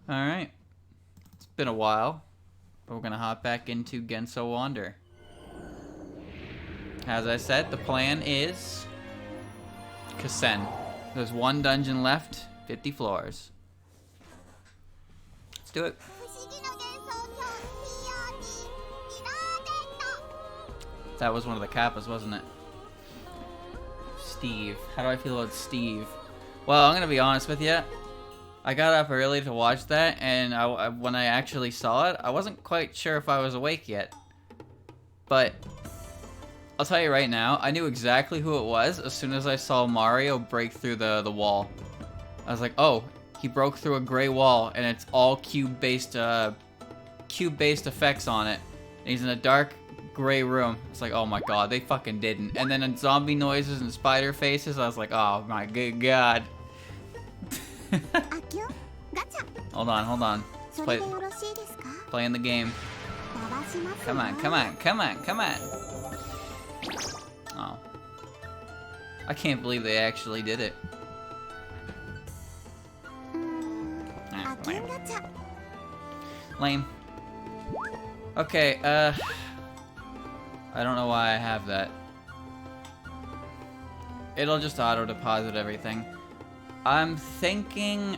Alright. It's been a while. But we're gonna hop back into Genso Wander. As I said, the plan is Kasen. There's one dungeon left, 50 floors. Let's do it. That was one of the kappas, wasn't it? Steve. How do I feel about Steve? Well, I'm gonna be honest with you. I got up early to watch that, and when I actually saw it, I wasn't quite sure if I was awake yet. But I'll tell you right now, I knew exactly who it was as soon as I saw Mario break through the wall. I was like, oh, he broke through a gray wall, and it's all cube-based effects on it. And he's in a dark gray room. It's like, oh my god, they fucking didn't. And then in zombie noises and spider faces, I was like, oh my good god. Hold on. Let's playing the game. Come on. Oh. I can't believe they actually did it. Lame. Okay, I don't know why I have that. It'll just auto-deposit everything. I'm thinking...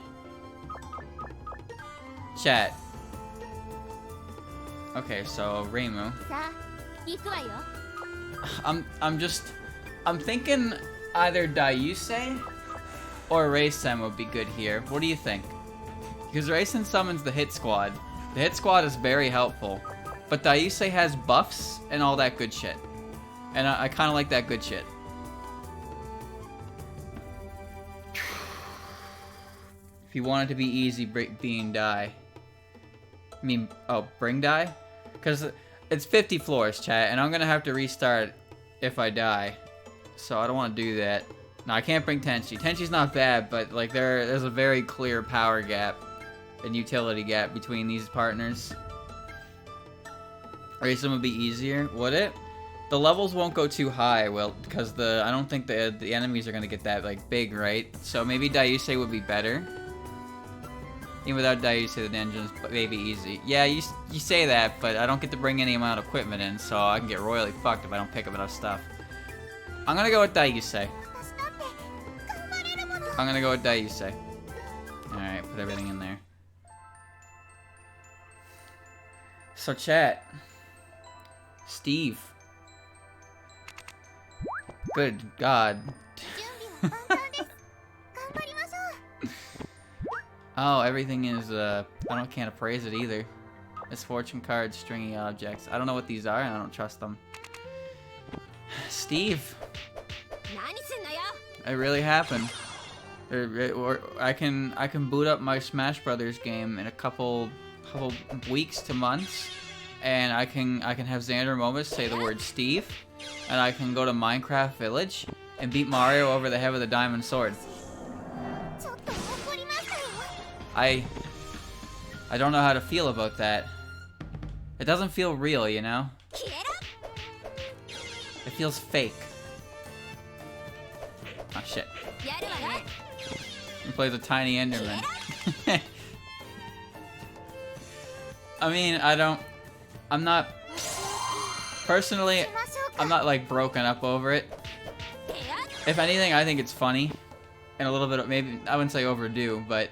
Chat. Okay, so Reimu. I'm thinking either Daiusei or Reisen would be good here. What do you think? Because Reisen summons the hit squad. The hit squad is very helpful. But Daiusei has buffs and all that good shit. And I kind of like that good shit. If you want it to be easy, being Dai. I mean, oh, bring Dai? Because it's 50 floors, chat, and I'm going to have to restart if I die. So I don't want to do that. No, I can't bring Tenchi. Tenchi's not bad, but like there's a very clear power gap and utility gap between these partners. Reisen would be easier, would it? The levels won't go too high, well, because I don't think the enemies are going to get that like big, right? So maybe Daiusei would be better. Even without Daiusei, the dungeon's maybe easy. Yeah, you say that, but I don't get to bring any amount of equipment in, so I can get royally fucked if I don't pick up enough stuff. I'm gonna go with Daiusei. Alright, put everything in there. So chat. Steve. Good God. Oh, everything is, can't appraise it either. It's fortune cards, stringy objects. I don't know what these are, and I don't trust them. Steve. It really happened. Or I can boot up my Smash Brothers game in a couple weeks to months, and I can have Xander Momus say the word Steve, and I can go to Minecraft Village and beat Mario over the head with a diamond sword. I don't know how to feel about that. It doesn't feel real, you know? It feels fake. Oh shit. He plays a tiny Enderman. I mean, I'm not like broken up over it. If anything, I think it's funny. And a little bit of, maybe, I wouldn't say overdue, but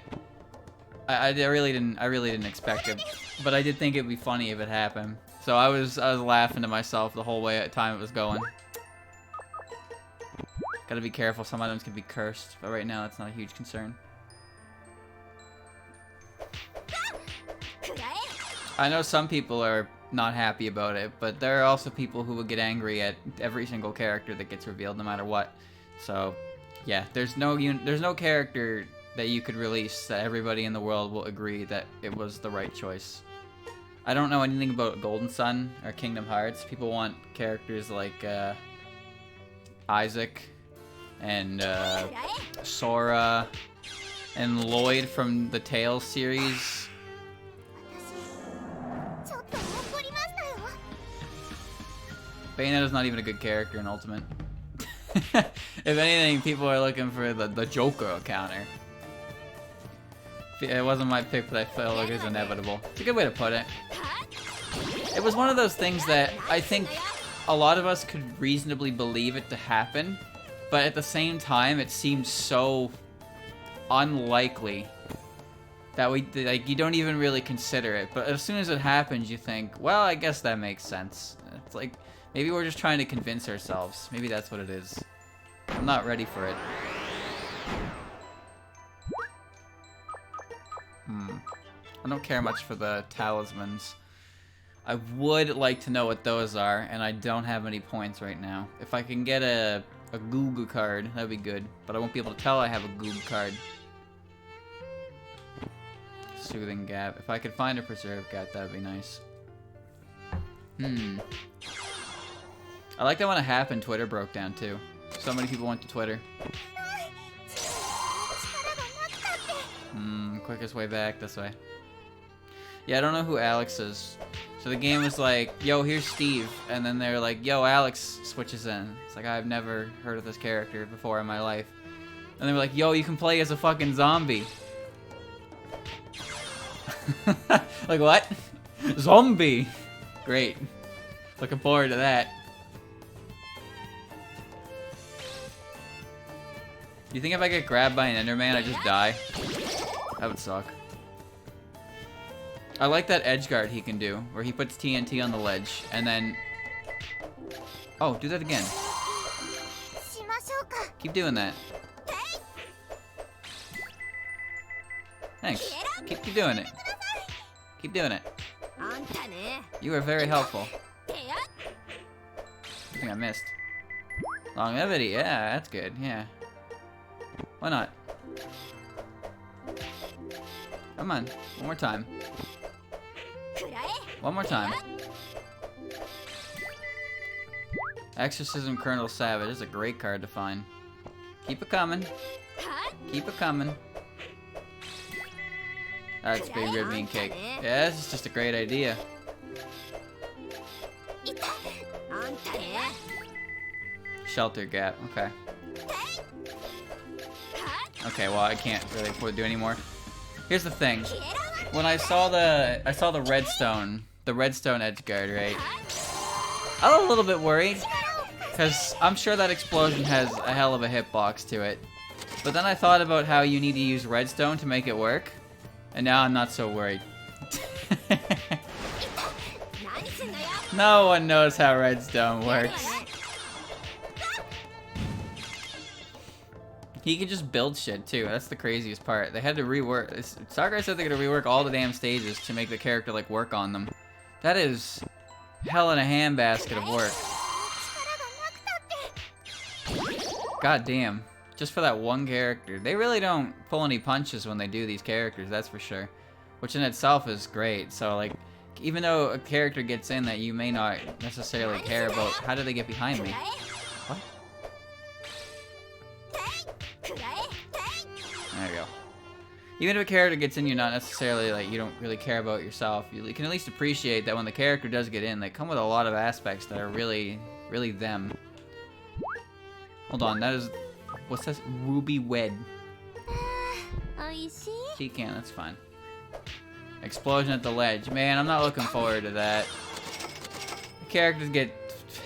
I really didn't expect it, but I did think it'd be funny if it happened. So I was laughing to myself the whole way at time it was going. Gotta be careful, some items can be cursed, but right now it's not a huge concern. I know some people are not happy about it, but there are also people who would get angry at every single character that gets revealed no matter what. So yeah, there's no character that you could release that everybody in the world will agree that it was the right choice. I don't know anything about Golden Sun or Kingdom Hearts. People want characters like Isaac and Sora and Lloyd from the Tales series. Bayonetta's not even a good character in Ultimate. If anything, people are looking for the Joker counter. It wasn't my pick, but I felt like it was inevitable. It's a good way to put it. It was one of those things that I think a lot of us could reasonably believe it to happen, but at the same time, it seemed so unlikely that you don't even really consider it. But as soon as it happens, you think, well, I guess that makes sense. It's like, maybe we're just trying to convince ourselves. Maybe that's what it is. I'm not ready for it. I don't care much for the talismans. I would like to know what those are, and I don't have any points right now. If I can get a Google card, that'd be good. But I won't be able to tell I have a Google card. Soothing Gap. If I could find a Preserve Gap, that'd be nice. I like that when it happened, Twitter broke down too. So many people went to Twitter. Quickest way back, this way. Yeah, I don't know who Alex is. So the game was like, yo, here's Steve. And then they're like, yo, Alex switches in. It's like, I've never heard of this character before in my life. And they were like, yo, you can play as a fucking zombie. Like, what? Zombie! Great. Looking forward to that. You think if I get grabbed by an Enderman, I just die? That would suck. I like that edge guard he can do, where he puts TNT on the ledge, and then... Oh, do that again. Keep doing that. Thanks. Keep doing it. Keep doing it. You were very helpful. I think I missed. Longevity, yeah, that's good, yeah. Why not? Come on, one more time. One more time. Exorcism Colonel Savage is a great card to find. Keep it coming. Keep it coming. That's Big Red Bean Cake. Yeah, this is just a great idea. Shelter Gap, okay. Okay, well I can't really afford to do anymore. Here's the thing. When I saw the redstone edge guard, right? I was a little bit worried, because I'm sure that explosion has a hell of a hitbox to it. But then I thought about how you need to use redstone to make it work, and now I'm not so worried. No one knows how redstone works. He can just build shit too. That's the craziest part. They had to rework. Sakurai said they're gonna rework all the damn stages to make the character like work on them. That is hell in a handbasket of work. God damn. Just for that one character. They really don't pull any punches when they do these characters, that's for sure. Which in itself is great. So like, even though a character gets in that you may not necessarily care about, how do they get behind me? What? There you go. Even if a character gets in, you're not necessarily like, you don't really care about yourself. You can at least appreciate that when the character does get in, they come with a lot of aspects that are really, really them. Hold on, that is, what's this? Ruby Wed. Pecan, that's fine. Explosion at the ledge. Man, I'm not looking forward to that. The characters get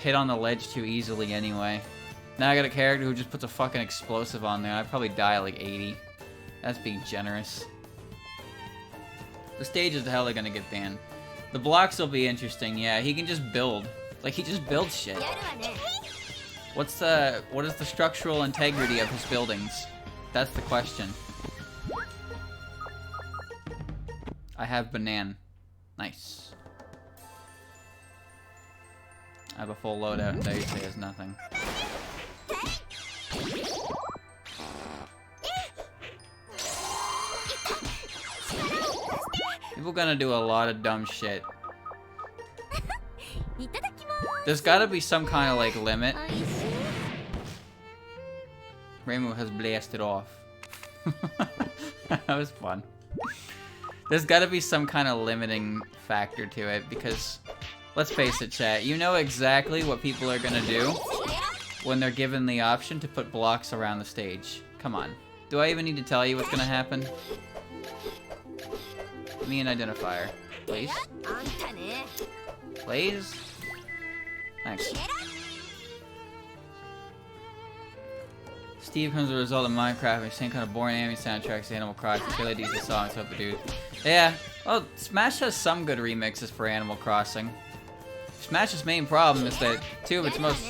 hit on the ledge too easily anyway. Now I got a character who just puts a fucking explosive on there. I'd probably die at like 80. That's being generous. The stage is the hell they're gonna get banned. The blocks will be interesting, yeah. He can just build. Like, he just builds shit. What is the structural integrity of his buildings? That's the question. I have banana. Nice. I have a full loadout and there you say is nothing. People gonna do a lot of dumb shit. There's gotta be some kind of like limit. Rainbow has blasted off. That was fun. There's gotta be some kind of limiting factor to it because, let's face it, chat, you know exactly what people are gonna do when they're given the option to put blocks around the stage. Come on. Do I even need to tell you what's gonna happen? me an identifier, please. Please? Thanks. Steve comes as a result of Minecraft and same kind of boring anime soundtracks, Animal Crossing, really decent songs, hope the dude. Yeah, well, Smash has some good remixes for Animal Crossing. Smash's main problem is that two of its most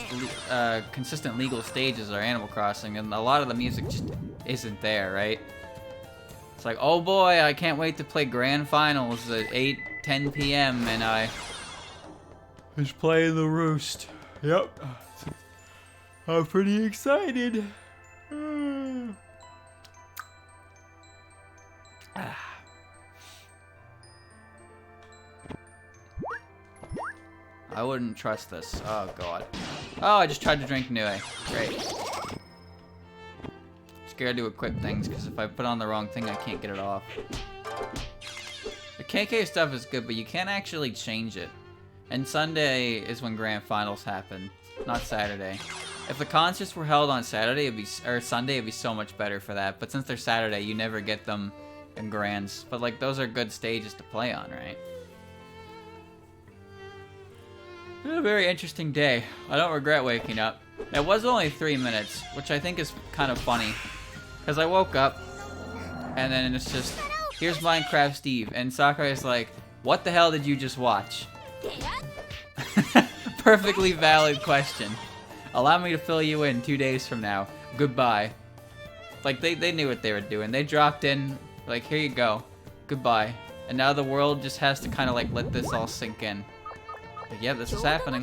consistent legal stages are Animal Crossing, and a lot of the music just isn't there, right? It's like, oh boy, I can't wait to play Grand Finals at 8-10 p.m. and I was playing the Roost. Yep. I'm pretty excited. I wouldn't trust this. Oh god. Oh, I just tried to drink Nue. Great. Scared to equip things because if I put on the wrong thing, I can't get it off. The KK stuff is good, but you can't actually change it. And Sunday is when Grand Finals happen, not Saturday. If the concerts were held on Saturday, or Sunday, it'd be so much better for that. But since they're Saturday, you never get them in Grands. But like, those are good stages to play on, right? It was a very interesting day. I don't regret waking up. It was only 3 minutes, which I think is kind of funny. Because I woke up, and then it's just, here's Minecraft Steve. And Sakurai's like, what the hell did you just watch? Perfectly valid question. Allow me to fill you in 2 days from now. Goodbye. Like, they knew what they were doing. They dropped in, like, here you go. Goodbye. And now the world just has to kind of, like, let this all sink in. Like, yeah, this is happening.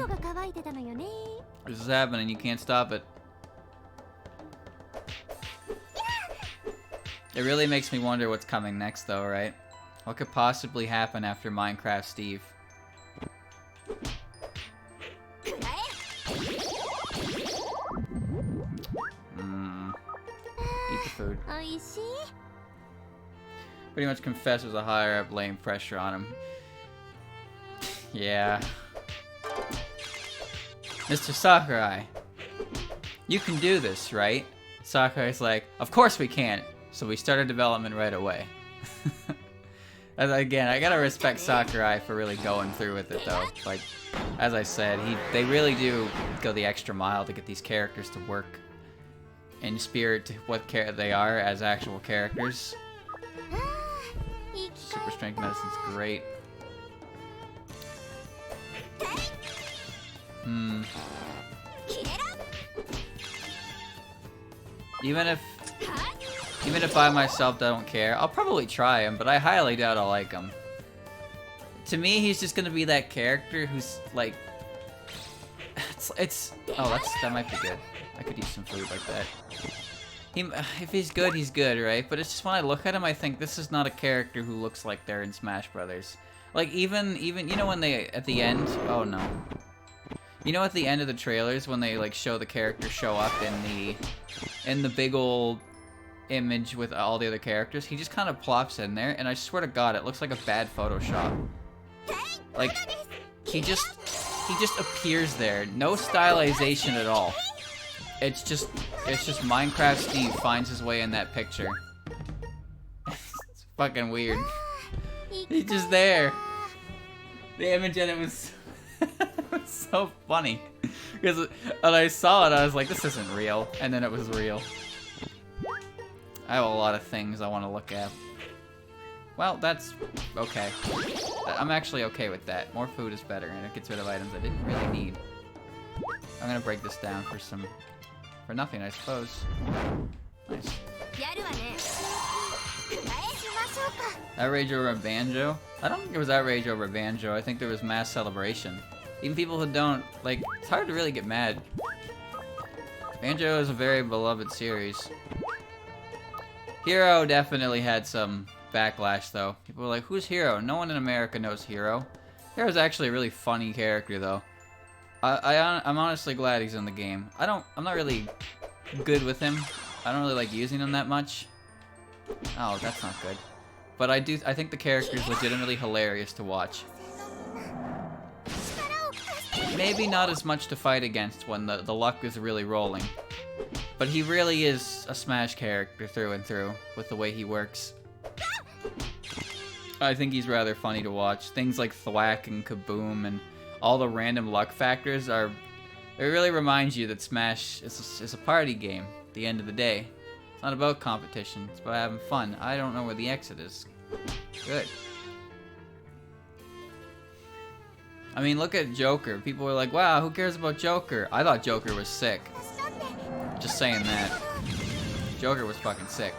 This is happening. You can't stop it. It really makes me wonder what's coming next, though, right? What could possibly happen after Minecraft Steve? Eat the food. Pretty much confesses a higher up laying pressure on him. Yeah. Mr. Sakurai, you can do this, right? Sakurai's like, of course we can. So we started development right away. And again, I gotta respect Sakurai for really going through with it, though. Like, as I said, they really do go the extra mile to get these characters to work in spirit to what they are as actual characters. Super strength medicine's great. Even if I myself don't care, I'll probably try him, but I highly doubt I'll like him. To me, he's just gonna be that character who's like, that might be good. I could use some food like that. If he's good, he's good, right? But it's just when I look at him, I think this is not a character who looks like they're in Smash Brothers. Like even you know when they at the end? Oh no. You know at the end of the trailers when they like show the character show up in the big old image with all the other characters, he just kind of plops in there, and I swear to God, it looks like a bad Photoshop. Like he just appears there, no stylization at all. It's just Minecraft Steve finds his way in that picture. It's fucking weird. He's just there. The image in it was so funny. Because when I saw it, I was like, this isn't real. And then it was real. I have a lot of things I want to look at. Well, that's okay. I'm actually okay with that. More food is better, and it gets rid of items I didn't really need. I'm gonna break this down for nothing, I suppose. Nice. Outrage over a banjo? I don't think there was outrage over a banjo. I think there was mass celebration. Even people who don't, like, it's hard to really get mad. Banjo is a very beloved series. Hero definitely had some backlash, though. People were like, who's Hero? No one in America knows Hero. Hero's actually a really funny character, though. I'm honestly glad he's in the game. I'm not really good with him. I don't really like using him that much. Oh, that's not good. But I think the character is legitimately hilarious to watch. Maybe not as much to fight against when the luck is really rolling. But he really is a Smash character through and through with the way he works. I think he's rather funny to watch. Things like thwack and kaboom and all the random luck factors are... It really reminds you that Smash is a party game at the end of the day. It's not about competition. It's about having fun. I don't know where the exit is. Good. I mean, look at Joker. People were like, wow, who cares about Joker? I thought Joker was sick. Just saying that. Joker was fucking sick.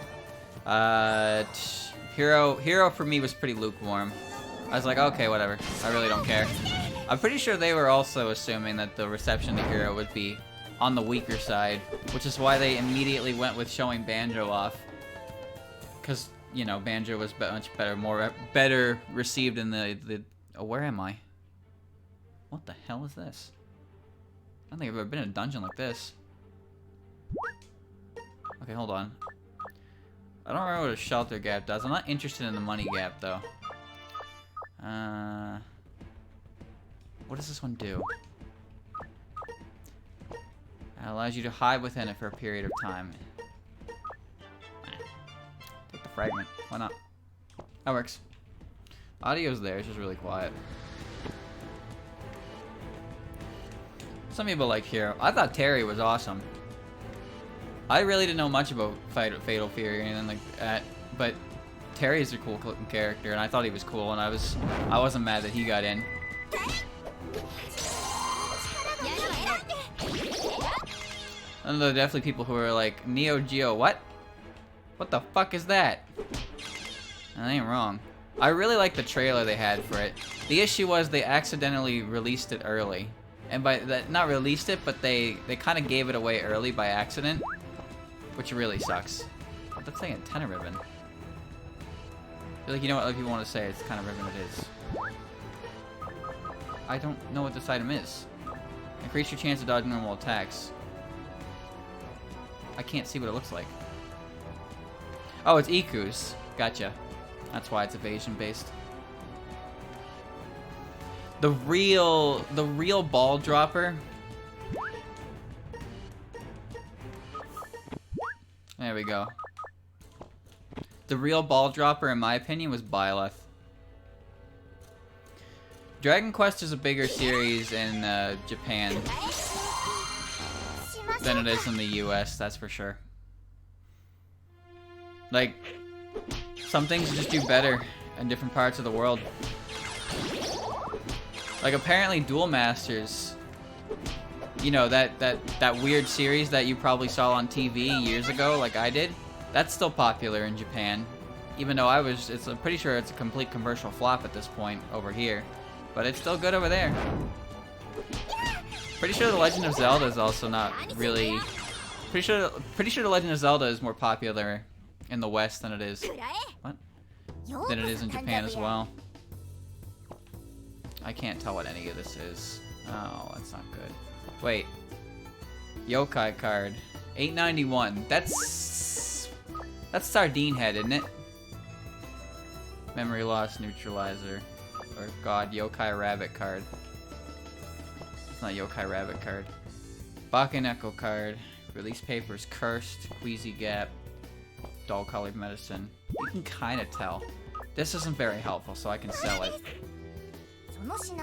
Hero for me was pretty lukewarm. I was like, okay, whatever. I really don't care. I'm pretty sure they were also assuming that the reception to Hero would be on the weaker side, which is why they immediately went with showing Banjo off. Because, you know, Banjo was much better, better received in the... Oh, where am I? What the hell is this? I don't think I've ever been in a dungeon like this. Okay, hold on. I don't remember what a shelter gap does. I'm not interested in the money gap, though. What does this one do? It allows you to hide within it for a period of time. Take the fragment. Why not? That works. Audio's there. It's just really quiet. Some people like Hero. I thought Terry was awesome. I really didn't know much about Fatal Fury or anything like that, but Terry's a cool looking character, and I thought he was cool, and I wasn't mad that he got in. And there are definitely people who are like, Neo Geo, what? What the fuck is that? That ain't wrong. I really like the trailer they had for it. The issue was they accidentally released it early. And by that, not released it, but they kind of gave it away early by accident. Which really sucks. But that's like antenna ribbon. I feel like, you know what other people want to say, it's the kind of ribbon it is. I don't know what this item is. Increase your chance of dodging normal attacks. I can't see what it looks like. Oh, it's Iku's. Gotcha. That's why it's evasion based. The real ball dropper. There we go. The real ball dropper, in my opinion, was Byleth. Dragon Quest is a bigger series in Japan than it is in the US, that's for sure. Like, some things just do better in different parts of the world. Like, apparently Duel Masters, you know, that weird series that you probably saw on TV years ago, like I did, that's still popular in Japan. Even though I'm pretty sure it's a complete commercial flop at this point over here. But it's still good over there. Pretty sure The Legend of Zelda is also not really... Pretty sure The Legend of Zelda is more popular in the West than it is... What? Than it is in Japan as well. I can't tell what any of this is. Oh, that's not good. Wait. Yokai card. 891. That's Sardine Head, isn't it? Memory loss neutralizer. Or god, Yokai Rabbit card. It's not Yokai Rabbit card. Bakeneko card. Release papers cursed. Queasy Gap. Dull colored medicine. You can kinda tell. This isn't very helpful, so I can sell it.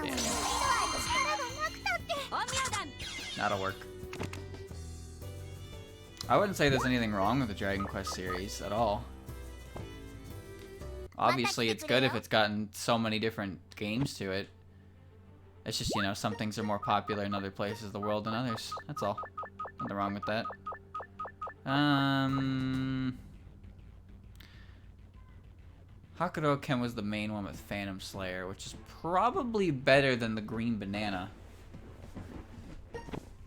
Yeah. That'll work. I wouldn't say there's anything wrong with the Dragon Quest series at all. Obviously, it's good if it's gotten so many different games to it. It's just, you know, some things are more popular in other places of the world than others. That's all. Nothing wrong with that. Hakuro Ken was the main one with Phantom Slayer, which is probably better than the Green Banana.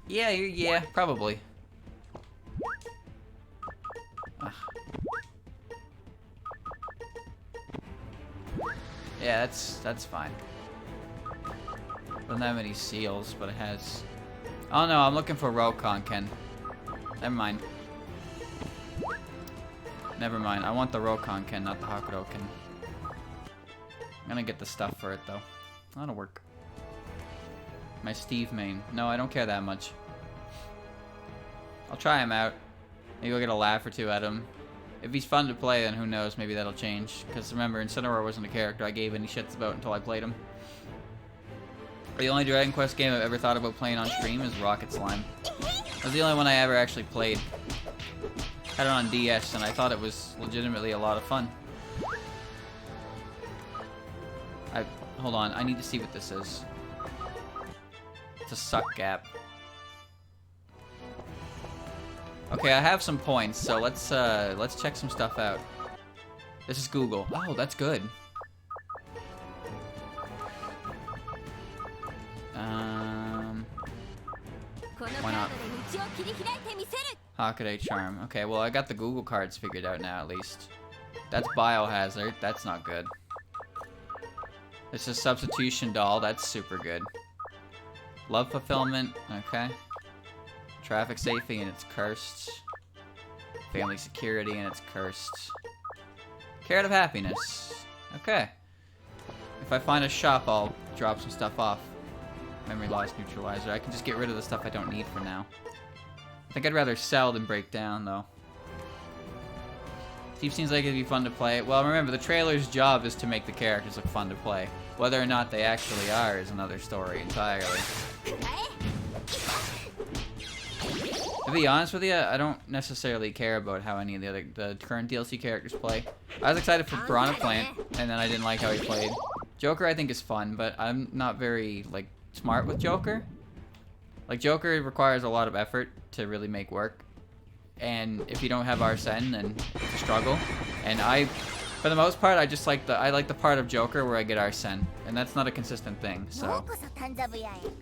Yeah, probably. Ugh. Yeah, that's fine. Doesn't have any seals, but it has... Oh no, I'm looking for Rokon Ken. Never mind. Never mind. I want the Rokon Ken, not the Hakuro Ken. I'm gonna get the stuff for it though. That'll work. My Steve main. No, I don't care that much. I'll try him out. Maybe I'll get a laugh or two at him. If he's fun to play, then who knows, maybe that'll change. Because remember, Incineroar wasn't a character I gave any shits about until I played him. The only Dragon Quest game I've ever thought about playing on stream is Rocket Slime. That was the only one I ever actually played. Had it on DS, and I thought it was legitimately a lot of fun. Hold on, I need to see what this is. It's a suck gap. Okay, I have some points, so let's check some stuff out. This is Google. Oh, that's good. Why not? Hakaday Charm. Okay, well I got the Google cards figured out now at least. That's Biohazard. That's not good. It's a Substitution Doll. That's super good. Love Fulfillment. Okay. Traffic Safety and it's cursed. Family Security and it's cursed. Carrot of Happiness. Okay. If I find a shop, I'll drop some stuff off. Memory Loss Neutralizer. I can just get rid of the stuff I don't need for now. I think I'd rather sell than break down, though. Steve seems like it'd be fun to play. Well, remember, the trailer's job is to make the characters look fun to play. Whether or not they actually are is another story entirely. To be honest with you, I don't necessarily care about how any of the current DLC characters play. I was excited for Piranha Plant, and then I didn't like how he played. Joker, I think, is fun, but I'm not very, like, smart with Joker. Like, Joker requires a lot of effort to really make work. And if you don't have Arsene, then it's a struggle. And for the most part, I just like the part of Joker where I get Arsene. And that's not a consistent thing, so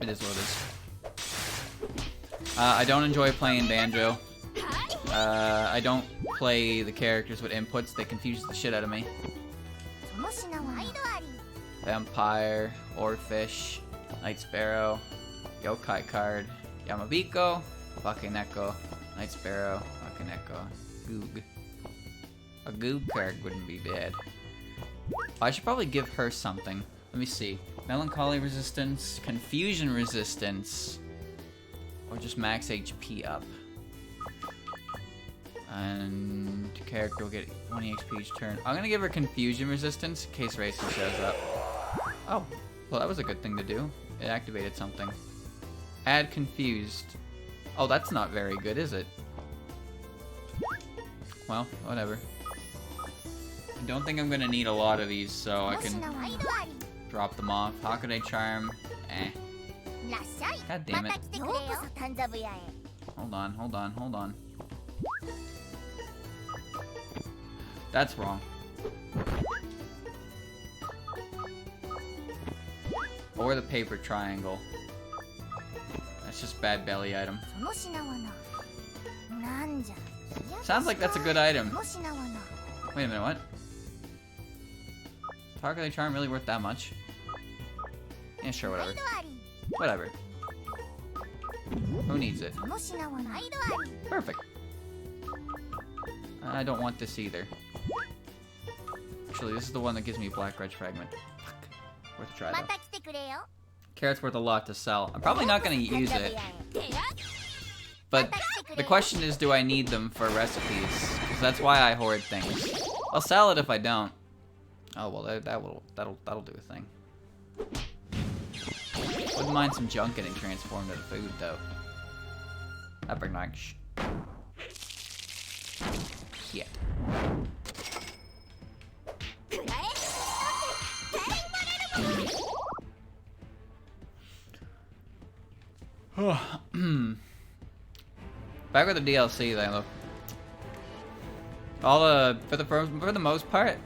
it is what it is. I don't enjoy playing Banjo. I don't play the characters with inputs. They confuse the shit out of me. Vampire, Oarfish, Night Sparrow, Yokai card, Yamabiko, Bakeneko, Night Sparrow, Bakeneko, Goog. A Goog card wouldn't be bad. I should probably give her something. Let me see. Melancholy resistance, Confusion resistance, or just max HP up. And character will get 20 XP each turn. I'm gonna give her Confusion resistance in case Racing shows up. Oh, well that was a good thing to do. It activated something. Add Confused. Oh, that's not very good, is it? Well, whatever. I don't think I'm gonna need a lot of these, so I can drop them off. Hakaday Charm. Eh. God damn it. Hold on, hold on, hold on. That's wrong. Or the paper triangle. That's just bad belly item. Sounds like that's a good item. Wait a minute, what? Hakaday Charm really worth that much? Yeah, sure, whatever. Whatever. Who needs it? Perfect. I don't want this either. Actually, this is the one that gives me Black Grudge Fragment. Fuck. Worth a try, though. Carrot's worth a lot to sell. I'm probably not going to use it. But the question is, do I need them for recipes? Because that's why I hoard things. I'll sell it if I don't. Oh, well, that'll do a thing. Wouldn't mind some junk getting transformed into food, though. That'd be nice. Yeah. Back with the DLC, though. For the most part,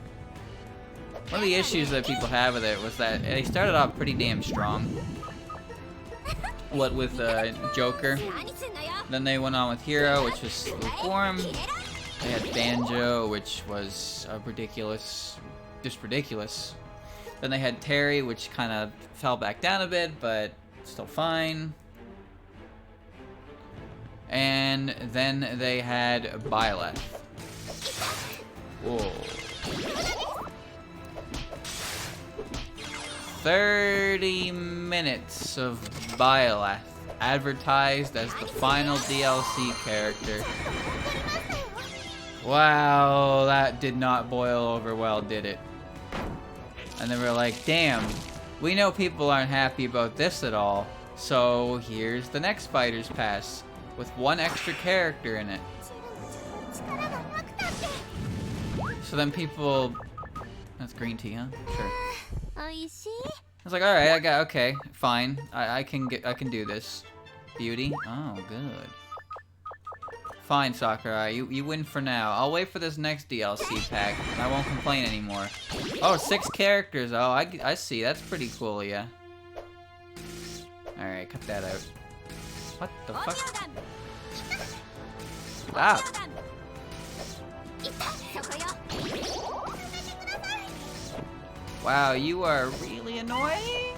one of the issues that people have with it was that they started off pretty damn strong. What with Joker, then they went on with Hero, which was lukewarm. They had Banjo, which was just ridiculous. Then they had Terry, which kind of fell back down a bit, but still fine. And then they had Byleth. Whoa. 30 minutes of Byleth advertised as the final DLC character. Wow, that did not boil over well, did it? And then we're like, damn, we know people aren't happy about this at all, so here's the next Fighter's Pass with one extra character in it. So then people... That's green tea, huh? Sure. I was like, alright, I got, okay, fine. I can do this. Beauty? Oh, good. Fine, Sakurai, you win for now. I'll wait for this next DLC pack, and I won't complain anymore. Oh, 6 characters. Oh, I see. That's pretty cool, yeah. Alright, cut that out. What the fuck? Stop! Wow, you are really annoying!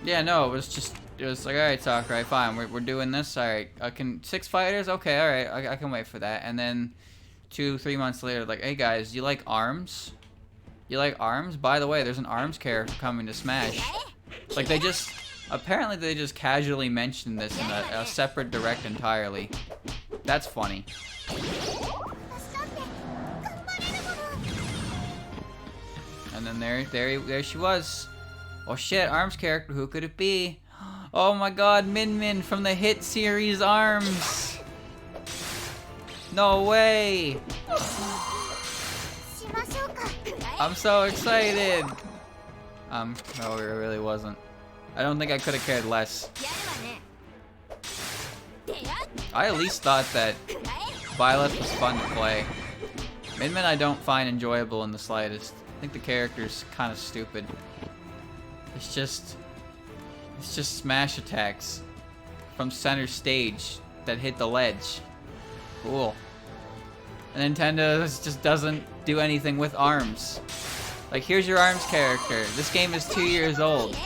Yeah, no, it was like, alright, Sakurai, fine, we're doing this, alright, 6 fighters? Okay, alright, I can wait for that. And then 2-3 months later, like, hey guys, you like ARMS? You like ARMS? By the way, there's an ARMS character coming to Smash. Like, apparently they just casually mentioned this in a separate direct entirely. That's funny. And then there she was. Oh shit, ARMS character, who could it be? Oh my god, Min Min from the hit series ARMS! No way! I'm so excited! No, it really wasn't. I don't think I could have cared less. I at least thought that Byleth was fun to play. Min Min I don't find enjoyable in the slightest. I think the character's kind of stupid. It's just smash attacks from center stage that hit the ledge. Cool. And Nintendo just doesn't do anything with ARMS. Like, here's your ARMS character. This game is 2 years old.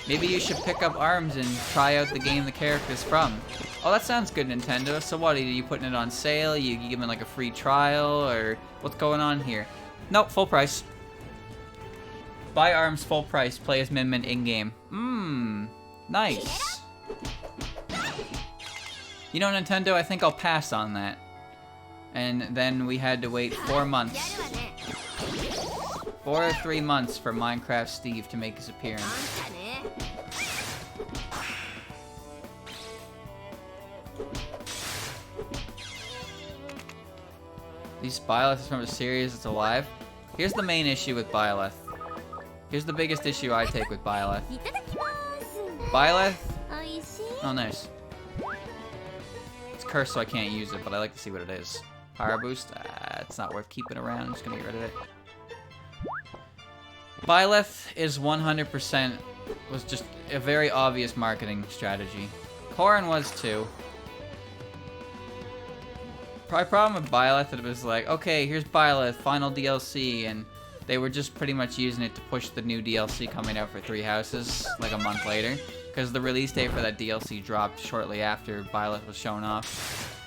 Maybe you should pick up ARMS and try out the game the character's from. Oh, that sounds good, Nintendo. So what, are you putting it on sale? You giving like a free trial? Or what's going on here? Nope, full price. Buy ARMS full price, play as Min Min in-game. Nice. You know, Nintendo, I think I'll pass on that. And then we had to wait 4 months. 4 or 3 months for Minecraft Steve to make his appearance. These Byleth is from a series that's alive. Here's the main issue with Byleth. Here's the biggest issue I take with Byleth. Byleth? Oh, nice. It's cursed, so I can't use it, but I like to see what it is. Power boost? It's not worth keeping around. I'm just gonna get rid of it. Byleth is 100% was just a very obvious marketing strategy. Corrin was too. Problem with Byleth, it was like, okay, here's Byleth, final DLC, and they were just pretty much using it to push the new DLC coming out for Three Houses like a month later, because the release date for that DLC dropped shortly after Byleth was shown off.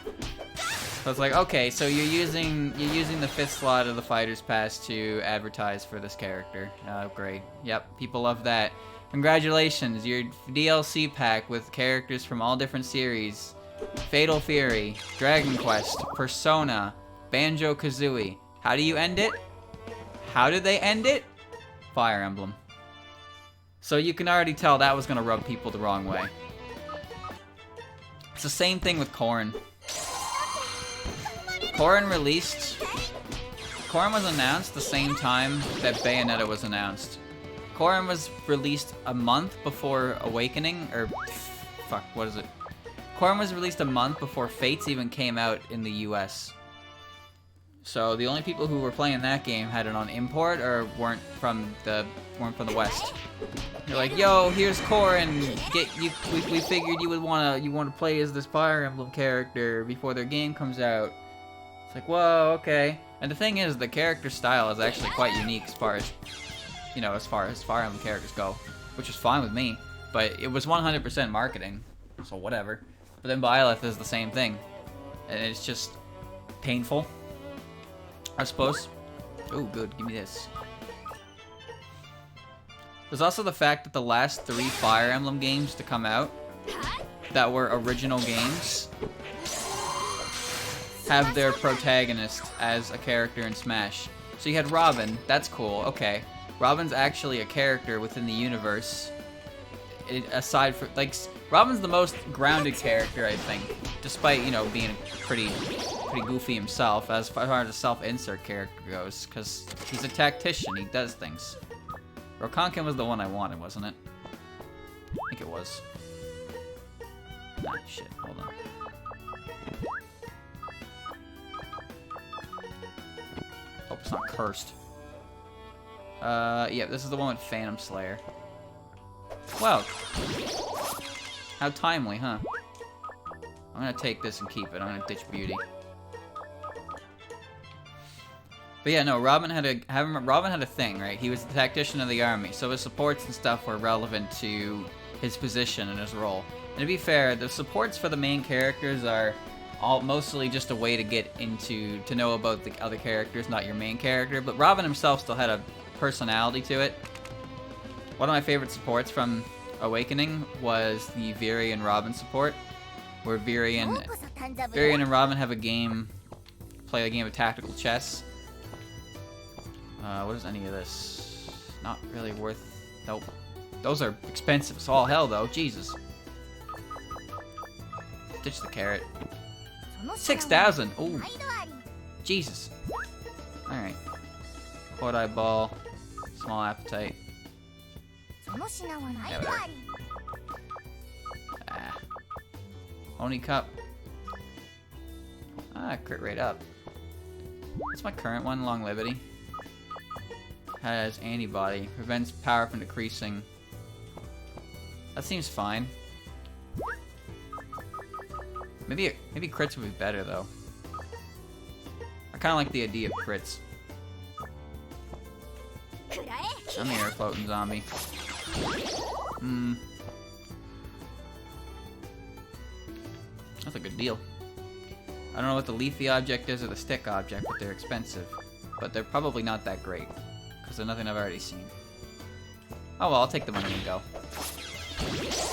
So it's like, okay, so you're using the 5th slot of the Fighter's Pass to advertise for this character. Oh, great. Yep, people love that. Congratulations, your DLC pack with characters from all different series. Fatal Fury, Dragon Quest, Persona, Banjo-Kazooie. How do you end it? How did they end it? Fire Emblem. So you can already tell that was gonna rub people the wrong way. It's the same thing with Corrin. Corrin was announced the same time that Bayonetta was announced. Corrin was released a month before Awakening, or fuck, what is it? Corrin was released a month before Fates even came out in the US. So the only people who were playing that game had it on import or weren't from the West. You're like, yo, here's Corrin. We figured you would wanna play as this Fire Emblem character before their game comes out. It's like, whoa, okay. And the thing is, the character style is actually quite unique as far as Fire Emblem characters go, which is fine with me. But it was 100% marketing, so whatever. But then Byleth is the same thing, and it's just painful, I suppose. Oh, good. Give me this. There's also the fact that the last 3 Fire Emblem games to come out that were original games have their protagonist as a character in Smash. So you had Robin, that's cool, okay. Robin's actually a character within the universe. Aside from, like, Robin's the most grounded character, I think, despite, you know, being pretty goofy himself as far as a self-insert character goes, because he's a tactician, he does things. Rokonkin was the one I wanted, wasn't it? I think it was. Ah, shit, hold on. Hope it's not cursed. Yeah, this is the one with Phantom Slayer. Well, how timely, huh? I'm gonna take this and keep it. I'm gonna ditch Beauty. But yeah, no, Robin had a thing, right? He was the tactician of the army, so his supports and stuff were relevant to his position and his role. And to be fair, the supports for the main characters are mostly just a way to get to know about the other characters, not your main character. But Robin himself still had a personality to it. One of my favorite supports from Awakening was the Viri and Robin support, where Viri and Robin have play a game of tactical chess. What is any of this? Not really worth... Nope. Those are expensive as all hell, though. Jesus. Ditch the carrot. 6,000! Ooh. Jesus. Alright. Quad-eye ball. Small appetite. Yeah, whatever. Ah. Oni cup. Ah, crit rate up. What's my current one? Longevity. Has antibody. Prevents power from decreasing. That seems fine. Maybe crits would be better though. I kind of like the idea of crits. I'm the air floating zombie. That's a good deal. I don't know what the leafy object is or the stick object, but they're expensive. But they're probably not that great. Because they're nothing I've already seen. Oh well, I'll take the money and go. This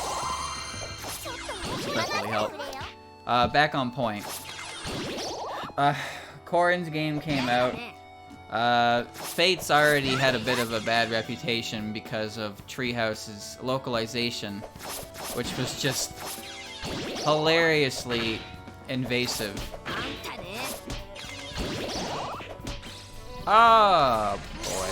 definitely help. Back on point. Corrin's game came out. Fate's already had a bit of a bad reputation because of Treehouse's localization, which was just hilariously invasive. Oh boy.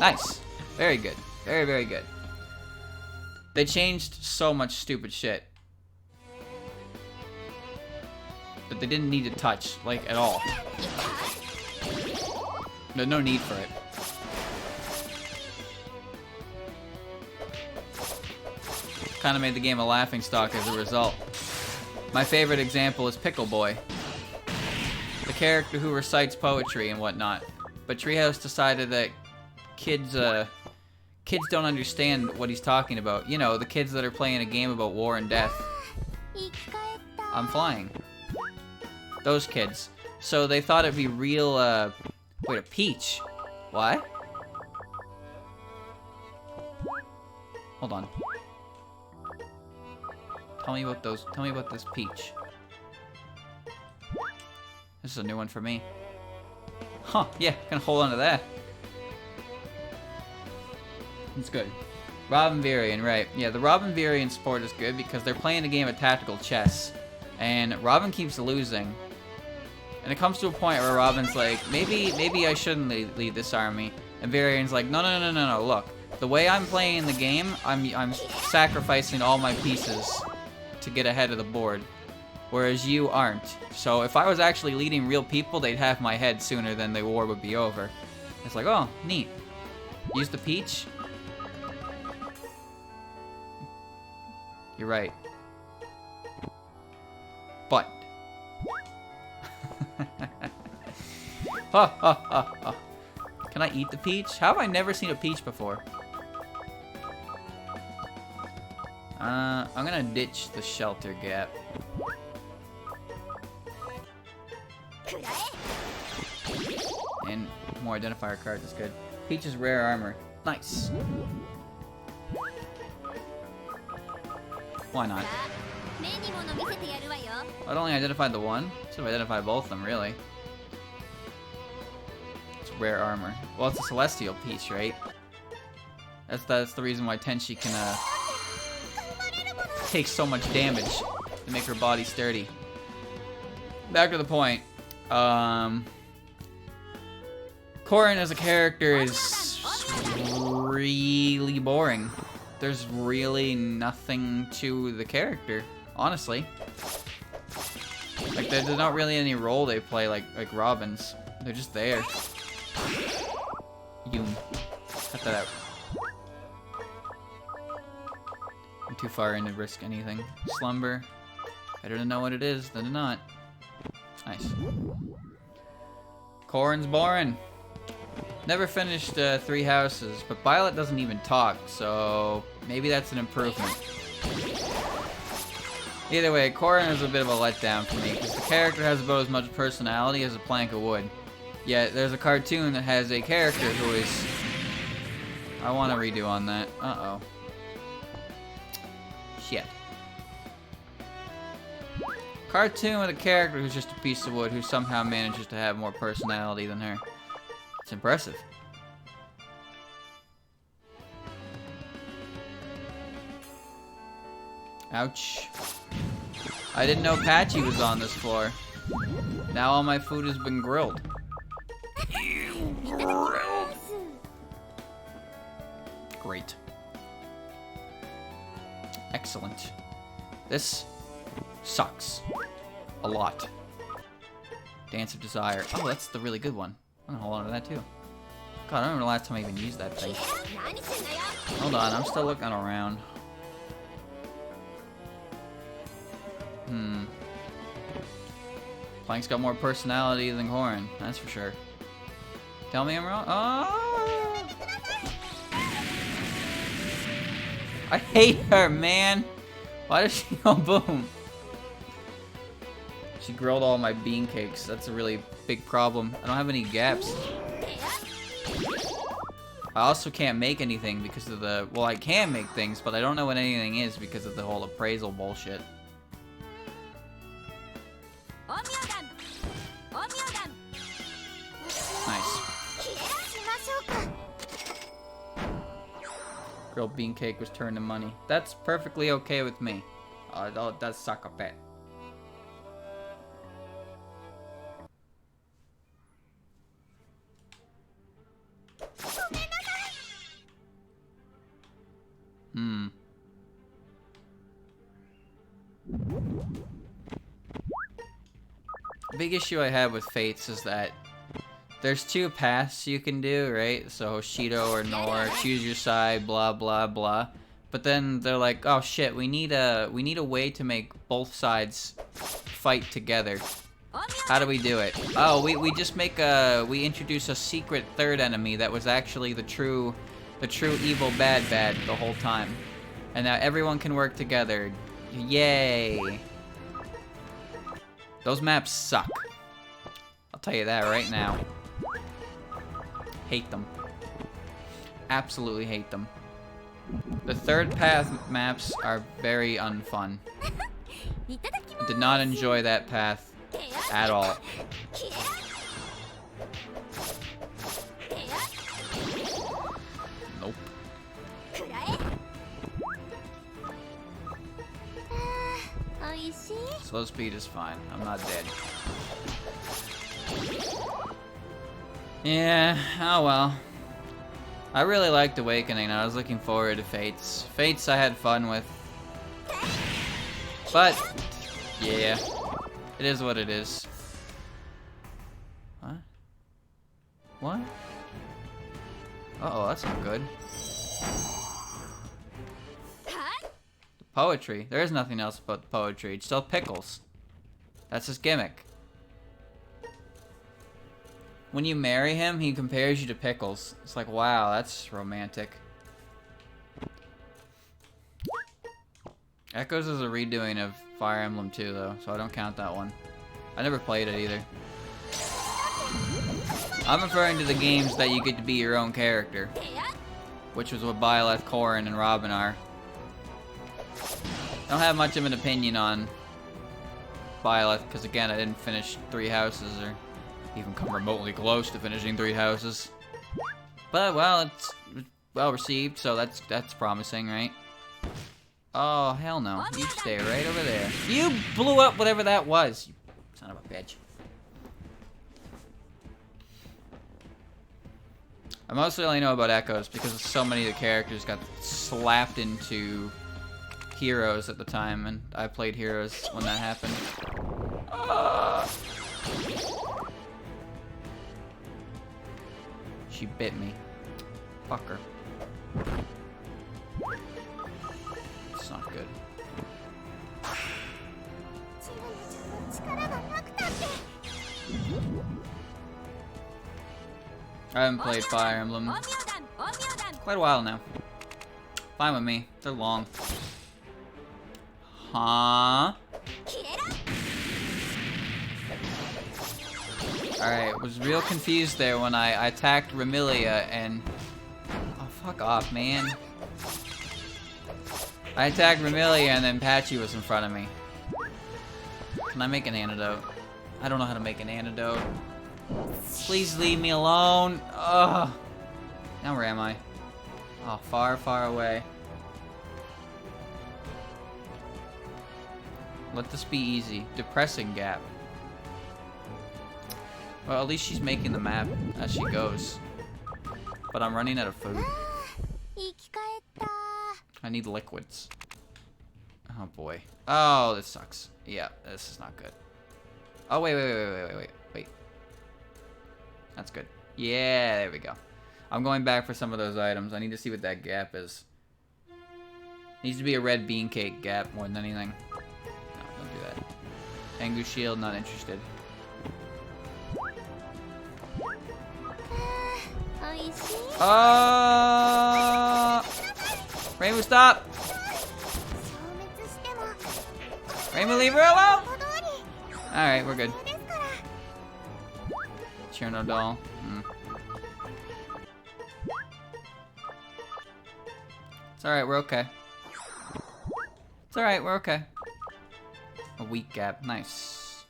Nice. Very good. Very, very good. They changed so much stupid shit that they didn't need to touch, like, at all. No need for it. Kind of made the game a laughingstock as a result. My favorite example is Pickle Boy, the character who recites poetry and whatnot. But Treehouse decided that kids don't understand what he's talking about. You know, the kids that are playing a game about war and death. I'm flying. Those kids. So they thought it'd be real, wait, a peach. What? Hold on. Tell me about this peach. This is a new one for me. Huh, yeah, gonna hold on to that. It's good. Robin Virion, right. Yeah, the Robin Virion support is good because they're playing a game of tactical chess. And Robin keeps losing. And it comes to a point where Robin's like, maybe I shouldn't lead this army. And Virion's like, no, look. The way I'm playing the game, I'm sacrificing all my pieces to get ahead of the board. Whereas you aren't. So if I was actually leading real people, they'd have my head sooner than the war would be over. It's like, oh, neat. Use the peach? You're right. But. Can I eat the peach? How have I never seen a peach before? I'm gonna ditch the shelter gap. more identifier cards is good. Peach's rare armor. Nice. Why not? I'd only identified the one. Should have identified both of them, really. It's rare armor. Well, it's a celestial piece, right? That's the reason why Tenshi can take so much damage to make her body sturdy. Back to the point. Korin as a character is really boring. There's really nothing to the character, honestly. Like, there's not really any role they play like Robin's. They're just there. Yum. Cut that out. I'm too far in to risk anything. Slumber. Better to know what it is than to not. Nice. Korin's boring. Never finished 3 houses, but Violet doesn't even talk, so maybe that's an improvement. Either way, Korin is a bit of a letdown for me, because the character has about as much personality as a plank of wood. Yet, there's a cartoon that has a character who is... I want to redo on that. Uh-oh. Shit. Cartoon with a character who's just a piece of wood who somehow manages to have more personality than her. It's impressive. Ouch. I didn't know Patchy was on this floor. Now all my food has been grilled. Grilled. Great. Excellent. This sucks. A lot. Dance of Desire. Oh, that's the really good one. I'm gonna hold on to that too. God, I don't remember the last time I even used that thing. Hold on, I'm still looking around. Plank's got more personality than Korin, that's for sure. Tell me I'm wrong. Oh! I hate her, man. Why does she go boom? She grilled all my bean cakes. That's a really big problem. I don't have any gaps. I also can't make anything because of the... Well, I can make things, but I don't know what anything is because of the whole appraisal bullshit. Nice. Grilled bean cake was turned to money. That's perfectly okay with me. It does suck a bit. Big issue I have with Fates is that there's 2 paths you can do, right? So Shido or Nor, choose your side, blah blah blah. But then they're like, oh shit, we need a way to make both sides fight together. How do we do it? Oh, we just make we introduce a secret third enemy that was actually the true evil bad the whole time. And now everyone can work together. Yay. Those maps suck. I'll tell you that right now. Hate them. Absolutely hate them. The third path maps are very unfun. Did not enjoy that path at all. Nope. Slow speed is fine. I'm not dead. Yeah, oh well. I really liked Awakening. I was looking forward to Fates. Fates I had fun with. But, yeah. It is what it is. What? What? Uh-oh, that's not good. Poetry. There is nothing else about the poetry. It's still pickles. That's his gimmick. When you marry him, he compares you to pickles. It's like, wow, that's romantic. Echoes is a redoing of Fire Emblem 2, though, so I don't count that one. I never played it either. I'm referring to the games that you get to be your own character, which was what Byleth, Corrin, and Robin are. I don't have much of an opinion on Byleth, because again, I didn't finish 3 houses, or even come remotely close to finishing 3 houses. But, well, it's well received, so that's promising, right? Oh, hell no. You stay right over there. You blew up whatever that was, you son of a bitch. I mostly only know about Echoes because so many of the characters got slapped into Heroes at the time, and I played Heroes when that happened. She bit me. Fuck her. It's not good. I haven't played Fire Emblem quite a while now. Fine with me. They're long. Huh? Alright, was real confused there when I attacked Remilia and... Oh, fuck off, man. I attacked Remilia and then Patchy was in front of me. Can I make an antidote? I don't know how to make an antidote. Please leave me alone. Ugh. Now where am I? Oh, far, far away. Let this be easy. Depressing gap. Well, at least she's making the map as she goes. But I'm running out of food. I need liquids. Oh boy. Oh, this sucks. Yeah, this is not good. Oh, wait. That's good. Yeah, there we go. I'm going back for some of those items. I need to see what that gap is. Needs to be a red bean cake gap more than anything. No, don't do that. Angu shield, not interested. Rainbow, stop! Rainbow, leave her alone! Alright, we're good. Cherno doll. It's alright, we're okay. It's alright, we're okay. A weak gap, nice.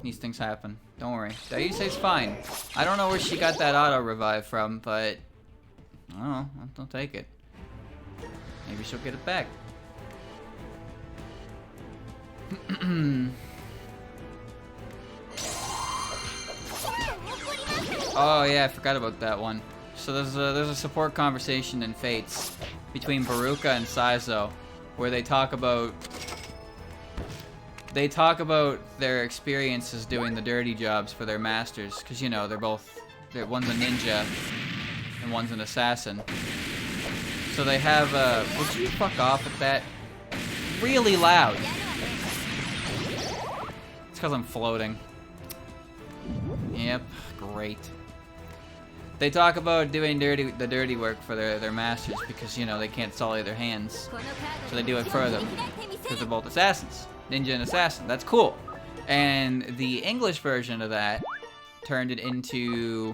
These things happen. Don't worry. Daise's fine. I don't know where she got that auto revive from, but I don't know. I'll take it. Maybe she'll get it back. Oh yeah, I forgot about that one. So there's a support conversation in Fates between Baruka and Saizo, where they talk about their experiences doing the dirty jobs for their masters, because you know one's a ninja and one's an assassin. So they have would you fuck off at that? Really loud. It's because I'm floating. Yep, great. They talk about doing the dirty work for their masters because, you know, they can't sully their hands. So they do it for them. Because they're both assassins. Ninja and assassin. That's cool. And the English version of that turned it into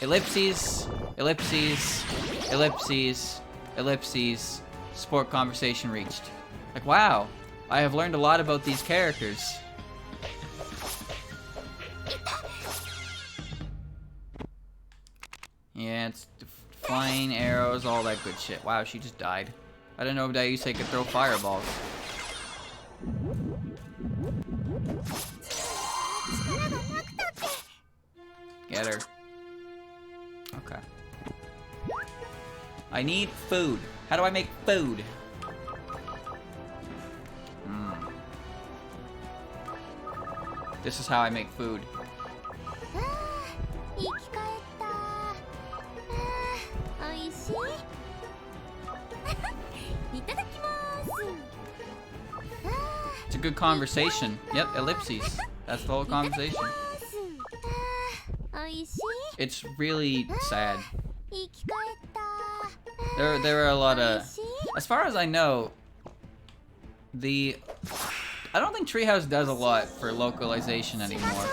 ellipses, ellipses, ellipses, ellipses, support conversation reached. Like, wow, I have learned a lot about these characters. Yeah, it's flying arrows, all that good shit. Wow, she just died. I didn't know Daise could throw fireballs. Get her. Okay. I need food. How do I make food? This is how I make food. It's a good conversation. Yep, ellipses. That's the whole conversation. It's really sad. There are a lot of... As far as I know, the I don't think Treehouse does a lot for localization anymore.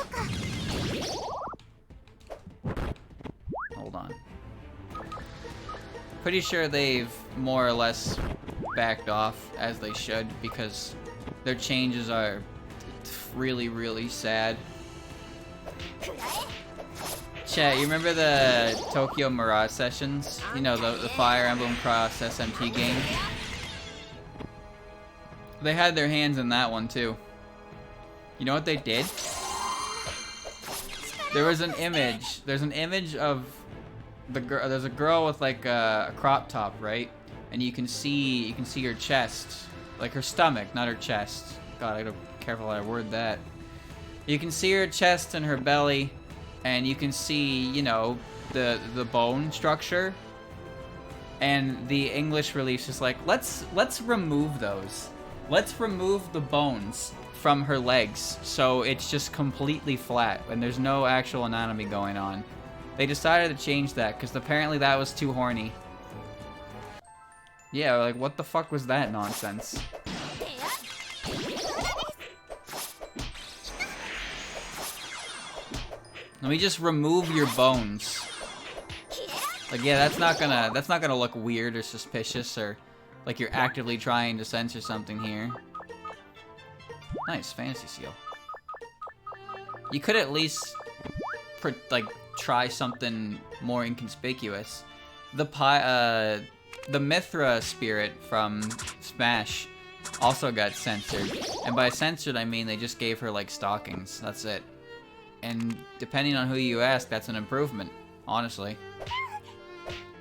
Hold on. Pretty sure they've more or less backed off, as they should, because their changes are really, really sad. Chat, you remember the Tokyo Mirage sessions? You know, the Fire Emblem Cross SMT game? They had their hands in that one, too. You know what they did? There was an image. There's an image of the girl. There's a girl with like a crop top, right? And you can see her chest, like her stomach, not her chest. God, I gotta be careful how I word that. You can see her chest and her belly, and you can see, you know, the bone structure. And the English release is like, let's remove those. Let's remove the bones from her legs, so it's just completely flat and there's no actual anatomy going on. They decided to change that because apparently that was too horny. Yeah, like what the fuck was that nonsense? Let me just remove your bones. Like, yeah, that's not gonna look weird or suspicious or like you're actively trying to censor something here. Nice, fantasy seal. You could at least, like, try something more inconspicuous. The Mithra spirit from Smash also got censored. And by censored, I mean they just gave her, like, stockings. That's it. And depending on who you ask, that's an improvement, honestly.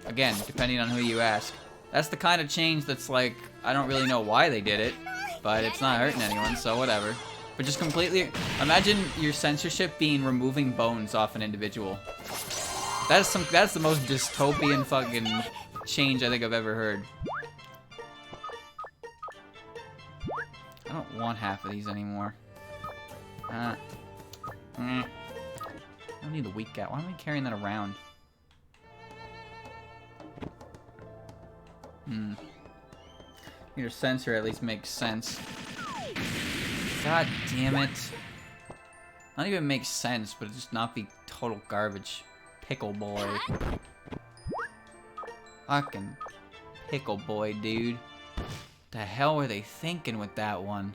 Again, depending on who you ask. That's the kind of change that's like, I don't really know why they did it, but it's not hurting anyone, so whatever. But just completely, imagine your censorship being removing bones off an individual. That's the most dystopian fucking change I think I've ever heard. I don't want half of these anymore. I don't need the weak gap. Why am I carrying that around? Your censor at least makes sense. God damn it. Not even make sense, but it just not be total garbage. Pickle boy. Fucking pickle boy, dude. The hell were they thinking with that one?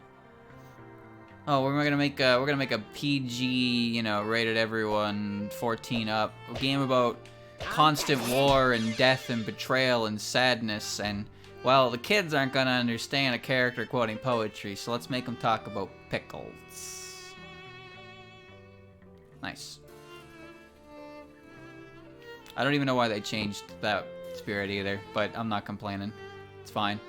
Oh, we're gonna make a PG, you know, rated everyone 14 up. A game about constant war and death and betrayal and sadness and, well, the kids aren't gonna understand a character quoting poetry, so let's make them talk about pickles. Nice. I don't even know why they changed that spirit either, but I'm not complaining. It's fine.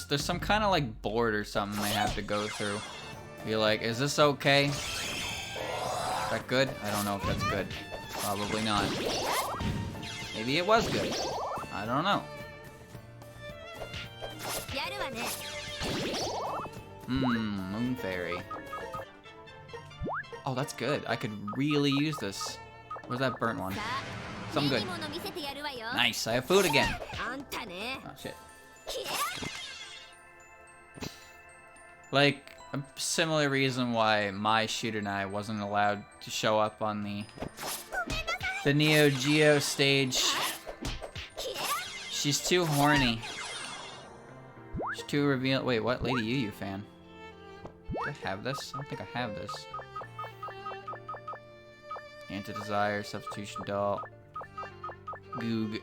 There's some kind of like board or something they have to go through. You're like, is this okay? Is that good? I don't know if that's good. Probably not. Maybe it was good. I don't know. Moon Fairy. Oh, that's good. I could really use this. Where's that burnt one? Something good. Nice, I have food again. Oh, shit. Like, a similar reason why my shooter knife wasn't allowed to show up on the Neo Geo stage. She's too horny. She's too revealing. Wait, what? Lady Yu fan? Do I have this? I don't think I have this. Anti-Desire, Substitution Doll. Goog.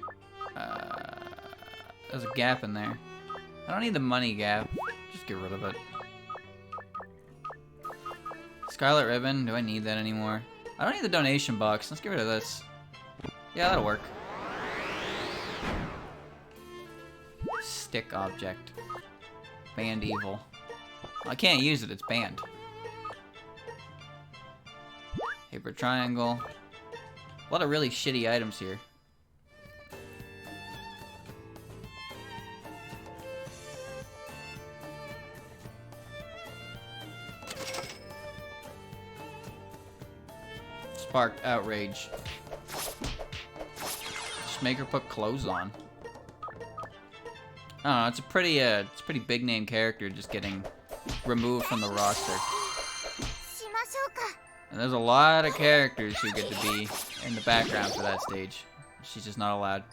There's a gap in there. I don't need the money gap. Just get rid of it. Scarlet Ribbon. Do I need that anymore? I don't need the donation box. Let's get rid of this. Yeah, that'll work. Stick object. Banned evil. I can't use it. It's banned. Paper triangle. A lot of really shitty items here. Sparked outrage. Just make her put clothes on. I don't know, it's a pretty big name character just getting removed from the roster. And there's a lot of characters who get to be in the background for that stage. She's just not allowed.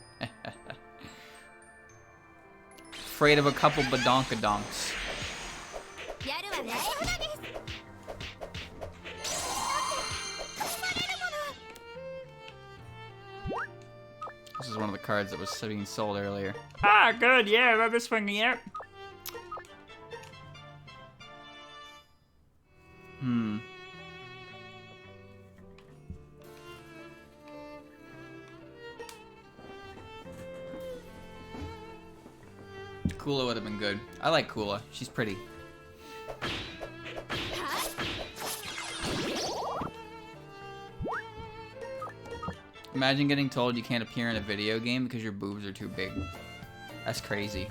Afraid of a couple badonkadonks. This is one of the cards that was being sold earlier. Ah, good, yeah, I remember this one, yeah. Kula would have been good. I like Kula. She's pretty. Imagine getting told you can't appear in a video game because your boobs are too big. That's crazy.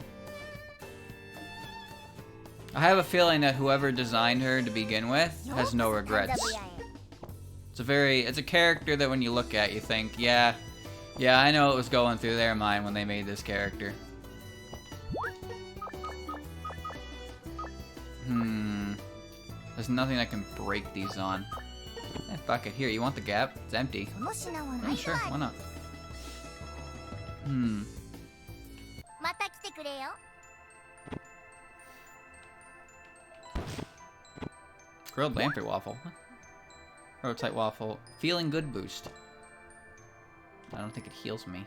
I have a feeling that whoever designed her to begin with has no regrets. It's a character that when you look at, you think, yeah, I know what was going through their mind when they made this character. There's nothing I can break these on. Eh, fuck it. Here, you want the gap? It's empty. Oh, sure, why not? Grilled lamprey waffle. Huh? Prototype waffle. Feeling good boost. I don't think it heals me.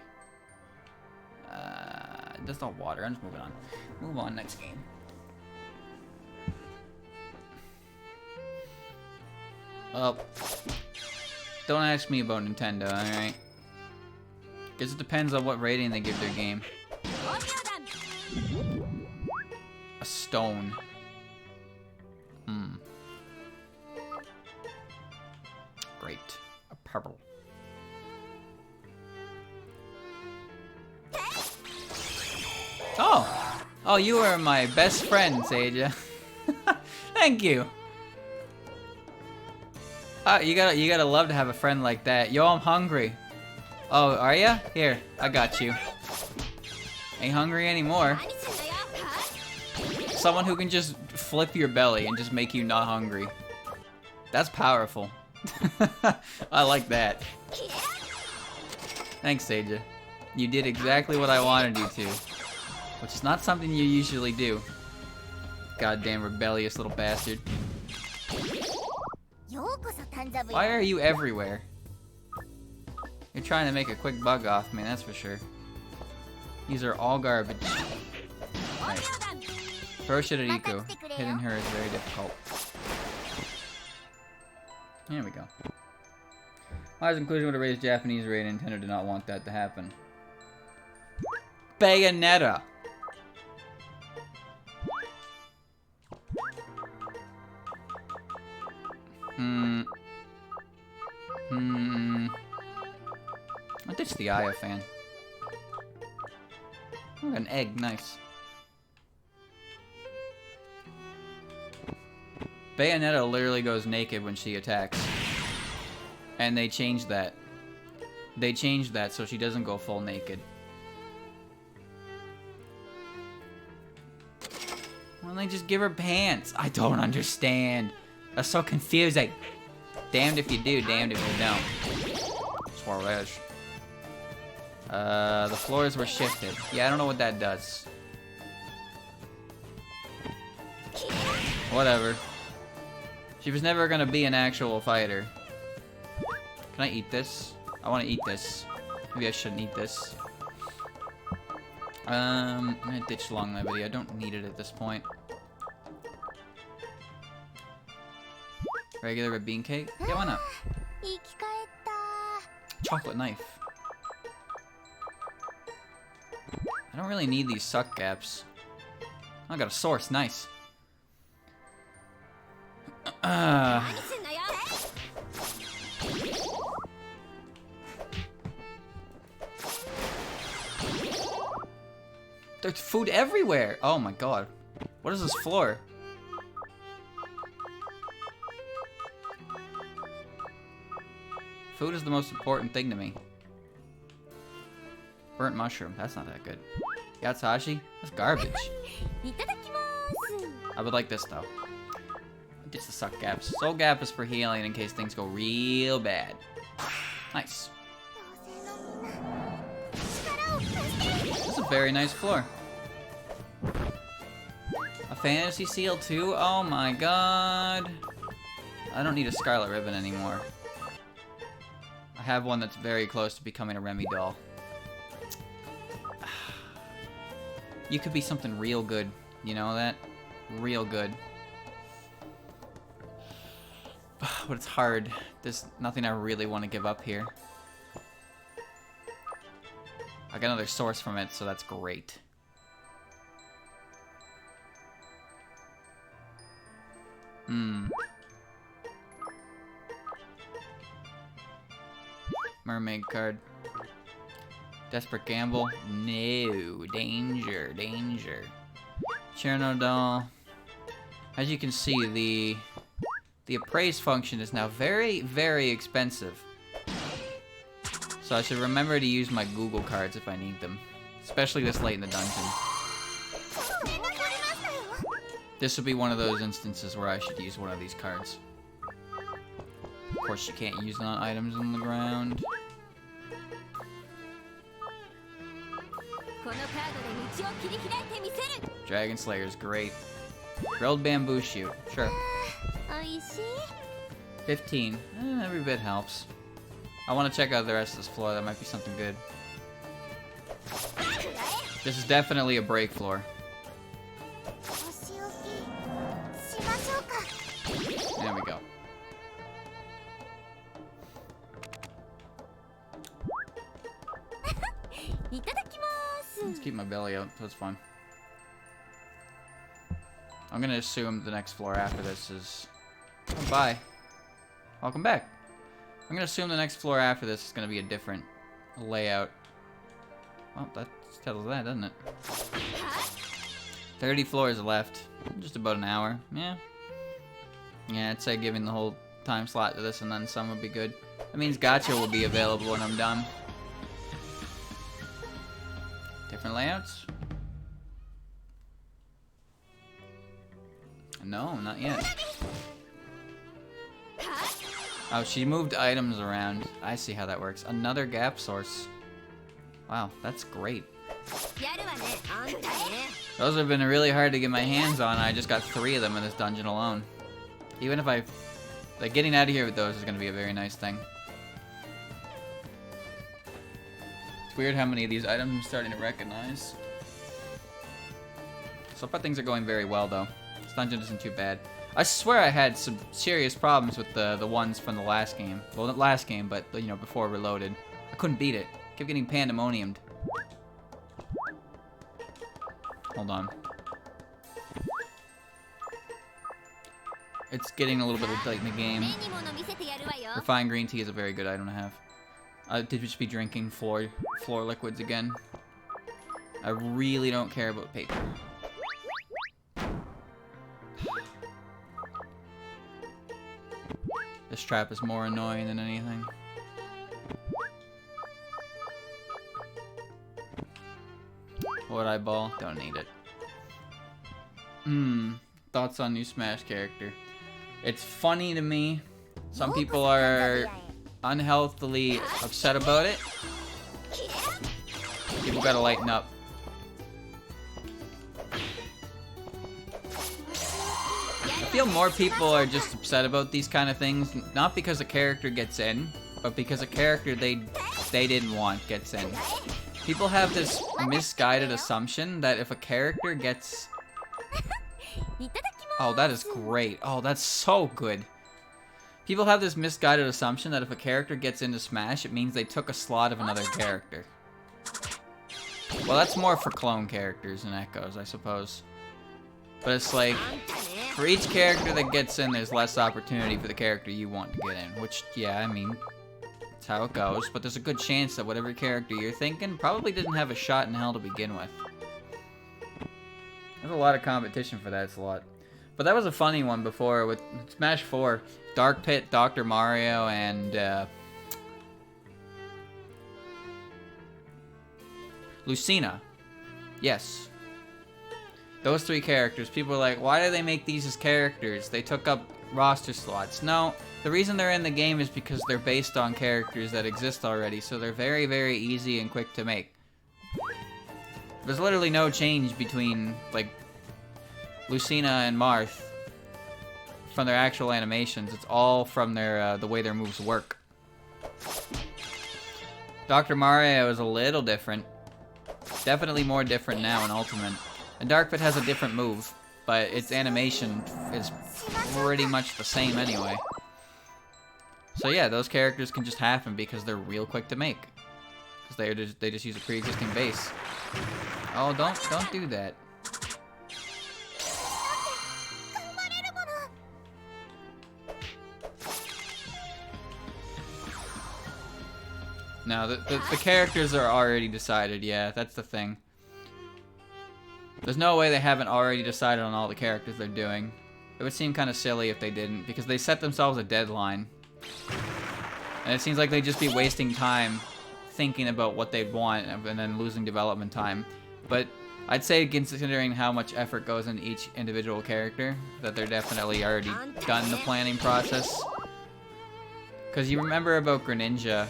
It does not water. I'm just moving on. Move on, next game. Oh. Don't ask me about Nintendo, alright? Guess it depends on what rating they give their game. A stone. Great. A pebble. Oh! Oh, you are my best friend, Seija. Thank you. You gotta love to have a friend like that. Yo, I'm hungry. Oh, are ya? Here, I got you. Ain't hungry anymore. Someone who can just flip your belly and just make you not hungry. That's powerful. I like that. Thanks, Seija. You did exactly what I wanted you to. Which is not something you usually do. Goddamn rebellious little bastard. Why are you everywhere? You're trying to make a quick bug off me, that's for sure. These are all garbage. Right. Throw shit at Iko. Hitting her is very difficult. There we go. Wise inclusion would have raised Japanese rate, and Nintendo did not want that to happen. Bayonetta! I'll ditch the Aya fan. Oh, an egg, nice. Bayonetta literally goes naked when she attacks. And they changed that. They changed that so she doesn't go full naked. Why don't they just give her pants? I don't understand. That's so confusing. Damned if you do, damned if you don't. Swarlash. The floors were shifted. Yeah, I don't know what that does. Whatever. She was never gonna be an actual fighter. Can I eat this? I want to eat this. Maybe I shouldn't eat this. I'm gonna ditch Long Levity. I don't need it at this point. Regular red bean cake? Yeah, why not? Chocolate knife. I don't really need these suck gaps. I got a source, nice. There's food everywhere! Oh my god. What is this floor? Food is the most important thing to me. Burnt mushroom. That's not that good. Yatsashi? That's garbage. I would like this though. Just the suck gaps. Soul gap is for healing in case things go real bad. Nice. That's a very nice floor. A fantasy seal too? Oh my god. I don't need a scarlet ribbon anymore. I have one that's very close to becoming a Remy doll. You could be something real good. You know that? Real good. But it's hard. There's nothing I really want to give up here. I got another source from it, so that's great. Mermaid card. Desperate gamble. No. Danger. Danger. Cherno doll. As you can see, the appraise function is now very, very expensive. So I should remember to use my Google cards if I need them. Especially this late in the dungeon. This would be one of those instances where I should use one of these cards. Of course, you can't use items on the ground. Dragon Slayer is great. Grilled bamboo shoot. Sure. 15. Every bit helps. I want to check out the rest of this floor. That might be something good. This is definitely a break floor. There we go. Let's keep my belly out. That's fine. I'm gonna assume the next floor after this is... Oh, bye. Welcome back. I'm gonna assume the next floor after this is gonna be a different layout. Well, that tells that, doesn't it? 30 floors left. Just about an hour. Yeah. Yeah, I'd say giving the whole time slot to this and then some would be good. That means gacha will be available when I'm done. Different layouts? No, not yet. Oh, she moved items around. I see how that works. Another gap source. Wow, that's great. Those have been really hard to get my hands on. I just got 3 of them in this dungeon alone. Even if like, getting out of here with those is going to be a very nice thing. It's weird how many of these items I'm starting to recognize. So far things are going very well, though. This dungeon isn't too bad. I swear I had some serious problems with the ones from the last game. Well, not last game, but, you know, before Reloaded. I couldn't beat it. Kept getting pandemoniumed. Hold on. It's getting a little bit late in the game. Refined green tea is a very good item to have. I did just be drinking floor liquids again. I really don't care about paper. This trap is more annoying than anything. Wood eyeball? Don't need it. Thoughts on new Smash character? It's funny to me. Some people are unhealthily upset about it. People gotta lighten up. I feel more people are just upset about these kind of things, not because a character gets in, but because a character they didn't want gets in. People have this misguided assumption that if a character gets... Oh, that is great. Oh, that's so good. People have this misguided assumption that if a character gets into Smash, it means they took a slot of another character. Well, that's more for clone characters and Echoes, I suppose. But it's like, for each character that gets in, there's less opportunity for the character you want to get in. Which, yeah, I mean, that's how it goes. But there's a good chance that whatever character you're thinking probably didn't have a shot in hell to begin with. There's a lot of competition for that, it's a lot. But that was a funny one before with Smash 4. Dark Pit, Dr. Mario, and Lucina. Yes. Those 3 characters. People are like, why do they make these as characters? They took up roster slots. No, the reason they're in the game is because they're based on characters that exist already, so they're very, very easy and quick to make. There's literally no change between, like, Lucina and Marth from their actual animations. It's all from their the way their moves work. Dr. Mario is a little different. Definitely more different now in Ultimate. And Dark Pit has a different move, but its animation is pretty much the same anyway. So yeah, those characters can just happen because they're real quick to make. Because they just use a pre-existing base. Oh, don't do that. No, the characters are already decided, yeah, that's the thing. There's no way they haven't already decided on all the characters they're doing. It would seem kind of silly if they didn't, because they set themselves a deadline. And it seems like they'd just be wasting time thinking about what they'd want and then losing development time. But I'd say, considering how much effort goes into each individual character, that they're definitely already done the planning process. Because you remember about Greninja.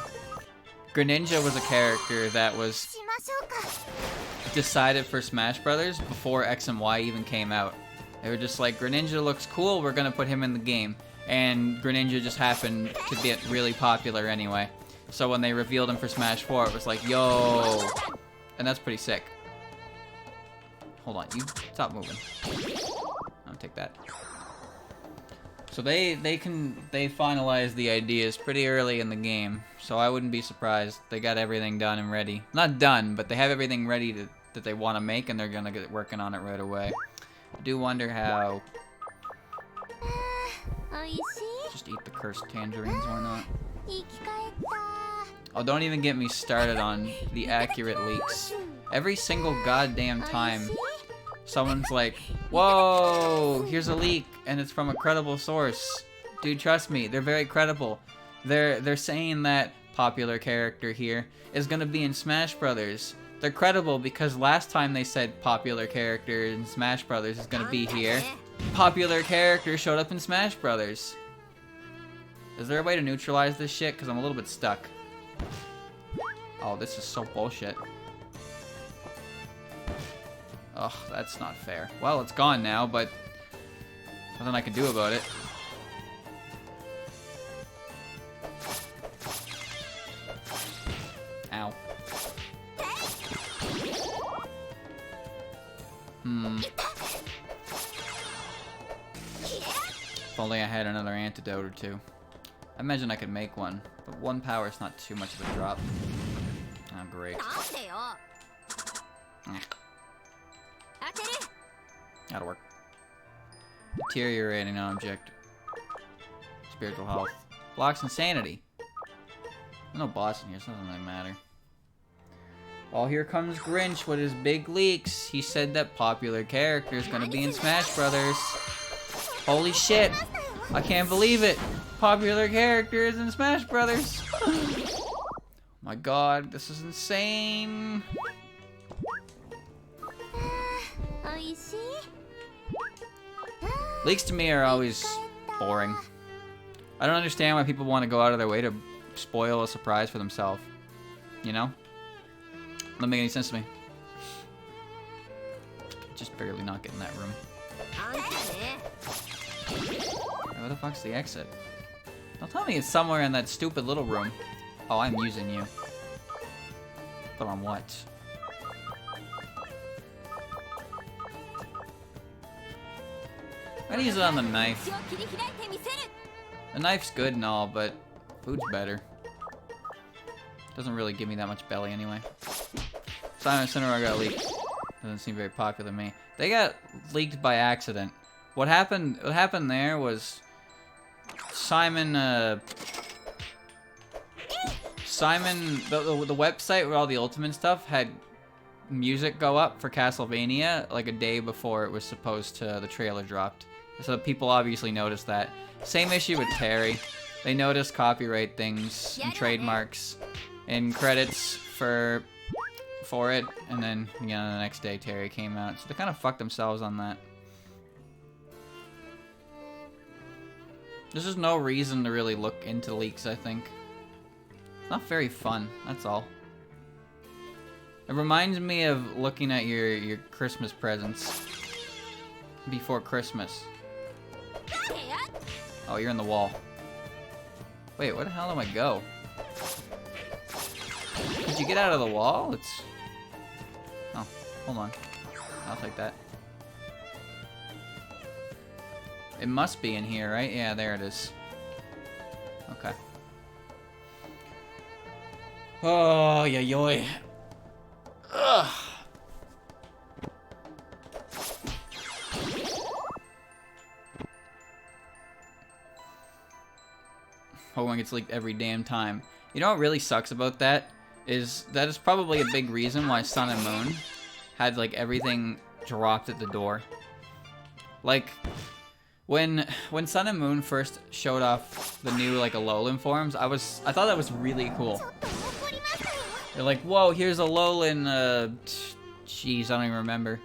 Greninja was a character that was decided for Smash Brothers before X and Y even came out. They were just like, Greninja looks cool, we're gonna put him in the game. And Greninja just happened to get really popular anyway. So when they revealed him for Smash 4, it was like, yo! And that's pretty sick. Hold on, you stop moving. I'll take that. So they finalized the ideas pretty early in the game, so I wouldn't be surprised. They got everything done and ready. Not done, but they have everything ready that they want to make, and they're gonna get working on it right away. I do wonder how. Just eat the cursed tangerines, why not? Oh, don't even get me started on the accurate leaks. Every single goddamn time someone's like, whoa, here's a leak, and it's from a credible source. Dude, trust me, they're very credible. They're saying that popular character here is gonna be in Smash Brothers. They're credible because last time they said popular character in Smash Brothers is gonna be here, popular character showed up in Smash Brothers. Is there a way to neutralize this shit? Because I'm a little bit stuck. Oh, this is so bullshit. Ugh, that's not fair. Well, it's gone now, but nothing I can do about it. Ow. If only I had another antidote or two. I imagine I could make one, but 1 power is not too much of a drop. Oh, great. That'll work. Deteriorating object. Spiritual health. Blocks insanity. There's no boss in here, so it doesn't really matter. Oh, here comes Grinch with his big leaks. He said that popular character is gonna be in Smash Brothers. Holy shit! I can't believe it! Popular character is in Smash Brothers! My god, this is insane! Leaks to me are always boring. I don't understand why people want to go out of their way to spoil a surprise for themselves. You know? Doesn't make any sense to me. Just barely not get in that room. Where the fuck's the exit? Don't tell me it's somewhere in that stupid little room. Oh, I'm using you. But on what? I'm gonna use it on the knife. The knife's good and all, but food's better. Doesn't really give me that much belly anyway. Simon Cinerar got leaked. Doesn't seem very popular to me. They got leaked by accident. What happened there was Simon, the website where all the Ultimate stuff had music go up for Castlevania like a day before it was supposed to, the trailer dropped. So people obviously noticed that. Same issue with Terry. They noticed copyright things and trademarks and credits for for it, and then, you know, the next day Terry came out. So they kind of fucked themselves on that. There's just no reason to really look into leaks, I think. It's not very fun, that's all. It reminds me of looking at your Christmas presents before Christmas. Oh, you're in the wall. Wait, where the hell do I go? Did you get out of the wall? It's... Oh, hold on. I'll take that. It must be in here, right? Yeah, there it is. Okay. Oh, yeah, yoy. Ugh. Pokemon gets leaked every damn time. You know what really sucks about that? Is that is probably a big reason why Sun and Moon had like everything dropped at the door. Like when Sun and Moon first showed off the new like Alolan forms, I thought that was really cool. They're like, whoa, here's Alolan, jeez, I don't even remember.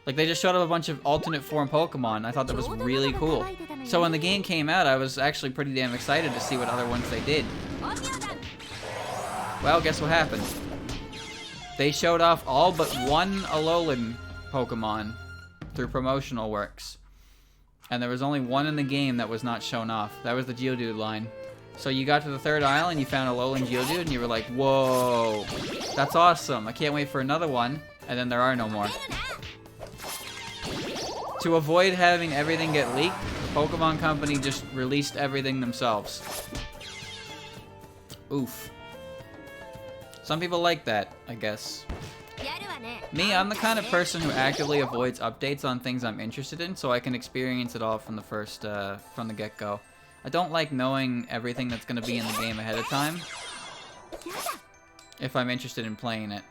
Like, they just showed up a bunch of alternate form Pokemon. I thought that was really cool. So when the game came out, I was actually pretty damn excited to see what other ones they did. Well, guess what happened? They showed off all but one Alolan Pokemon through promotional works. And there was only one in the game that was not shown off. That was the Geodude line. So you got to the third island, you found a Alolan Geodude, and you were like, whoa, that's awesome. I can't wait for another one. And then there are no more. To avoid having everything get leaked, the Pokemon Company just released everything themselves. Oof. Some people like that, I guess. Me, I'm the kind of person who actively avoids updates on things I'm interested in, so I can experience it all from the from the get-go. I don't like knowing everything that's going to be in the game ahead of time if I'm interested in playing it.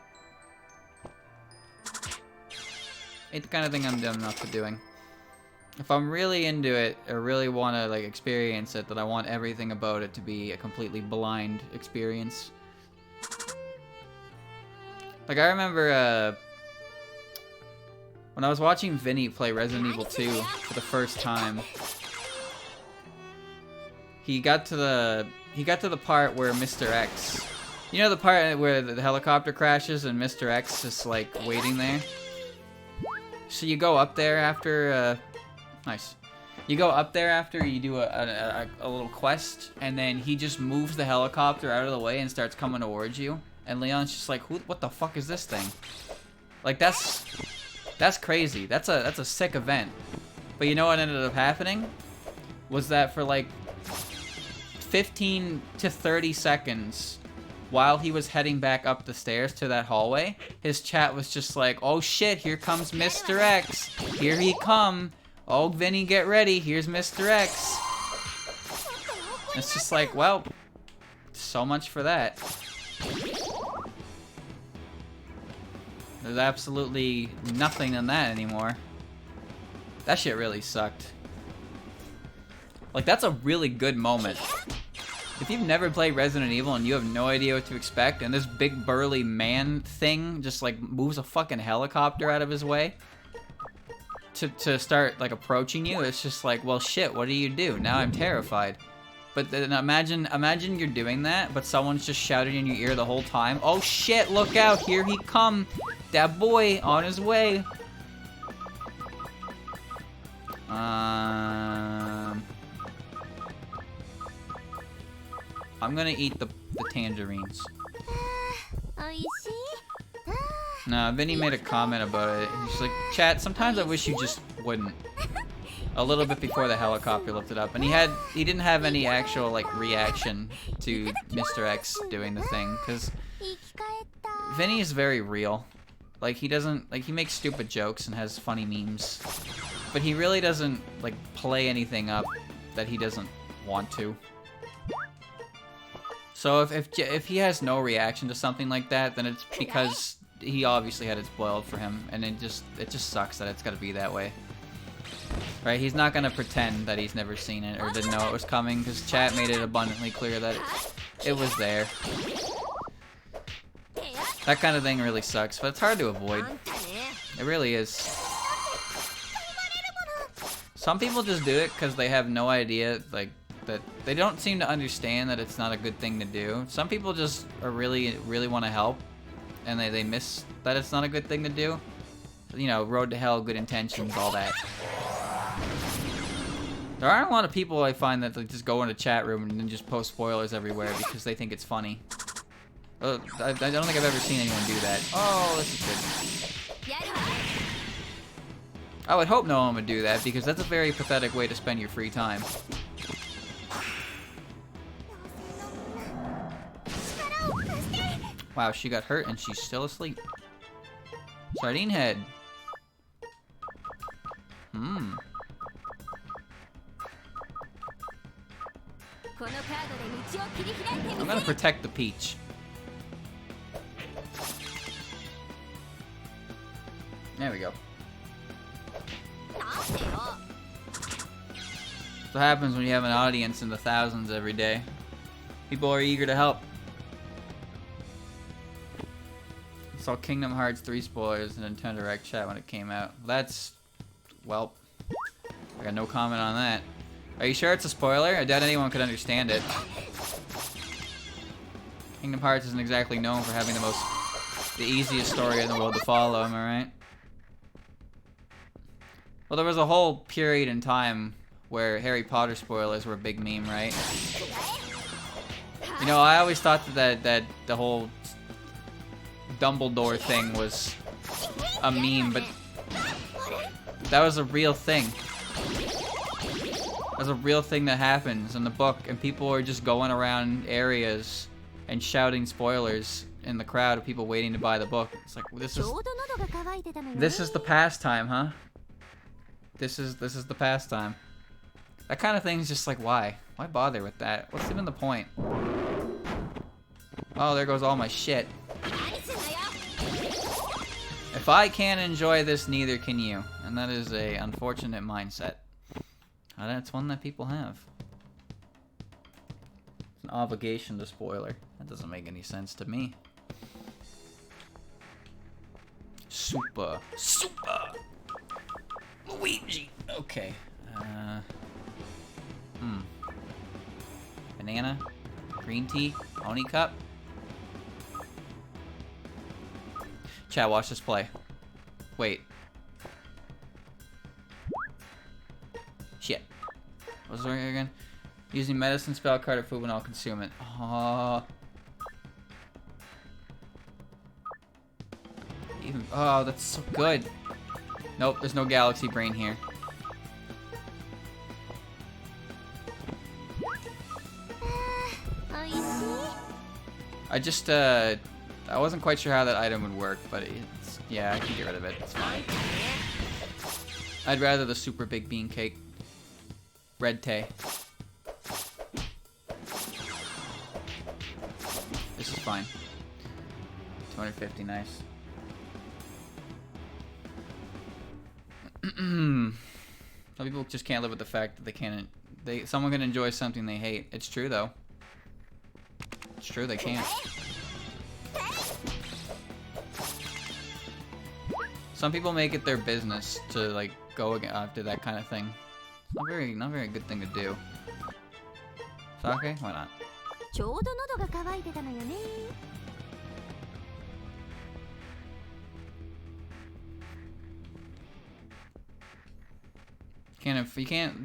Ain't the kind of thing I'm dumb enough for doing. If I'm really into it or really want to like experience it, then I want everything about it to be a completely blind experience. Like I remember when I was watching Vinny play Resident Evil 2 for the first time. He got to the part where Mr. X, you know the part where the helicopter crashes and Mr. X is like waiting there? So you go up there after, nice. You go up there after you do a little quest, and then he just moves the helicopter out of the way and starts coming towards you. And Leon's just like, what the fuck is this thing? Like that's crazy. That's a sick event. But you know what ended up happening? Was that for like 15 to 30 seconds while he was heading back up the stairs to that hallway, his chat was just like, oh shit, here comes Mr. X. Here he come. Oh, Vinny, get ready. Here's Mr. X. It's just like, well, so much for that. There's absolutely nothing in that anymore. That shit really sucked. Like, that's a really good moment. If you've never played Resident Evil and you have no idea what to expect, and this big burly man thing just like moves a fucking helicopter out of his way to start like approaching you, it's just like, well shit, what do you do? Now I'm terrified. But then imagine you're doing that, but someone's just shouting in your ear the whole time, oh shit, look out, here he come, that boy on his way. I'm gonna eat the tangerines. Nah, Vinny made a comment about it. He's like, chat, sometimes I wish you just wouldn't. A little bit before the helicopter lifted up. And he didn't have any actual, like, reaction to Mr. X doing the thing. Because Vinny is very real. Like, he doesn't, like, he makes stupid jokes and has funny memes. But he really doesn't, like, play anything up that he doesn't want to. So if he has no reaction to something like that, then it's because he obviously had it spoiled for him, and it just sucks that it's got to be that way. Right? He's not gonna pretend that he's never seen it or didn't know it was coming, because chat made it abundantly clear that it was there. That kind of thing really sucks, but it's hard to avoid. It really is. Some people just do it because they have no idea, like, that they don't seem to understand that it's not a good thing to do. Some people just are really want to help, and they miss that it's not a good thing to do. You know, road to hell, good intentions, all that. There aren't a lot of people I find that just go in a chat room and then just post spoilers everywhere because they think it's funny. I don't think I've ever seen anyone do that. Oh, this is good. I would hope no one would do that because that's a very pathetic way to spend your free time. Wow, she got hurt and she's still asleep. Sardine head. I'm gonna protect the peach. There we go. That's what happens when you have an audience in the thousands every day. People are eager to help. I saw Kingdom Hearts 3 spoilers in Nintendo Direct chat when it came out. That's... well... I got no comment on that. Are you sure it's a spoiler? I doubt anyone could understand it. Kingdom Hearts isn't exactly known for having the easiest story in the world to follow, am I right? Well, there was a whole period in time where Harry Potter spoilers were a big meme, right? You know, I always thought that the whole Dumbledore thing was a meme, but that was a real thing. That's a real thing that happens in the book, and people are just going around areas and shouting spoilers in the crowd of people waiting to buy the book. It's like, this is the pastime, huh? This is the pastime. That kind of thing's just like, why? Why bother with that? What's even the point? Oh, there goes all my shit. If I can't enjoy this, neither can you. And that is a unfortunate mindset. That's one that people have. It's an obligation to spoiler. That doesn't make any sense to me. Super Luigi. Okay. Banana, green tea, Oni cup. Chat, watch this play. Wait. Shit. What was the word again? Using medicine, spell card, or food when I'll consume it. Oh. Oh, that's so good. Nope, there's no galaxy brain here. I just, I wasn't quite sure how that item would work, but it's, yeah, I can get rid of it. It's fine. I'd rather the super big bean cake. Red Tay. This is fine. 250, nice. Some people just can't live with the fact that they can't. Someone can enjoy something they hate. It's true though. It's true, they can't. Some people make it their business to like go after that kind of thing. It's not very good thing to do. Sake? Why not?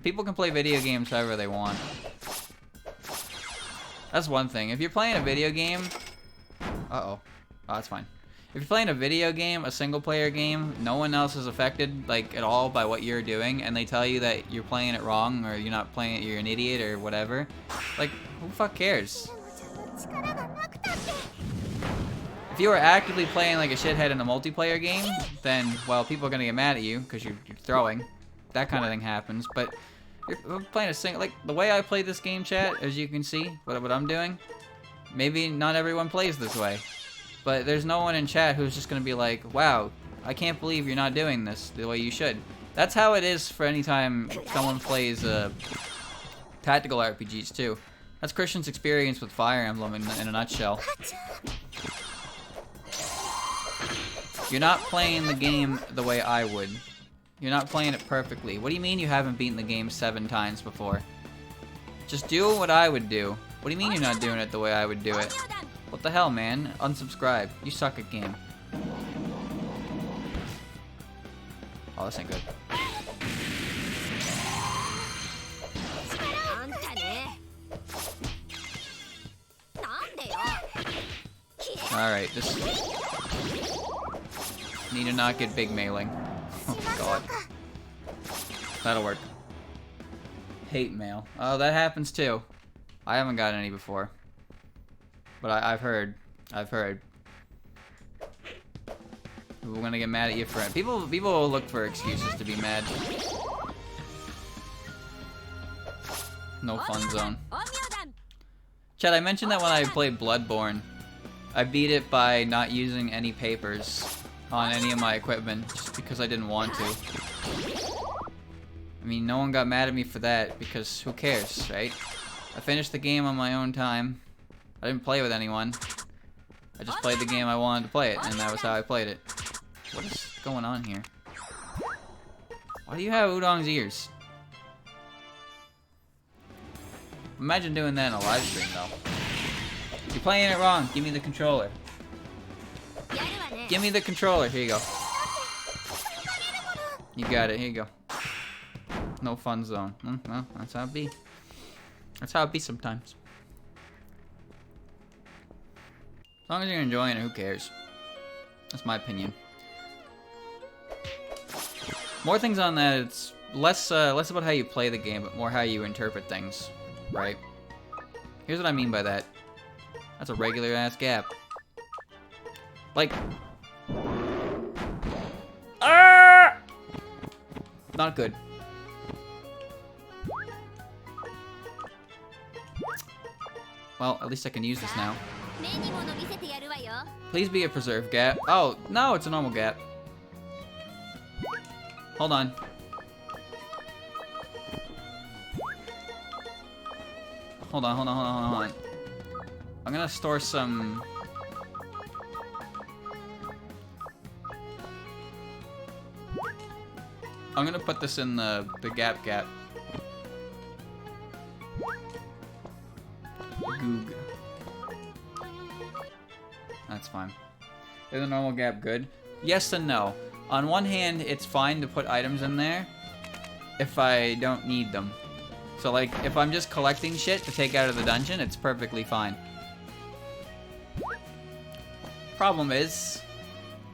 People can play video games however they want. That's one thing. If you're playing a video game... Uh-oh. Oh, that's fine. If you're playing a video game, a single-player game, no one else is affected, like, at all by what you're doing, and they tell you that you're playing it wrong, or you're not playing it, you're an idiot, or whatever. Like, who the fuck cares? If you are actively playing like a shithead in a multiplayer game, then, well, people are gonna get mad at you, because you're throwing. That kind of thing happens, but if you're playing a single... Like, the way I play this game, chat, as you can see, what I'm doing, maybe not everyone plays this way. But there's no one in chat who's just gonna be like, wow, I can't believe you're not doing this the way you should. That's how it is for any time someone plays tactical RPGs too. That's Christian's experience with Fire Emblem in a nutshell. You're not playing the game the way I would. You're not playing it perfectly. What do you mean you haven't beaten the game 7 times before? Just do what I would do. What do you mean you're not doing it the way I would do it? What the hell, man? Unsubscribe. You suck at game. Oh, this ain't good. Alright, this... Need to not get big mailing. Oh god. That'll work. Hate mail. Oh, that happens too. I haven't gotten any before. But I've heard. I've heard. People are gonna get mad at you for it. People will look for excuses to be mad. No fun zone. Chad, I mentioned that when I played Bloodborne, I beat it by not using any papers on any of my equipment, just because I didn't want to. I mean, no one got mad at me for that, because who cares, right? I finished the game on my own time. I didn't play with anyone. I just played the game I wanted to play it, and that was how I played it. What is going on here? Why do you have Udong's ears? Imagine doing that in a live stream, though. You're playing it wrong. Give me the controller. Give me the controller. Here you go. You got it. Here you go. No fun zone. Well, that's how it be. That's how it be sometimes. As long as you're enjoying it, who cares? That's my opinion. More things on that. It's less about how you play the game, but more how you interpret things, right? Here's what I mean by that. That's a regular ass gap. Like, not good. Well, at least I can use this now. Please be a preserved gap. Oh, no, it's a normal gap. Hold on. Hold on. I'm gonna store some... I'm gonna put this in the gap. Goog. That's fine. Is the normal gap good? Yes and no. On one hand, it's fine to put items in there if I don't need them. So like, if I'm just collecting shit to take out of the dungeon, it's perfectly fine. Problem is,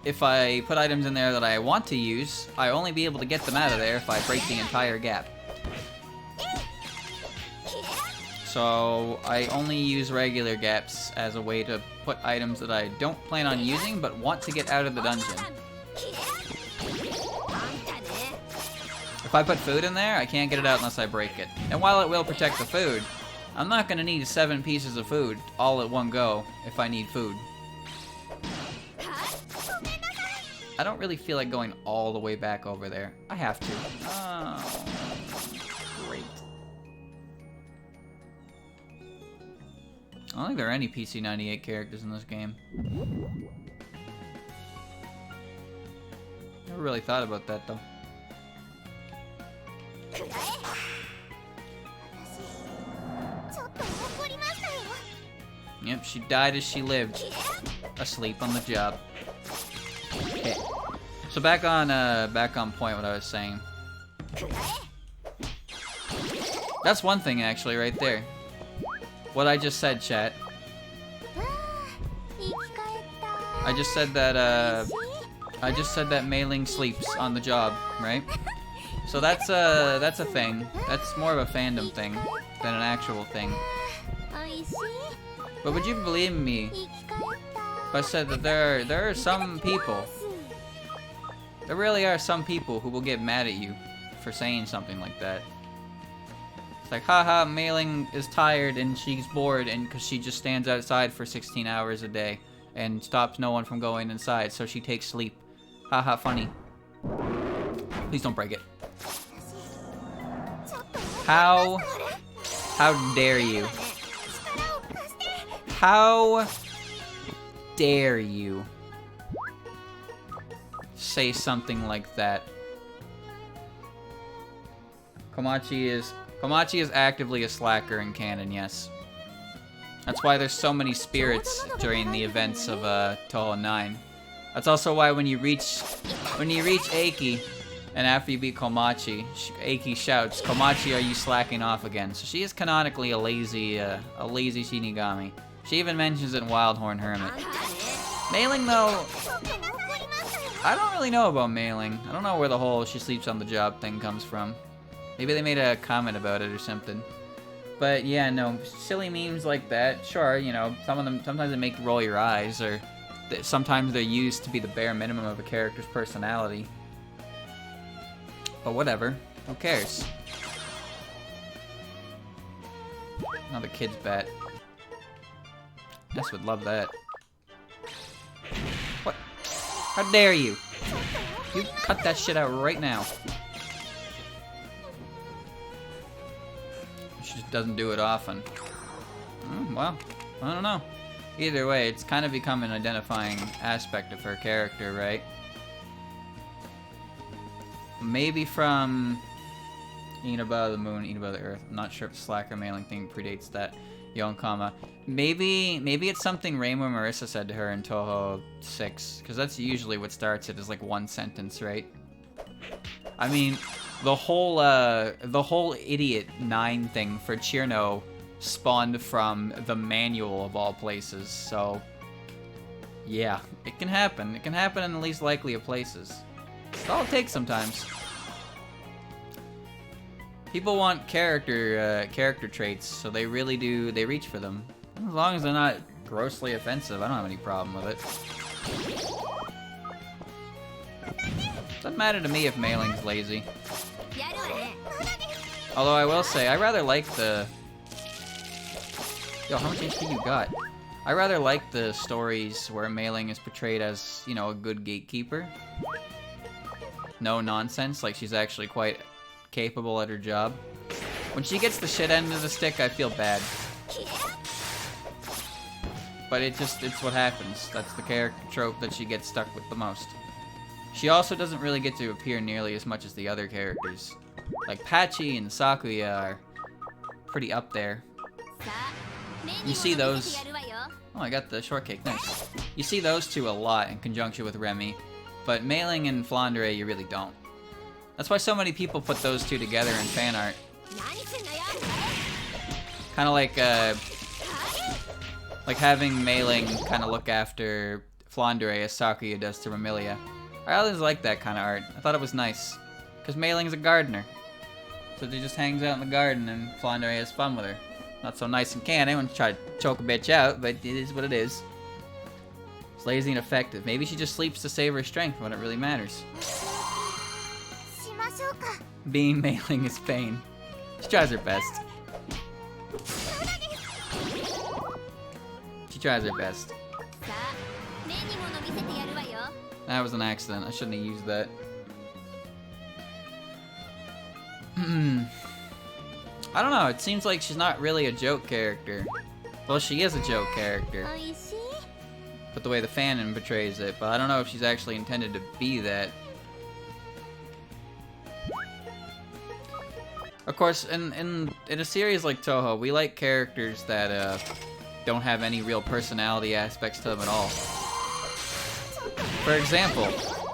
if I put items in there that I want to use, I only be able to get them out of there if I break the entire gap. So I only use regular gaps as a way to put items that I don't plan on using but want to get out of the dungeon. If I put food in there, I can't get it out unless I break it. And while it will protect the food, I'm not going to need 7 pieces of food all at one go if I need food. I don't really feel like going all the way back over there. I have to. Oh, great. I don't think there are any PC-98 characters in this game. Never really thought about that, though. Yep, she died as she lived. Asleep on the job. Okay. So back on point what I was saying. That's one thing actually right there. What I just said, chat. I just said that Mei-Ling sleeps on the job, right? So that's a thing. That's more of a fandom thing than an actual thing. But would you believe me if I said that there are some people, there really are some people who will get mad at you for saying something like that. It's like, haha, Mei-Ling is tired and she's bored and because she just stands outside for 16 hours a day and stops no one from going inside, so she takes sleep. Haha, funny. Please don't break it. How dare you? How dare you? say something like that. Komachi is actively a slacker in canon, yes. That's why there's so many spirits during the events of Touhou 9. That's also why when you reach Eiki, and after you beat Komachi, Eiki shouts, "Komachi, are you slacking off again?" So she is canonically a lazy Shinigami. She even mentions it in Wildhorn Hermit. Mailing, though, I don't really know about Mailing. I don't know where the whole she sleeps on the job thing comes from. Maybe they made a comment about it or something. But yeah, no, silly memes like that, sure, you know, some of them, sometimes they make you roll your eyes, or sometimes they're used to be the bare minimum of a character's personality. But whatever, who cares? Another kid's bat. Ness would love that. What? How dare you? You cut that shit out right now. She just doesn't do it often. Well, I don't know. Either way, it's kind of become an identifying aspect of her character, right? Maybe from Eat Above the Moon, Eat Above the Earth. I'm not sure if the slacker mailing thing predates that. Yonkama. Maybe it's something Reimu Marissa said to her in Touhou 6, because that's usually what starts it, is like one sentence, right? I mean, the whole idiot 9 thing for Chirno spawned from the manual of all places, so yeah, it can happen. It can happen in the least likely of places. It's all it takes sometimes. People want character traits, so they really do, they reach for them. As long as they're not grossly offensive, I don't have any problem with it. Doesn't matter to me if Mailing's lazy. Although I will say, I rather like the... Yo, how much HP you got? I rather like the stories where Mailing is portrayed as, you know, a good gatekeeper. No nonsense, like she's actually quite capable at her job. When she gets the shit end of the stick, I feel bad. But it's what happens. That's the character trope that she gets stuck with the most. She also doesn't really get to appear nearly as much as the other characters. Like Pachi and Sakuya are pretty up there. You see those... Oh, I got the shortcake, nice. You see those two a lot in conjunction with Remy, but Mailing and Flandre you really don't. That's why so many people put those two together in fan art. Kind of like having Mailing kind of look after Flandre as Sakuya does to Remilia. I always like that kind of art. I thought it was nice. Because Mailing's a gardener. So she just hangs out in the garden and Flandre has fun with her. Not so nice in canon when you try to choke a bitch out, but it is what it is. It's lazy and effective. Maybe she just sleeps to save her strength when it really matters. Being Mailing is pain. She tries her best. She tries her best. That was an accident. I shouldn't have used that. I don't know. It seems like she's not really a joke character. Well, she is a joke character. But the way the fandom portrays it. But I don't know if she's actually intended to be that. Of course, in a series like Touhou, we like characters that don't have any real personality aspects to them at all. For example,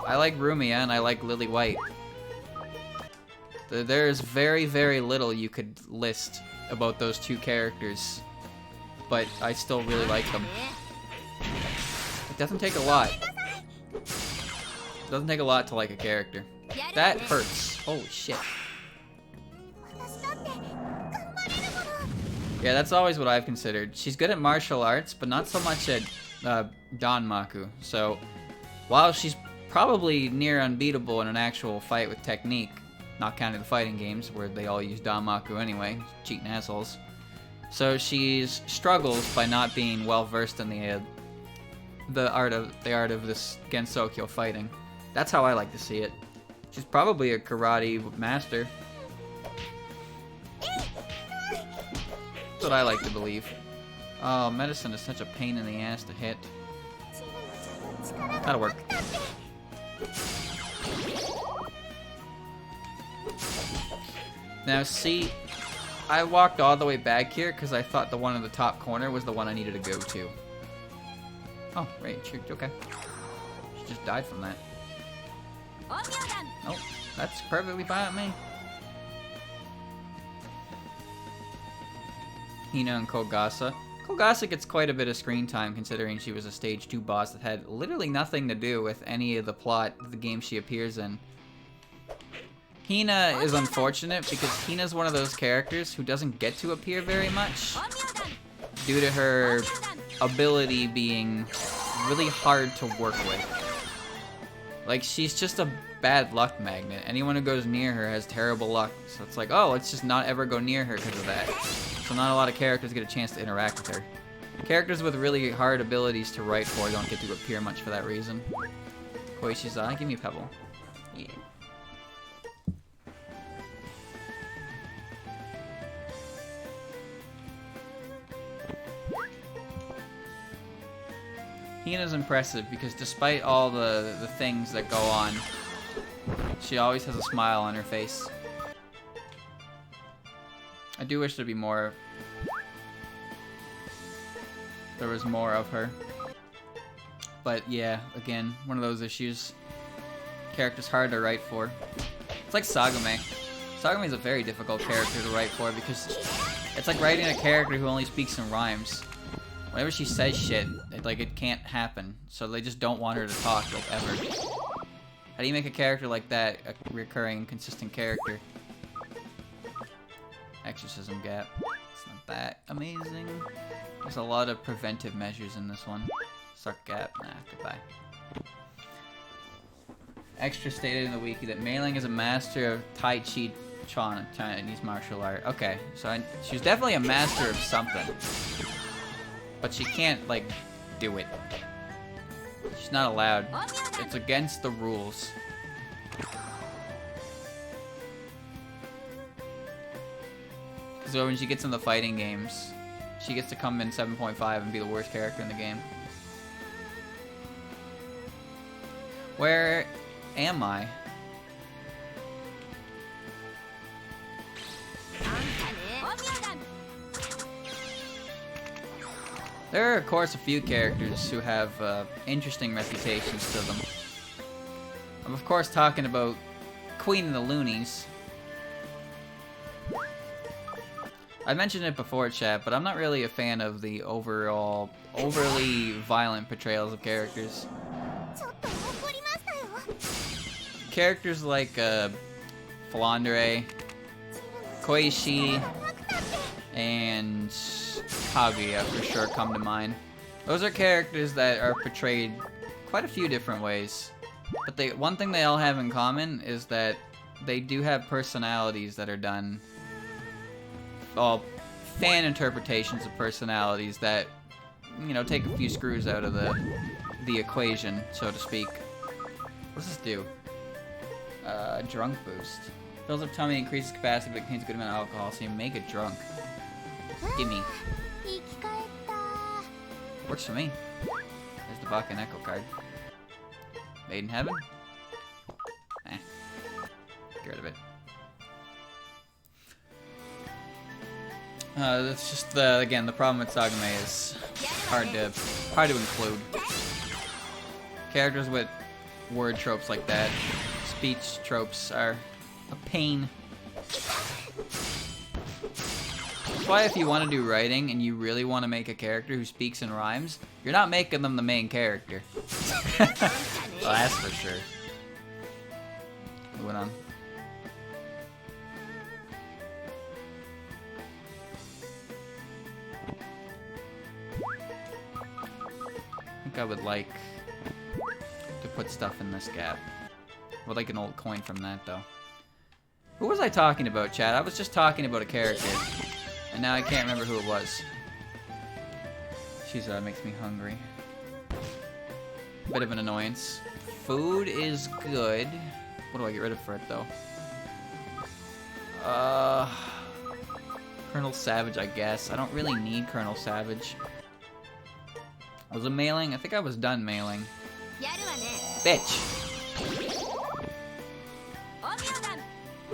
I like Rumia and I like Lily White. There's very, very little you could list about those two characters, but I still really like them. It doesn't take a lot. It doesn't take a lot to like a character. That hurts. Holy shit. Yeah, that's always what I've considered. She's good at martial arts, but not so much at Danmaku. So, while she's probably near unbeatable in an actual fight with technique, not counting the fighting games where they all use Danmaku anyway, cheating assholes. So she struggles by not being well versed in the art of this Gensokyo fighting. That's how I like to see it. She's probably a karate master. That's what I like to believe. Oh, medicine is such a pain in the ass to hit. That'll work. Now see, I walked all the way back here because I thought the one in the top corner was the one I needed to go to. Oh, right, okay. She just died from that. Nope, that's perfectly fine with me. Hina and Kogasa. Kogasa gets quite a bit of screen time considering she was a stage 2 boss that had literally nothing to do with any of the plot of the game she appears in. Hina is unfortunate because Hina's one of those characters who doesn't get to appear very much due to her ability being really hard to work with. Like, she's just a bad luck magnet. Anyone who goes near her has terrible luck. So it's like, oh, let's just not ever go near her because of that. So not a lot of characters get a chance to interact with her. Characters with really hard abilities to write for don't get to appear much for that reason. Koishiza, give me a pebble. Yeah. Hina's impressive because despite all the things that go on, she always has a smile on her face. I do wish there'd be more. There was more of her. But yeah, again, one of those issues. Character's hard to write for. It's like Sagume. Sagume is a very difficult character to write for because it's like writing a character who only speaks in rhymes. Whenever she says shit, it can't happen. So they just don't want her to talk, like, ever. How do you make a character like that a recurring, consistent character? Exorcism gap. It's not that amazing. There's a lot of preventive measures in this one. Suck gap. Nah, goodbye. Extra stated in the wiki that Mei-Ling is a master of Tai Chi Chinese martial art. Okay, so she's definitely a master of something. But she can't, like, do it. She's not allowed. It's against the rules. So when she gets in the fighting games, she gets to come in 7.5 and be the worst character in the game. Where am I? There are, of course, a few characters who have interesting reputations to them. I'm, of course, talking about Queen of the Loonies. I mentioned it before, chat, but I'm not really a fan of the overall, overly violent portrayals of characters. Characters like Flandre, Koishi, and Kaguya for sure come to mind. Those are characters that are portrayed quite a few different ways. But one thing they all have in common is that they do have personalities that are done. Well, fan interpretations of personalities that, you know, take a few screws out of the equation, so to speak. What does this do? Drunk boost. Fills up tummy, increases capacity, but contains a good amount of alcohol, so you make it drunk. Gimme. Works for me. There's the Bakken Echo card. Made in heaven? Eh. Get rid of it. That's just again, the problem with Sagume is hard to include. Characters with word tropes like that, speech tropes, are a pain. That's why if you want to do writing and you really want to make a character who speaks in rhymes, you're not making them the main character. Well, that's for sure. Moving on. I think I would like to put stuff in this gap. I would like an old coin from that, though. Who was I talking about, Chad? I was just talking about a character. And now I can't remember who it was. She's makes me hungry. Bit of an annoyance. Food is good. What do I get rid of for it, though? Colonel Savage, I guess. I don't really need Colonel Savage. Was it mailing? I think I was done mailing. Bitch!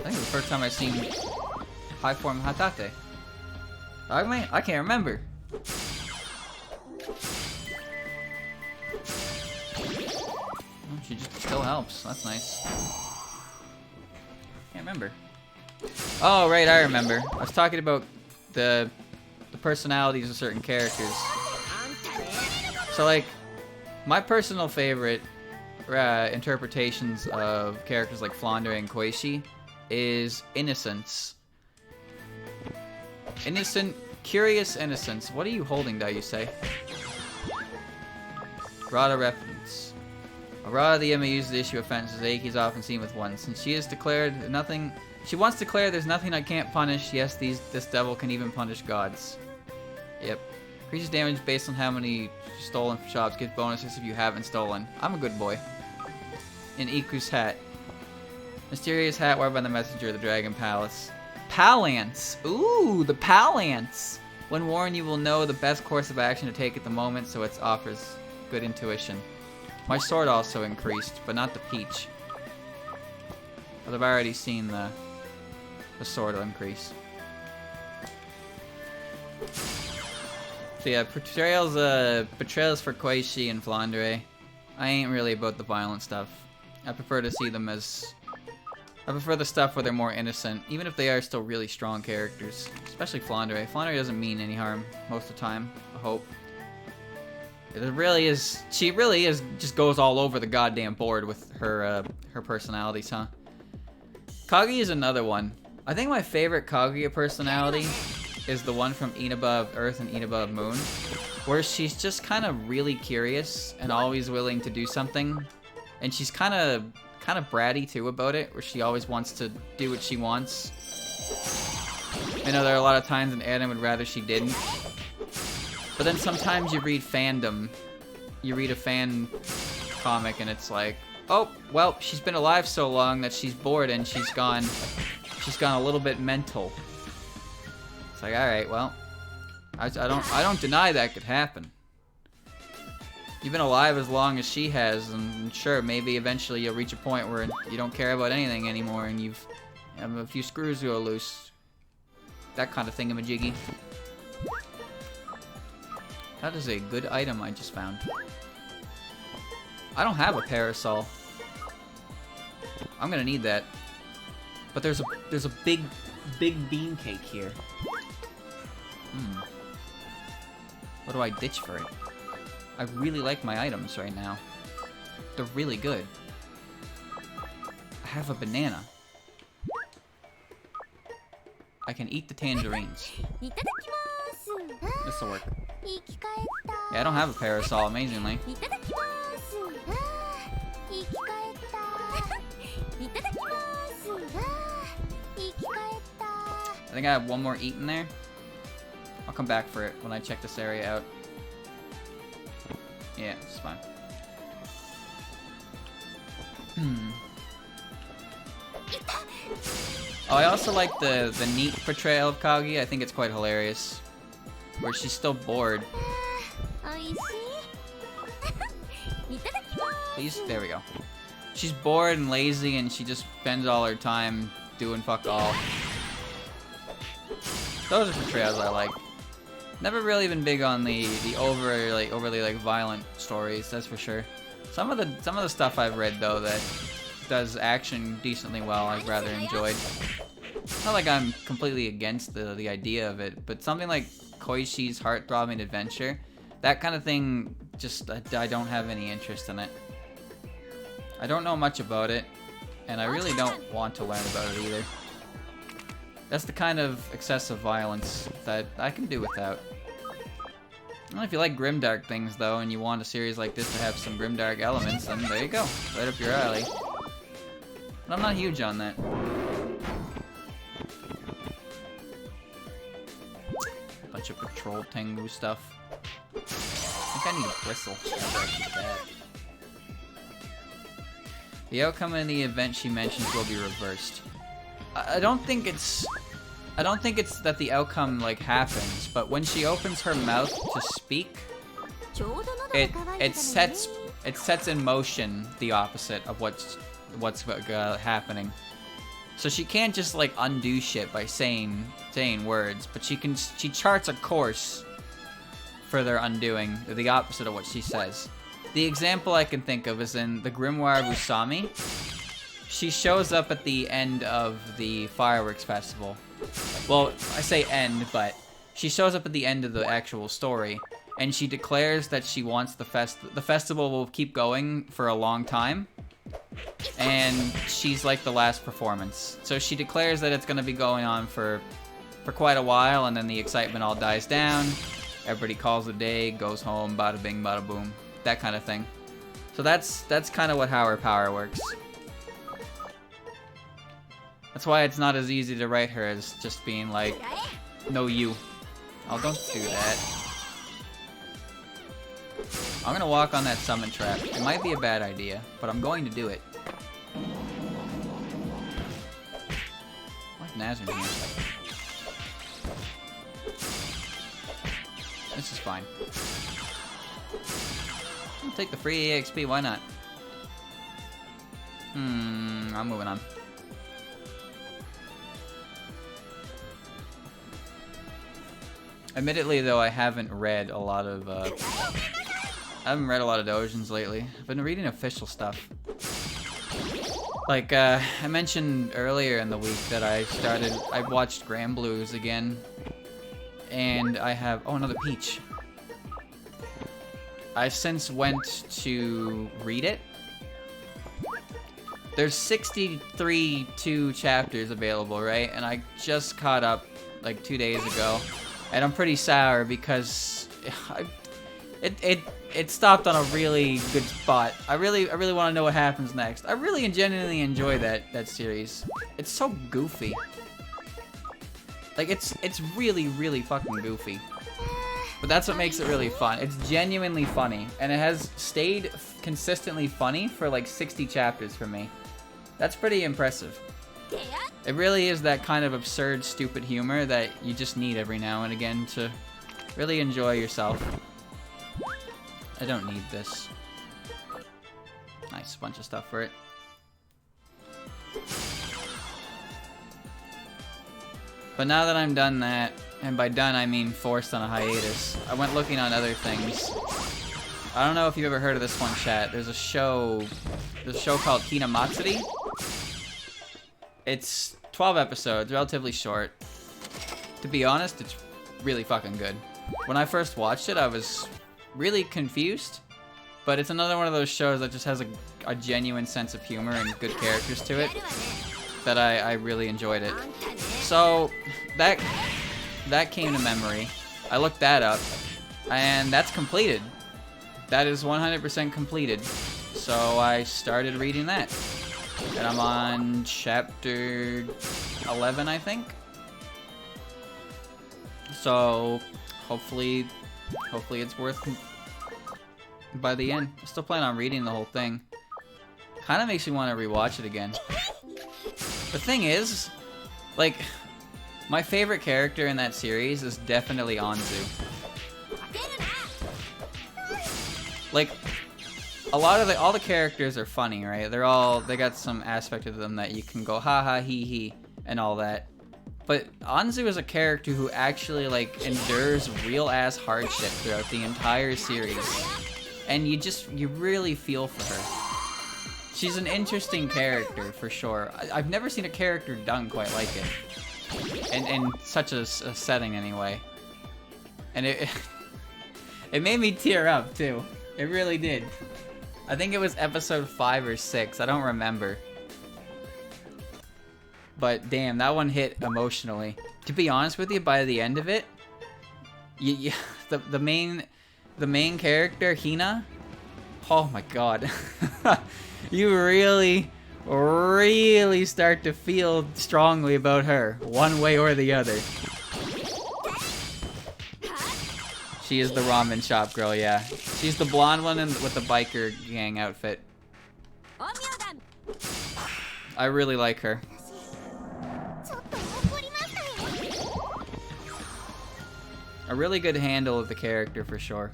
I think it was the first time I've seen high form Hatate. I can't remember. She just still helps. That's nice. Can't remember. Oh, right, I remember. I was talking about the personalities of certain characters. So, like, my personal favorite interpretations of characters like Flandre and Koichi is innocence. Innocent, curious innocence. What are you holding, do you say? Rada reference. Rada the Emma uses the issue of offenses. Aiki is often seen with one. Since she has declared nothing, she once declared there's nothing I can't punish. Yes, this devil can even punish gods. Yep. Increases damage based on how many stolen from shops. Gives bonuses if you haven't stolen. I'm a good boy. In Iku's hat. Mysterious hat worn by the messenger of the Dragon Palace. Palance! Ooh, the Palance! When worn, you will know the best course of action to take at the moment, so it offers good intuition. My sword also increased, but not the peach. But I've already seen the sword increase. So yeah, betrayals for Koichi and Flandre. I ain't really about the violent stuff. I prefer to see them as... I prefer the stuff where they're more innocent, even if they are still really strong characters. Especially Flandre. Flandre doesn't mean any harm most of the time, I hope. It really is... She really is... just goes all over the goddamn board with her personalities, huh? Kaguya is another one. I think my favorite Kaguya personality is the one from Inaba of Earth and Inaba of Moon, where she's just kind of really curious and always willing to do something, and she's kind of bratty too about it, where she always wants to do what she wants. I know there are a lot of times in anime would rather she didn't, but then sometimes you read Fandom, you read a fan comic, and it's like, oh well, she's been alive so long that she's bored and she's gone a little bit mental. It's like, alright, well, I don't deny that could happen. You've been alive as long as she has, and sure, maybe eventually you'll reach a point where you don't care about anything anymore, and you have a few screws go loose. That kind of thingamajiggy. That is a good item I just found. I don't have a parasol. I'm gonna need that. But there's a big bean cake here. What do I ditch for it? I really like my items right now. They're really good. I have a banana. I can eat the tangerines. This'll work. Yeah, I don't have a parasol, amazingly. I think I have one more eat in there. I'll come back for it when I check this area out. Yeah, it's fine. Oh, I also like the neat portrayal of Kaguya. I think it's quite hilarious. Where she's still bored. There we go. She's bored and lazy, and she just spends all her time doing fuck all. Those are portrayals I like. Never really been big on the overly violent stories, that's for sure. Some of the stuff I've read though that does action decently well, I've rather enjoyed. Not like I'm completely against the idea of it, but something like Koishi's heart-throbbing adventure, that kind of thing, just I don't have any interest in it. I don't know much about it, and I really don't want to learn about it either. That's the kind of excessive violence that I can do without. Well, if you like Grimdark things, though, and you want a series like this to have some Grimdark elements, then there you go. Right up your alley. But I'm not huge on that. Bunch of patrol Tengu stuff. I think I need a bristle. The outcome in the event she mentions will be reversed. I don't think it's that the outcome like happens, but when she opens her mouth to speak, it sets in motion the opposite of what's happening. So she can't just like undo shit by saying words, but she charts a course for their undoing, the opposite of what she says. The example I can think of is in the Grimoire of Usami. She shows up at the end of the fireworks festival. Well, I say end, but she shows up at the end of the actual story, and she declares that she wants the festival will keep going for a long time, and she's like the last performance. So she declares that it's going to be going on for quite a while, and then the excitement all dies down. Everybody calls it a day, goes home, bada bing, bada boom, that kind of thing. So that's kind of how her power works. That's why it's not as easy to write her as just being like, no you. Oh, don't do that. I'm gonna walk on that summon trap. It might be a bad idea, but I'm going to do it. Why's Nazarene here? This is fine. I'll take the free EXP, why not? I'm moving on. Admittedly, though, I haven't read a lot of doujins lately. I've been reading official stuff. Like, I mentioned earlier in the week that I watched Grand Blues again. And I have, oh, another peach. I since went to read it. There's 63 chapters available, right? And I just caught up like 2 days ago. And I'm pretty sour because it stopped on a really good spot. I really want to know what happens next. I really and genuinely enjoy that series. It's so goofy. Like it's really fucking goofy. But that's what makes it really fun. It's genuinely funny, and it has stayed consistently funny for like 60 chapters for me. That's pretty impressive. It really is that kind of absurd, stupid humor that you just need every now and again to really enjoy yourself. I don't need this. Nice bunch of stuff for it. But now that I'm done that, and by done I mean forced on a hiatus, I went looking on other things. I don't know if you've ever heard of this one, chat. There's a show called Hinamatsuri. It's 12 episodes, relatively short. To be honest, it's really fucking good. When I first watched it, I was really confused, but it's another one of those shows that just has a genuine sense of humor and good characters to it that I really enjoyed it. So that came to memory. I looked that up, and that's completed. That is 100% completed. So I started reading that. And I'm on chapter 11, I think. So hopefully it's worth by the end. I still plan on reading the whole thing. Kind of makes me want to rewatch it again. The thing is, like, my favorite character in that series is definitely Anzu. Like, all the characters are funny, right? They got some aspect of them that you can go ha ha he he and all that. But Anzu is a character who actually like endures real ass hardship throughout the entire series. And you really feel for her. She's an interesting character for sure. I've never seen a character done quite like it. In such a setting anyway. And it made me tear up too. It really did. I think it was episode 5 or 6. I don't remember. But damn, that one hit emotionally. To be honest with you, by the end of it, the main character, Hina. Oh my god. You really start to feel strongly about her, one way or the other. She is the ramen shop girl, yeah. She's the blonde one with the biker gang outfit. I really like her. A really good handle of the character for sure.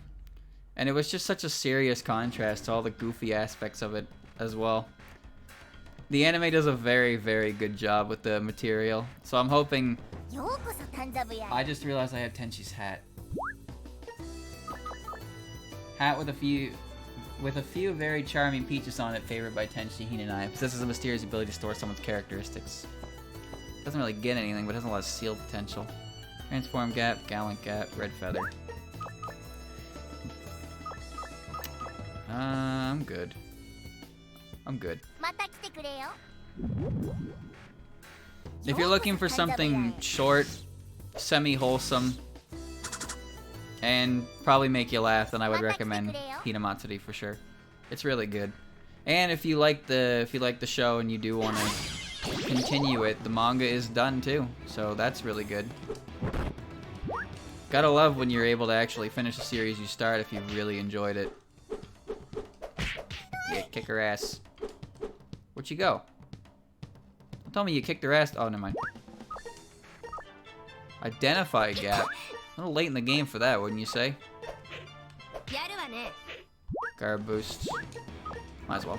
And it was just such a serious contrast to all the goofy aspects of it as well. The anime does a very, very good job with the material. So I'm hoping... I just realized I have Tenshi's hat. Hat with a few very charming peaches on it, favored by Tenshi Hinanai. Possesses a mysterious ability to store someone's characteristics. Doesn't really get anything, but has a lot of seal potential. Transform gap, gallant gap, red feather. I'm good. I'm good. If you're looking for something short, semi-wholesome, and probably make you laugh, then I would recommend Hinamatsuri for sure. It's really good. And if you like the show and you do want to continue it, the manga is done too, so that's really good. Gotta love when you're able to actually finish a series you start if you really enjoyed it. Yeah, kick her ass. Where'd you go? Don't tell me you kicked her ass. Oh, never mind. Identify gap. A little late in the game for that, wouldn't you say? Guard boost. Might as well.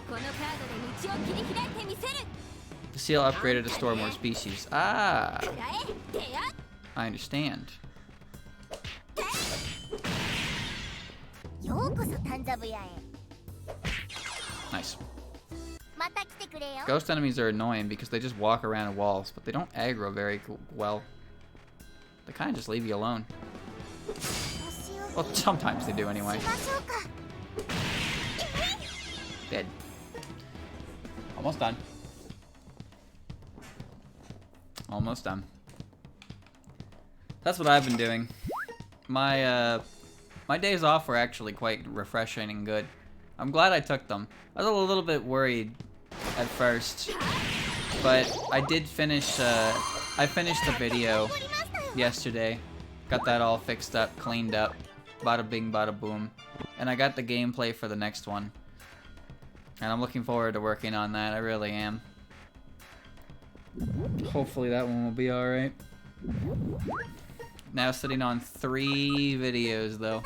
The seal upgraded to store more species. Ah! I understand. Nice. Ghost enemies are annoying because they just walk around walls, but they don't aggro very well. They kind of just leave you alone. Well, sometimes they do anyway. Dead. Almost done. Almost done. That's what I've been doing. My days off were actually quite refreshing and good. I'm glad I took them. I was a little bit worried at first, but I did finish, I finished the video yesterday. Got that all fixed up, cleaned up. Bada bing, bada boom. And I got the gameplay for the next one. And I'm looking forward to working on that, I really am. Hopefully that one will be alright. Now sitting on 3 videos though.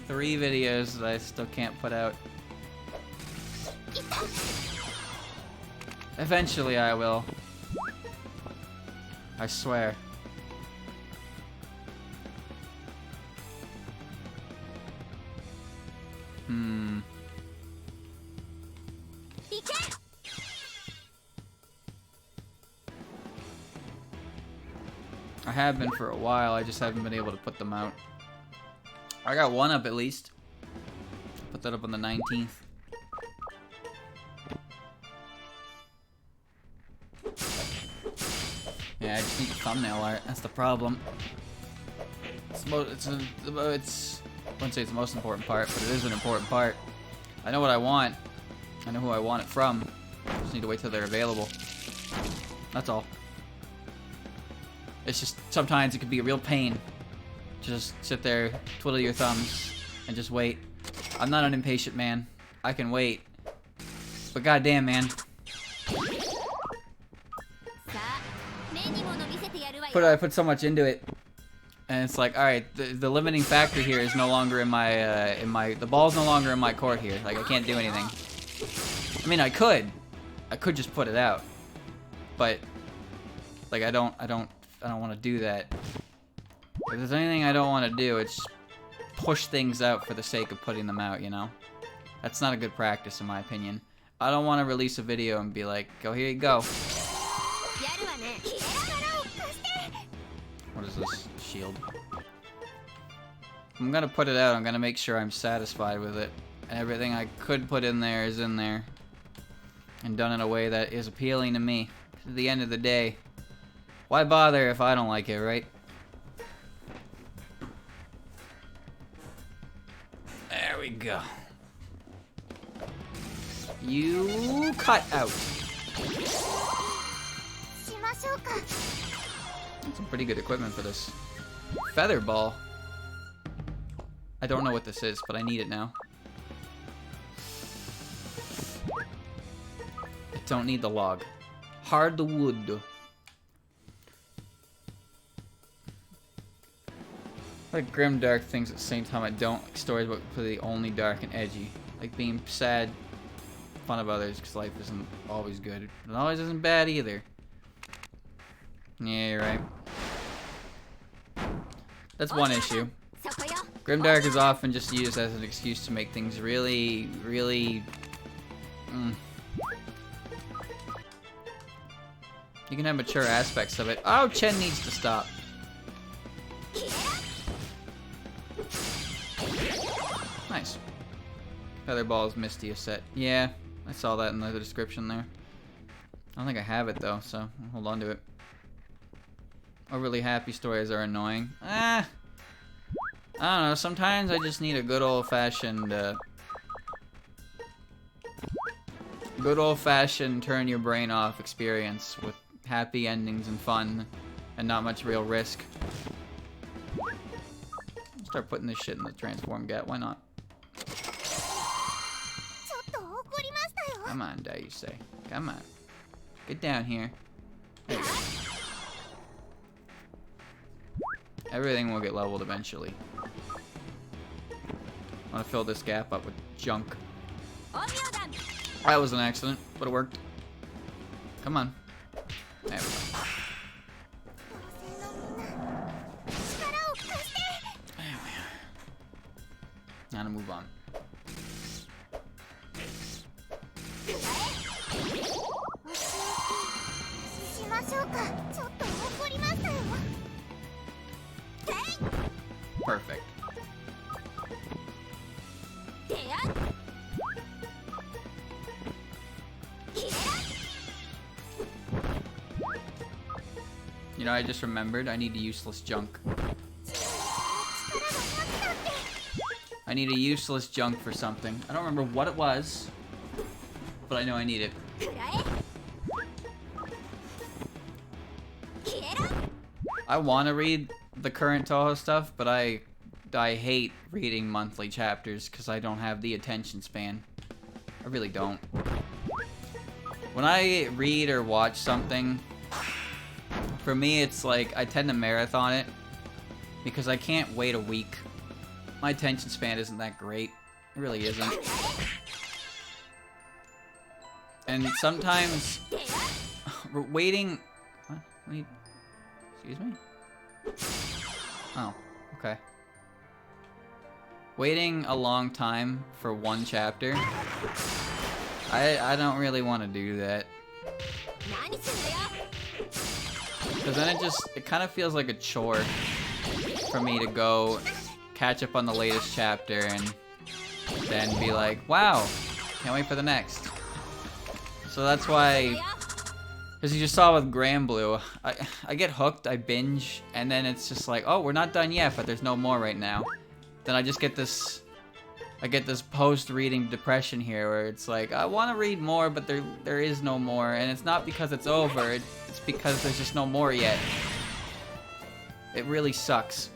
3 videos that I still can't put out. Eventually I will. I swear. I have been for a while, I just haven't been able to put them out. I got one up at least. Put that up on the 19th. Yeah, I just need thumbnail art. That's the problem. I wouldn't say it's the most important part, but it is an important part. I know what I want. I know who I want it from. I just need to wait till they're available. That's all. It's just sometimes it could be a real pain. Just sit there, twiddle your thumbs, and just wait. I'm not an impatient man. I can wait. But goddamn, man. I put so much into it, and it's like, all right, the limiting factor here is no longer in my the ball's no longer in my court here. Like I can't do anything. I mean, I could just put it out, but like I don't want to do that. If there's anything I don't want to do, it's push things out for the sake of putting them out, you know? That's not a good practice in my opinion. I don't want to release a video and be like, go, here you go. What is this? Shield. I'm gonna put it out, I'm gonna make sure I'm satisfied with it. Everything I could put in there is in there. And done in a way that is appealing to me. At the end of the day, why bother if I don't like it, right? There we go. You cut out. Some pretty good equipment for this. Feather ball. I don't know what this is, but I need it now. I don't need the log. Hardwood. Like Grimdark things at the same time I don't like stories about completely only dark and edgy. Like being sad fun of others, because life isn't always good. It always isn't bad either. Yeah, you're right. That's one issue. Grimdark is often just used as an excuse to make things really, really... You can have mature aspects of it. Oh, Chen needs to stop. Nice. Featherball is Misty a set. Yeah, I saw that in the description there. I don't think I have it though, so I'll hold on to it. Overly happy stories are annoying. I don't know, sometimes I just need a good old-fashioned turn your brain off experience with happy endings and fun and not much real risk. I'll start putting this shit in the transform get, why not? Come on, dare you say. Come on. Get down here. There you go. Everything will get leveled eventually. I want to fill this gap up with junk. That was an accident, but it worked. Come on. There we go. There we are. Now to move on. Perfect. You know, I just remembered I need a useless junk. I need a useless junk for something. I don't remember what it was, but I know I need it. I want to read the current Touhou stuff, but I hate reading monthly chapters because I don't have the attention span. I really don't. When I read or watch something, for me it's like I tend to marathon it because I can't wait a week. My attention span isn't that great. It really isn't. And sometimes waiting... What? Wait. Excuse me? Oh, okay. Waiting a long time for one chapter, I don't really want to do that. Because then it kind of feels like a chore for me to go catch up on the latest chapter and then be like, wow, can't wait for the next. So that's why, as you just saw with Granblue, I get hooked, I binge, and then it's just like, oh, we're not done yet, but there's no more right now. Then I just get this, post-reading depression here where it's like, I want to read more, but there is no more, and it's not because it's over, it's because there's just no more yet. It really sucks.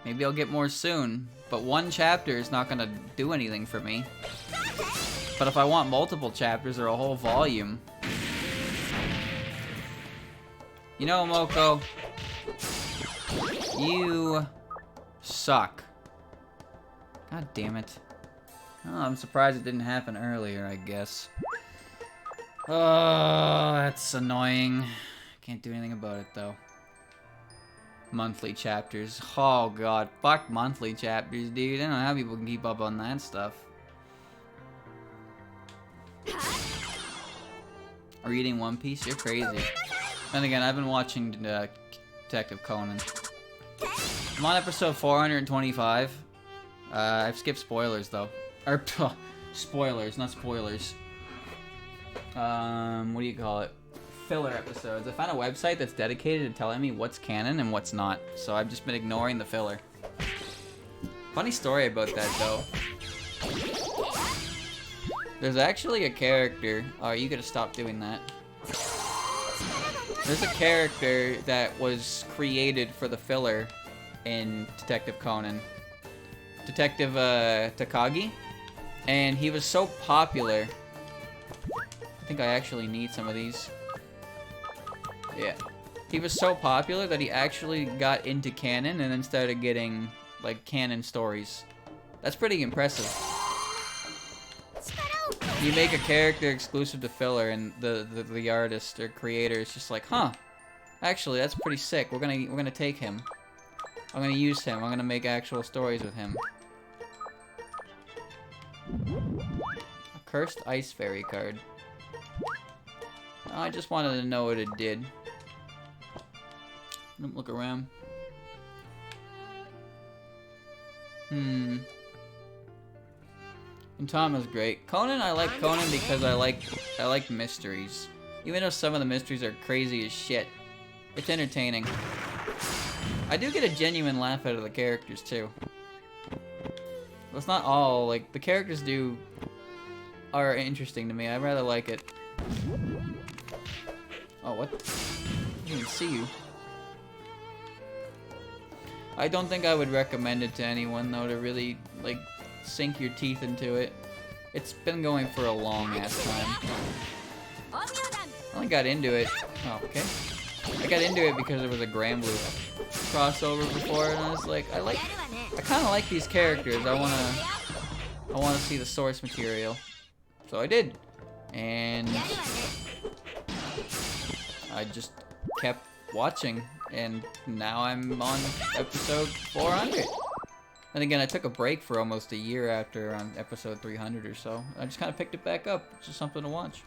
Maybe I'll get more soon, but one chapter is not gonna do anything for me. But if I want multiple chapters or a whole volume... You know, Moko, you suck. God damn it. Oh, I'm surprised it didn't happen earlier, I guess. Oh, that's annoying. Can't do anything about it, though. Monthly chapters. Oh, God. Fuck monthly chapters, dude. I don't know how people can keep up on that stuff. Reading One Piece? You're crazy. And again, I've been watching Detective Conan. I'm on episode 425. I've skipped spoilers, though. Or, spoilers, not spoilers. What do you call it? Filler episodes. I found a website that's dedicated to telling me what's canon and what's not. So I've just been ignoring the filler. Funny story about that, though. There's actually a character... Oh, you gotta stop doing that. There's a character that was created for the filler in Detective Conan. Detective Takagi. And he was so popular... I think I actually need some of these. Yeah. He was so popular that he actually got into canon and then started getting, like, canon stories. That's pretty impressive. You make a character exclusive to filler, and the artist or creator is just like, huh, actually that's pretty sick. We're gonna take him. I'm gonna use him. I'm gonna make actual stories with him. A cursed ice fairy card. I just wanted to know what it did. Don't look around. And Tama's great. Conan, I like Conan because I like mysteries. Even though some of the mysteries are crazy as shit. It's entertaining. I do get a genuine laugh out of the characters too. Well, it's not all, like, the characters are interesting to me. I rather like it. Oh, what? I didn't even see you. I don't think I would recommend it to anyone, though, to really, like, sink your teeth into it. It's been going for a long-ass time. I only got into it... Oh, okay. I got into it because there was a Granblue crossover before, and I was like, I kind of like these characters. I wanna see the source material. So I did. And I just kept watching, and now I'm on episode 400. And again, I took a break for almost a year after on episode 300 or so. I just kind of picked it back up. It's just something to watch.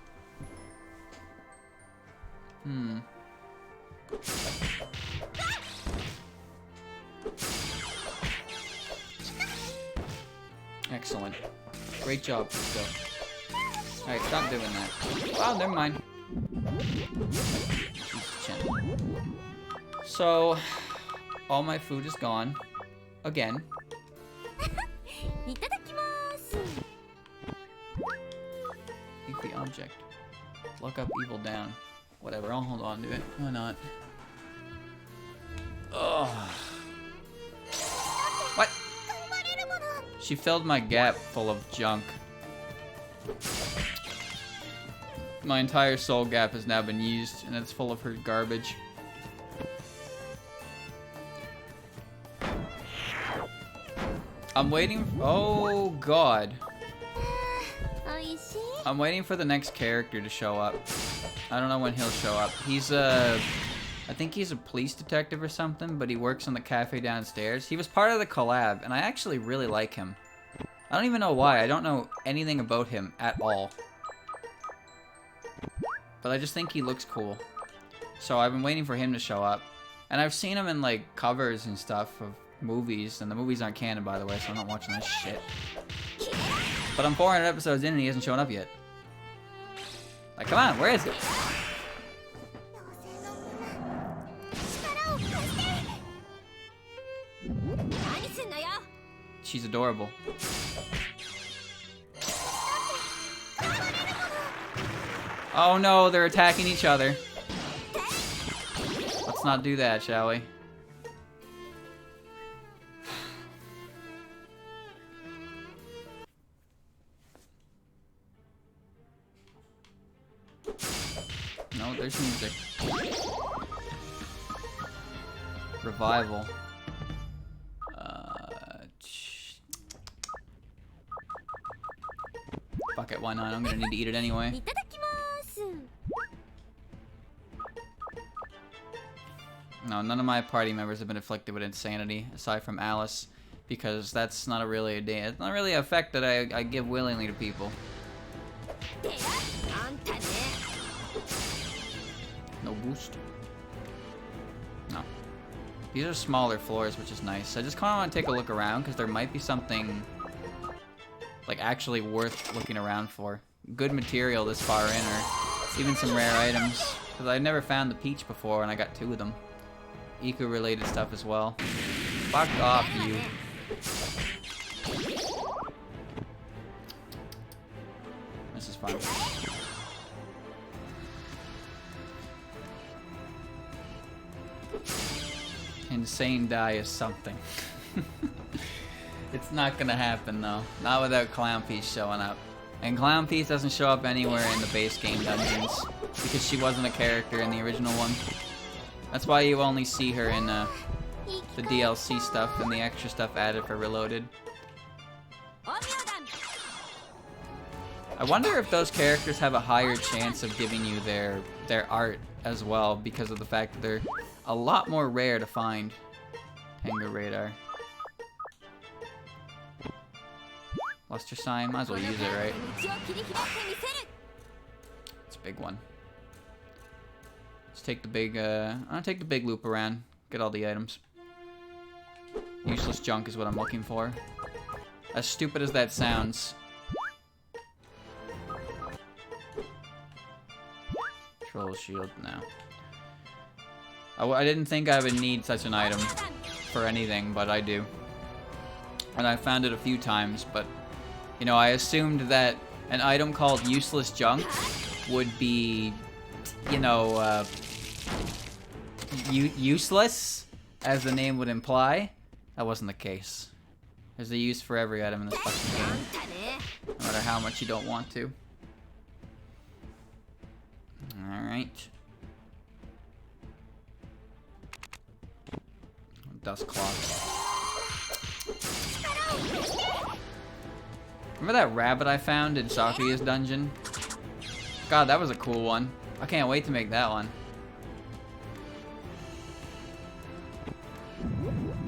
Excellent. Great job, Cisco. Alright, stop doing that. Wow, never mind. So, all my food is gone. Again. Eat the object. Look up evil down. Whatever, I'll hold on to it. Why not? Ugh. What? She filled my gap full of junk. My entire soul gap has now been used, and it's full of her garbage. I'm waiting. Oh god. I'm waiting for the next character to show up. I don't know when he'll show up. He's I think he's a police detective or something, but he works in the cafe downstairs. He was part of the collab, and I actually really like him. I don't even know why. I don't know anything about him at all. But I just think he looks cool. So I've been waiting for him to show up. And I've seen him in, like, covers and stuff of movies. And the movies aren't canon, by the way, so I'm not watching that shit. But I'm 400 episodes in and he hasn't shown up yet. Like, come on, where is he? She's adorable. Oh no, they're attacking each other. Let's not do that, shall we? No, there's music. Revival. Fuck it, why not? I'm gonna need to eat it anyway. No, none of my party members have been afflicted with insanity, aside from Alice, because that's not really it's not really an effect that I give willingly to people. No boost. No. These are smaller floors, which is nice. I just kind of want to take a look around, because there might be something, like, actually worth looking around for. Good material this far in, or even some rare items. Because I never found the peach before, and I got 2 of them. Eco-related stuff as well. Fuck off, you. This is fun. Insane die is something. It's not gonna happen though. Not without Clownpiece showing up. And Clownpiece doesn't show up anywhere in the base game dungeons because she wasn't a character in the original one. That's why you only see her in the DLC stuff and the extra stuff added for Reloaded. I wonder if those characters have a higher chance of giving you their art as well, because of the fact that they're a lot more rare to find. Hanger radar. Luster sign, might as well use it, right? It's a big one. Let's take the big, I'll take the big loop around. Get all the items. Useless junk is what I'm looking for. As stupid as that sounds. Troll shield, no. I didn't think I would need such an item for anything, but I do. And I found it a few times, but, you know, I assumed that an item called useless junk would be, you know, useless, as the name would imply. That wasn't the case. There's a use for every item in this fucking game, no matter how much you don't want to. Alright. Dust cloth. Remember that rabbit I found in Sakuya's dungeon? God, that was a cool one. I can't wait to make that one.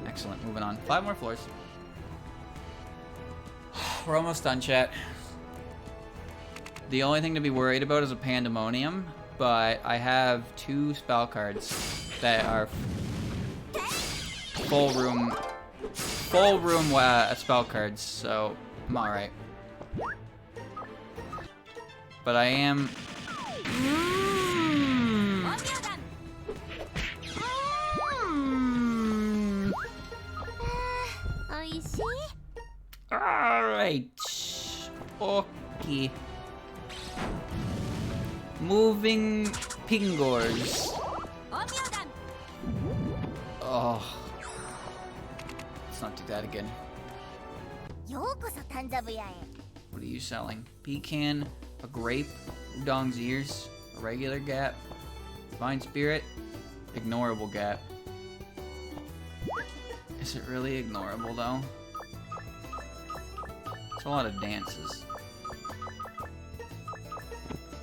Excellent, moving on. 5 more floors. We're almost done, chat. The only thing to be worried about is a pandemonium, but I have 2 spell cards that are full room spell cards, so I'm alright. But I am... Alright. Okay. Moving pingors. Oh. Let's not do that again. What are you selling? Pecan, a grape, Udong's ears, a regular gap, divine spirit, ignorable gap. Is it really ignorable though? It's a lot of dances.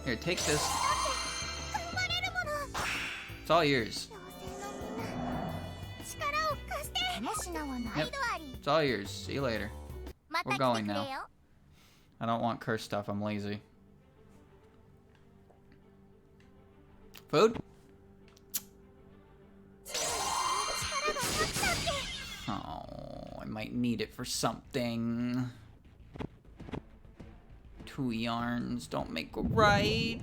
Here, take this. It's all yours. Yep, it's all yours. See you later. We're going now. I don't want cursed stuff, I'm lazy. Food? Oh, I might need it for something. 2 yarns don't make a right.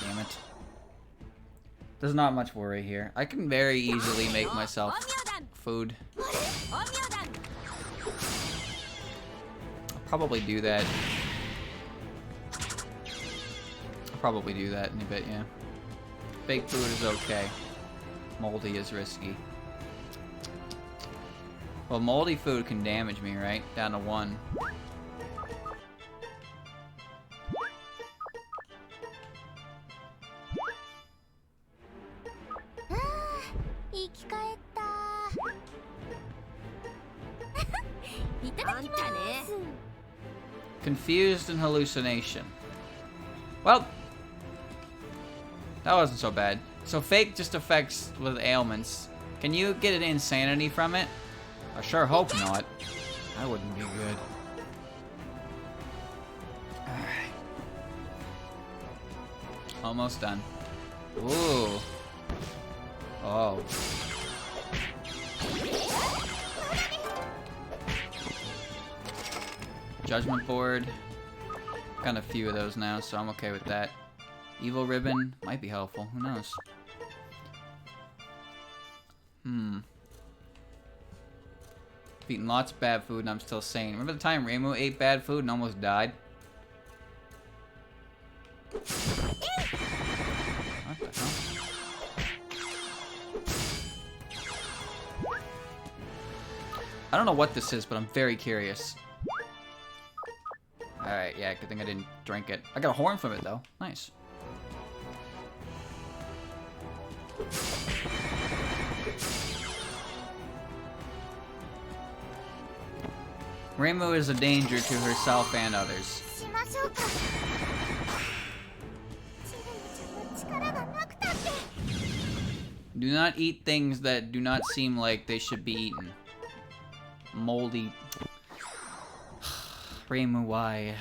Damn it. There's not much worry here. I can very easily make myself food. I'll probably do that. I'll probably do that in a bit, yeah. Baked food is okay. Moldy is risky. Well, moldy food can damage me, right? Down to 1. Confused and hallucination. Well, that wasn't so bad. So fake just affects with ailments. Can you get an insanity from it? I sure hope not. That wouldn't be good. Alright. Almost done. Ooh. Oh. Judgment board. Got a few of those now, so I'm okay with that. Evil ribbon might be helpful. Who knows? I've eaten lots of bad food and I'm still sane. Remember the time Reimu ate bad food and almost died? What the hell? I don't know what this is, but I'm very curious. Alright, yeah, good thing I didn't drink it. I got a horn from it, though. Nice. Reimu is a danger to herself and others. Do not eat things that do not seem like they should be eaten. Moldy. Reimu, why?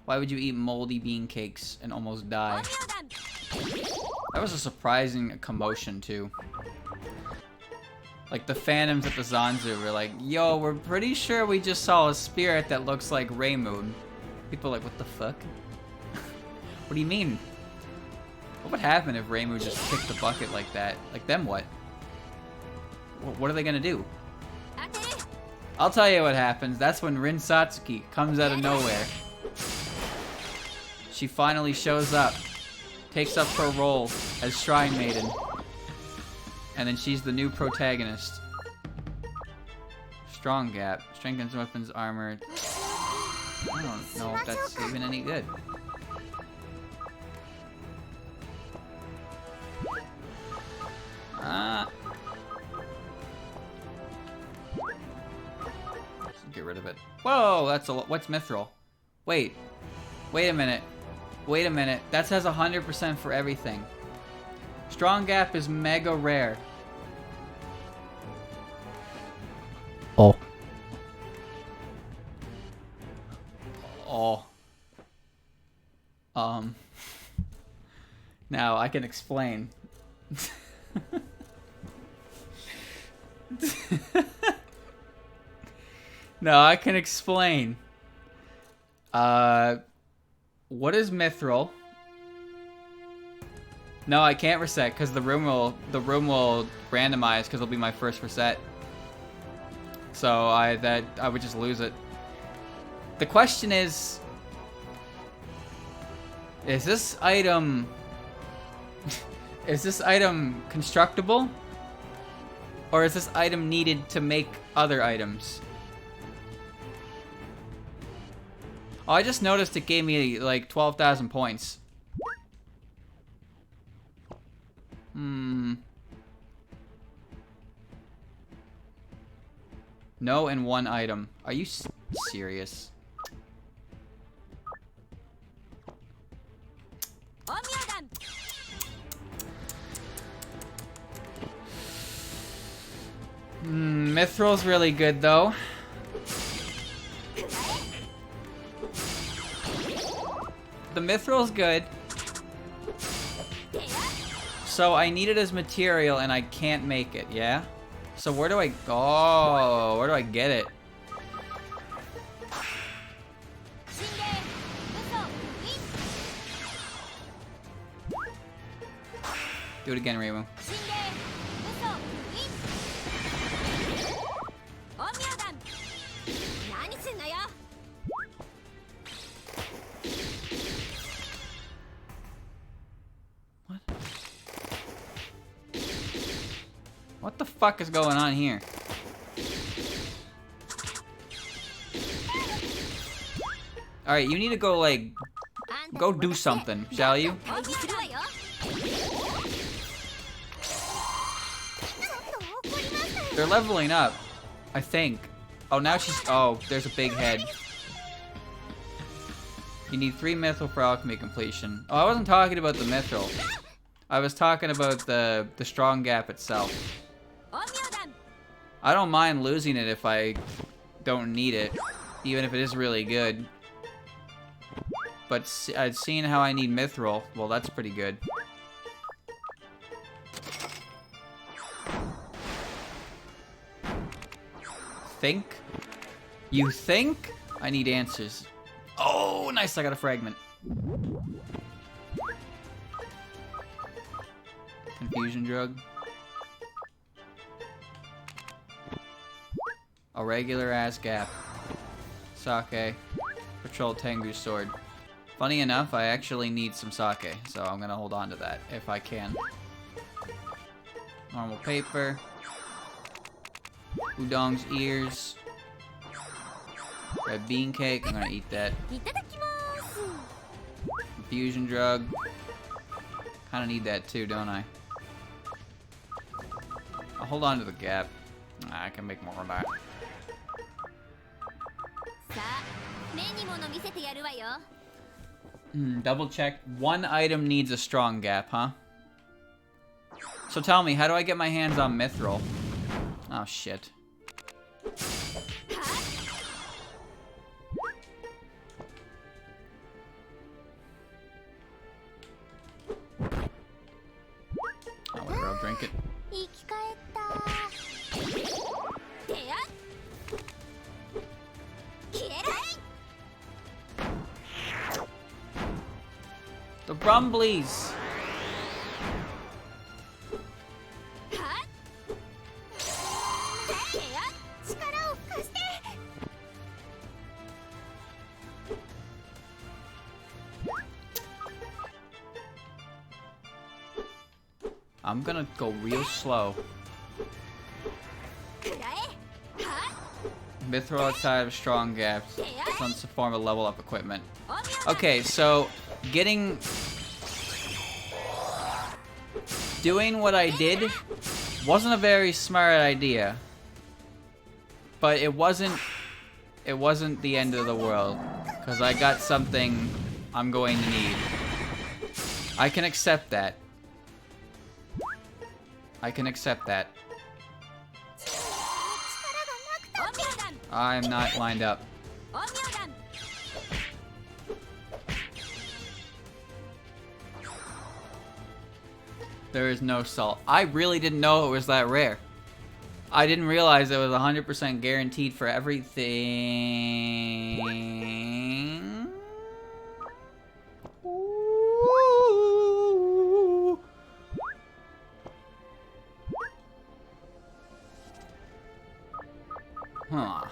Why would you eat moldy bean cakes and almost die? That was a surprising commotion, too. Like, the fandoms at the Zanzu were like, yo, we're pretty sure we just saw a spirit that looks like Reimu. People are like, what the fuck? What do you mean? What would happen if Reimu just kicked the bucket like that? Like, then what? What are they gonna do? I'll tell you what happens. That's when Rin Satsuki comes out of nowhere. She finally shows up, takes up her role as Shrine Maiden, and then she's the new protagonist. Strong gap. Strengthens weapons, armor. I don't know if that's even any good. Get rid of it. Whoa, that's a lot. What's Mithril? Wait a minute. Wait a minute. That says 100% for everything. Strong gap is mega rare. Oh. Oh. Now I can explain. No, I can explain. What is Mithril? No, I can't reset because the room will randomize because it'll be my first reset. So I would just lose it. The question is this item constructible? Or is this item needed to make other items? Oh, I just noticed it gave me like 12,000 points. No and one item. Are you serious? Mithril's really good though. The Mithril's good. So I need it as material and I can't make it, yeah? So where do I go? Where do I get it? Do it again, Reimu. What the fuck is going on here? Alright, you need to go, like, go do something, shall you? They're leveling up, I think. Oh, now she's... Oh, there's a big head. You need 3 mithril for alchemy completion. Oh, I wasn't talking about the mithril. I was talking about the strong gap itself. I don't mind losing it if I don't need it, even if it is really good. But seeing how I need mithril, well, that's pretty good. Think? You think? I need answers. Oh, nice, I got a fragment. Confusion drug. A regular ass gap. Sake. Patrol Tengu's sword. Funny enough, I actually need some sake, so I'm gonna hold on to that if I can. Normal paper. Udong's ears. Red bean cake, I'm gonna eat that. Confusion drug. Kinda need that too, don't I? I'll hold on to the gap. I can make more of that. Double check. One item needs a strong gap, huh? So tell me, how do I get my hands on Mithril? Oh, shit. Oh, whatever, I'll drink it. The Brumblies! I'm gonna go real slow. Mithril outside of strong gaps. Some form of level up equipment. Okay, so doing what I did wasn't a very smart idea. But it wasn't the end of the world, because I got something I'm going to need. I can accept that. I can accept that. I'm not lined up. There is no salt. I really didn't know it was that rare. I didn't realize it was 100% guaranteed for everything. Ooh. Huh.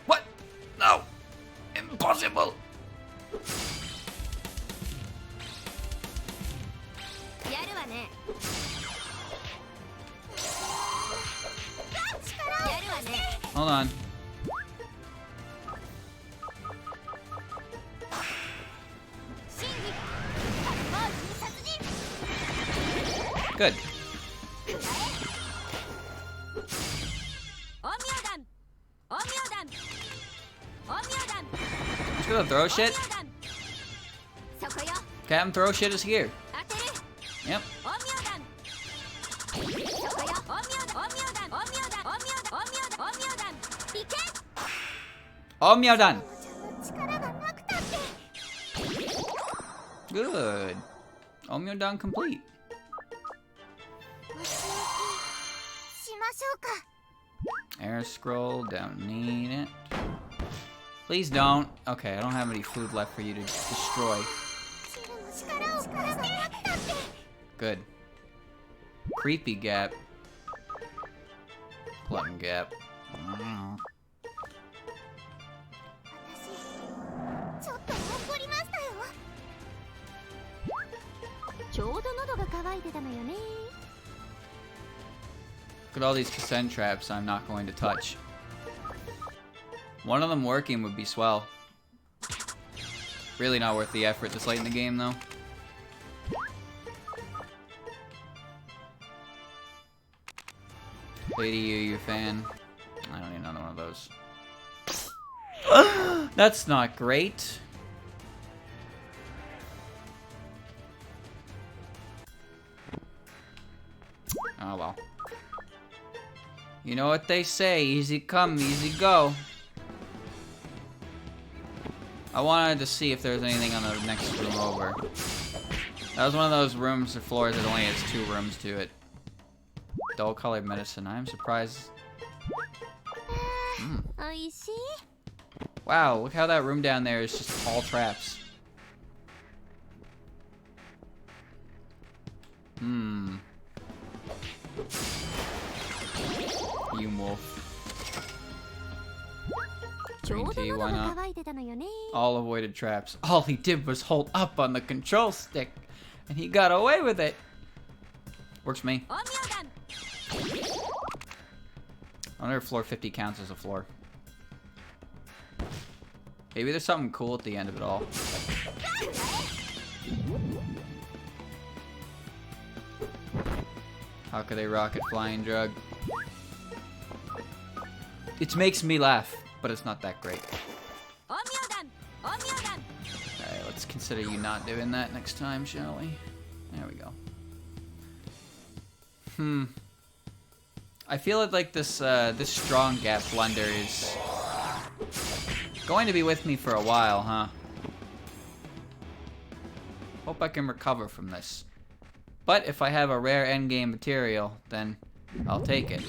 What? No! Impossible! Hold on. Good. Just gonna throw shit. Captain Throw shit is here. Yep. Omyodan. Good. Omyodan complete. Air scroll, don't need it. Please don't. Okay, I don't have any food left for you to destroy. Good. Creepy gap. Glutton gap. Look at all these Kasen traps I'm not going to touch. One of them working would be swell. Really not worth the effort this late in the game, though. Lady you fan. I don't need another one of those. That's not great. Oh well. You know what they say, easy come, easy go. I wanted to see if there's anything on the next room over. That was one of those rooms or floors that only has 2 rooms to it. Dull colored medicine. I'm surprised. Wow, look how that room down there is just all traps. You wolf. Green tea, why not? All avoided traps. All he did was hold up on the control stick, and he got away with it. Works for me. I wonder if floor 50 counts as a floor. Maybe there's something cool at the end of it all. How could they rocket flying drug? It makes me laugh, but it's not that great. Alright, let's consider you not doing that next time, shall we? There we go. I feel like this this strong gap blunder is going to be with me for a while, huh? Hope I can recover from this. But if I have a rare endgame material, then I'll take it.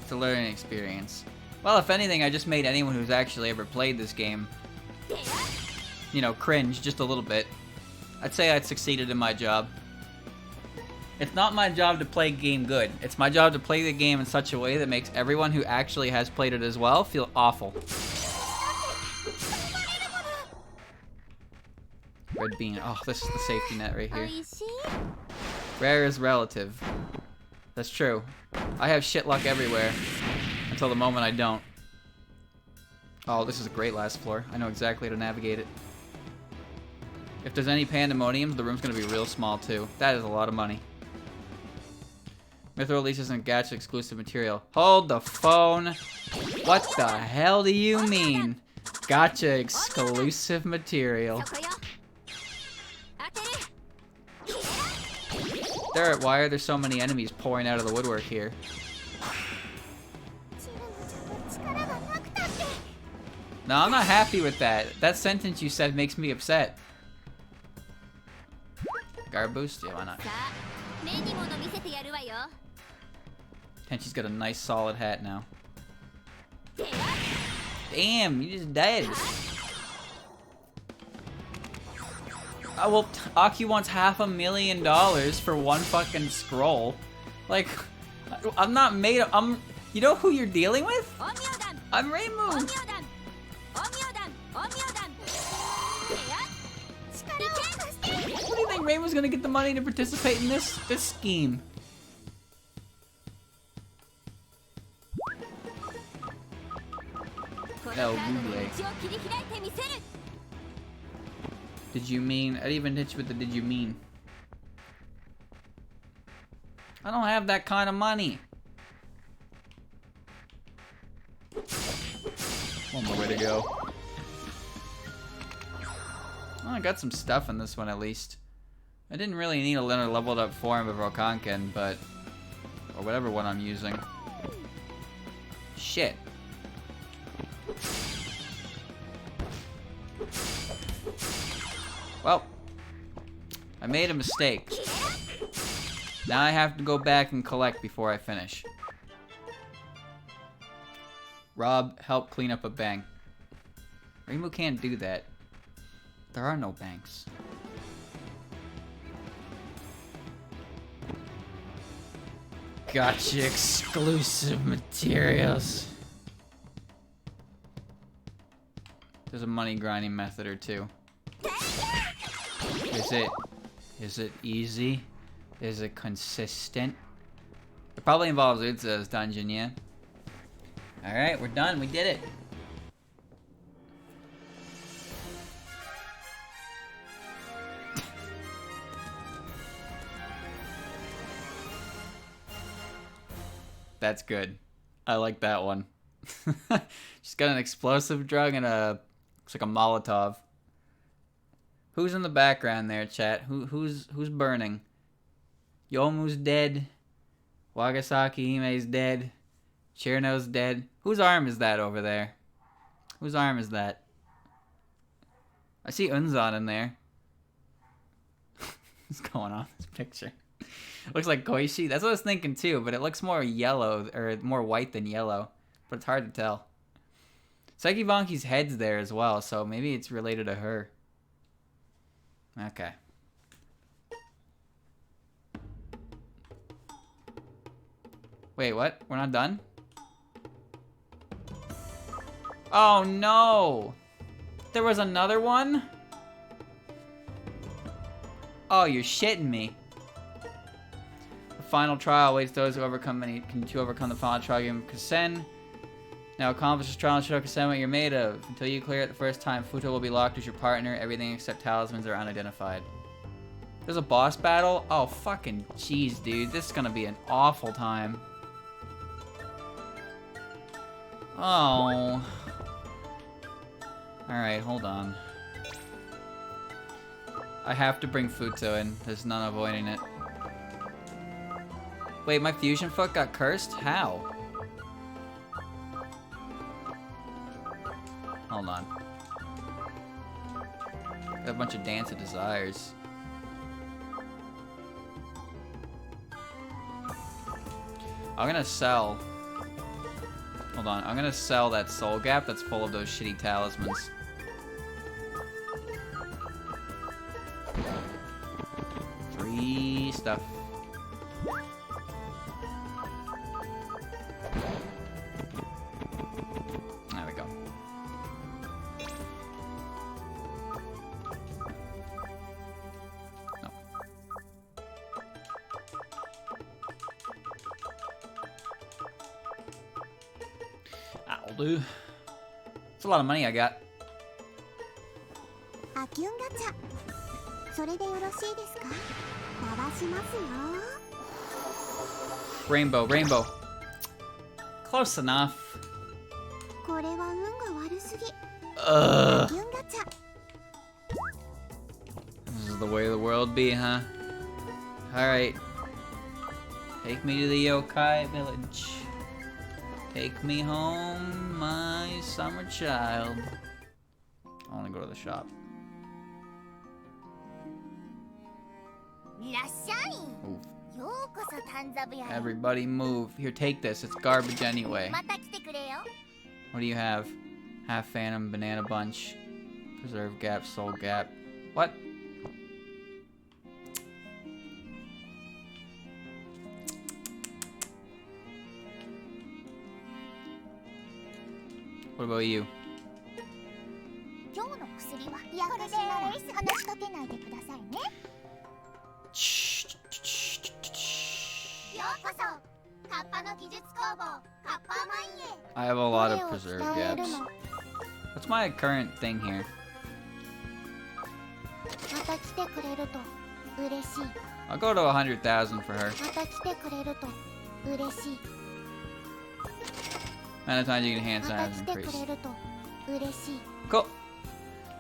It's a learning experience. Well, if anything, I just made anyone who's actually ever played this game, you know, cringe just a little bit. I'd say I'd succeeded in my job. It's not my job to play game good. It's my job to play the game in such a way that makes everyone who actually has played it as well feel awful. Red bean. Oh, this is the safety net right here. Rare is relative. That's true. I have shit luck everywhere until the moment I don't. Oh, this is a great last floor. I know exactly how to navigate it. If there's any pandemoniums, the room's gonna be real small too. That is a lot of money. Mythril releases and gacha exclusive material. Hold the phone. What the hell do you mean? Gacha exclusive material. Why are there so many enemies pouring out of the woodwork here? No, I'm not happy with that. That sentence you said makes me upset. Guard boost? Yeah, why not? And she's got a nice solid hat now. Damn, you just dead. Oh, well, Aki wants $500,000 for one fucking scroll. Like, I'm not made of, you know who you're dealing with? I'm Reimu. What do you think Reimu's gonna get the money to participate in this scheme? No, Google. Did you mean? I didn't even hit you with the did you mean? I don't have that kind of money. One more way to go. Oh, I got some stuff in this one at least. I didn't really need another leveled up form of Rokanken, but... or whatever one I'm using. Shit. Well, I made a mistake. Now I have to go back and collect before I finish. Rob, help clean up a bank. Reimu can't do that. There are no banks. Gotcha exclusive materials. There's a money grinding method or two. Is it easy? Is it consistent? It probably involves Utsu's dungeon, yeah? Alright, we're done. We did it. That's good. I like that one. She's got an explosive drug and looks like a Molotov. Who's in the background there, chat? Who's burning? Yomu's dead. Wagasaki Hime's dead. Chirno's dead. Whose arm is that over there? Whose arm is that? I see Unzan in there. What's going on in this picture? Looks like Koishi. That's what I was thinking too, but it looks more yellow, or more white than yellow. But it's hard to tell. Sekibanki's head's there as well, so maybe it's related to her. Okay. Wait, what? We're not done? Oh no! There was another one? Oh, you're shitting me. The final trial awaits those who overcome the final trial game of Kasen. Now accomplish this trial and show Kasen what you're made of. Until you clear it the first time, Futo will be locked as your partner. Everything except talismans are unidentified. There's a boss battle? Oh, fucking jeez, dude. This is gonna be an awful time. Oh. Alright, hold on. I have to bring Futo in. There's none avoiding it. Wait, my fusion foot got cursed? How? Hold on. Got a bunch of Dance of Desires. I'm gonna sell. Hold on, I'm gonna sell that soul gap that's full of those shitty talismans. Free stuff. There we go. No. That'll do. It's a lot of money I got. Rainbow, rainbow. Close enough. Ugh. This is the way the world be, huh? Alright. Take me to the yokai village. Take me home, my summer child. I want to go to the shop. Oof. Everybody move. Here, take this. It's garbage anyway. What do you have? Half Phantom, Banana Bunch, Preserve Gap, Soul Gap. What? What about you? I have a lot of preserve gaps. What's my current thing here? I'll go to 100,000 for her. Amount of times you can enhance has increased. Cool.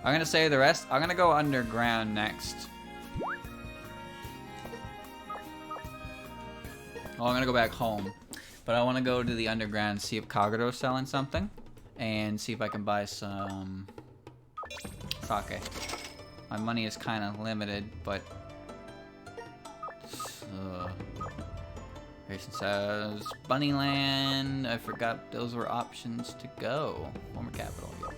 I'm gonna save the rest. I'm gonna go underground next. Well, I'm gonna go back home, but I want to go to the underground, see if Kagura's selling something, and see if I can buy some sake. My money is kind of limited, but Grayson says Bunnyland. I forgot those were options to go. Former capital. Yeah.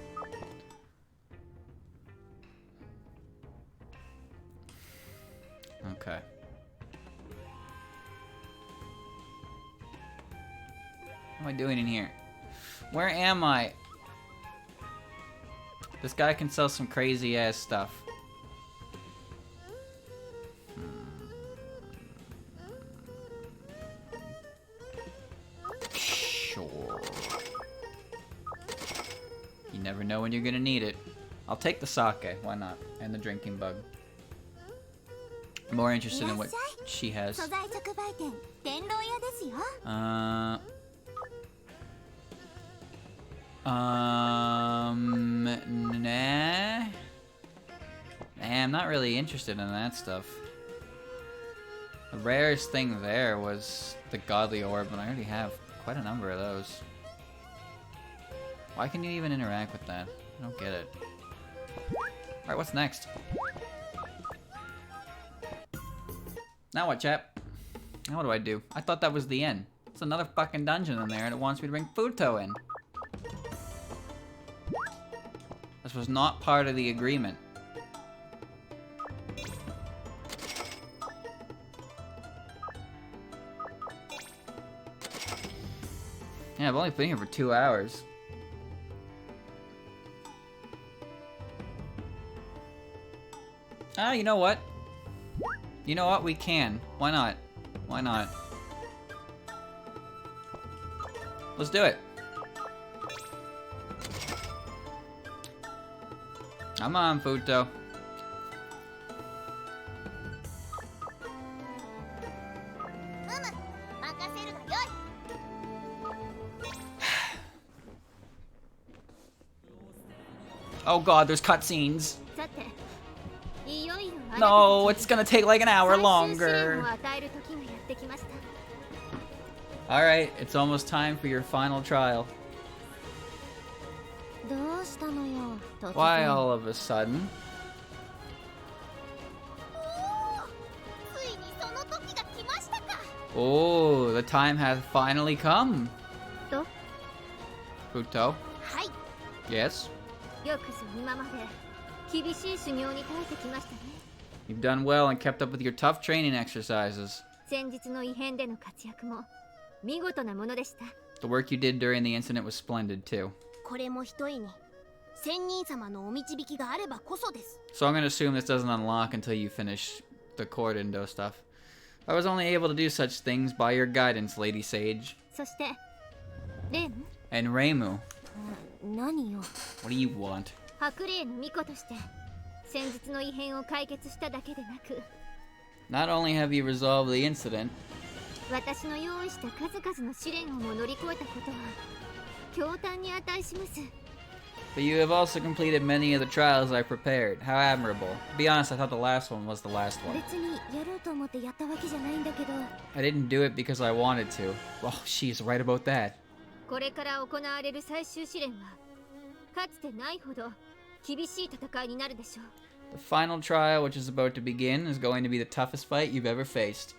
Okay. What am I doing in here? Where am I? This guy can sell some crazy ass stuff. Sure. You never know when you're gonna need it. I'll take the sake, why not? And the drinking bug. I'm more interested in what she has. Nah. I'm not really interested in that stuff. The rarest thing there was the godly orb, and I already have quite a number of those. Why can you even interact with that? I don't get it. Alright, what's next? Now what, chap? Now what do I do? I thought that was the end. It's another fucking dungeon in there, and it wants me to bring Futo in. This was not part of the agreement. Yeah, I've only been here for 2 hours. Ah, you know what? You know what? We can. Why not? Why not? Let's do it. Come on, Futo. Oh god, there's cutscenes. No, it's gonna take like an hour longer. Alright, it's almost time for your final trial. Why all of a sudden? Oh, the time hath finally come. Futo? Yes? You've done well and kept up with your tough training exercises. The work you did during the incident was splendid too. So I'm gonna assume this doesn't unlock until you finish the Court Indo stuff. I was only able to do such things by your guidance, Lady Sage. And Reimu. What do you want? Not only have you resolved the incident, but you have also completed many of the trials I prepared. How admirable. To be honest, I thought the last one was the last one. I didn't do it because I wanted to. Oh, she's right about that. The final trial, which is about to begin, is going to be the toughest fight you've ever faced.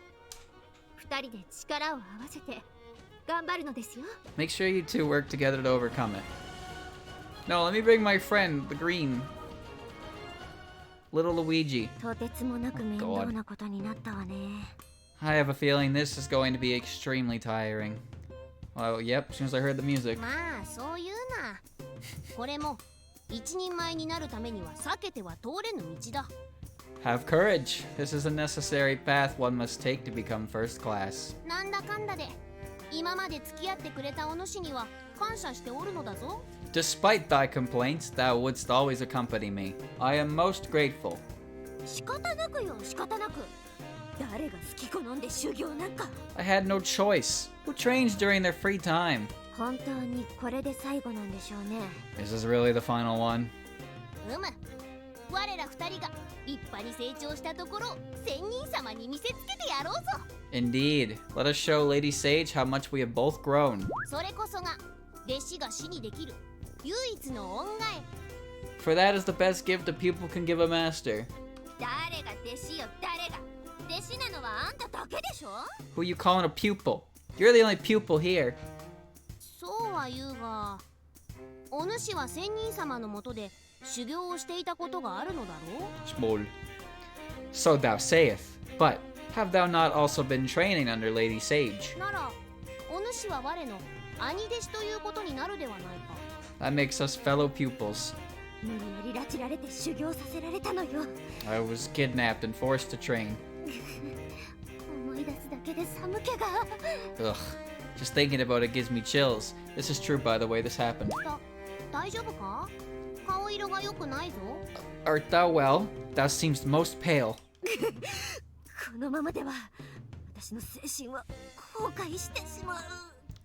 Make sure you two work together to overcome it. No, let me bring my friend, the green. Little Luigi. Oh, God. I have a feeling this is going to be extremely tiring. Well, yep, as soon as I heard the music. Have courage. This is a necessary path one must take to become first class. Despite thy complaints, thou wouldst always accompany me. I am most grateful. I had no choice. Who trains during their free time? Is this really the final one? Indeed. Let us show Lady Sage how much we have both grown. For that is the best gift a pupil can give a master. Who you calling a pupil? You're the only pupil here. Small. So thou sayest. But have thou not also been training under Lady Sage? That makes us fellow pupils. I was kidnapped and forced to train. Ugh. Just thinking about it gives me chills. This is true, by the way, this happened. Art thou well? Thou seemst most pale.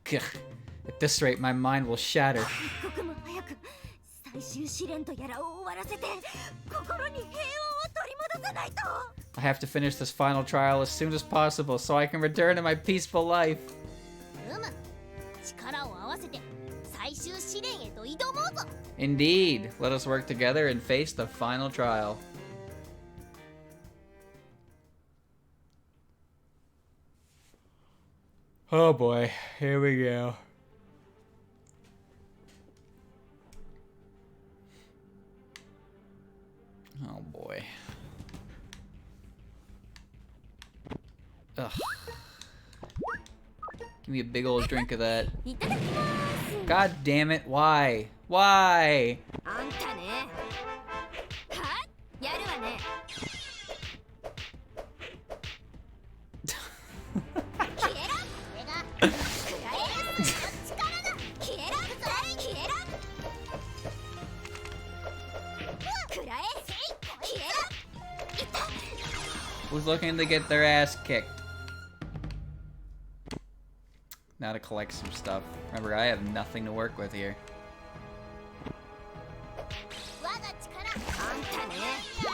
Gah. At this rate, my mind will shatter. I have to finish this final trial as soon as possible so I can return to my peaceful life. Indeed. Let us work together and face the final trial. Oh boy, here we go. Oh boy. Ugh. Give me a big old drink of that. God damn it, why? Why? who's looking to get their ass kicked. Now to collect some stuff. Remember, I have nothing to work with here.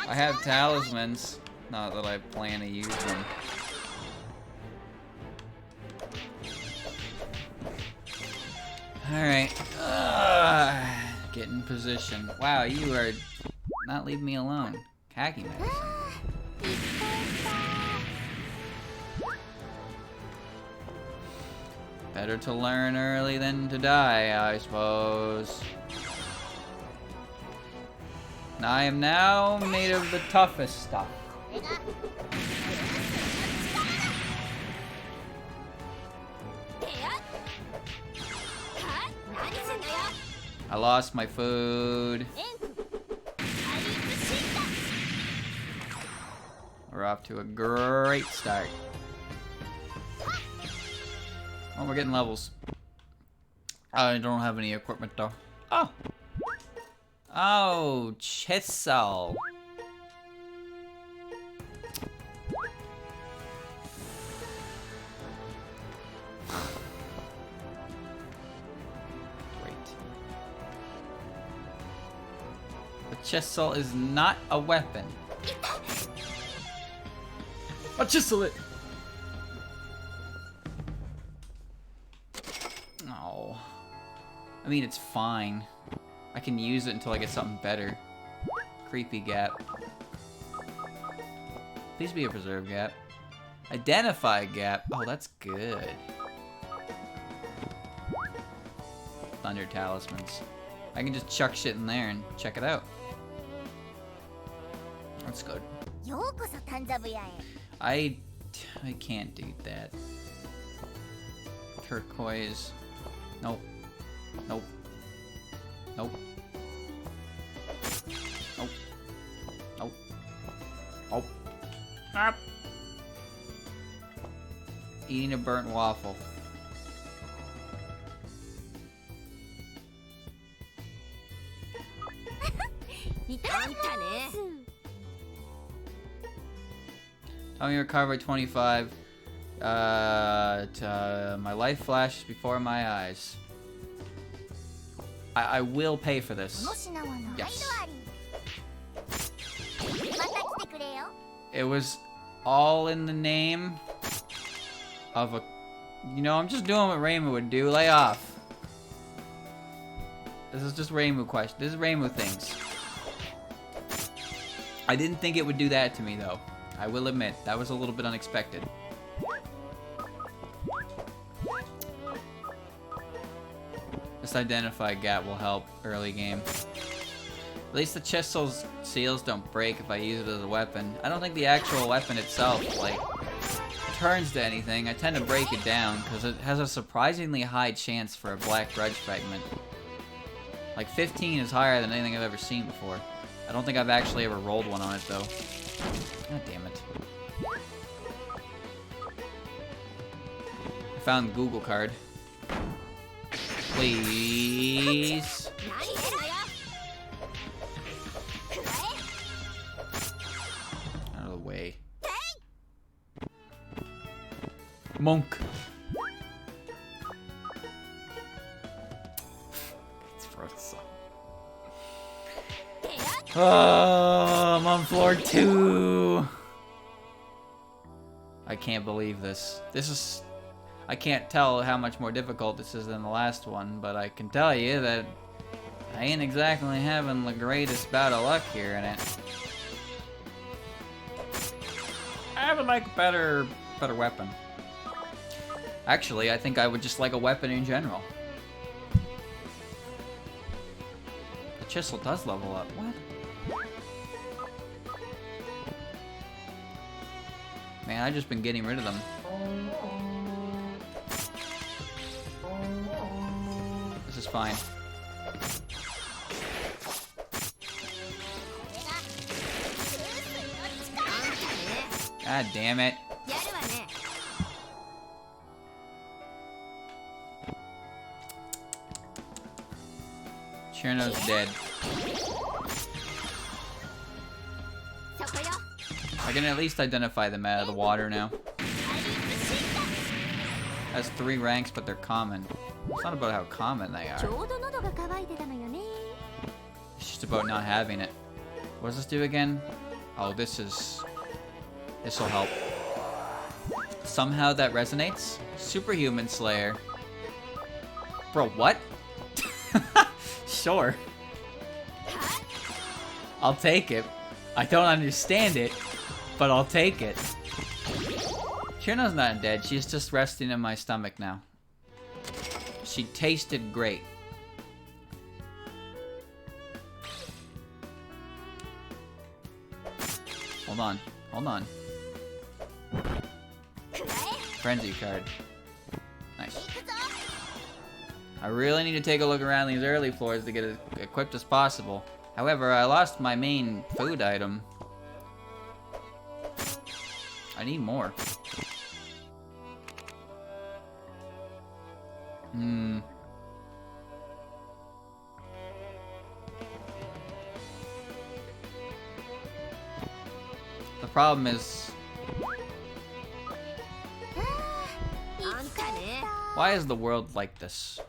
I have talismans. Not that I plan to use them. Alright. Get in position. Wow, you are not leaving me alone. Khaki medicine. Better to learn early than to die, I suppose. And I am now made of the toughest stuff. I lost my food. We're off to a great start. Oh, we're getting levels. I don't have any equipment though. Oh! Oh, Genso. Wait. The Genso is not a weapon. I'll chisel it! Oh. I mean, it's fine. I can use it until I get something better. Creepy gap. Please be a preserve gap. Identify gap. Oh, that's good. Thunder talismans. I can just chuck shit in there and check it out. That's good. I can't do that. Turquoise. Nope. Nope. Nope. Nope. Nope. Nope. Ah. Eating a burnt waffle. Tell me recover 25. My life flashes before my eyes. I will pay for this. Yes. It was all in the name of a... You know, I'm just doing what Reimu would do. Lay off. This is just Reimu question. This is Reimu things. I didn't think it would do that to me, though. I will admit, that was a little bit unexpected. This identify gap will help early game. At least the Chisel's seals don't break if I use it as a weapon. I don't think the actual weapon itself, like, turns to anything. I tend to break it down because it has a surprisingly high chance for a black grudge fragment. Like 15 is higher than anything I've ever seen before. I don't think I've actually ever rolled one on it though. God damn it. I found Google card. Please. Out of the way. Monk. It's frozen. Oh, I'm on floor 2. I can't believe this. This is... I can't tell how much more difficult this is than the last one, but I can tell you that I ain't exactly having the greatest bout of luck here in it. I would like a better weapon. Actually, I think I would just like a weapon in general. The chisel does level up. What? Man, I've just been getting rid of them. This is fine. God damn it. Cherno's dead. I I can at least identify them out of the water now. Has 3 ranks, but they're common. It's not about how common they are. It's just about not having it. What does this do again? Oh, this'll help. Somehow that resonates. Superhuman Slayer. Bro, what? Sure. I'll take it. I don't understand it, but I'll take it. Chino's not dead. She's just resting in my stomach now. She tasted great. Hold on. Hold on. Frenzy card. Nice. I really need to take a look around these early floors to get as equipped as possible. However, I lost my main food item. I need more. The problem is... why is the world like this?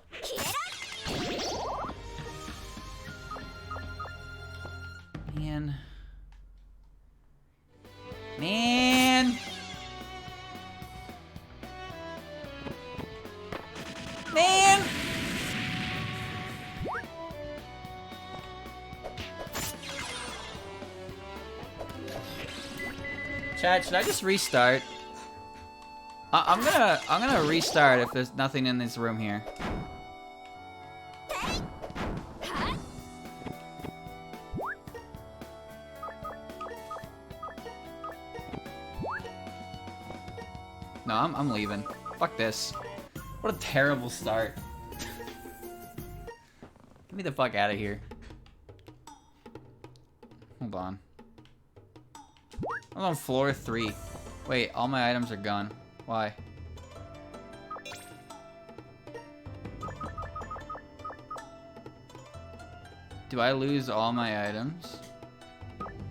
Man. Man! Man! Chat, should I just restart? I'm gonna restart if there's nothing in this room here. No, I'm leaving. Fuck this. What a terrible start. Get me the fuck out of here. Hold on. I'm on floor 3. Wait, all my items are gone. Why? Do I lose all my items?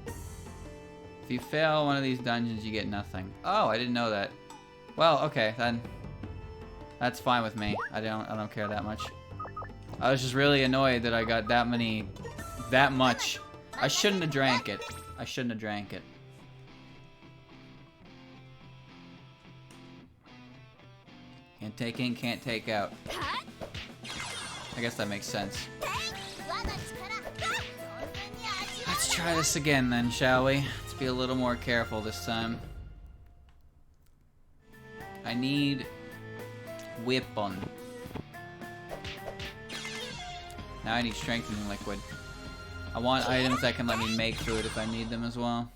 If you fail one of these dungeons, you get nothing. Oh, I didn't know that. Well, okay, then. That's fine with me. I don't care that much. I was just really annoyed that I got that much. I shouldn't have drank it. I shouldn't have drank it. Can't take in, can't take out. I guess that makes sense. Let's try this again then, shall we? Let's be a little more careful this time. I need weapon. Now I need strengthening liquid. I want items that can let me make food if I need them as well.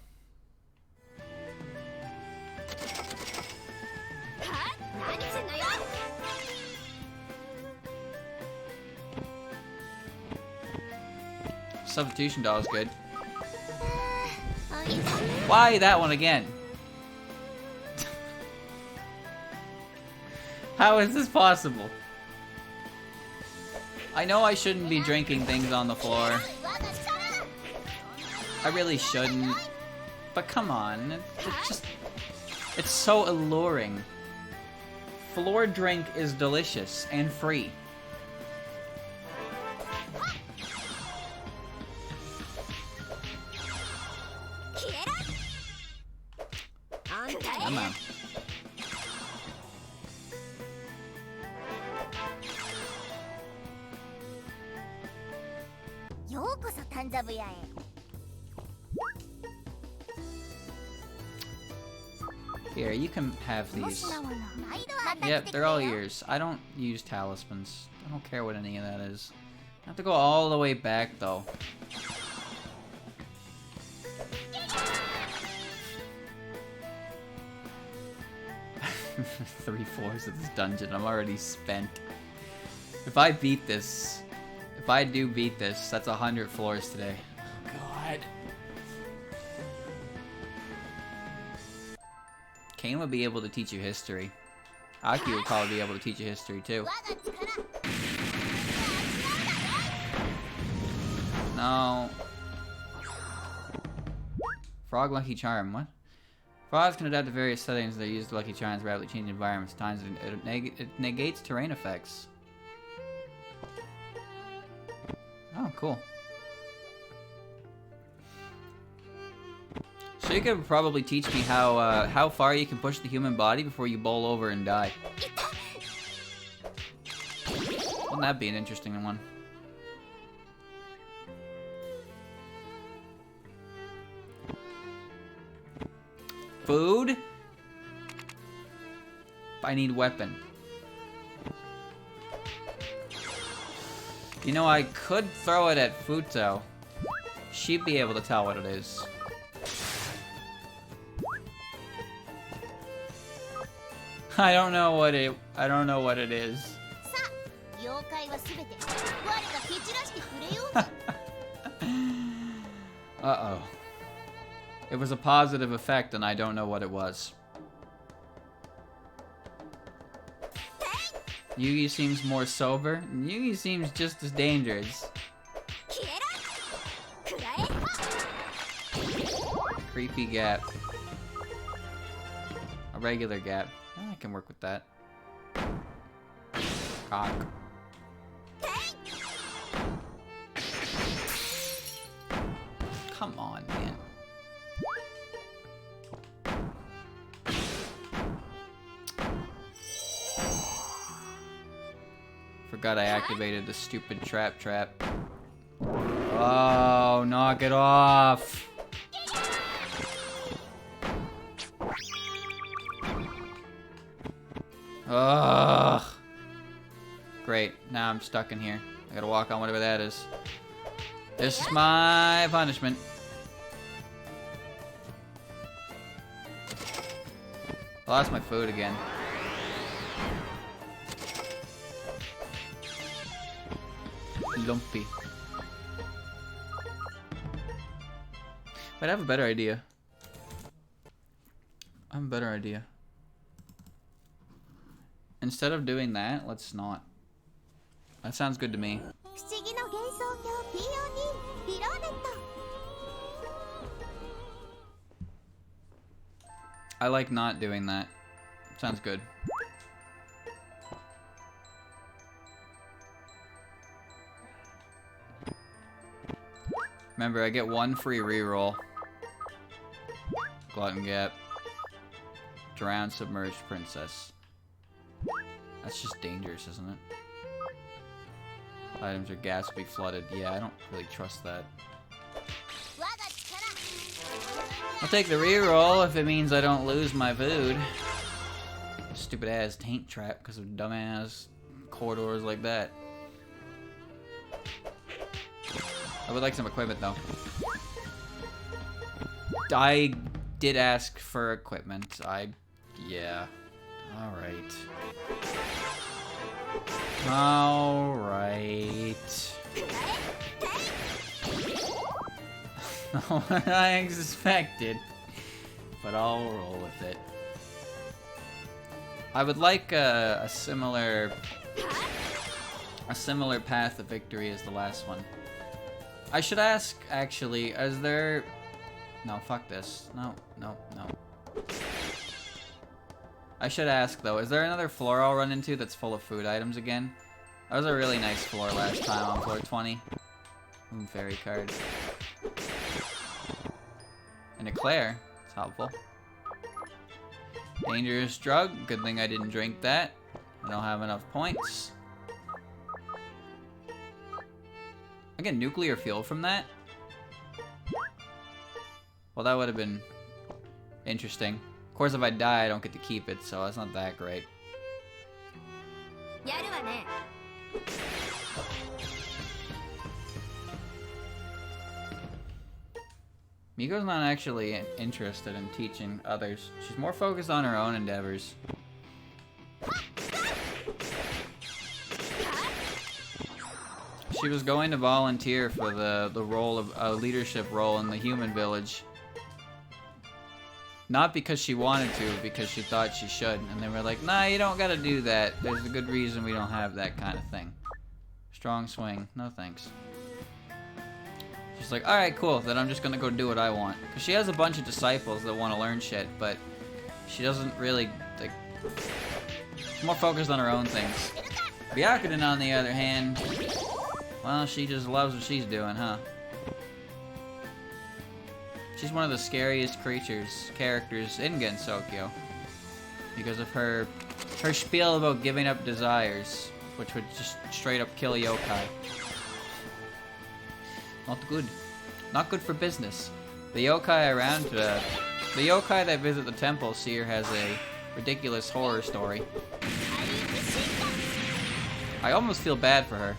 Substitution doll is good. Why that one again? How is this possible? I know I shouldn't be drinking things on the floor. I really shouldn't. But come on. It's so alluring. Floor drink is delicious and free. Come on. Here, you can have these. Yep, they're all yours. I don't use talismans. I don't care what any of that is. I have to go all the way back, though. 3 floors of this dungeon. I'm already spent. If I beat this, if I do beat this, that's 100 floors today. Oh god. Kane would be able to teach you history. Aki would probably be able to teach you history too. No. Frog Lucky Charm, what? Rods can adapt to various settings. They use Lucky Charms to rapidly change environments. Times it negates terrain effects. Oh, cool. So you could probably teach me how far you can push the human body before you bowl over and die. Wouldn't that be an interesting one? Food? I need weapon. You know, I could throw it at Futo. She'd be able to tell what it is. I don't know what it is. Uh-oh. It was a positive effect and I don't know what it was. Yugi seems more sober. Yugi seems just as dangerous. Creepy gap. A regular gap. Oh, I can work with that. Cock. Come on, man. Forgot I activated the stupid trap. Oh, knock it off. Ugh. Great. Now I'm stuck in here. I gotta walk on whatever that is. This is my punishment. I lost my food again. Lumpy. But I have a better idea. Instead of doing that, let's not. That sounds good to me. I like not doing that. Sounds good. Remember, I get one free reroll. Glutton Gap. Drown Submerged Princess. That's just dangerous, isn't it? Items or gas will be flooded. Yeah, I don't really trust that. I'll take the reroll if it means I don't lose my food. Stupid ass taint trap because of dumbass corridors like that. I would like some equipment though. I did ask for equipment. Yeah. Alright. Not what I expected, but I'll roll with it. I would like a similar path of victory as the last one. I should ask, actually, is there... No, fuck this. No. I should ask, though, is there another floor I'll run into that's full of food items again? That was a really nice floor last time on floor 20. Fairy card. And Eclair. It's helpful. Dangerous drug. Good thing I didn't drink that. I don't have enough points. I get nuclear fuel from that? Well, that would have been interesting. Of course, if I die, I don't get to keep it, so that's not that great. Miko's not actually interested in teaching others. She's more focused on her own endeavors. She was going to volunteer for the role of a leadership role in the human village. Not because she wanted to, because she thought she should. And they were like, nah, you don't gotta do that. There's a good reason we don't have that kind of thing. Strong swing. No thanks. She's like, alright, cool, then I'm just gonna go do what I want. Because she has a bunch of disciples that want to learn shit, but she doesn't really, like, more focused on her own things. Byakuren, on the other hand, well, she just loves what she's doing, huh? She's one of the scariest characters in Genso, because of her spiel about giving up desires, which would just straight up kill yokai. Not good. Not good for business. The yokai around, the yokai that visit the temple see her has a ridiculous horror story. I almost feel bad for her.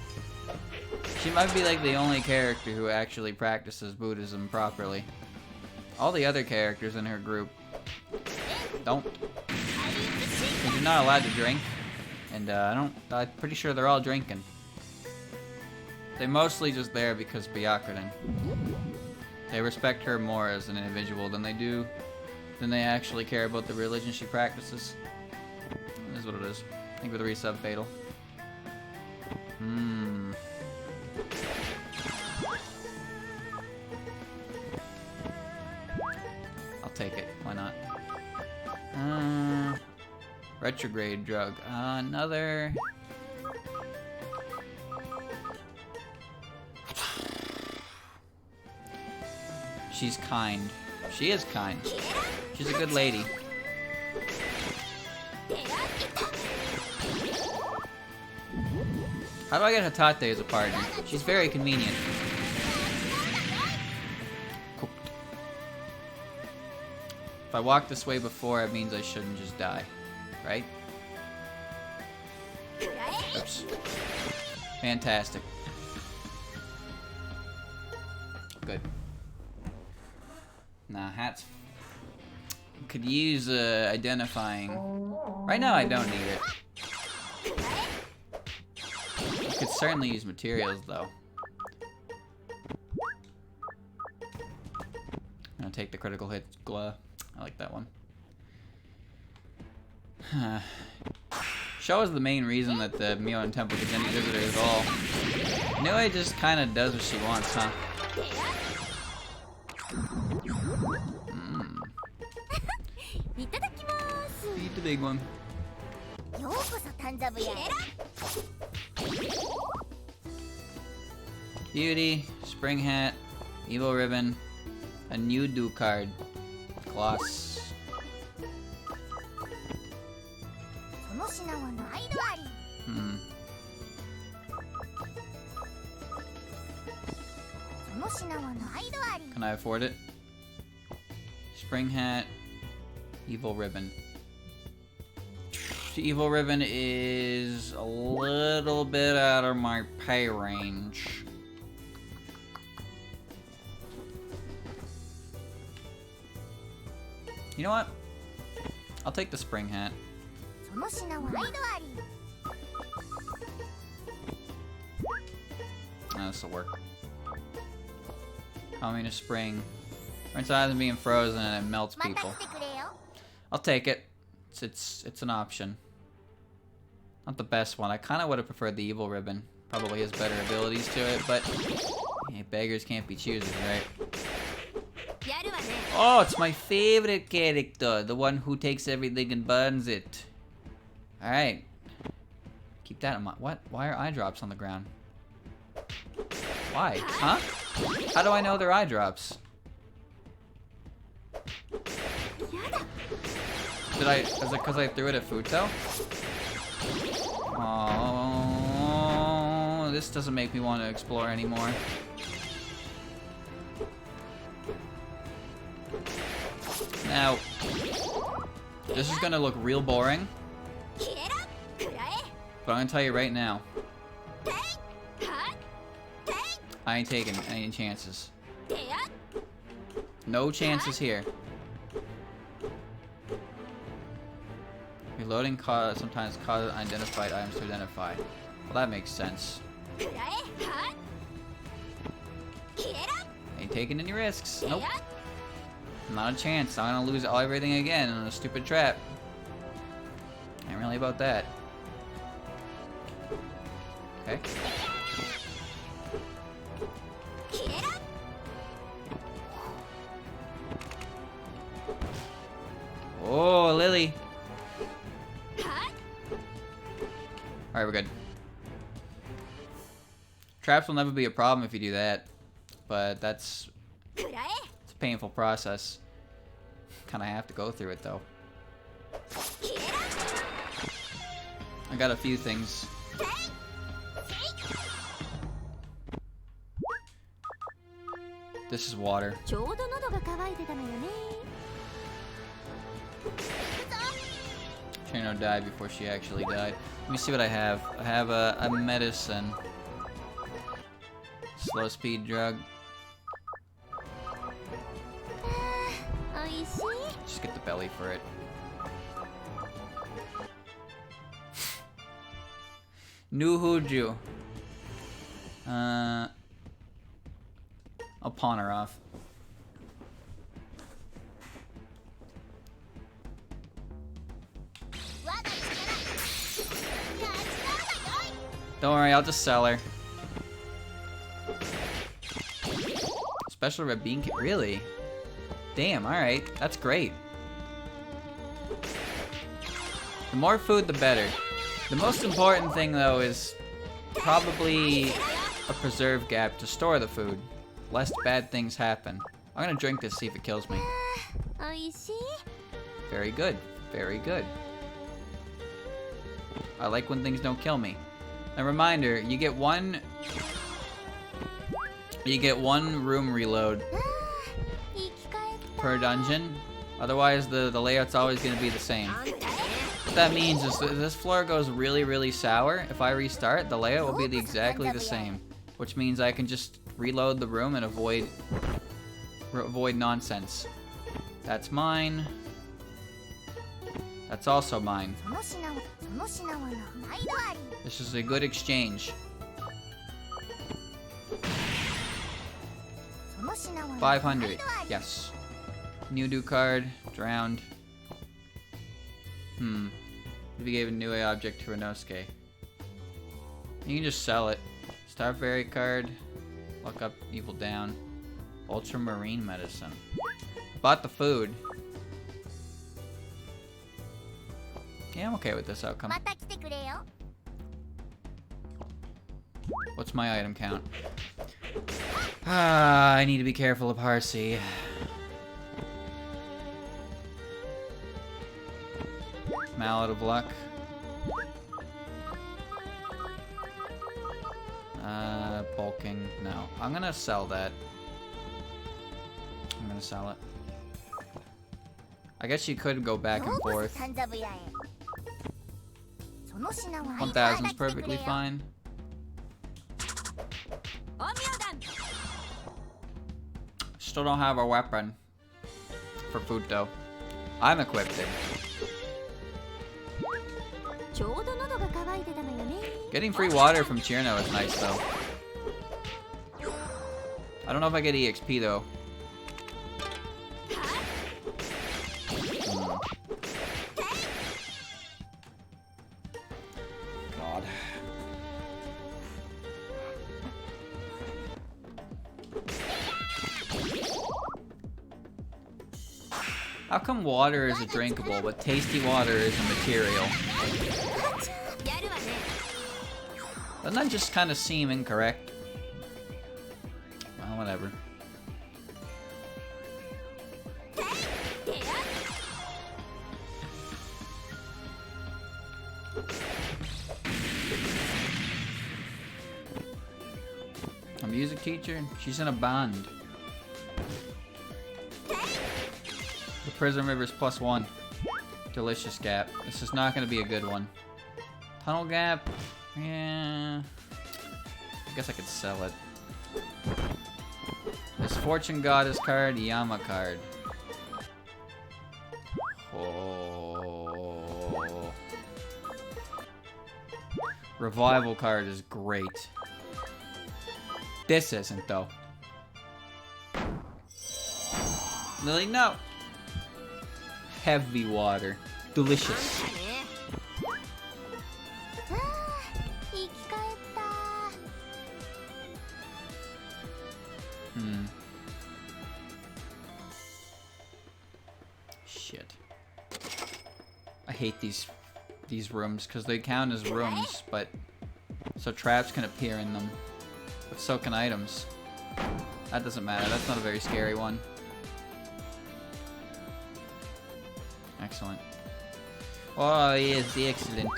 She might be like the only character who actually practices Buddhism properly. All the other characters in her group don't. Because you're not allowed to drink, and I'm pretty sure they're all drinking. They're mostly just there because Byakuren. They respect her more as an individual than they actually care about the religion she practices. It is what it is. Thank you for the resub, Fatal. I'll take it. Why not? Retrograde drug. Another. She's kind. She is kind. She's a good lady. How do I get Hatate as a partner? She's very convenient. Cool. If I walked this way before, it means I shouldn't just die. Right? Oops. Fantastic. Good. Nah, hats could use identifying. Right now I don't need it. I could certainly use materials though. I'm gonna take the critical hit glove. I like that one. Show is the main reason that the Mioan Temple gets any visitors at all. Nui just kinda does what she wants, huh? Eat the big one. Beauty, spring hat, evil ribbon, a new do card, gloss. Can I afford it? Spring hat, evil ribbon. The evil ribbon is a little bit out of my pay range. You know what? I'll take the spring hat. This will work. I mean, a spring. It's either being frozen and it melts people. I'll take it. It's an option. Not the best one. I kind of would have preferred the evil ribbon. Probably has better abilities to it, but hey, beggars can't be choosers, right? Oh, it's my favorite character, the one who takes everything and burns it. All right, keep that in mind. What? Why are eye drops on the ground? Why? Huh? How do I know they're eye drops? Is it because I threw it at Futo? Oh, this doesn't make me want to explore anymore. Now, this is gonna look real boring, but I'm gonna tell you right now, I ain't taking any chances. No chances here. Reloading sometimes causes unidentified items to identify. Well, that makes sense. Ain't taking any risks. Nope. Not a chance. I'm gonna lose everything again in a stupid trap. Ain't really about that. Okay. Oh, Lily. Alright, we're good. Traps will never be a problem if you do that. But it's a painful process. Kinda have to go through it though. I got a few things. This is water. Trino died before she actually died. Let me see what I have. I have a medicine. Slow speed drug. Just get the belly for it. Nuhuju. I'll pawn her off. Don't worry, I'll just sell her. Special red bean kit, really? Damn, alright, that's great. The more food, the better. The most important thing, though, is probably a preserve gap to store the food, lest bad things happen. I'm gonna drink this, see if it kills me. Very good, very good. I like when things don't kill me. A reminder, you get one room reload per dungeon. Otherwise, the layout's always going to be the same. What that means is that if this floor goes really, really sour, if I restart, the layout will be exactly the same. Which means I can just reload the room and avoid nonsense. That's mine. That's also mine. This is a good exchange. 500. Yes. New do card. Drowned. If you gave a new object to Renosuke. You can just sell it. Star Fairy card. Look up Evil Down. Ultramarine medicine. Bought the food. Yeah, I'm okay with this outcome. What's my item count? I need to be careful of Parsi. Mallet of Luck. Bulking. No. I'm gonna sell that. I'm gonna sell it. I guess you could go back and forth. 1000's perfectly fine. Still don't have a weapon for Futo. I'm equipped it. Getting free water from Chirno is nice though. I don't know if I get EXP though. God. How come water is a drinkable, but tasty water is a material? Doesn't that just kind of seem incorrect? Well, whatever. A music teacher? She's in a band. The Prison River's +1. Delicious gap. This is not going to be a good one. Tunnel gap? Yeah. I guess I could sell it. This Fortune Goddess card, Yama card. Oh. Revival card is great. This isn't, though. Lily, no. Heavy water. Delicious. Shit. hate these rooms because they count as rooms, but so traps can appear in them, but so can items. That doesn't matter. That's not a very scary one. Excellent. Oh yes, excellent.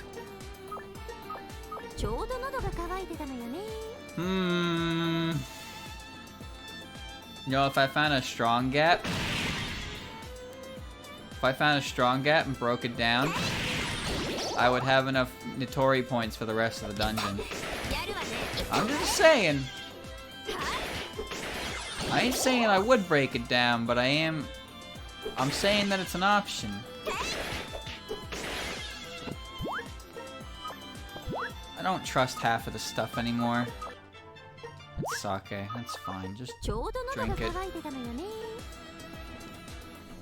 You know, if I found a strong gap, and broke it down, I would have enough Nitori points for the rest of the dungeon. I'm just saying. I ain't saying I would break it down, but I'm saying that it's an option. I don't trust half of the stuff anymore. It's sake. That's fine. Just drink it.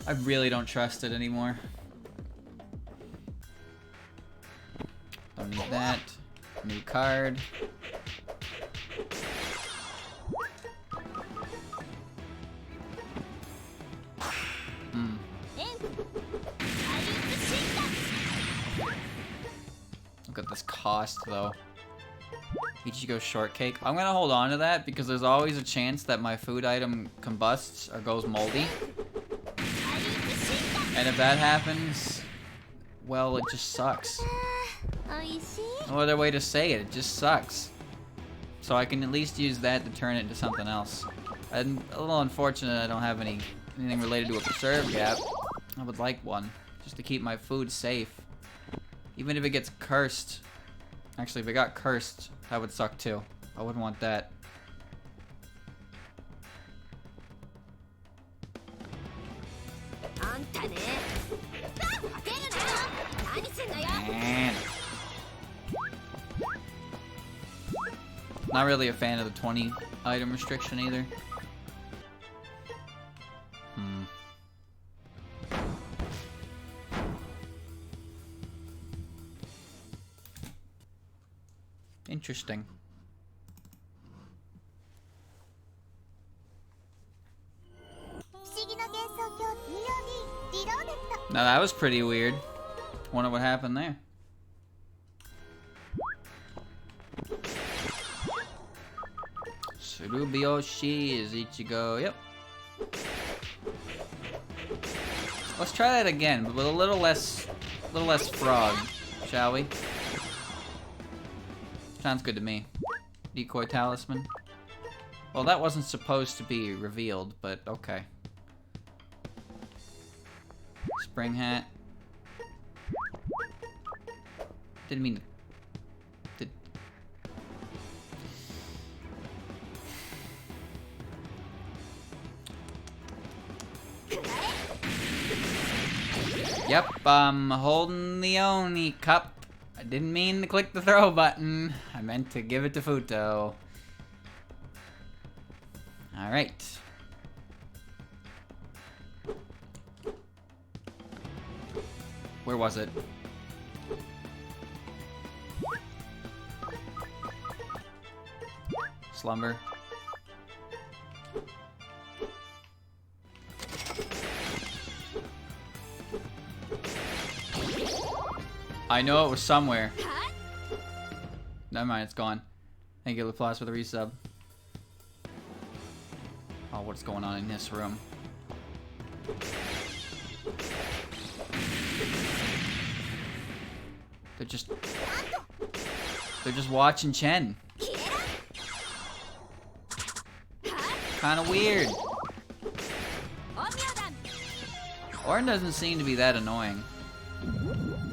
I really don't trust it anymore. Don't need that. New card. Look at this cost, though. Ichigo shortcake. I'm gonna hold on to that because there's always a chance that my food item combusts or goes moldy. And if that happens, well, it just sucks. No other way to say it. It just sucks. So I can at least use that to turn it into something else. I'm a little unfortunate I don't have anything related to a preserve gap. I would like one, just to keep my food safe. Even if it gets cursed. Actually, if it got cursed, that would suck too. I wouldn't want that. Man. Not really a fan of the 20 item restriction either. Interesting. Now that was pretty weird. Wonder what happened there. Surubyoshi is Ichigo. Yep. Let's try that again, but with a little less frog, shall we? Sounds good to me. Decoy talisman. Well, that wasn't supposed to be revealed, but okay. Spring hat. Didn't mean to... Yep, I'm holding the Oni cup. I didn't mean to click the throw button. I meant to give it to Futo. Alright. Where was it? Slumber. I know it was somewhere. Never mind, it's gone. Thank you, Laplace, for the resub. Oh, what's going on in this room? They're just watching Chen. Kind of weird. Orin doesn't seem to be that annoying.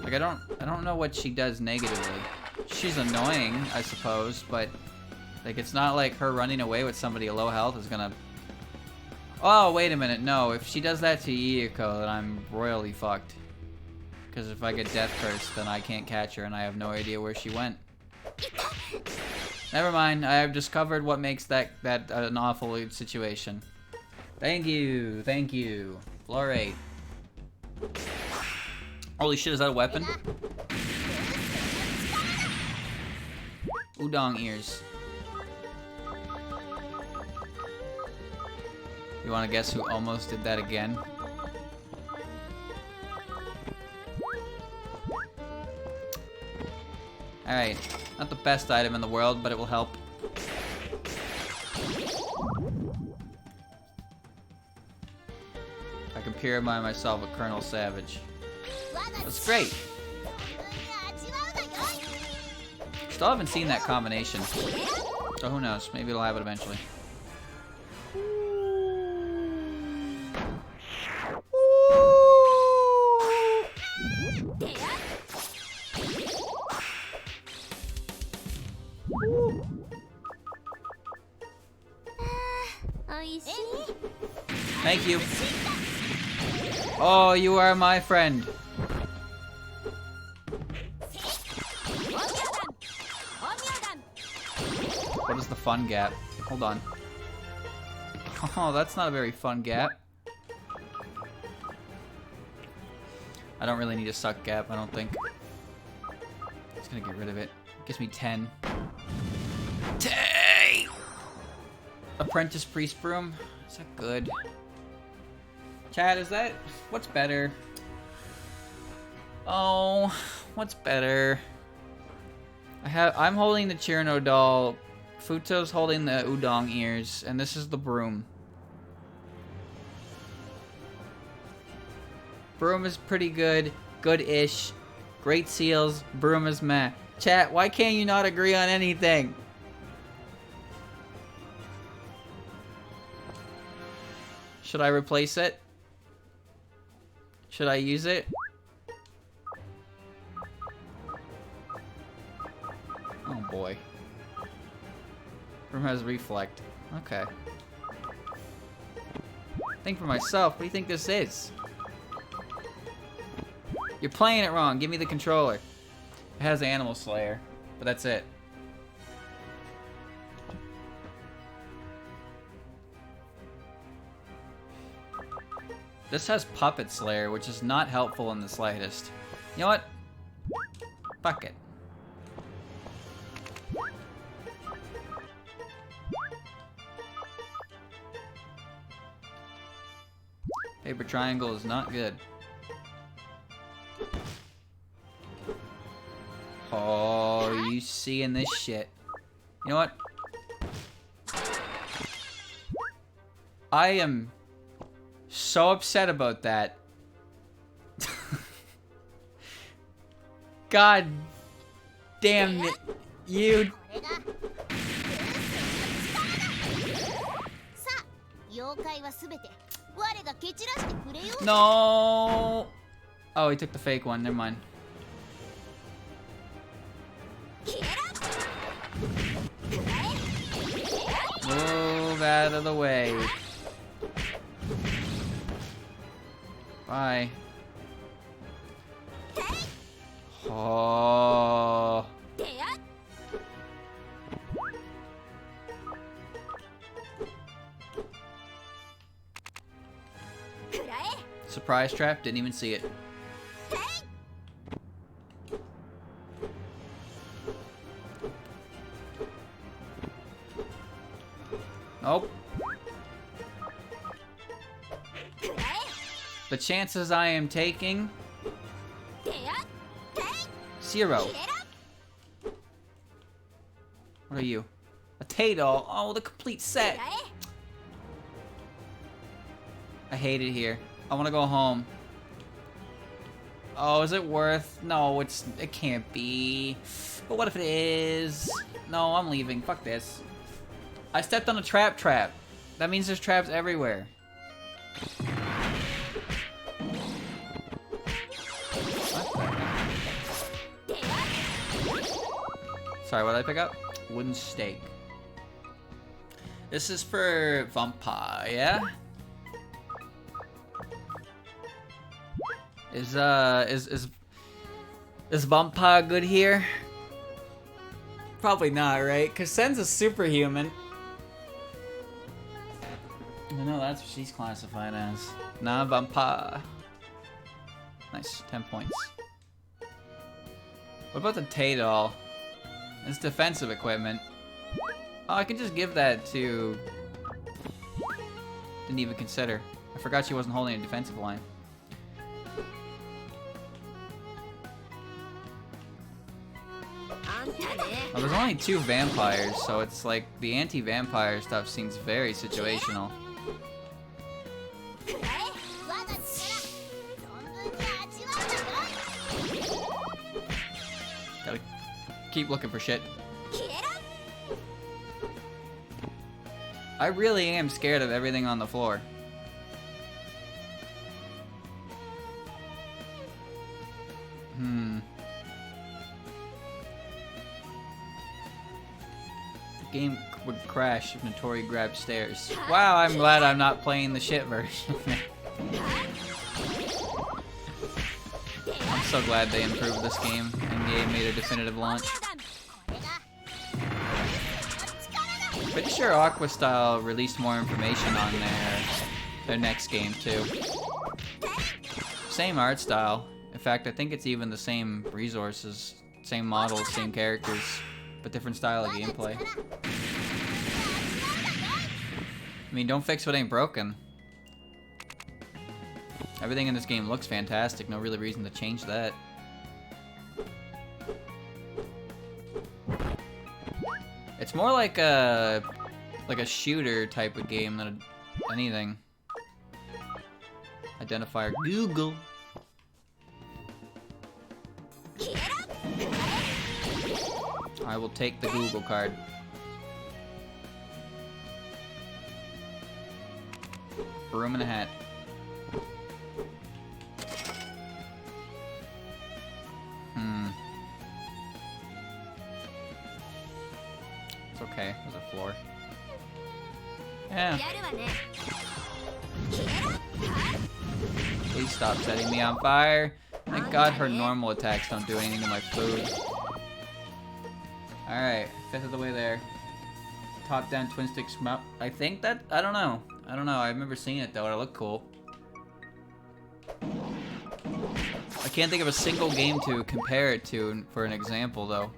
Like I don't know what she does negatively. She's annoying, I suppose, but like it's not like her running away with somebody at low health is gonna. Oh, wait a minute. No, if she does that to Iyako, then I'm royally fucked. Because if I get death cursed, then I can't catch her and I have no idea where she went. Never mind. I have discovered what makes that an awful situation. Thank you. Thank you. Floor 8. Holy shit, is that a weapon? Udon ears. You wanna guess who almost did that again? Alright. Not the best item in the world, but it will help. I can purify myself with Colonel Savage. That's great. Still haven't seen that combination. So who knows? Maybe it'll have it eventually. Thank you. Oh, you are my friend. What is the fun gap? Hold on. Oh, that's not a very fun gap. I don't really need a suck gap, I don't think. Just gonna get rid of it. Gives me 10. 10! Apprentice Priest Broom. Is that good? Chat, is that... What's better? Oh, what's better? I'm holding the Chirno doll. Futo's holding the udon ears, and this is the broom. Broom is pretty good. Good-ish. Great seals. Broom is meh. Chat, why can't you not agree on anything? Should I replace it? Should I use it? Oh boy. Broom has reflect. Okay. Think for myself. What do you think this is? You're playing it wrong. Give me the controller. It has Animal Slayer, but that's it. This has Puppet Slayer, which is not helpful in the slightest. You know what? Fuck it. Paper triangle is not good. Oh, you seeing this shit. You know what? I am so upset about that. God damn it. You... No. Oh, he took the fake one. Never mind. Move out of the way. Bye. Oh. Surprise trap, didn't even see it. Nope. The chances I am taking... 0. What are you? A Tay-Doll. Oh, the complete set. I hate it here. I want to go home. Oh, is it worth? No, it can't be. But what if it is? No, I'm leaving. Fuck this. I stepped on a trap. That means there's traps everywhere. Sorry, what did I pick up? Wooden stake. This is for Vampire, yeah? Is Vampire good here? Probably not, right? Cause Sen's a superhuman. I know that's what she's classified as. Nah, Vampire. Nice, 10 points. What about the Tay-Doll? It's defensive equipment. Oh, I could just give that to... Didn't even consider. I forgot she wasn't holding a defensive line. Well, there's only 2 vampires, so it's like the anti-vampire stuff seems very situational. Gotta keep looking for shit. I really am scared of everything on the floor. The game would crash if Notori grabbed stairs. Wow, I'm glad I'm not playing the shit version. I'm so glad they improved this game and EA made a definitive launch. Pretty sure Aqua Style released more information on their next game too. Same art style. In fact, I think it's even the same resources, same models, same characters, but different style of gameplay. I mean, don't fix what ain't broken. Everything in this game looks fantastic. No really reason to change that. It's more like a shooter type of game than anything. Identifier Google. I will take the Google card. Room and a hat. It's okay. There's a floor. Yeah. Please stop setting me on fire. Thank God her normal attacks don't do anything to my food. Alright, 5th of the way there. Top down twin stick smelt. I think that, I don't know. I remember seeing it though, and it looked cool. I can't think of a single game to compare it to for an example though.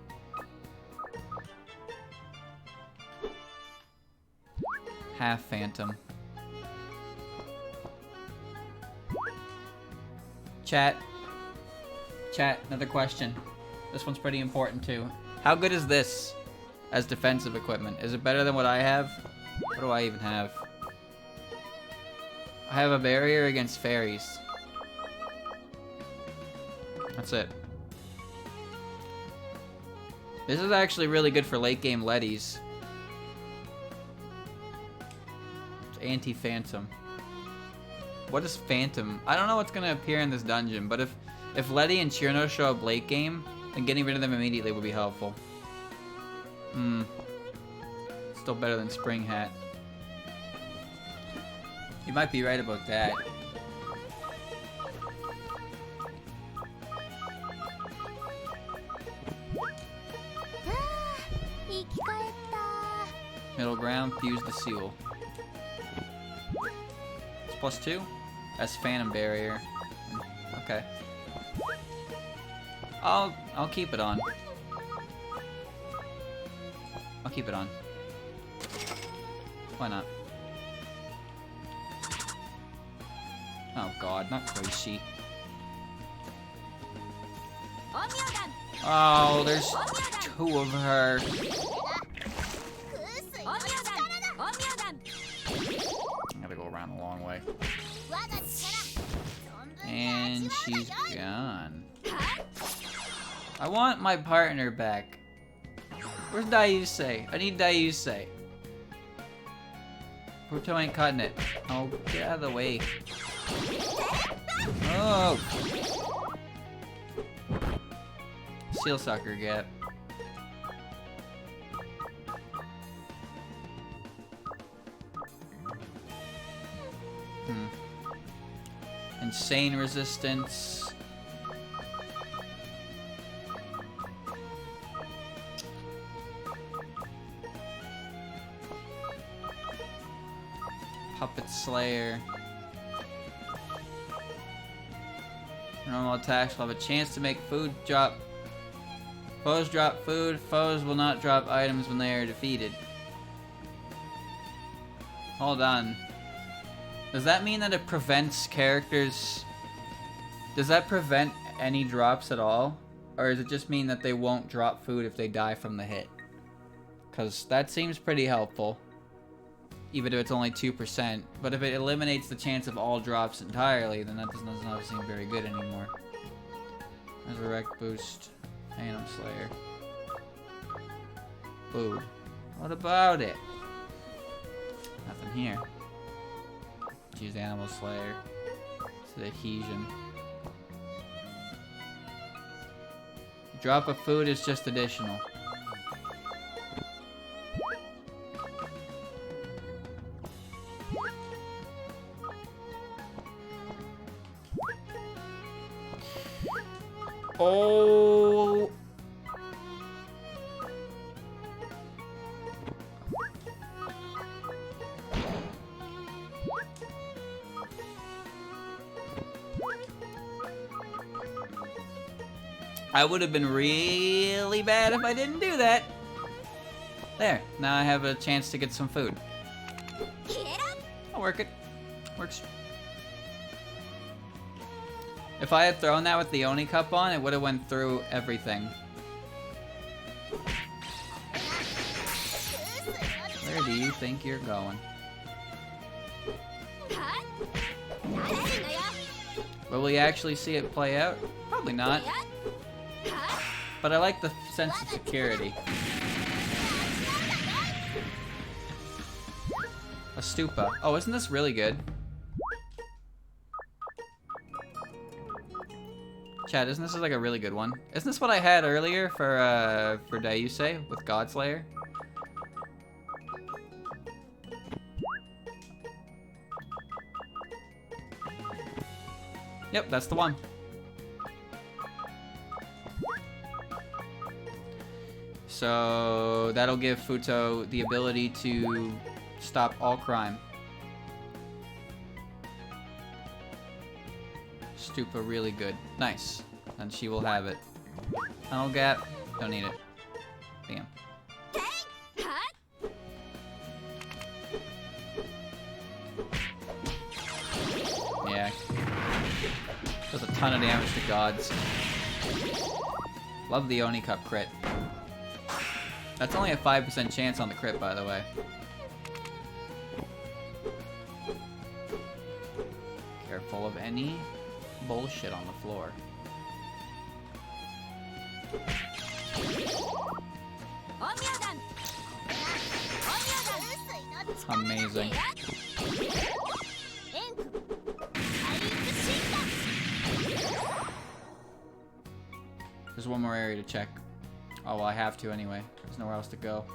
Half Phantom. Chat, another question. This one's pretty important too. How good is this as defensive equipment? Is it better than what I have? What do I even have? I have a barrier against fairies. That's it. This is actually really good for late game Letties. It's anti-phantom. What is phantom? I don't know what's gonna appear in this dungeon, but if Letty and Chirno show up late game, then getting rid of them immediately would be helpful. Still better than Spring Hat. You might be right about that. Middle ground, fuse the seal. It's +2? That's Phantom Barrier. Okay. I'll keep it on. I'll keep it on. Why not? Oh god, not Koishi. Oh, there's 2 of her. I gotta go around a long way. And she's gone. I want my partner back. Where's Daiusei? I need Daiusei. Puto ain't cutting it. Oh, get out of the way. Oh! Seal sucker get. Insane resistance. Puppet Slayer. Normal attacks will have a chance to make food drop. Foes drop food. Foes will not drop items when they are defeated. Hold on. Does that mean that it prevents characters? Does that prevent any drops at all? Or does it just mean that they won't drop food if they die from the hit? Because that seems pretty helpful. Even if it's only 2%. But if it eliminates the chance of all drops entirely, then that doesn't seem very good anymore. Resurrect boost. Phantom Slayer. Boo. What about it? Nothing here. Use Animal Slayer. It's the adhesion. Drop of food is just additional. Oh. I would have been really bad if I didn't do that. There. Now I have a chance to get some food. I'll work it. Works. If I had thrown that with the Oni cup on, it would have went through everything. Where do you think you're going? Will we actually see it play out? Probably not. But I like the sense of security. A stupa. Oh, isn't this really good? Chad, isn't this like a really good one? Isn't this what I had earlier for Dayuse with Godslayer? Yep, that's the one. So that'll give Futo the ability to stop all crime. Stupa really good. Nice. And she will have it. Tunnel gap. Don't need it. Damn. Yeah. Does a ton of damage to gods. Love the Oni Cup crit. That's only a 5% chance on the crit, by the way. Careful of any bullshit on the floor. Amazing. There's one more area to check. Oh, well, I have to anyway. There's nowhere else to go.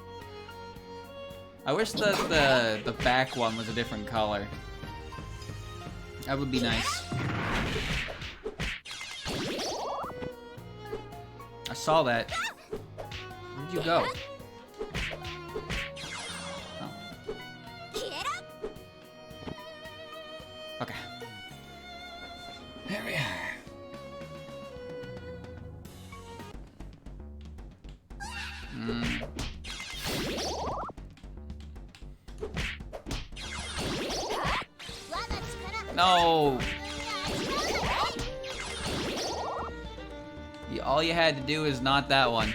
I wish that the back one was a different color. That would be nice. I saw that. Where'd you go? Oh. Okay. There we are. No! All you had to do is not that one.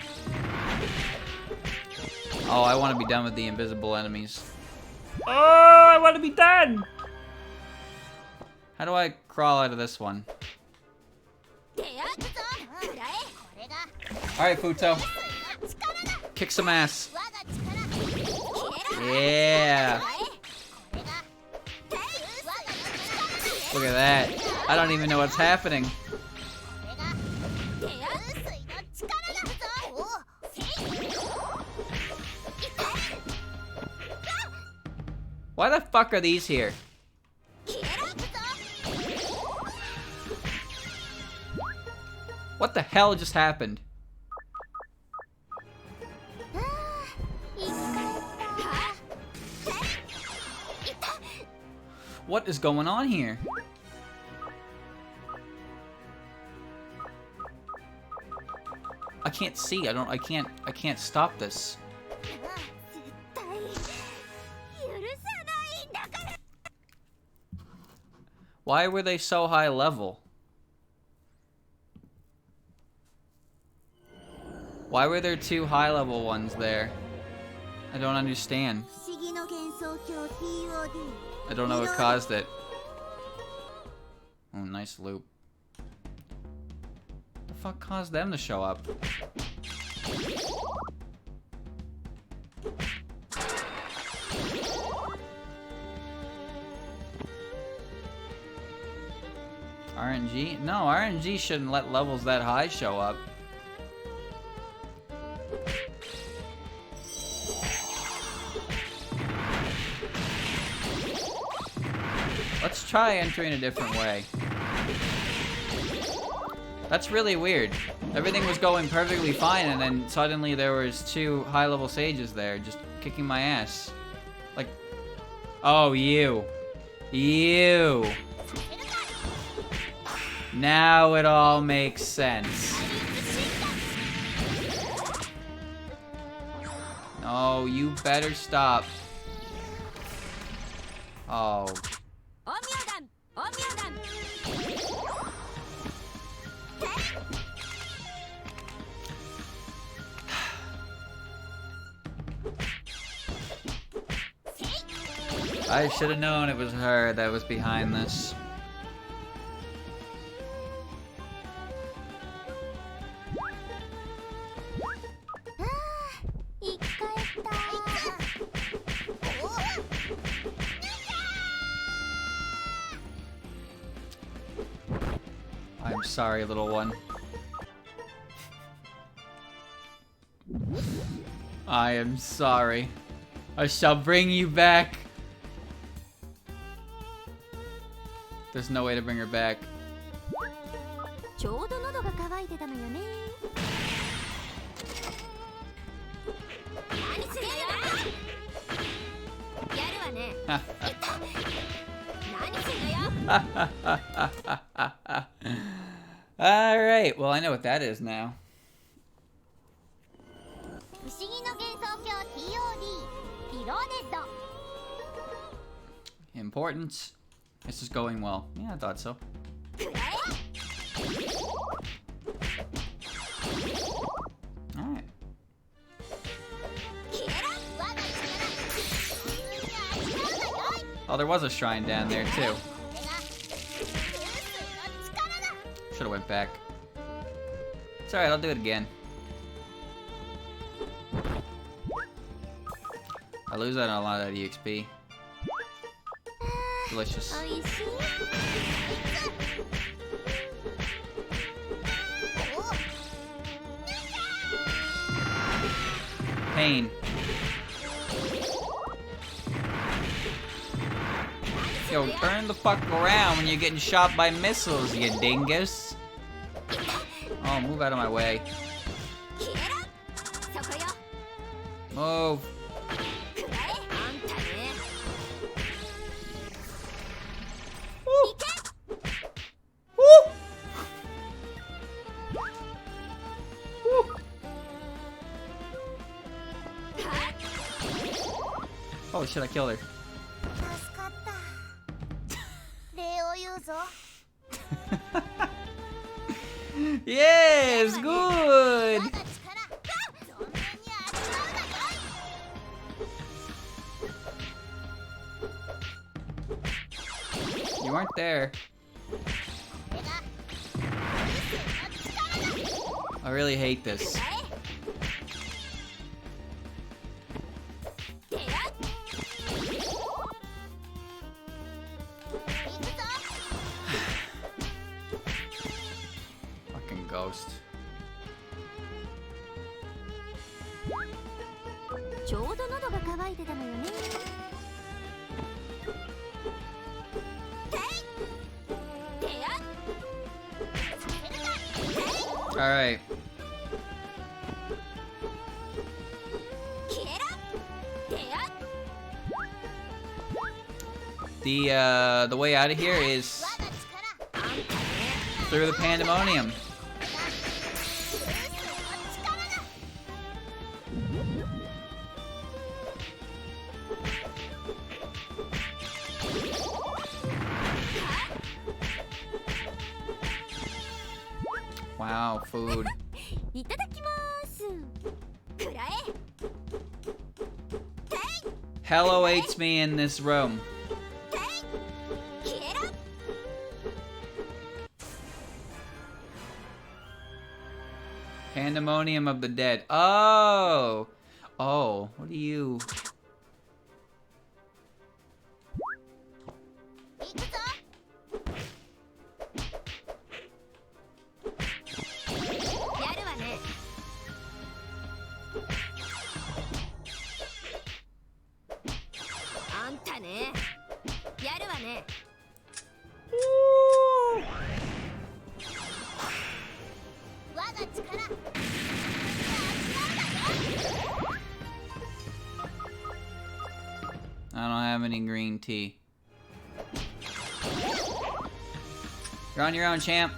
Oh, I want to be done with the invisible enemies. Oh, I want to be done! How do I crawl out of this one? Alright, Futo. Kick some ass. Yeah! Look at that. I don't even know what's happening. Why the fuck are these here? What the hell just happened? What is going on here? I can't see. I can't stop this. Why were they so high level? Why were there 2 high-level ones there? I don't understand. I don't know what caused it. Oh, nice loop. The fuck caused them to show up? RNG? No, RNG shouldn't let levels that high show up. Let's try entering a different way. That's really weird. Everything was going perfectly fine, and then suddenly there was 2 high-level sages there, just kicking my ass. Like, oh, you. You. Now it all makes sense. No, you better stop. Oh. I should have known it was her that was behind this. I'm sorry, little one. I am sorry. I shall bring you back. There's no way to bring her back. Alright, well I know what that is now. Importance. This is going well. Yeah, I thought so. Alright. Oh, there was a shrine down there too. Should've went back. It's alright, I'll do it again. I lose out on a lot of that EXP. Delicious. Pain. Yo, turn the fuck around when you're getting shot by missiles, you dingus. Oh, move out of my way. Move. Oh shit, I killed her. Yes, good! You weren't there. I really hate this. Fucking ghost. All right. The way out of here is through the pandemonium. Wow, food. いただきます。Hell awaits me in this room. Pandemonium of the Dead. Oh! Oh, what are you? I don't have any green tea. You're on your own, champ.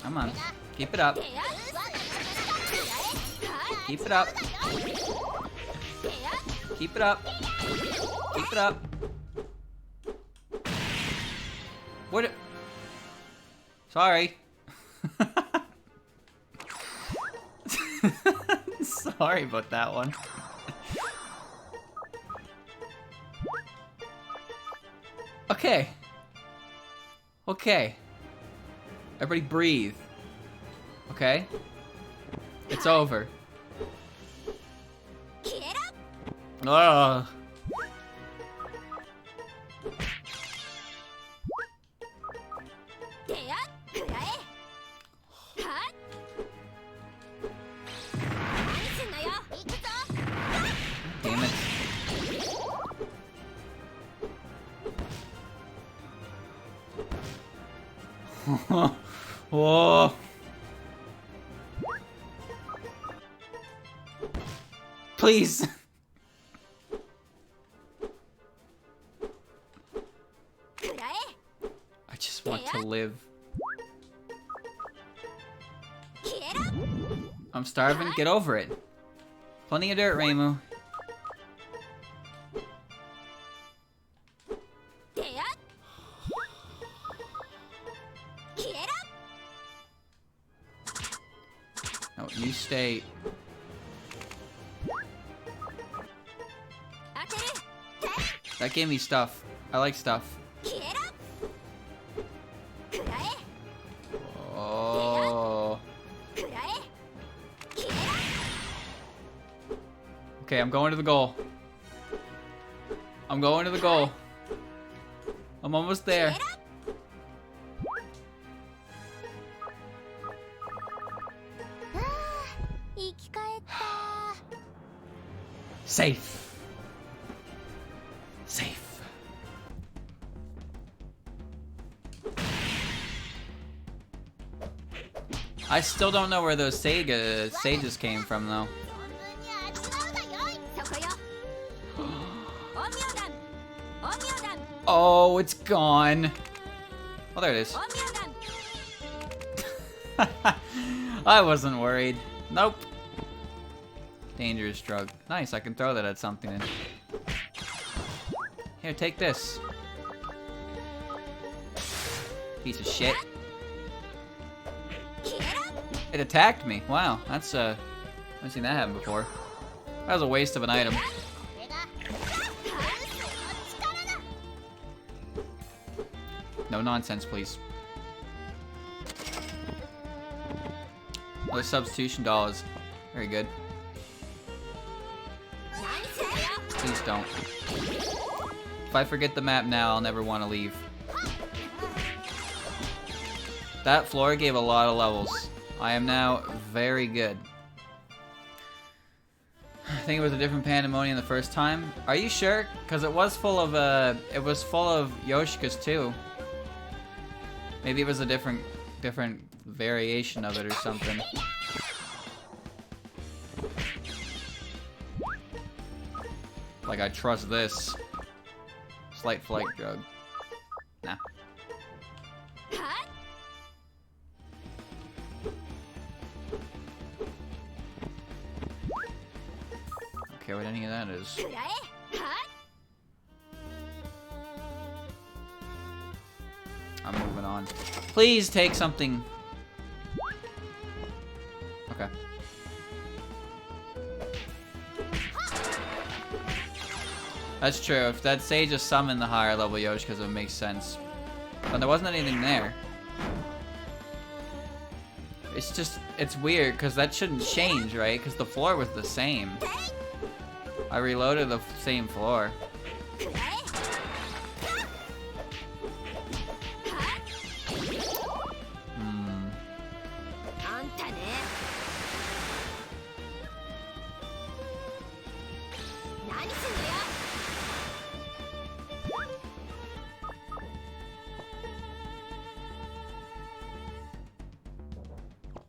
Come on. Keep it up. Keep it up. Keep it up. Keep it up. What? Sorry. Sorry about that one. Okay. Okay. Everybody breathe. Okay? It's over. Ugh. Damn it. Whoa. Please. I just want to live. I'm starving. Get over it. Plenty of dirt, Reimu. No, you stay. That gave me stuff. I like stuff. Oh. Okay, I'm going to the goal. I'm going to the goal. I'm almost there. Safe. Safe. I still don't know where those sages came from, though. Oh, it's gone. Oh, there it is. I wasn't worried. Nope. Dangerous drug. Nice, I can throw that at something. Here, take this. Piece of shit. It attacked me. Wow, that's I haven't seen that happen before. That was a waste of an item. No nonsense, please. Another substitution dollars. Very good. Please don't. If I forget the map now, I'll never want to leave. That floor gave a lot of levels. I am now very good. I think it was a different pandemonium the first time. Are you sure? Because it was full of Yoshikas too. Maybe it was a different variation of it or something. Like, I trust this. Slight flight drug. Nah. care what any of that is. I'm moving on. Please take something. Okay. That's true. If that Sage just summoned the higher level Yoshi, because it makes sense. But there wasn't anything there. It's just, it's weird, because that shouldn't change, right? Because the floor was the same. I reloaded the same floor.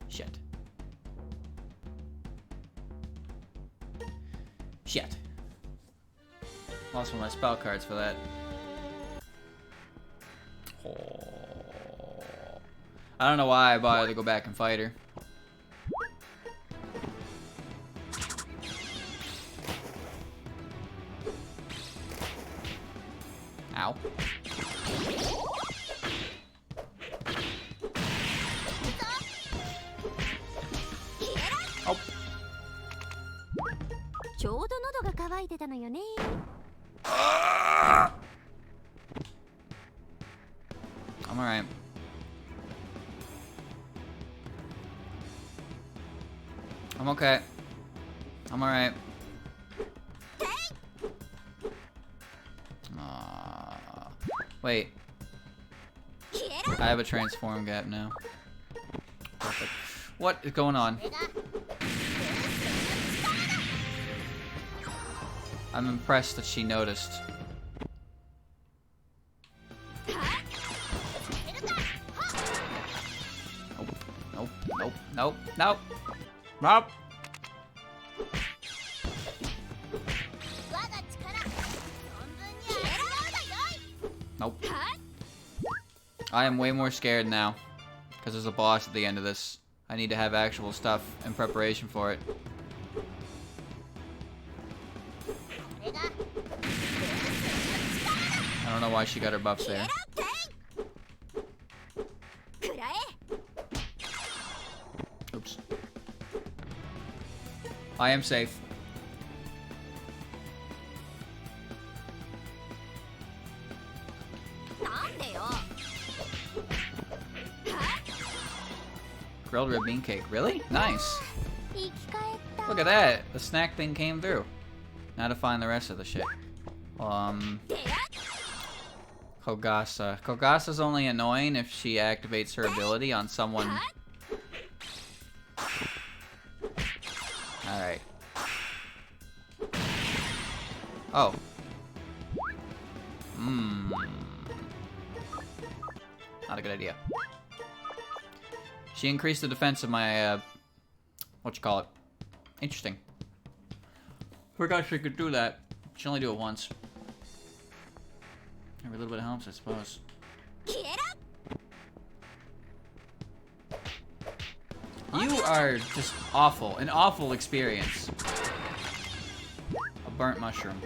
Shit. Shit. Lost one of my spell cards for that. Oh. I don't know why I bothered to go back and fight her. Ow. Oh. I'm alright. I'm okay. I'm alright. Wait. I have a transform gap now. Perfect. What is going on? I'm impressed that she noticed. Nope, nope, nope, nope, nope. Nope. I am way more scared now. Because there's a boss at the end of this. I need to have actual stuff in preparation for it. I don't know why she got her buffs there. Oops. I am safe. Grilled red bean cake. Really? Nice. Look at that. The snack thing came through. Now to find the rest of the shit. Kogasa. Kogasa's only annoying if she activates her ability on someone. Alright. Oh. Not a good idea. She increased the defense of my, whatchamacallit. Interesting. Forgot she could do that. She only do it once. Every little bit helps, I suppose. You are just awful. An awful experience. A burnt mushroom.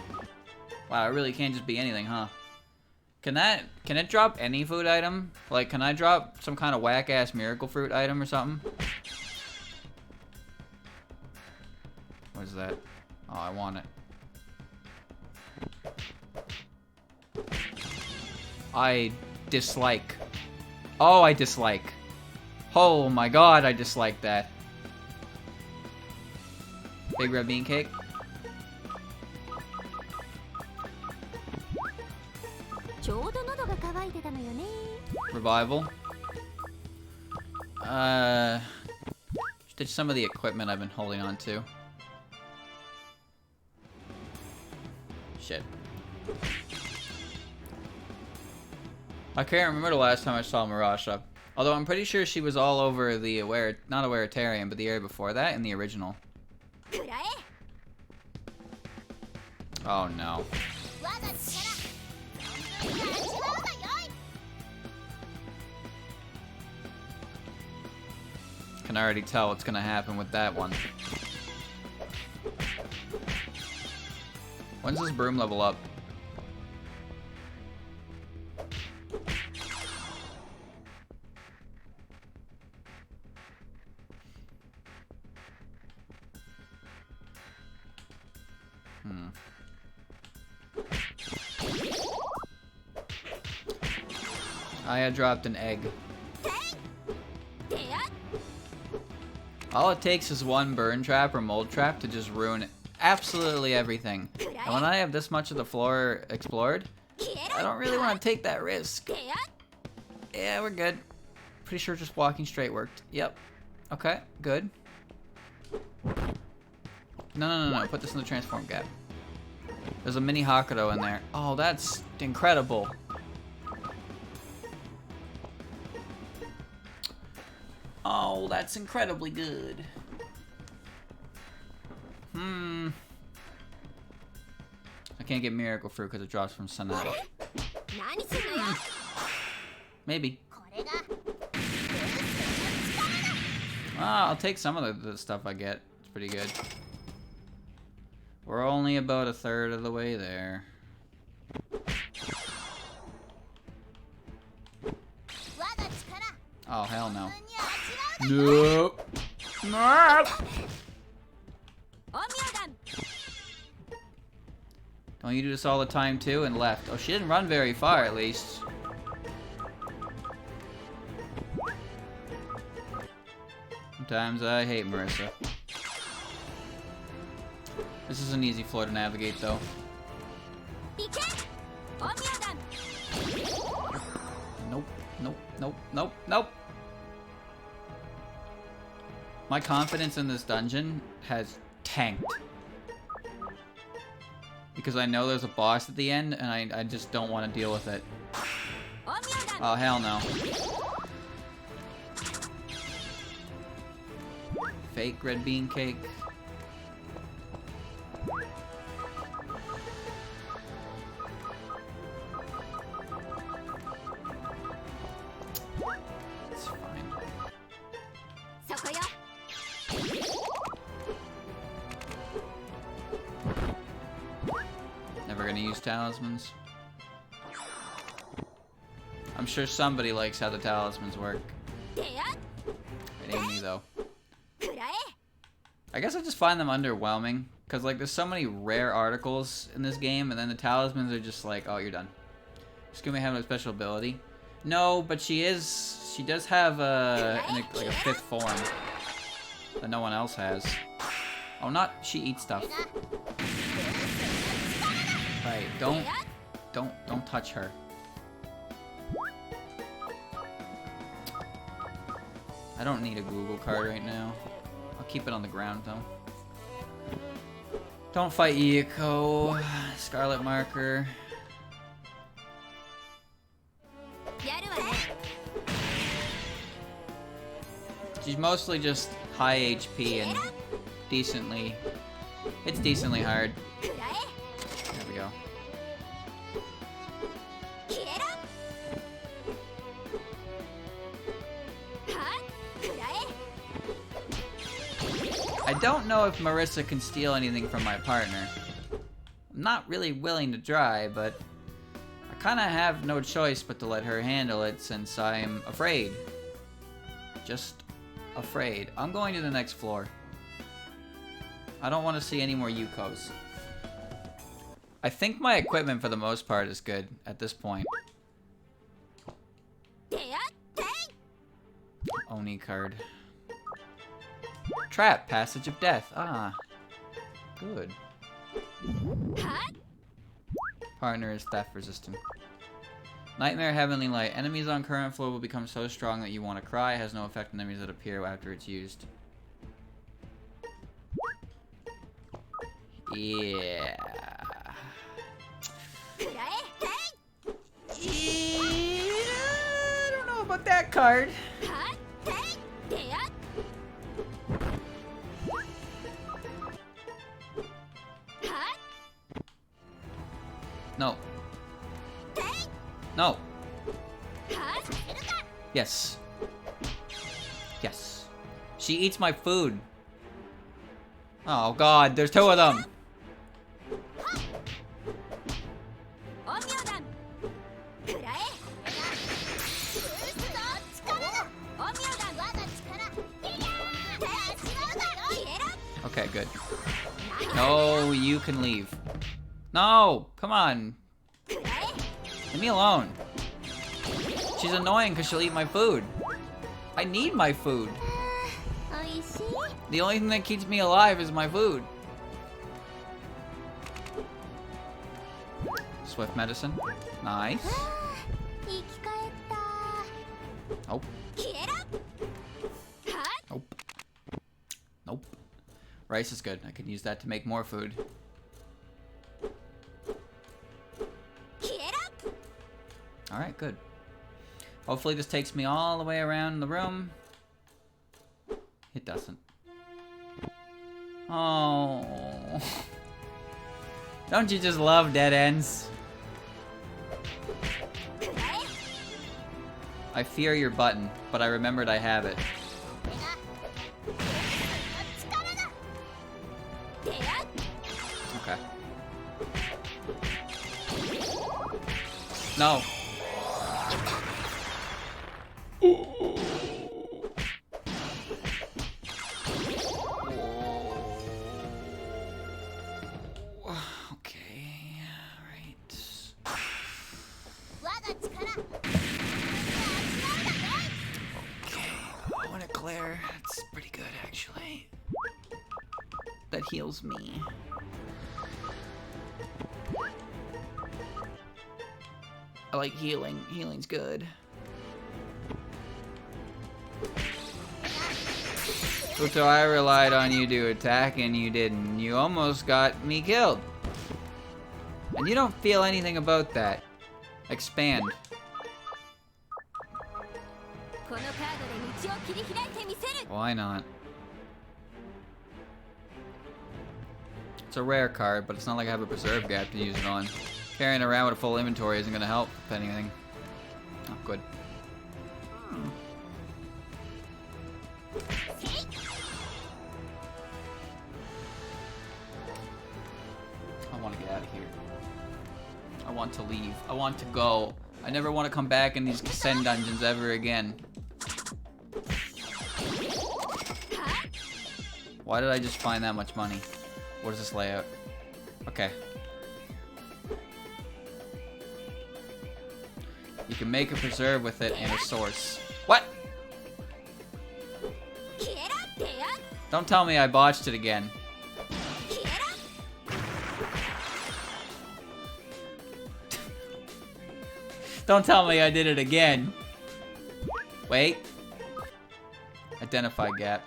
Wow, it really can't just be anything, huh? Can it drop any food item? Like, can I drop some kind of whack-ass miracle fruit item or something? What is that? Oh, I want it. I dislike. Oh, I dislike. Oh my god, I dislike that. Big red bean cake. Revival. Ditch some of the equipment I've been holding on to. Shit. I can't remember the last time I saw Mirage up. Although I'm pretty sure she was all over the not Awaretarian, but the area before that in the original. Oh no. Can already tell what's gonna happen with that one. When's this broom level up? I had dropped an egg. All it takes is one burn trap or mold trap to just ruin absolutely everything. And when I have this much of the floor explored, I don't really want to take that risk. Yeah, we're good. Pretty sure just walking straight worked. Yep. Okay, good. No. Put this in the transform gap. There's a mini Hakudo in there. Oh, that's incredible. Oh, that's incredibly good. I can't get Miracle Fruit because it drops from Sun out. Maybe. I'll take some of the stuff I get. It's pretty good. We're only about a third of the way there. Oh, hell no. Nope. Nope. Don't you do this all the time too? And left. Oh, she didn't run very far at least. Sometimes I hate Marissa. This is an easy floor to navigate though. Nope. My confidence in this dungeon has tanked. Because I know there's a boss at the end, and I just don't want to deal with it. Oh, hell no. Fake red bean cake. It's fine. Never gonna use talismans. I'm sure somebody likes how the talismans work. It ain't me though. I guess I just find them underwhelming. Cause like there's so many rare articles in this game and then the talismans are just like, oh, you're done. Scooby have no special ability. No, but she does have like a fifth form that no one else has. Oh, she eats stuff. Right, don't touch her. I don't need a Google card right now. I'll keep it on the ground though. Don't fight Yiko. Scarlet marker. She's mostly just high HP and it's decently hard. There we go. I don't know if Marissa can steal anything from my partner. I'm not really willing to try, but I kind of have no choice but to let her handle it since I'm afraid. Just afraid. I'm going to the next floor. I don't want to see any more Yukos. I think my equipment for the most part is good at this point. Oni card. Trap, Passage of Death. Ah. Good. Partner is theft resistant. Nightmare Heavenly Light. Enemies on current floor will become so strong that you want to cry. Has no effect on enemies that appear after it's used. Yeah. I don't know about that card. No. No. Yes. Yes. She eats my food. Oh god, there's two of them. Okay, good. No, you can leave. No, come on. Leave me alone. She's annoying because she'll eat my food. I need my food. The only thing that keeps me alive is my food. Swift medicine. Nice. Nope. Nope. Nope. Rice is good. I can use that to make more food. Alright, good. Hopefully this takes me all the way around the room. It doesn't. Oh. Don't you just love dead ends? I fear your button, but I remembered I have it. Okay. No. Okay, alright. Okay, I want to Claire. That's pretty good, actually. That heals me. I like healing. Healing's good. So I relied on you to attack and you didn't. You almost got me killed. And you don't feel anything about that. Expand. Why not? It's a rare card, but it's not like I have a preserve gap to use it on. Carrying around with a full inventory isn't going to help, if anything. Oh, good. I want to get out of here. I want to leave. I want to go. I never want to come back in these Kasen dungeons ever again. Why did I just find that much money? What is this layout? Okay. You can make a preserve with it and a source. What? Don't tell me I botched it again. Don't tell me I did it again. Wait. Identify gap.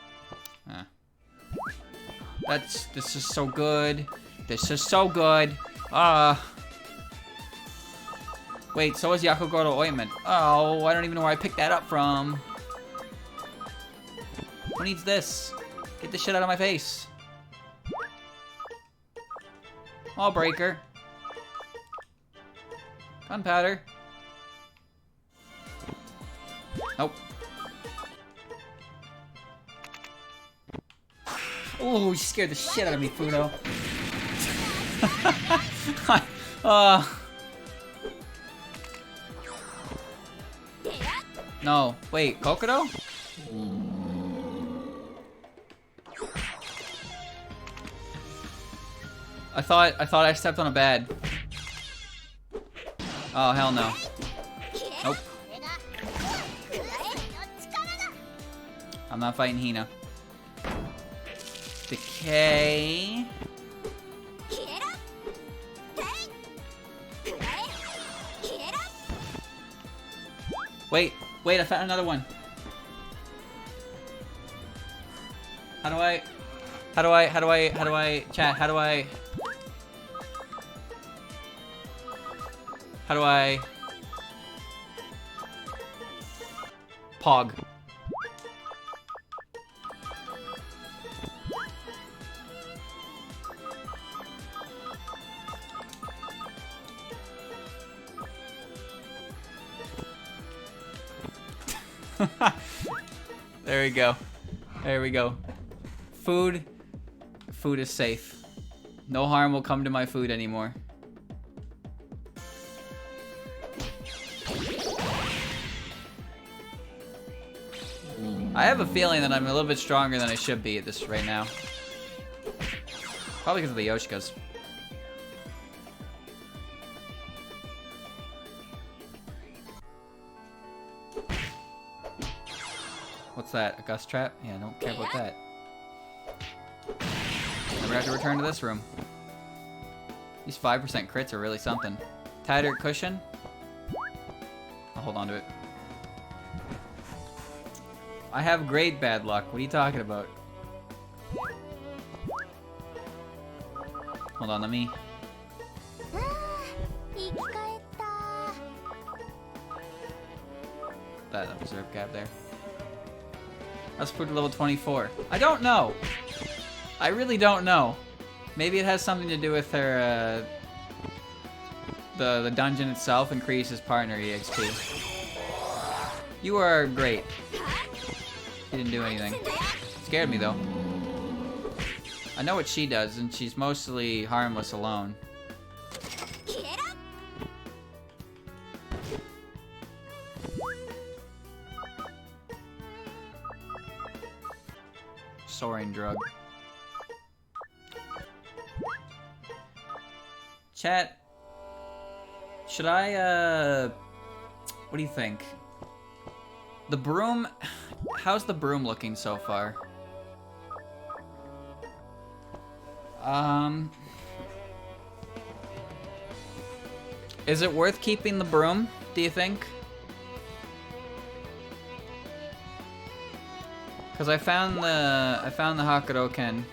This is so good. This is so good. Wait, so is Yakugoro ointment. Oh, I don't even know where I picked that up from. Who needs this? Get this shit out of my face. Oh, breaker. Gunpowder. Nope. Oh, you scared the shit out of me, Funo. No, wait, Kokodo? I thought I stepped on a bad. Oh, hell no. Nope. I'm not fighting Hina. Decay. Wait, I found another one. How do I, chat, how do I, Pog. There we go. There we go. Food is safe. No harm will come to my food anymore. I have a feeling that I'm a little bit stronger than I should be at this right now. Probably because of the Yoshikas. What's that? A gust trap? Yeah, I don't care about that. Never have to return to this room. These 5% crits are really something. Tattered cushion? I'll hold on to it. I have great bad luck. What are you talking about? Hold on, let me... That observe gap there. Let's put level 24. I don't know. I really don't know. Maybe it has something to do with her, the dungeon itself increases partner EXP. You are great. She didn't do anything. Scared me though. I know what she does, and she's mostly harmless alone. Soaring drug. Chat, should I, what do you think? The broom, how's the broom looking so far? Is it worth keeping the broom, do you think? Because I found the Hakuroken,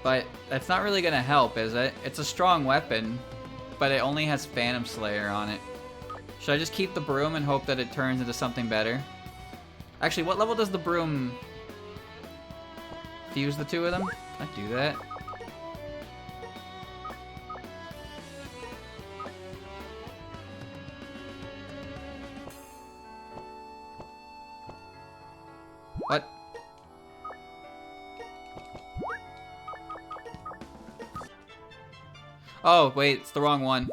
but that's not really gonna help, is it? It's a strong weapon, but it only has Phantom Slayer on it. Should I just keep the broom and hope that it turns into something better? Actually, what level does the broom fuse the two of them? Can I do that? What? Oh, wait, it's the wrong one.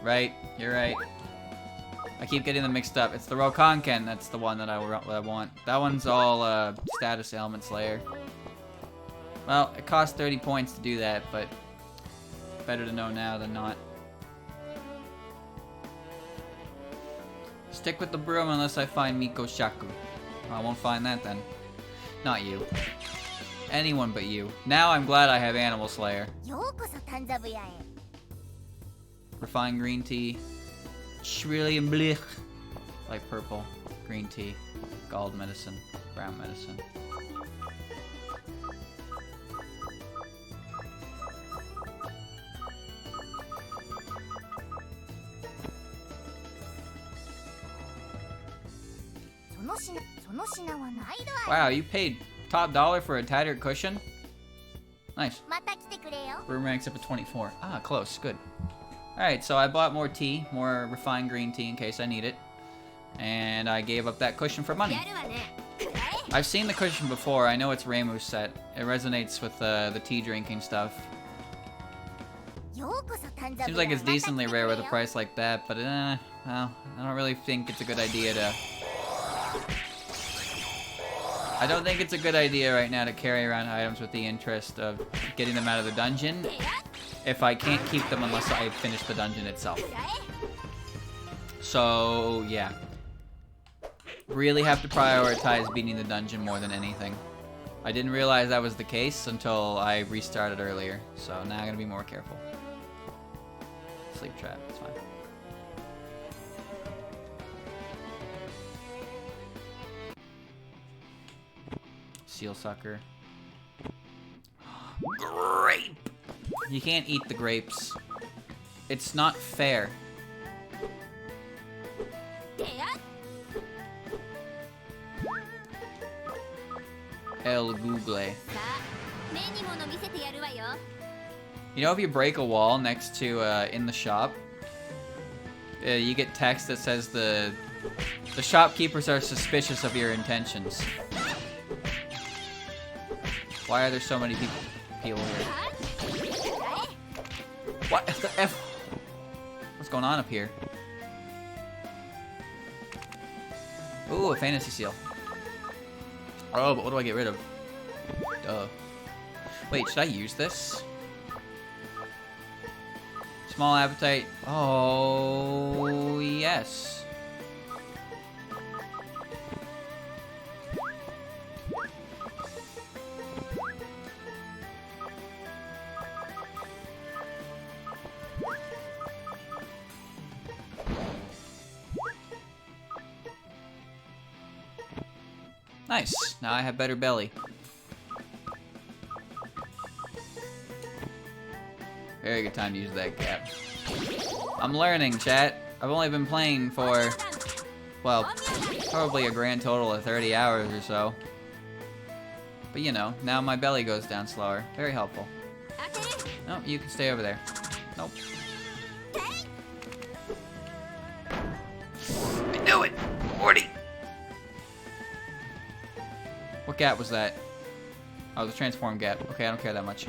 Right, you're right. I keep getting them mixed up. It's the Rokonken, that's the one that I want. That one's all status ailment slayer. Well, it costs 30 points to do that, but better to know now than not. Stick with the broom unless I find Miko Shaku. I won't find that then. Not you. Anyone but you. Now I'm glad I have Animal Slayer. Refined green tea. Shrillium Blich. Like purple. Green tea. Gold medicine. Brown medicine. Wow, you paid top dollar for a tighter cushion? Nice. Room ranks up to 24. Ah, close. Good. Alright, so I bought more tea, more refined green tea in case I need it. And I gave up that cushion for money. I've seen the cushion before. I know it's Reimu's set. It resonates with the tea drinking stuff. Seems like it's decently rare with a price like that, but well, I don't really think it's a good idea to... I don't think it's a good idea right now to carry around items with the interest of getting them out of the dungeon if I can't keep them unless I finish the dungeon itself. So, yeah. Really have to prioritize beating the dungeon more than anything. I didn't realize that was the case until I restarted earlier, so now I'm gonna be more careful. Sleep trap, it's fine. Seal sucker. Grape! You can't eat the grapes. It's not fair. El Google. You know, if you break a wall next to in the shop, you get text that says the shopkeepers are suspicious of your intentions. Why are there so many people here? What the F? What's going on up here? Ooh, a fantasy seal. Oh, but what do I get rid of? Duh. Wait, should I use this? Small appetite. Oh, yes. Nice. Now I have better belly. Very good time to use that gap. I'm learning, chat. I've only been playing for, well, probably a grand total of 30 hours or so. But you know, now my belly goes down slower. Very helpful. No, you can stay over there. Nope. I knew it! 40! What gap was that? Oh, the transform gap. Okay, I don't care that much.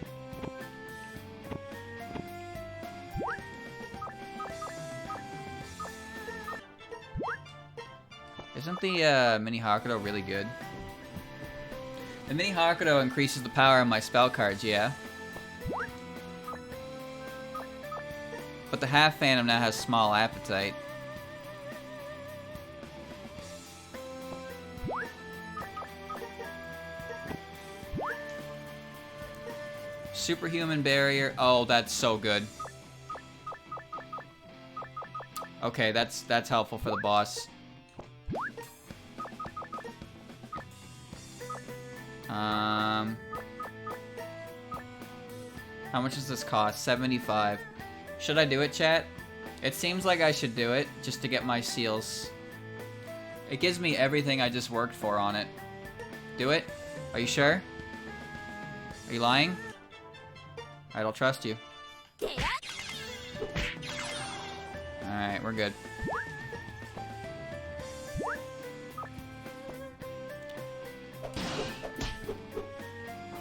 Isn't the mini Hakuto really good? The mini Hakuto increases the power of my spell cards, yeah. But the half Phantom now has small appetite. Superhuman barrier. Oh, that's so good. Okay, that's helpful for the boss. How much does this cost? 75. Should I do it, chat? It seems like I should do it just to get my seals. It gives me everything I just worked for on it. Do it? Are you sure? Are you lying? Alright, I'll trust you. Alright, we're good.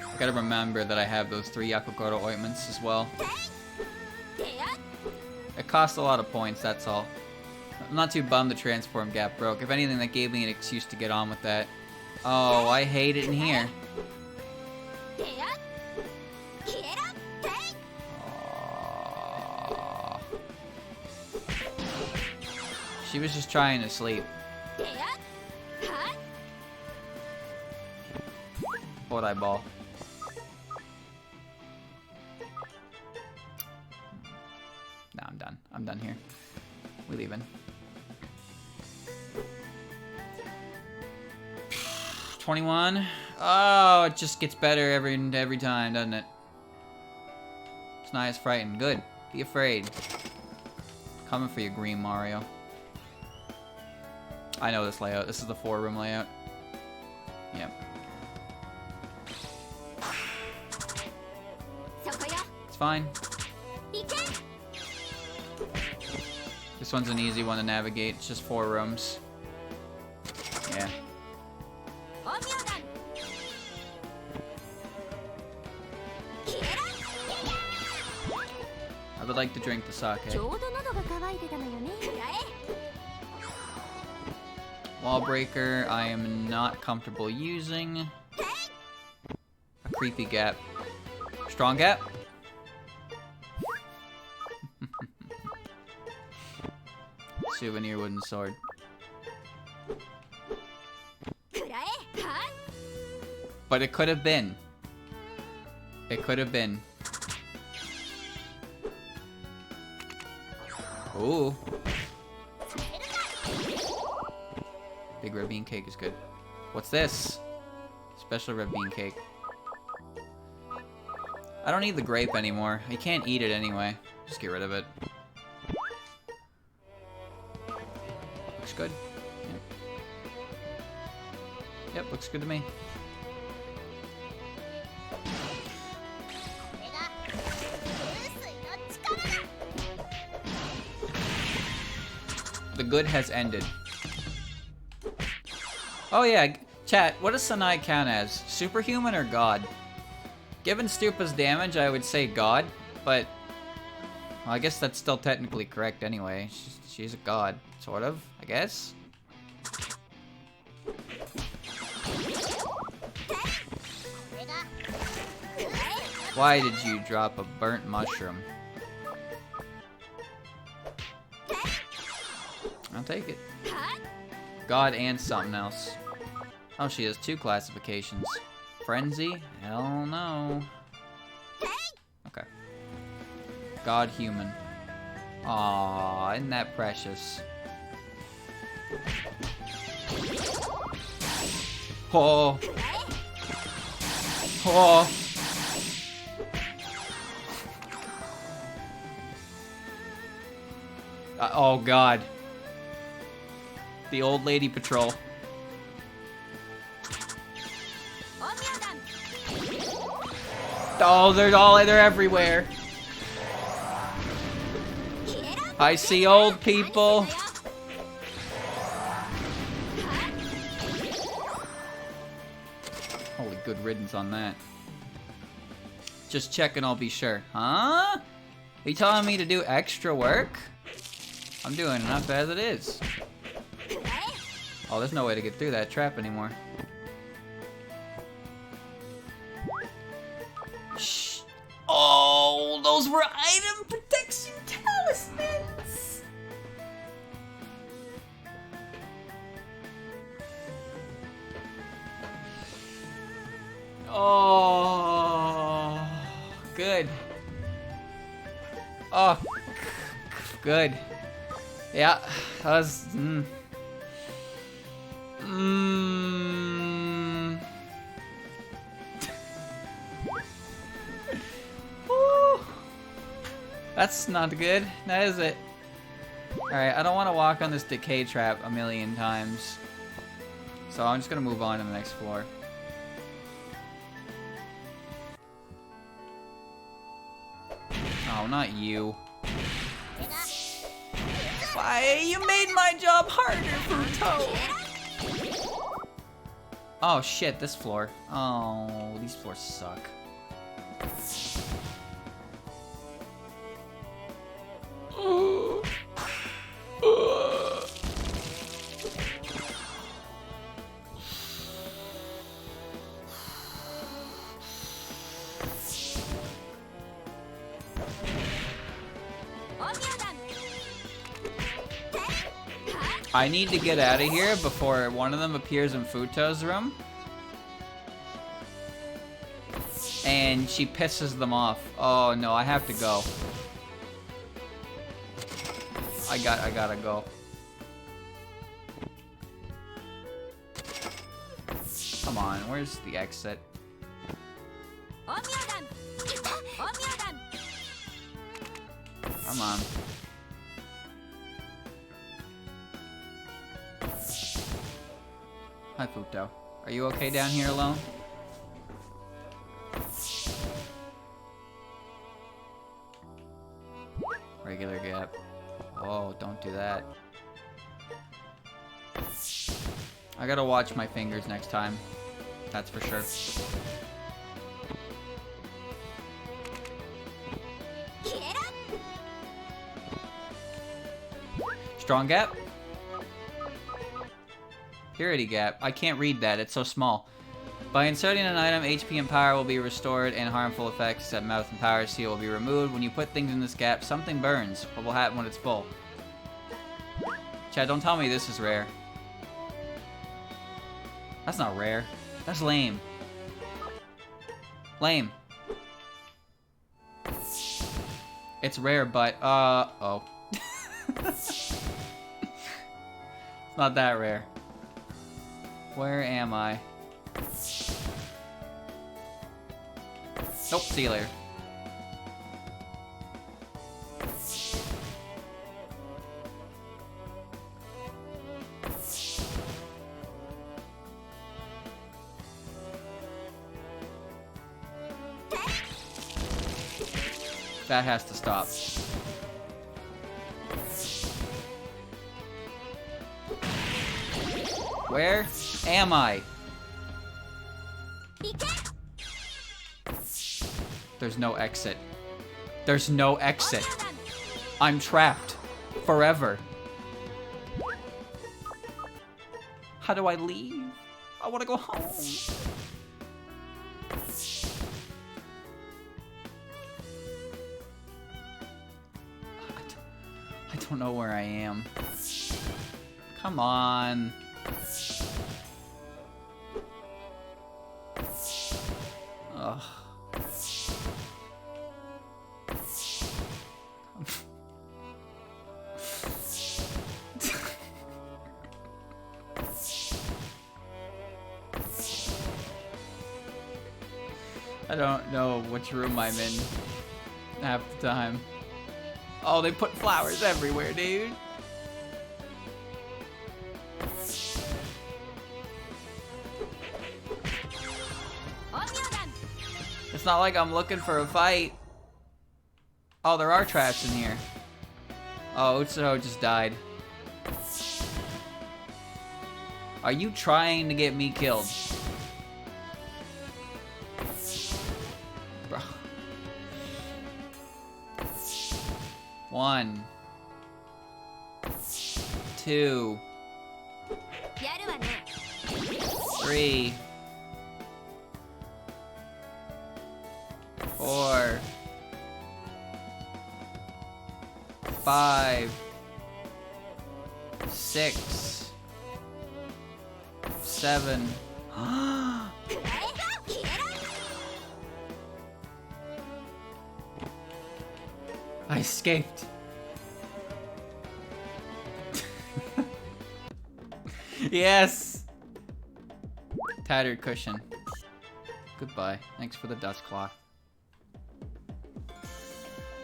I gotta remember that I have those 3 Yakugoro ointments as well. It costs a lot of points, that's all. I'm not too bummed the transform gap broke. If anything, that gave me an excuse to get on with that. Oh, I hate it in here. Oh. She was just trying to sleep. What eyeball? No, I'm done. I'm done here. We leaving. 21. Oh, it just gets better every time, doesn't it? It's not as frightened. Good. Be afraid. Coming for you, Green Mario. I know this layout. This is the 4-room layout. Yep. It's fine. This one's an easy one to navigate. It's just 4 rooms. Yeah. I would like to drink the sake. Wall breaker, I am not comfortable using. A creepy gap. Strong gap? Souvenir wooden sword. But it could have been. It could have been. Ooh. Big red bean cake is good. What's this? Special red bean cake. I don't need the grape anymore. You can't eat it anyway. Just get rid of it. Looks good. Yep. Yep, looks good to me. The good has ended. Oh yeah, chat, what does Sanai count as? Superhuman or God? Given Stupa's damage, I would say God, but... well, I guess that's still technically correct anyway. She's a god, sort of, I guess. Why did you drop a burnt mushroom? I'll take it. God and something else. Oh, she has 2 classifications. Frenzy? Hell no. Okay. God human. Aww, isn't that precious? Oh. Oh. Oh god. The old lady patrol. Oh, they're everywhere. I see old people. Holy good riddance on that. Just checking, I'll be sure. Huh? Are you telling me to do extra work? I'm doing enough as it is. Oh, there's no way to get through that trap anymore. Shh. Oh, those were item protection talismans. Oh, good. Oh, good. Yeah, that was. That's not good. That is it. Alright, I don't want to walk on this decay trap a million times. So I'm just going to move on to the next floor. Oh, not you. Why? You made my job harder, Futo! Oh shit, this floor. Oh, these floors suck. I need to get out of here before one of them appears in Futo's room. And she pisses them off. Oh no, I have to go. I gotta go. Come on, where's the exit? Come on. Hi, Futo. Are you okay down here alone? Regular gap. Oh, don't do that. I gotta watch my fingers next time. That's for sure. Strong gap? Purity gap. I can't read that. It's so small. By inserting an item, HP and power will be restored, and harmful effects at mouth and power seal will be removed. When you put things in this gap, something burns. What will happen when it's full? Chad, don't tell me this is rare. That's not rare. That's lame. Lame. It's rare, but, oh. It's not that rare. Where am I? Nope, see you later. That has to stop. Where am I? There's no exit. There's no exit. I'm trapped. Forever. How do I leave? I want to go home. don't know where I am. Come on. Ugh. I don't know which room I'm in half the time. Oh, they put flowers everywhere, dude. It's not like I'm looking for a fight. Oh, there are traps in here. Oh, Utsuho just died. Are you trying to get me killed? Bro. 1, 2, 3, 4, 5, 6, 7. I escaped. Yes! Tattered cushion. Goodbye. Thanks for the dust cloth.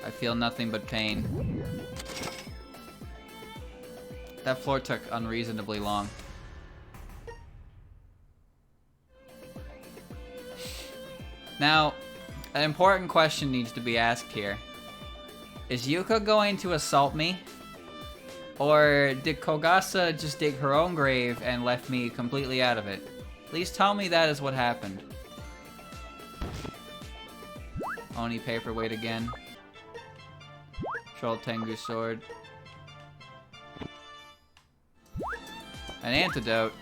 I feel nothing but pain. That floor took unreasonably long. Now, an important question needs to be asked here. Is Yuka going to assault me? Or did Kogasa just dig her own grave and left me completely out of it? Please tell me that is what happened. Oni paperweight again. Troll Tengu sword. An antidote.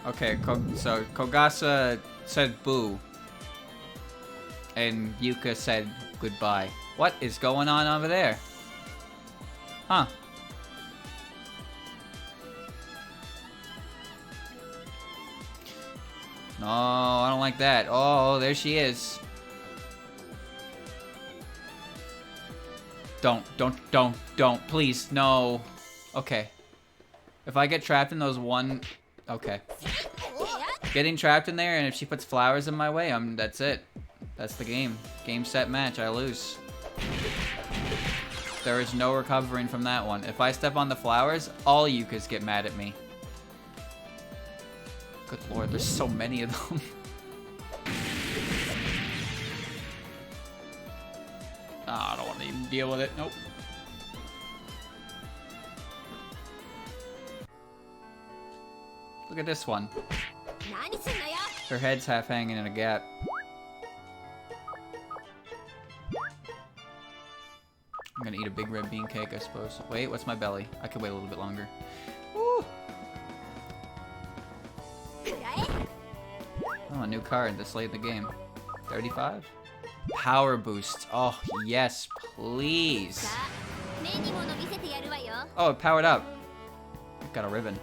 Okay, so Kogasa said boo. And Yuka said goodbye. What is going on over there? Huh. No, I don't like that. Oh, there she is. Don't, please, no. Okay. If I get trapped in those one... Okay. Getting trapped in there, and if she puts flowers in my way, that's it. That's the game. Game, set, match. I lose. There is no recovering from that one. If I step on the flowers, all Yukas get mad at me. Good lord, there's so many of them. Oh, I don't want to even deal with it. Nope. Look at this one. Her head's half hanging in a gap. I'm gonna eat a big red bean cake, I suppose. Wait, what's my belly? I could wait a little bit longer. Woo! Oh, a new card this late in the game. 35? Power boost. Oh, yes, please. Oh, it powered up. Got a ribbon.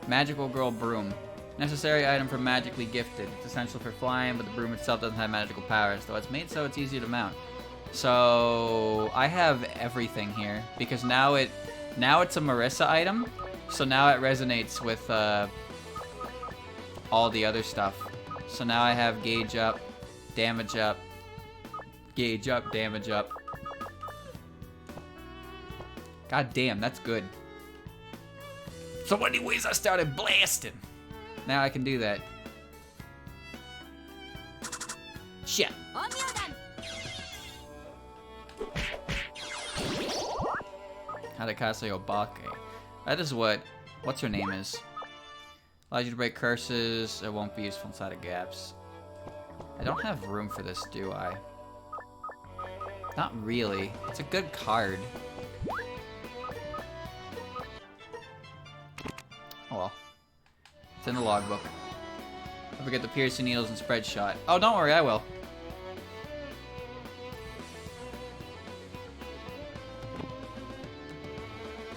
Magical Girl Broom. Necessary item for magically gifted. It's essential for flying, but the broom itself doesn't have magical powers, though it's made so it's easier to mount. So I have everything here because now it's a Marissa item, so now it resonates with all the other stuff. So now I have gauge up, damage up, gauge up, damage up. God damn, that's good. So anyways, I started blasting. Now I can do that. Shit. Hadakase Obake. That is what's her name is. Allows you to break curses. It won't be useful inside of gaps. I don't have room for this, do I? Not really. It's a good card. Oh well. It's in the logbook. Don't forget the piercing needles and spread shot. Oh, don't worry, I will.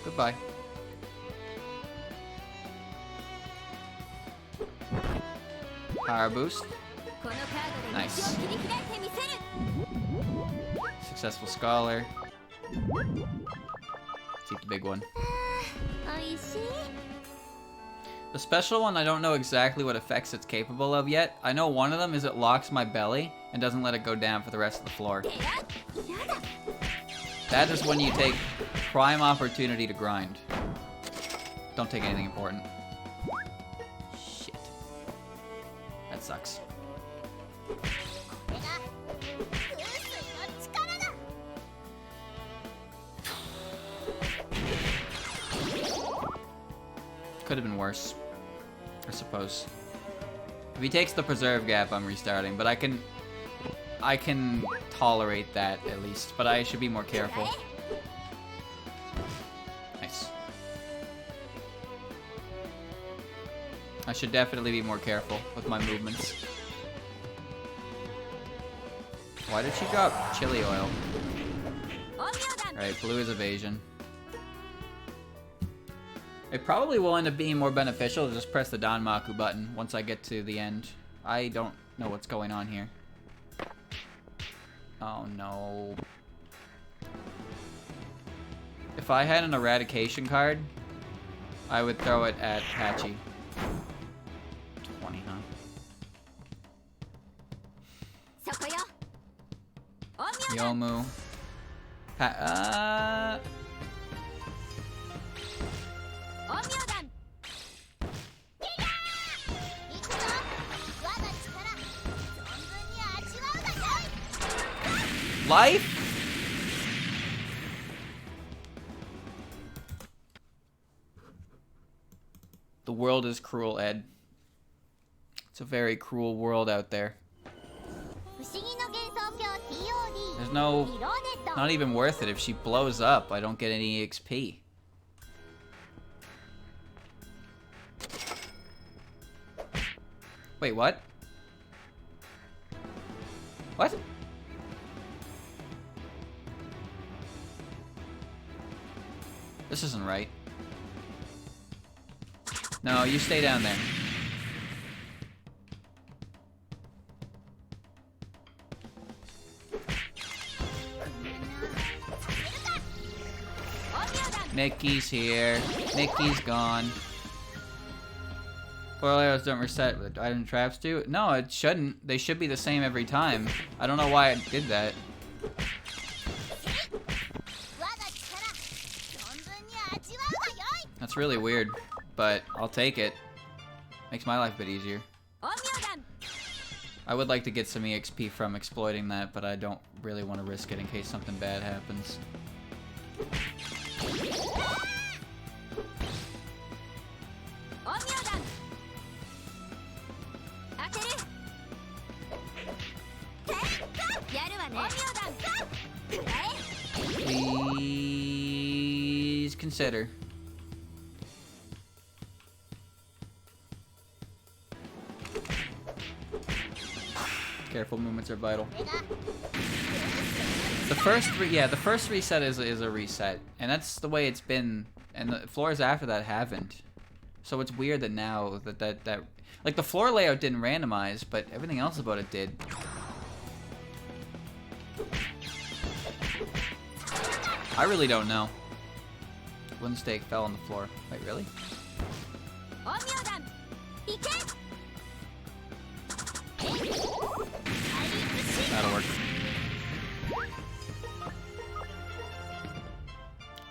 Goodbye. Power boost. Nice. Successful scholar. Let's eat the big one. The special one, I don't know exactly what effects it's capable of yet. I know one of them is it locks my belly and doesn't let it go down for the rest of the floor. That is when you take prime opportunity to grind. Don't take anything important. Shit. That sucks. Could have been worse, I suppose. If he takes the preserve gap, I'm restarting, but I can tolerate that at least, but I should be more careful. Nice. I should definitely be more careful with my movements. Why did she drop chili oil? Alright, blue is evasion. It probably will end up being more beneficial to just press the Danmaku button once I get to the end. I don't know what's going on here. Oh no. If I had an eradication card, I would throw it at Hachi. 20, huh? Yomu. Life? The world is cruel, Ed. It's a very cruel world out there. There's no... Not even worth it. If she blows up, I don't get any XP. Wait, what? What? This isn't right. No, you stay down there. Mickey's here. Mickey's gone. Foil arrows don't reset, but item traps do? No, it shouldn't. They should be the same every time. I don't know why it did that. That's really weird, but I'll take it. Makes my life a bit easier. I would like to get some EXP from exploiting that, but I don't really want to risk it in case something bad happens. Please consider. Careful movements are vital. The first reset is a reset, and that's the way it's been. And the floors after that haven't. So it's weird that now that like the floor layout didn't randomize, but everything else about it did. I really don't know. One stake fell on the floor. Wait, really? That'll work.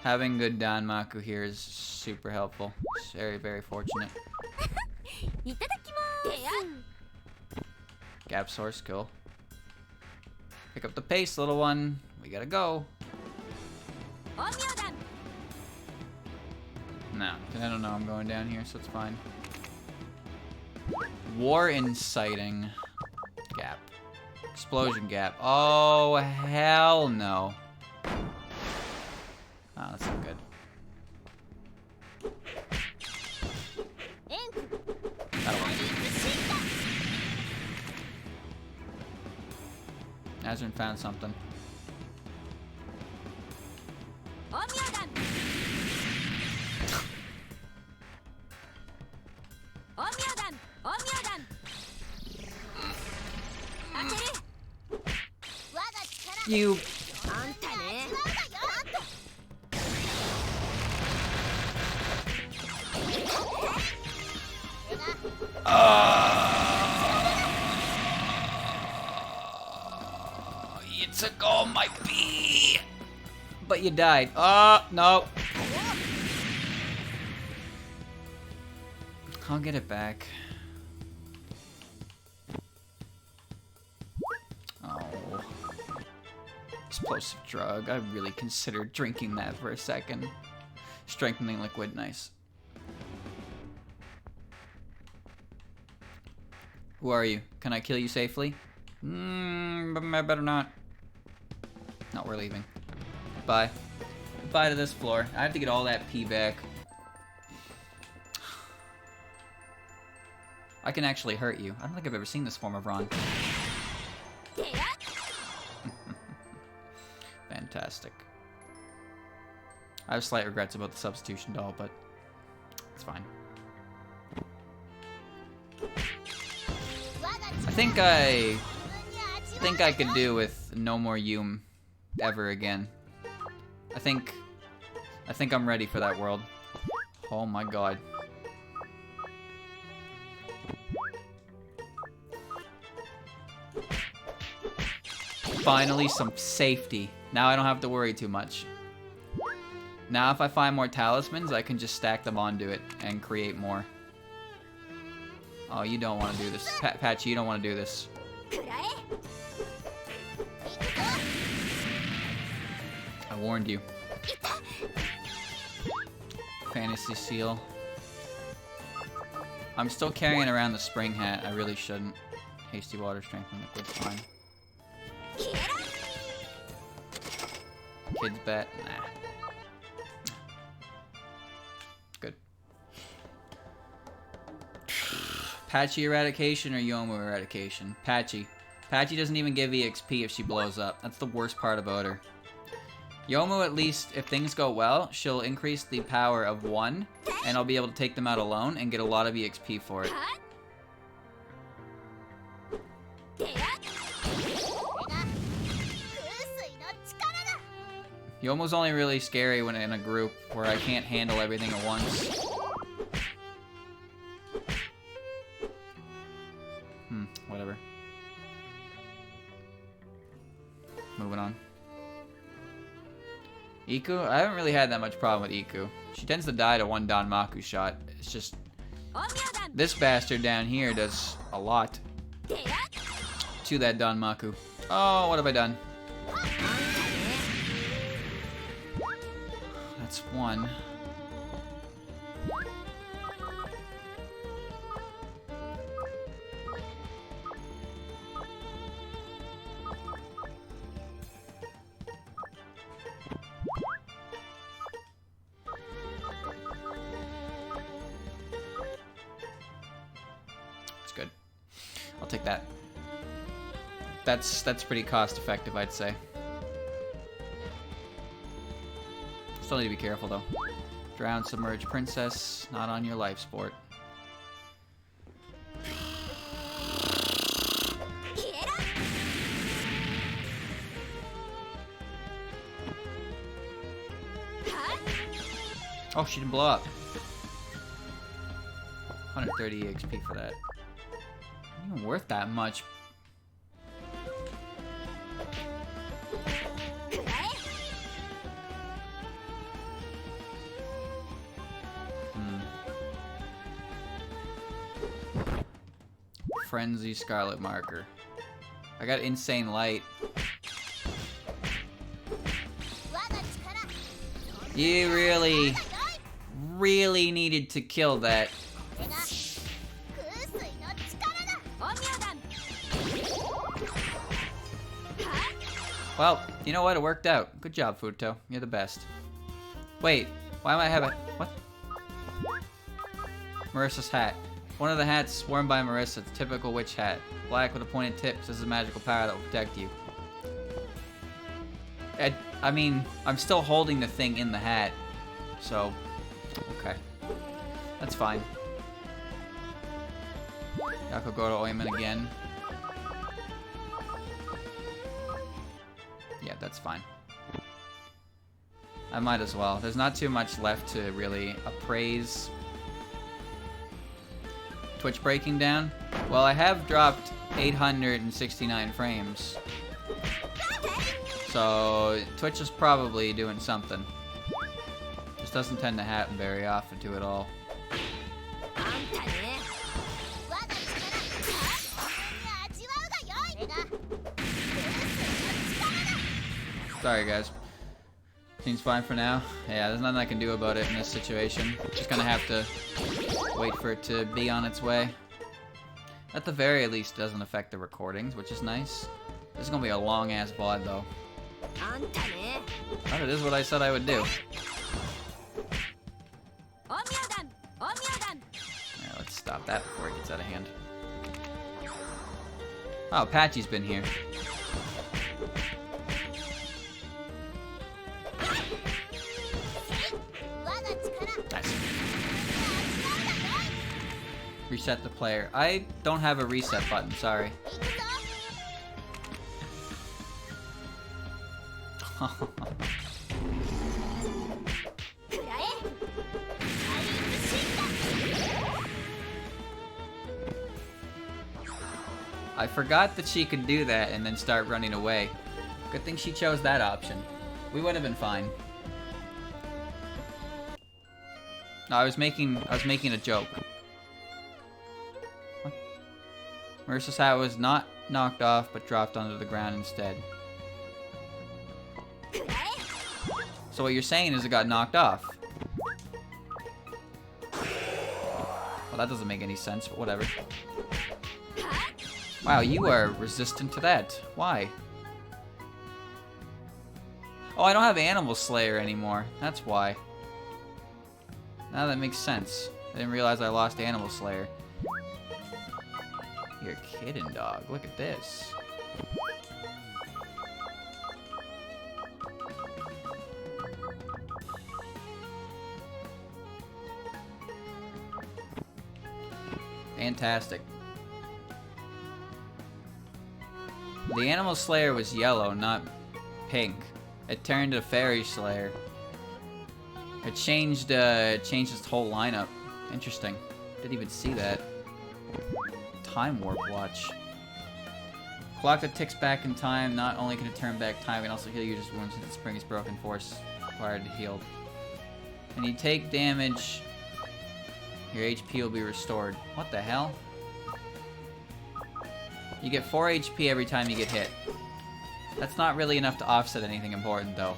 Having good Danmaku here is super helpful. It's very, very fortunate. Gap source, cool. Pick up the pace, little one. We gotta go. No, I don't know. I'm going down here, so it's fine. War inciting. Gap. Explosion gap. Oh, hell no. Oh, that's not good. That'll work. Hazard found something. You. You took all my pee. But you died. No. I'll get it back. Oh. Explosive drug. I really considered drinking that for a second. Strengthening liquid, nice. Who are you? Can I kill you safely? I better not. No, we're leaving. Bye. Goodbye to this floor. I have to get all that pee back. I can actually hurt you. I don't think I've ever seen this form of Ron. Fantastic. I have slight regrets about the substitution doll, but it's fine. I think I could do with no more Yum ever again. I think I'm ready for that world. Oh my god. Finally some safety. Now I don't have to worry too much. Now if I find more talismans, I can just stack them onto it and create more. Oh, you don't want to do this. Patchy, you don't want to do this. I warned you. Fantasy seal. I'm still carrying around the spring hat. I really shouldn't. Hasty water, strengthening liquid, fine. Kids bet? Nah. Good. Patchy eradication or Yomu eradication? Patchy. Patchy doesn't even give EXP if she blows up. That's the worst part about her. Yomu, at least, if things go well, she'll increase the power of 1, and I'll be able to take them out alone and get a lot of EXP for it. Yomu's only really scary when in a group where I can't handle everything at once. Whatever. Moving on. Iku? I haven't really had that much problem with Iku. She tends to die to one Danmaku shot. It's just... this bastard down here does a lot to that Danmaku. Oh, what have I done? That's one. Good. I'll take that. That's pretty cost effective, I'd say. Still need to be careful though. Drown, submerge, princess, not on your life sport. Oh, she didn't blow up. 130 XP for that. Not even worth that much. Frenzy Scarlet Marker. I got Insane Light. You really needed to kill that. Well, you know what? It worked out. Good job, Futo. You're the best. Wait, why am I having... what? Marissa's hat. One of the hats worn by Marissa. It's a typical witch hat. Black with a pointed tip. This is a magical power that will protect you. I mean, I'm still holding the thing in the hat. So, okay. That's fine. Yako go to Oimen again. Yeah, that's fine. I might as well. There's not too much left to really appraise. Twitch breaking down? Well, I have dropped 869 frames. So, Twitch is probably doing something. Just doesn't tend to happen very often to it all. Sorry, guys. Seems fine for now. Yeah, there's nothing I can do about it in this situation. Just gonna have to wait for it to be on its way. At the very least, it doesn't affect the recordings, which is nice. This is gonna be a long-ass VOD, though. But it is what I said I would do. Yeah, let's stop that before it gets out of hand. Oh, Patchy's been here. Nice. Reset the player. I don't have a reset button, sorry. I forgot that she could do that and then start running away. Good thing she chose that option. We would have been fine. No, I was making a joke. What? Marissa's hat was not knocked off, but dropped onto the ground instead. So what you're saying is it got knocked off. Well, that doesn't make any sense, but whatever. Wow, you are resistant to that. Why? Oh, I don't have Animal Slayer anymore. That's why. Now that makes sense. I didn't realize I lost Animal Slayer. You're kidding, dog. Look at this. Fantastic. The Animal Slayer was yellow, not pink. It turned to Fairy Slayer. It changed its whole lineup. Interesting. Didn't even see that. Time Warp Watch. Clock that ticks back in time. Not only can it turn back time, it can also heal users' wounds since the spring is broken. Force required to heal. When you take damage, your HP will be restored. What the hell? You get 4 HP every time you get hit. That's not really enough to offset anything important, though.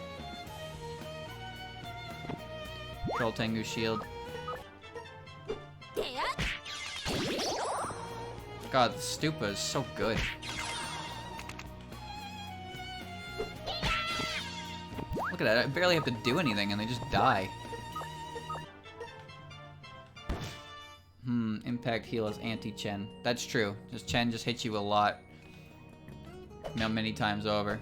Control Tengu Shield. God, the Stupa is so good. Look at that, I barely have to do anything and they just die. Impact heal is anti-Chen. That's true. Chen just hits you a lot. Many times over.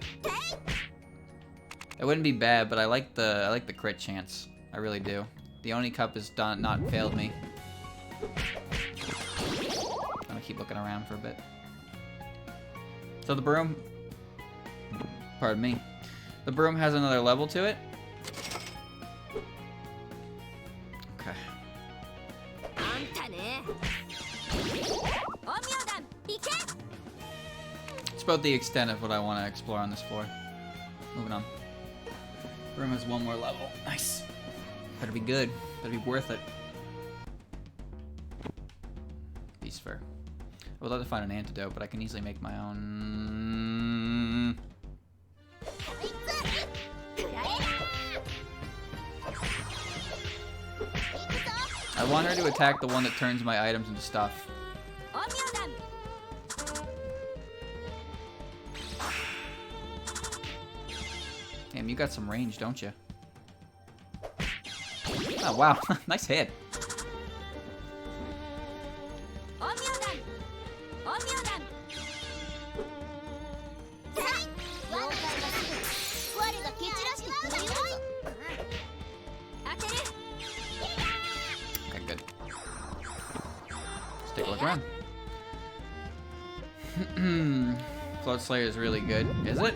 It wouldn't be bad, but I like the crit chance. I really do. The Oni Cup has not failed me. I'm gonna keep looking around for a bit. So the broom, pardon me, the broom has another level to it. Okay. It's about the extent of what I want to explore on this floor. Moving on. Room has one more level. Nice. Better be good. Better be worth it. Beast fur. I would love to find an antidote, but I can easily make my own. I want her to attack the one that turns my items into stuff. Damn, you got some range, don't you? Oh, wow. Nice hit. run. Float Slayer is really good. Is it?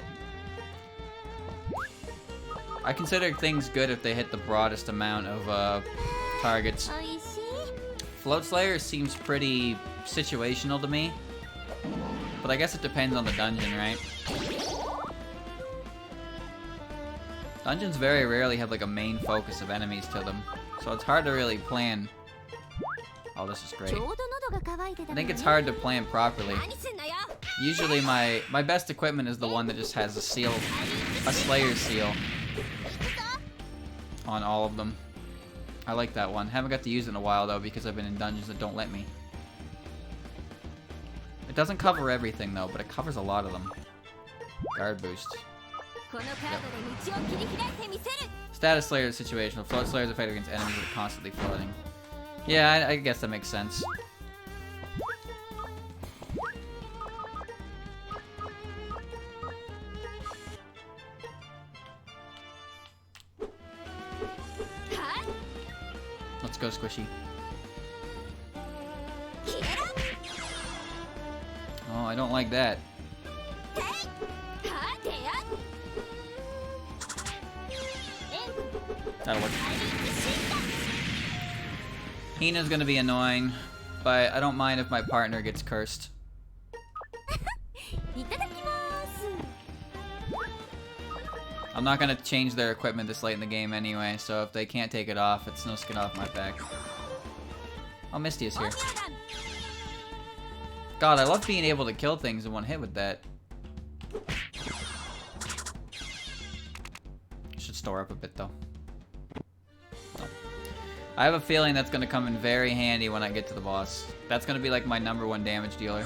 I consider things good if they hit the broadest amount of targets. Float Slayer seems pretty situational to me. But I guess it depends on the dungeon, right? Dungeons very rarely have like a main focus of enemies to them. So it's hard to really plan. Oh, this is great. I think it's hard to plan properly. Usually my best equipment is the one that just has a seal, a Slayer seal on all of them. I like that one. Haven't got to use it in a while though because I've been in dungeons that don't let me. It doesn't cover everything though, but it covers a lot of them. Guard boost. Yep. Status Slayer is situational. Float Slayer is effective against enemies that are constantly floating. Yeah, I guess that makes sense. Let's go, Squishy. Oh, I don't like that. That'll work. Hina's gonna be annoying, but I don't mind if my partner gets cursed. I'm not gonna change their equipment this late in the game anyway, so if they can't take it off, it's no skin off my back. Oh, Misty is here. God, I love being able to kill things in one hit with that. Should store up a bit though. No. I have a feeling that's gonna come in very handy when I get to the boss. That's gonna be like my #1 damage dealer.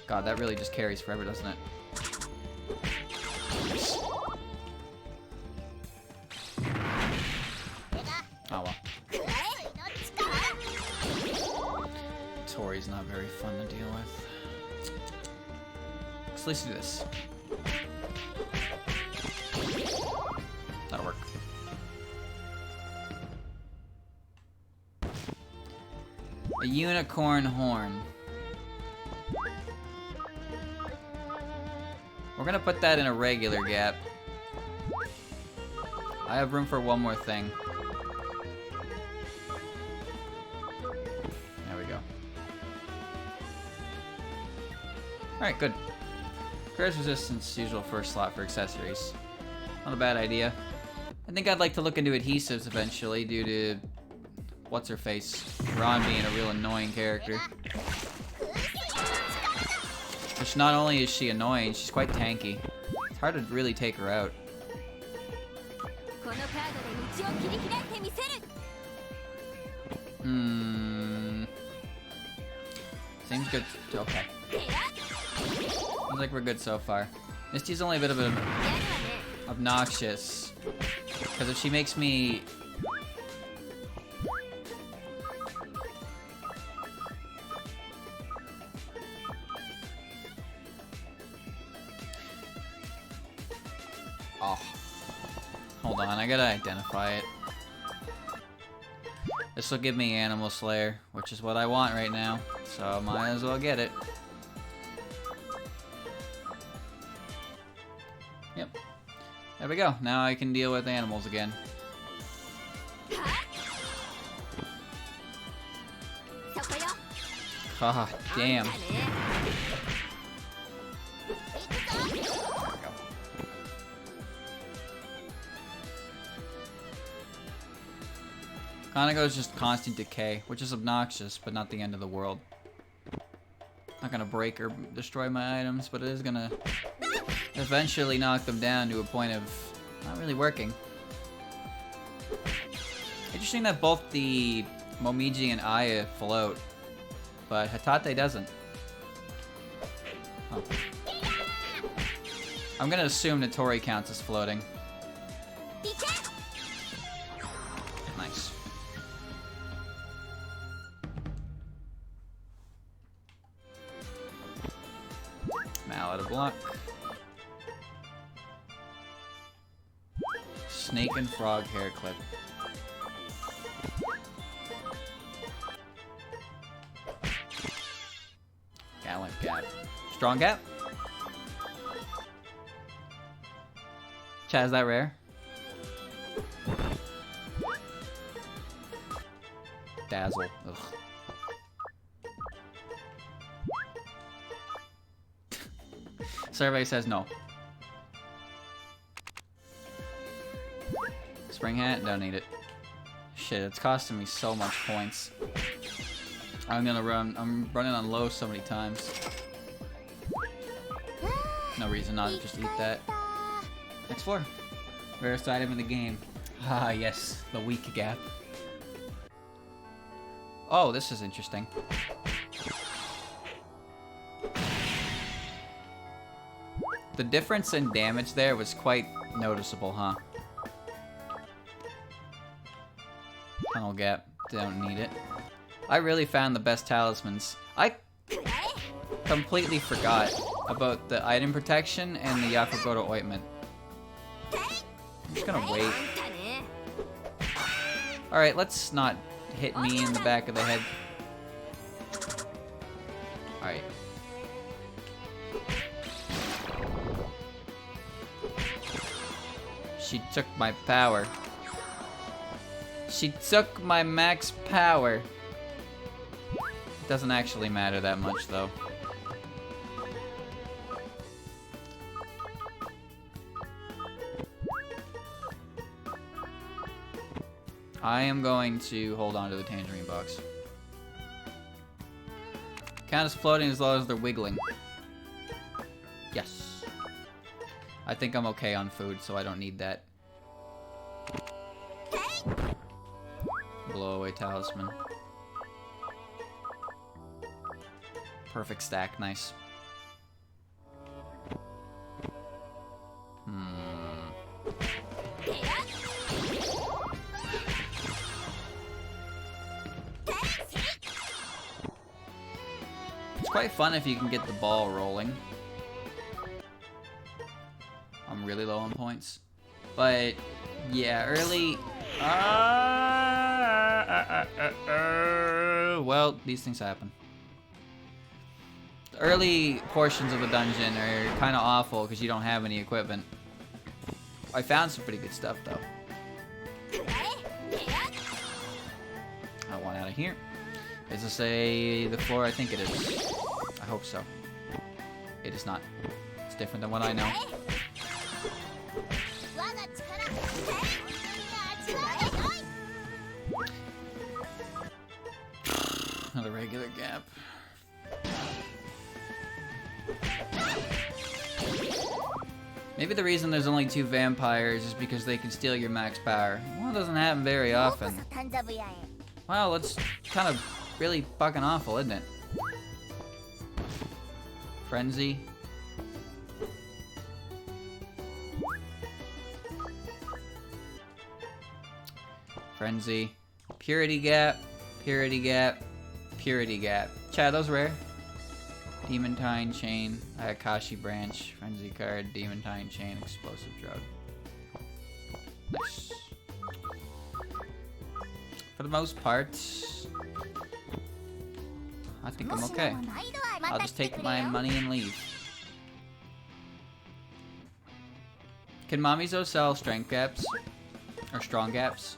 God, that really just carries forever, doesn't it? Oh well. Tori's not very fun to deal with. Let's at least do this. That'll work. A unicorn horn. We're gonna put that in a regular gap. I have room for one more thing. There we go. Alright, good. Curse resistance, usual first slot for accessories. Not a bad idea. I think I'd like to look into adhesives eventually due to what's-her-face, Ron being a real annoying character. Which not only is she annoying, she's quite tanky. It's hard to really take her out. Seems good. Okay. Seems like we're good so far. Misty's only a bit of an obnoxious. Because if she makes me... Oh. Hold on, I gotta identify it. This will give me Animal Slayer, which is what I want right now. So might as well get it. Yep. There we go. Now I can deal with animals again. Ah, damn. Kanago's just constant decay, which is obnoxious, but not the end of the world. Not gonna break or destroy my items, but it is gonna eventually knock them down to a point of not really working. Interesting that both the Momiji and Aya float, but Hatate doesn't. Oh. I'm gonna assume that Tori counts as floating. Nice. Mallet of Luck. Snake and Frog hair clip. Strong gap? Chad, is that rare? Dazzle. Ugh. Survey says no. Spring hat? Don't need it. Shit, it's costing me so much points. I'm running on low so many times. No reason not to just eat that. Next floor. Rarest item in the game. Ah, yes. The weak gap. Oh, this is interesting. The difference in damage there was quite noticeable, huh? Tunnel gap. Don't need it. I really found the best talismans. I completely forgot about the item protection and the Yakugoto ointment. I'm just gonna wait. Alright, let's not hit me in the back of the head. Alright. She took my power. She took my max power. It doesn't actually matter that much, though. I am going to hold on to the tangerine box. Count as floating as long as they're wiggling. Yes. I think I'm okay on food, so I don't need that. Blow away talisman. Perfect stack, nice. It's quite fun if you can get the ball rolling. I'm really low on points. But, yeah, early... well, these things happen. The early portions of the dungeon are kind of awful because you don't have any equipment. I found some pretty good stuff, though. I want out of here. Is this the floor? I think it is. I hope so. It is not. It's different than what I know. Another regular gap. Maybe the reason there's only 2 vampires is because they can steal your max power. Well, it doesn't happen very often. Wow, that's kind of really fucking awful, isn't it? Frenzy. Frenzy. Purity gap. Purity gap. Purity gap. Chad, those rare. Demontine chain. Ayakashi branch. Frenzy card. Demontine chain. Explosive drug. Nice. For the most part, I think I'm okay. I'll just take my money and leave. Can Mamizo sell strength gaps? Or strong gaps?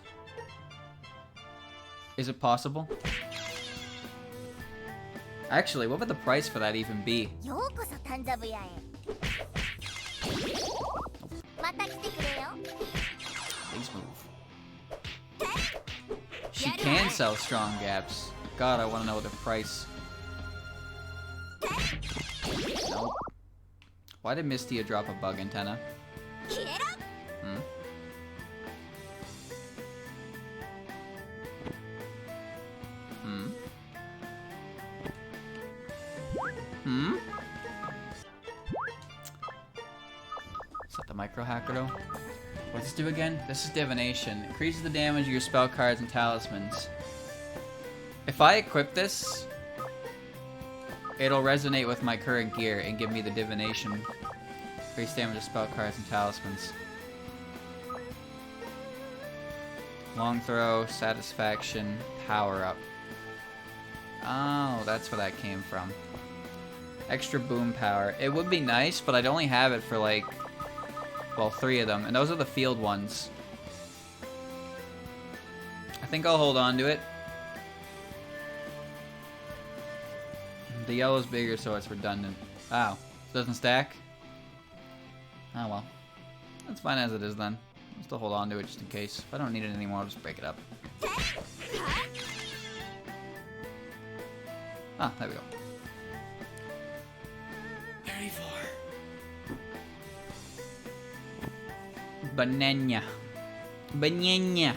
Is it possible? Actually, what would the price for that even be? Please move. She can sell strong gaps. God, I want to know the price. Nope. Why did Mistia drop a bug antenna? Hmm? Hmm? Hmm? Is that the micro hacker though? What's this do again? This is divination. Increases the damage of your spell cards and talismans. If I equip this, it'll resonate with my current gear and give me the divination. Increase damage of spell cards and talismans. Long throw, satisfaction, power up. Oh, that's where that came from. Extra boom power. It would be nice, but I'd only have it for like, well, 3 of them, and those are the field ones. I think I'll hold on to it. The yellow's bigger, so it's redundant. Wow, it doesn't stack? Oh well. That's fine as it is then. I'll still hold on to it just in case. If I don't need it anymore, I'll just break it up. Ah, there we go. 34. Banana. Banana.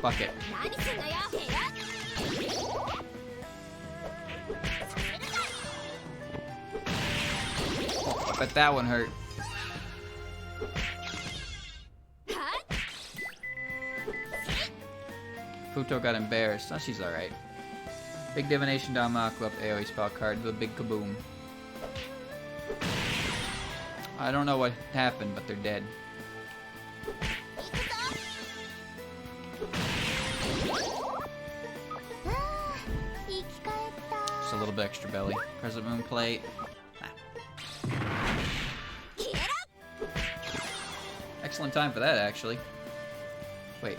Bucket. Oh, I bet that one hurt. Futo got embarrassed. Oh, she's alright. Big Divination Damaku up AoE spell card. The big kaboom. I don't know what happened, but they're dead. Just a little bit extra belly. Crescent Moon Plate. Ah. Excellent time for that, actually. Wait.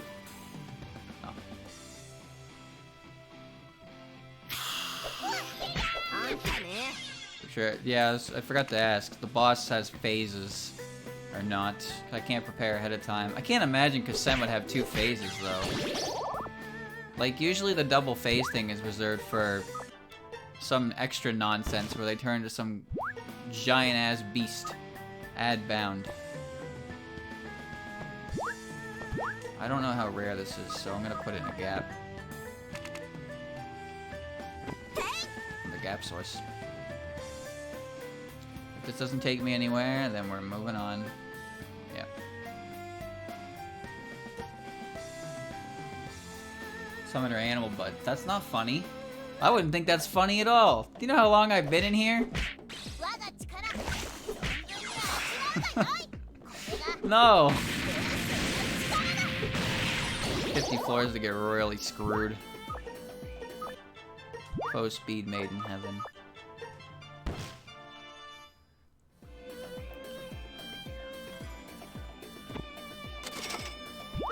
Oh. Sure. Yeah, I forgot to ask. The boss has phases or not. I can't prepare ahead of time. I can't imagine Kasen would have 2 phases though. Like usually the double phase thing is reserved for some extra nonsense where they turn into some giant ass beast. Ad bound. I don't know how rare this is, so I'm gonna put it in a gap. The gap source. If this doesn't take me anywhere, then we're moving on. Yep. Summon her animal butt. That's not funny. I wouldn't think that's funny at all. Do you know how long I've been in here? No. 50 floors to get royally screwed. Foe speed made in heaven.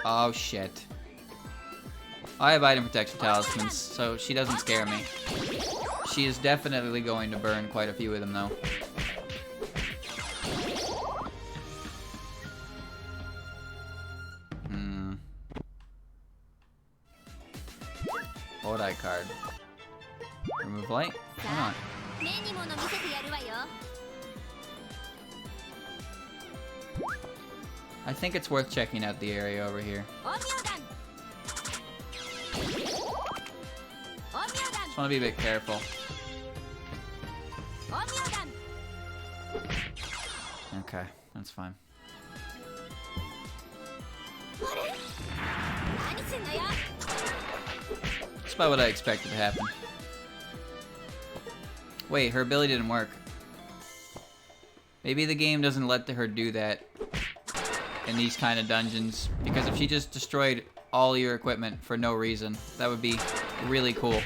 Oh shit. I have item protection talismans, so she doesn't scare me. She is definitely going to burn quite a few of them though. Odai card. Remove light? Why not? I think it's worth checking out the area over here. Just want to be a bit careful. Okay, that's fine. That's about what I expected to happen. Wait, her ability didn't work. Maybe the game doesn't let her do that in these kind of dungeons, because if she just destroyed all your equipment for no reason, that would be really cool.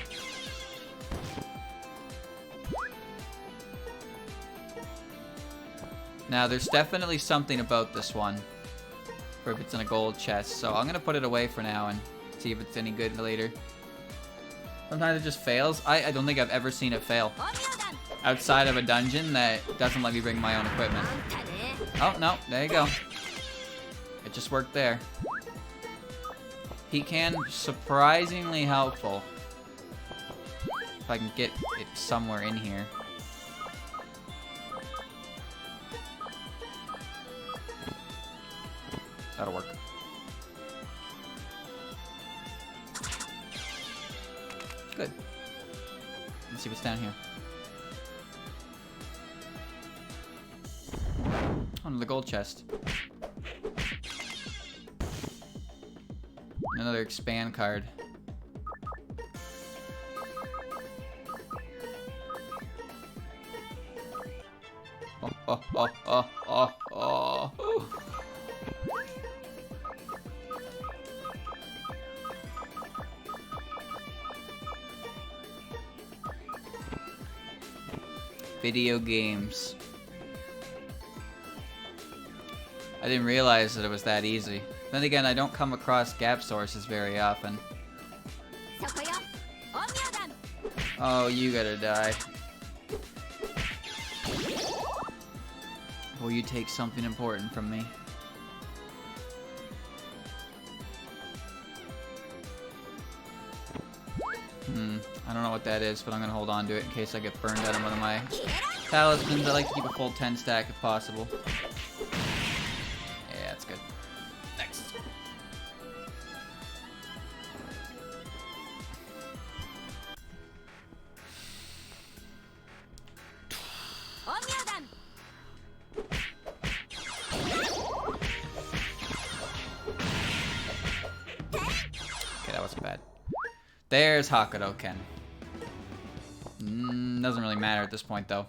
Now, there's definitely something about this one, or if it's in a gold chest, so I'm gonna put it away for now and see if it's any good later. Sometimes it just fails. I don't think I've ever seen it fail outside of a dungeon that doesn't let me bring my own equipment. Oh, no, there you go. It just worked there. Heatcan, surprisingly helpful. If I can get it somewhere in here. That'll work. Good. Let's see what's down here. Oh, another gold chest. Another expand card. Oh, oh, oh, oh, oh, oh. video games. I didn't realize that it was that easy. Then again, I don't come across gap sources very often. Oh, you gotta die. Will you take something important from me? I don't know what that is, but I'm gonna hold on to it in case I get burned out on one of my talismans. I like to keep a full 10 stack if possible. Yeah, that's good. Next. Okay, that wasn't bad. There's Hakudo Ken. Doesn't really matter at this point, though.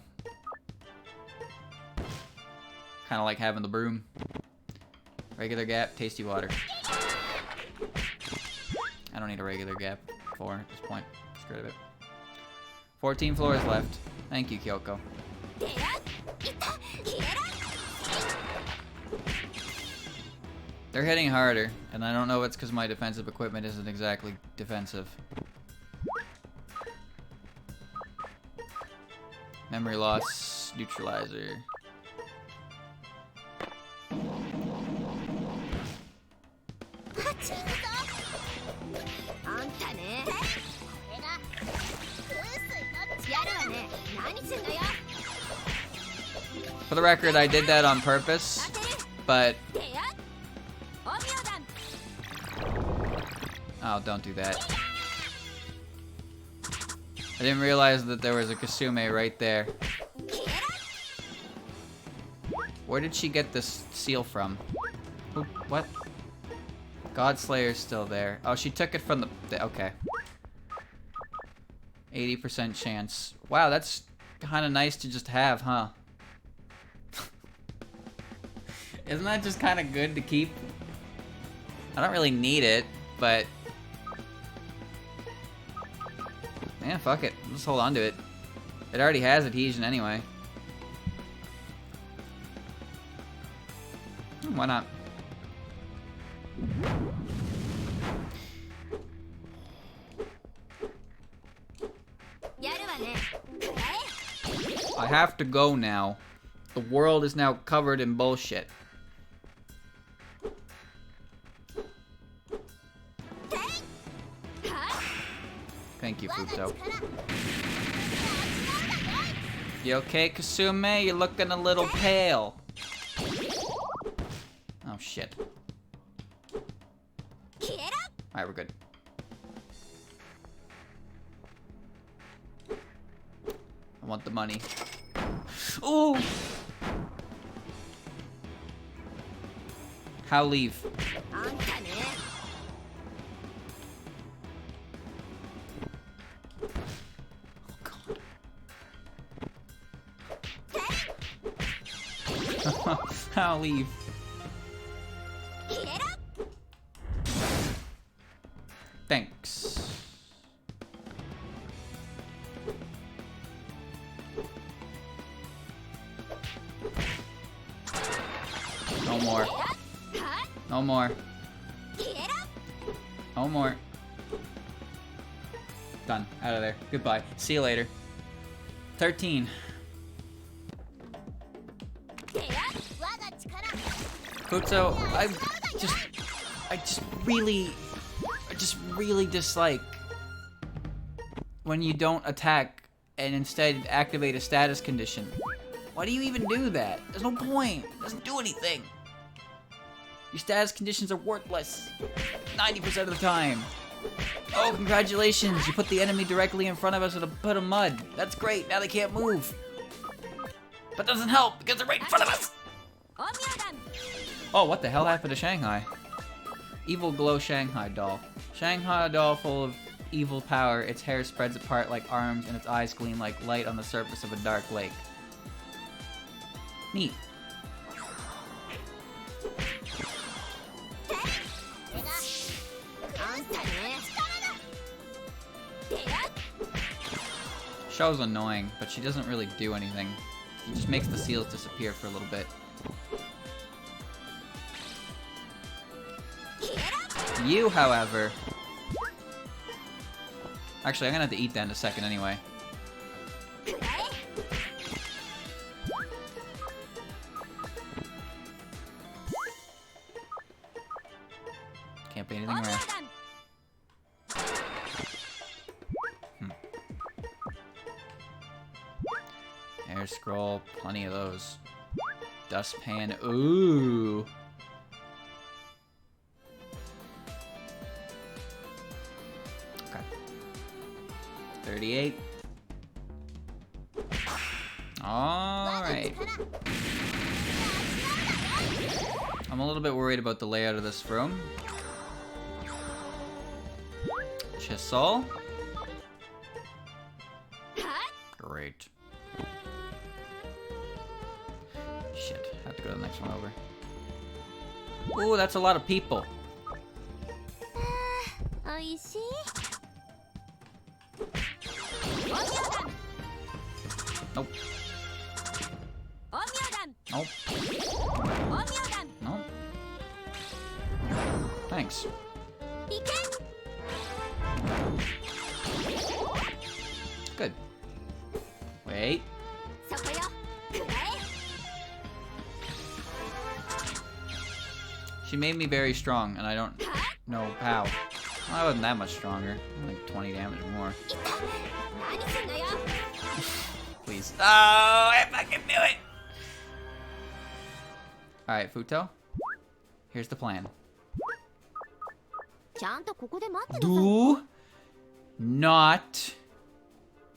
Kind of like having the broom. Regular gap, tasty water. I don't need a regular gap for at this point. Just get rid of it. 14 floors left. Thank you, Kyoko. They're hitting harder, and I don't know if it's because my defensive equipment isn't exactly defensive. Memory loss, neutralizer. For the record, I did that on purpose, but... Oh, don't do that. I didn't realize that there was a Kasume right there. Where did she get this seal from? Who, what? Godslayer's still there. Oh, she took it from the okay. 80% chance. Wow, that's kind of nice to just have, huh? Isn't that just kind of good to keep? I don't really need it, but... Yeah, fuck it. Let's hold on to it. It already has adhesion anyway. Why not? I have to go now. The world is now covered in bullshit. Thank you, Futo. You okay, Kasume? You're looking a little pale. Oh, shit. Alright, we're good. I want the money. Ooh! How leave? I'll leave. Thanks. No more. No more. No more. Done. Out of there. Goodbye. See you later. 13. Futo, I just really dislike when you don't attack and instead activate a status condition. Why do you even do that? There's no point. It doesn't do anything. Your status conditions are worthless 90% of the time. Oh, congratulations. You put the enemy directly in front of us with a put of mud. That's great. Now they can't move. But that doesn't help because they're right in front of us. Oh, what the hell happened to Shanghai? Evil glow Shanghai doll. Shanghai doll full of evil power. Its hair spreads apart like arms and its eyes gleam like light on the surface of a dark lake. Neat. Show's annoying, but she doesn't really do anything. She just makes the seals disappear for a little bit. You, however... Actually, I'm gonna have to eat that in a second anyway. Can't be anything rare. Air scroll, plenty of those. Dustpan, ooh. Okay. 38. Alright. I'm a little bit worried about the layout of this room. Chisel. Great. Shit, I have to go to the next one over. Ooh, that's a lot of people. Nope. Nope. Nope. Thanks. Good. Wait. She made me very strong, and I don't know how. Well, I wasn't that much stronger. Like 20 damage more. Please. Oh, I fucking knew it! Alright, Futo. Here's the plan. Do not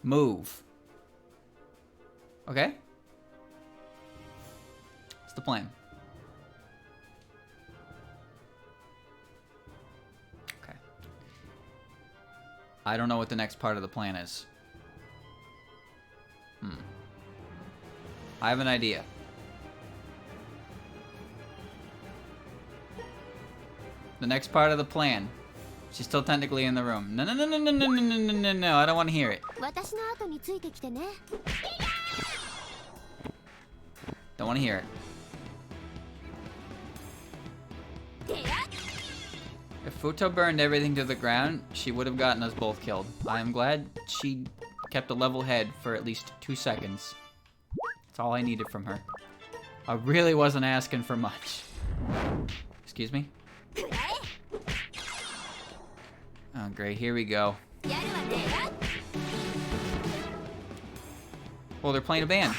move. Okay? What's the plan? Okay. I don't know what the next part of the plan is. I have an idea. The next part of the plan. She's still technically in the room. No, no, no, no, no, no, no, no, no, no, I don't want to hear it. Don't want to hear it. If Futo burned everything to the ground, she would have gotten us both killed. I am glad she kept a level head for at least 2 seconds. That's all I needed from her. I really wasn't asking for much. Excuse me? Oh, great. Here we go. Well, they're playing a band.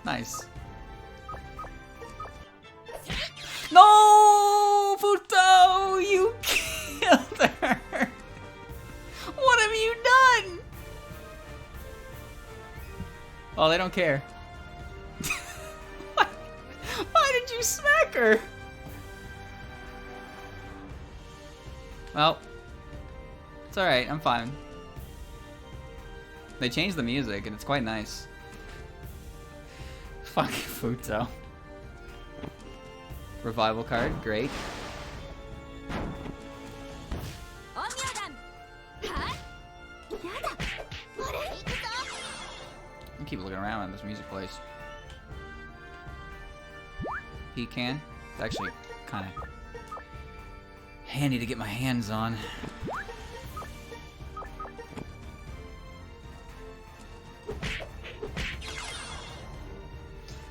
Nice. No, Futo, you killed her. What have you done? Oh, they don't care. Why did you smack her? Well, it's alright, I'm fine. They changed the music and it's quite nice. Fucking Futo. Revival card, great. I keep looking around when this music plays. Pecan. It's actually kind of handy to get my hands on.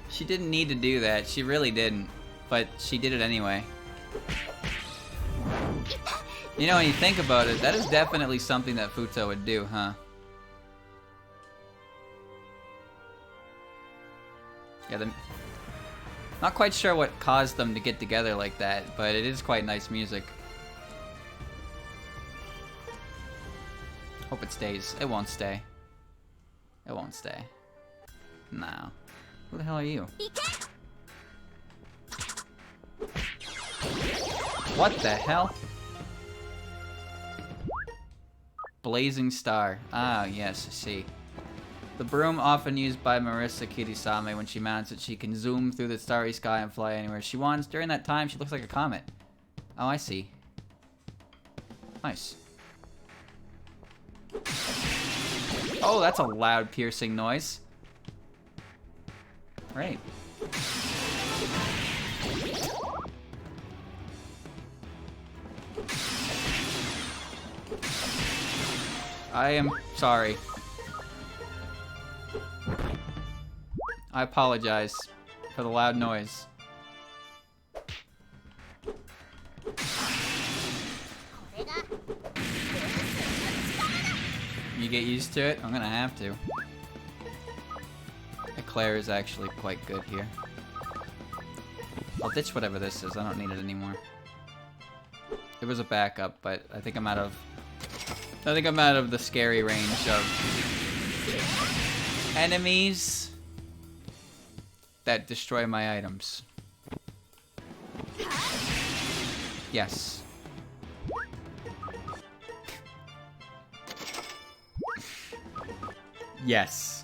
She didn't need to do that. She really didn't. But she did it anyway. You know, when you think about it, that is definitely something that Futo would do, huh? Yeah, not quite sure what caused them to get together like that, but it is quite nice music. Hope it stays. It won't stay. It won't stay. No. Who the hell are you? What the hell? Blazing Star. Ah, yes, I see. The broom often used by Marisa Kirisame. When she mounts it, she can zoom through the starry sky and fly anywhere she wants. During that time, she looks like a comet. Oh, I see. Nice. Oh, that's a loud, piercing noise. Great. I am sorry. I apologize for the loud noise. You get used to it? I'm gonna have to. Eclair is actually quite good here. I'll ditch whatever this is. I don't need it anymore. It was a backup, but I think I'm out of the scary range of enemies that destroy my items. Yes. Yes.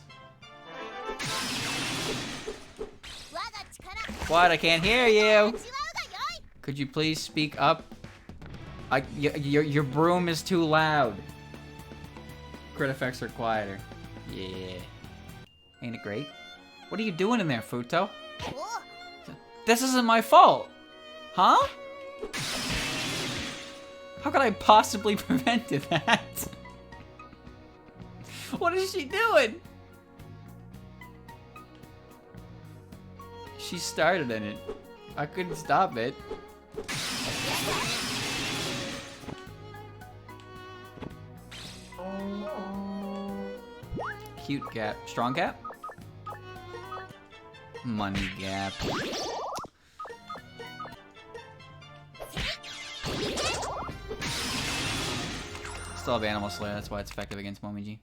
What? I can't hear you. Could you please speak up? Your broom is too loud. Crit effects are quieter. Yeah. Ain't it great? What are you doing in there, Futo? This isn't my fault. Huh? How could I possibly prevented that? What is she doing? She started in it. I couldn't stop it. Cute gap. Strong gap? Money gap. Still have Animal Slayer, that's why it's effective against Momiji.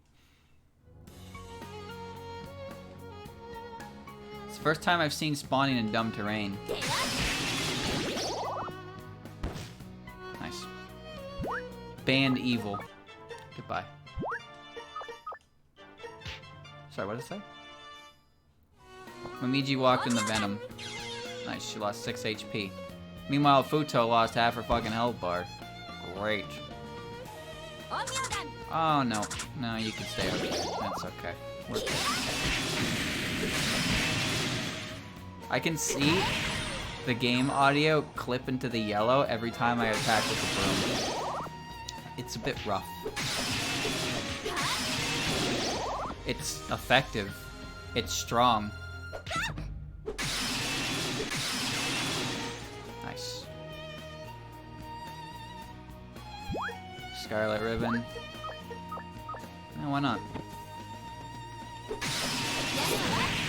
It's the first time I've seen spawning in dumb terrain. Nice. Banned evil. Goodbye. Sorry, what did it say? Momiji walked in the venom. Nice, she lost 6 HP. Meanwhile, Futo lost half her fucking health bar. Great. Oh, no. No, you can stay over there. That's okay. We're good. I can see the game audio clip into the yellow every time I attack with the broom. It's a bit rough. It's effective. It's strong. Nice. Scarlet Ribbon. No, why not?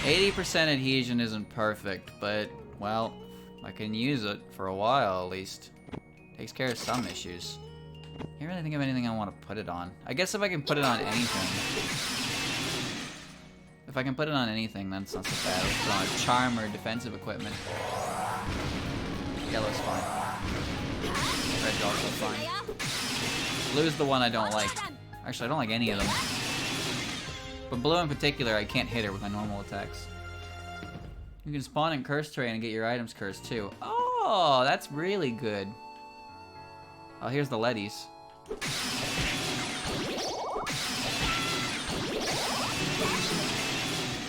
80% adhesion isn't perfect, but, well, I can use it for a while at least. Takes care of some issues. Can't really think of anything I want to put it on. I guess if I can put it on anything. If I can put it on anything, that's not so bad. It's on charm or defensive equipment. Yellow's fine. Red's also fine. Blue's the one I don't like. Actually, I don't like any of them. But blue in particular, I can't hit her with my normal attacks. You can spawn in cursed terrain and get your items cursed too. Oh, that's really good. Oh, here's the Letties.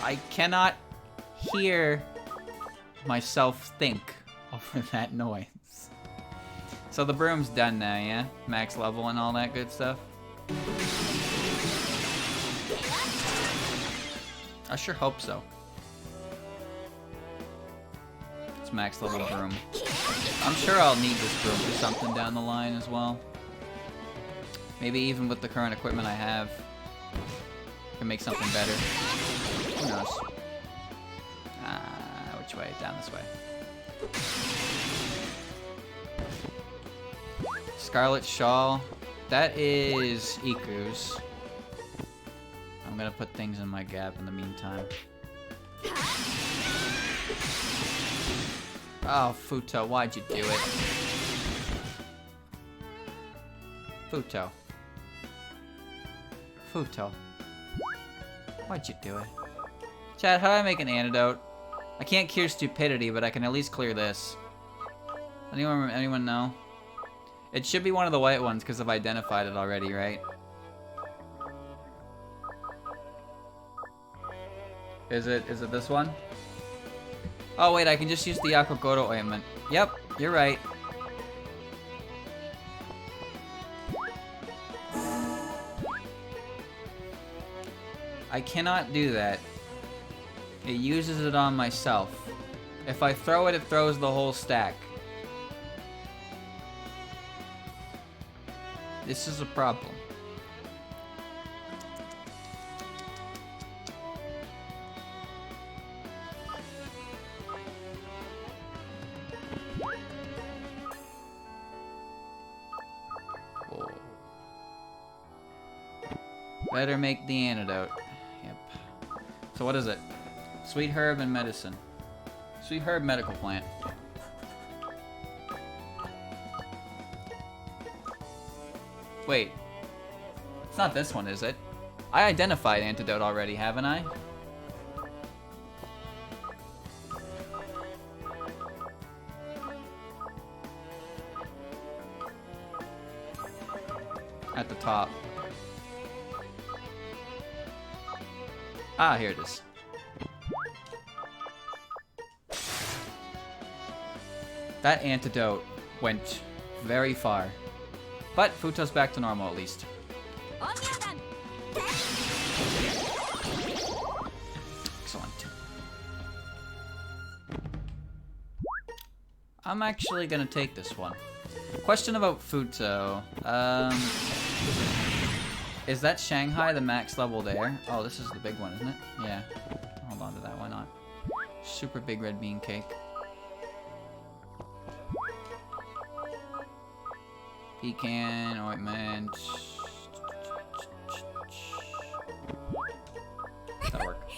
I cannot hear myself think over that noise. So the broom's done now, yeah? Max level and all that good stuff? I sure hope so. It's max level broom. I'm sure I'll need this broom for something down the line as well. Maybe even with the current equipment I have, I can make something better. Who knows? Which way? Down this way. Scarlet Shawl. That is Iku's. I'm gonna put things in my gap in the meantime. Oh, Futo, why'd you do it? Futo. Why'd you do it? Chad, how do I make an antidote? I can't cure stupidity, but I can at least clear this. Anyone know? It should be one of the white ones because I've identified it already, right? Is it this one? Oh wait, I can just use the Aquagoro ointment. Yep, you're right. I cannot do that. It uses it on myself. If I throw it, it throws the whole stack. This is a problem. Better make the antidote. Yep. So what is it? Sweet herb and medicine. Sweet herb medical plant. Wait. It's not this one, is it? I identified antidote already, haven't I? At the top. Ah, here it is. That antidote went very far. But Futo's back to normal at least. Excellent. I'm actually gonna take this one. Question about Futo. Is that Shanghai the max level there? Oh, this is the big one, isn't it? Yeah. Hold on to that, why not? Super big red bean cake. Pecan, ointment. That'll work.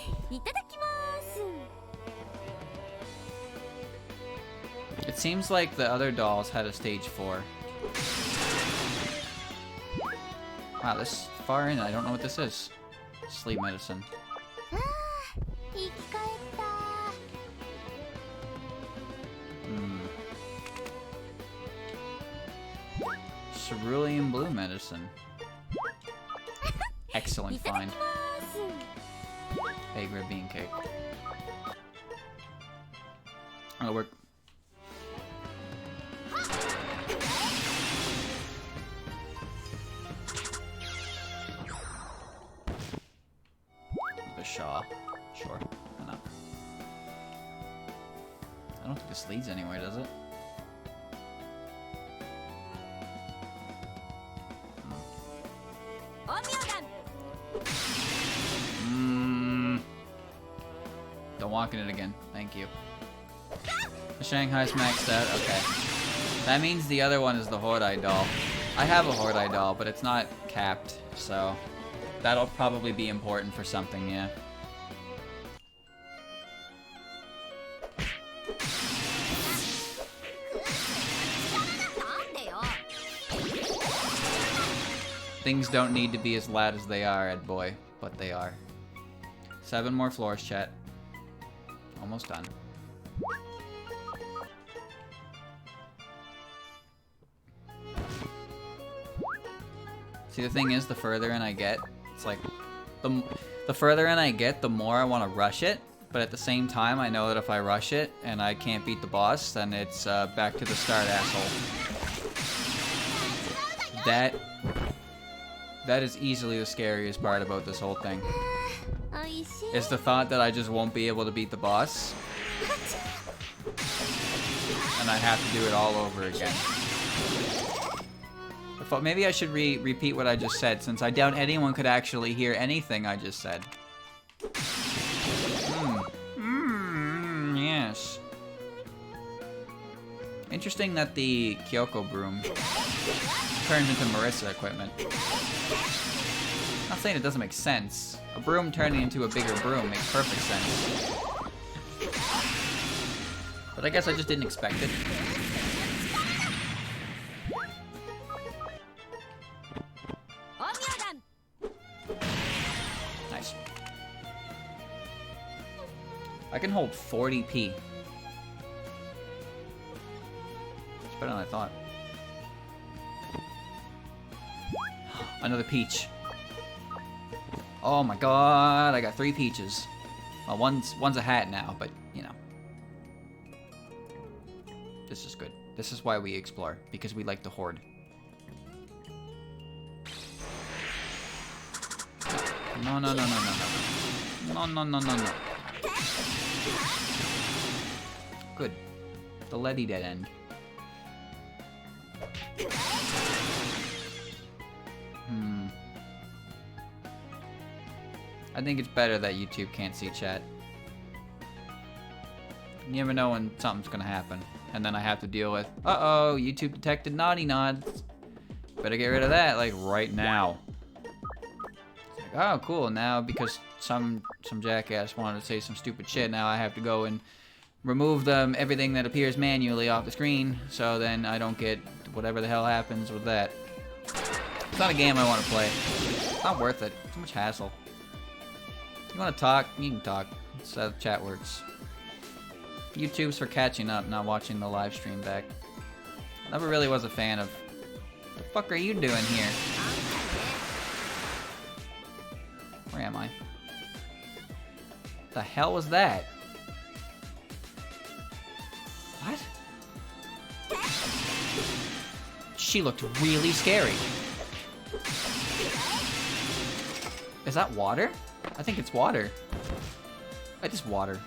It seems like the other dolls had a stage 4. Wow, this far in, I don't know what this is. Sleep medicine. Cerulean blue medicine. Excellent find. Egg red bean cake. That'll work. The Shaw. Sure. Why not? I don't think this leads anywhere, does it? Don't walk in it again. Thank you. The Shanghai's maxed out. Okay. That means the other one is the Hordai doll. I have a Hordai doll, but it's not capped, so that'll probably be important for something, yeah. Things don't need to be as loud as they are, Ed Boy, but they are. 7 more floors, chat. Almost done. See, the thing is, the further in I get, it's like, the further in I get, the more I want to rush it, but at the same time, I know that if I rush it and I can't beat the boss, then it's back to the start, asshole. That is easily the scariest part about this whole thing. Is the thought that I just won't be able to beat the boss. And I have to do it all over again. I thought maybe I should repeat what I just said, since I doubt anyone could actually hear anything I just said. Yes. Interesting that the Kyoko broom turns into Marissa equipment. Not saying it doesn't make sense. A broom turning into a bigger broom makes perfect sense. But I guess I just didn't expect it. can hold 40p. It's better than I thought. Another peach. Oh my god, I got 3 peaches. Well, one's a hat now, but you know. This is good. This is why we explore, because we like to hoard. No, no, no, no, no, no, no. No, no, no, no, no. Good. The Letty dead end. I think it's better that YouTube can't see chat. You never know when something's gonna happen. And then I have to deal with, uh-oh, YouTube detected naughty nods. Better get rid of that, like, right now. It's like, oh, cool, now because some jackass wanted to say some stupid shit, now I have to go and remove everything that appears manually off the screen, so then I don't get whatever the hell happens with that. It's not a game I want to play. It's not worth it. Too much hassle. You want to talk? You can talk. That's how chat works. YouTube's for catching up, not watching the live stream back. Never really was a fan of... What the fuck are you doing here? Where am I? The hell was that? What? She looked really scary. Is that water? I think it's water. It is water.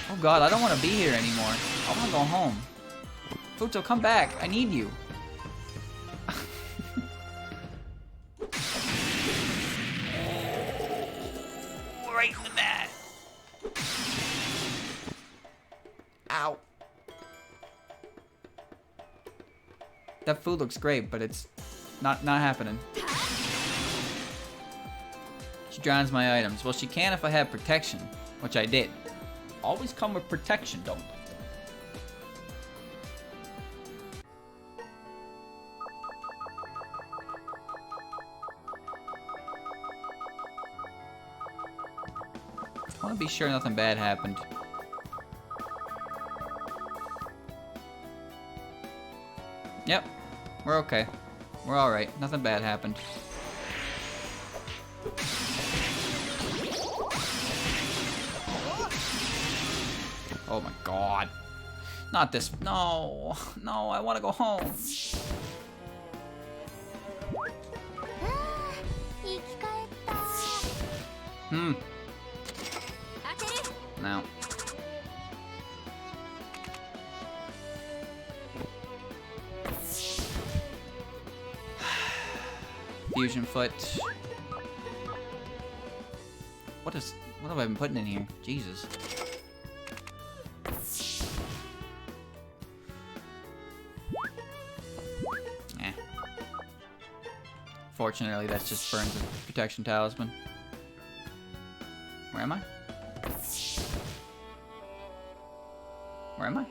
Oh god, I don't want to be here anymore. I want to go home. Futo, come back. I need you. Right in the mat. Ow. That food looks great, but it's not happening. She drowns my items. Well, she can if I have protection, which I did. Always come with protection, don't they? I want to be sure nothing bad happened. Yep, we're okay. We're alright. Nothing bad happened. Oh my god. Not this. No. No, I want to go home. No. Fusion foot. What have I been putting in here? Jesus. Eh. Fortunately, that's just burns the protection talisman. Where am I? Where am I?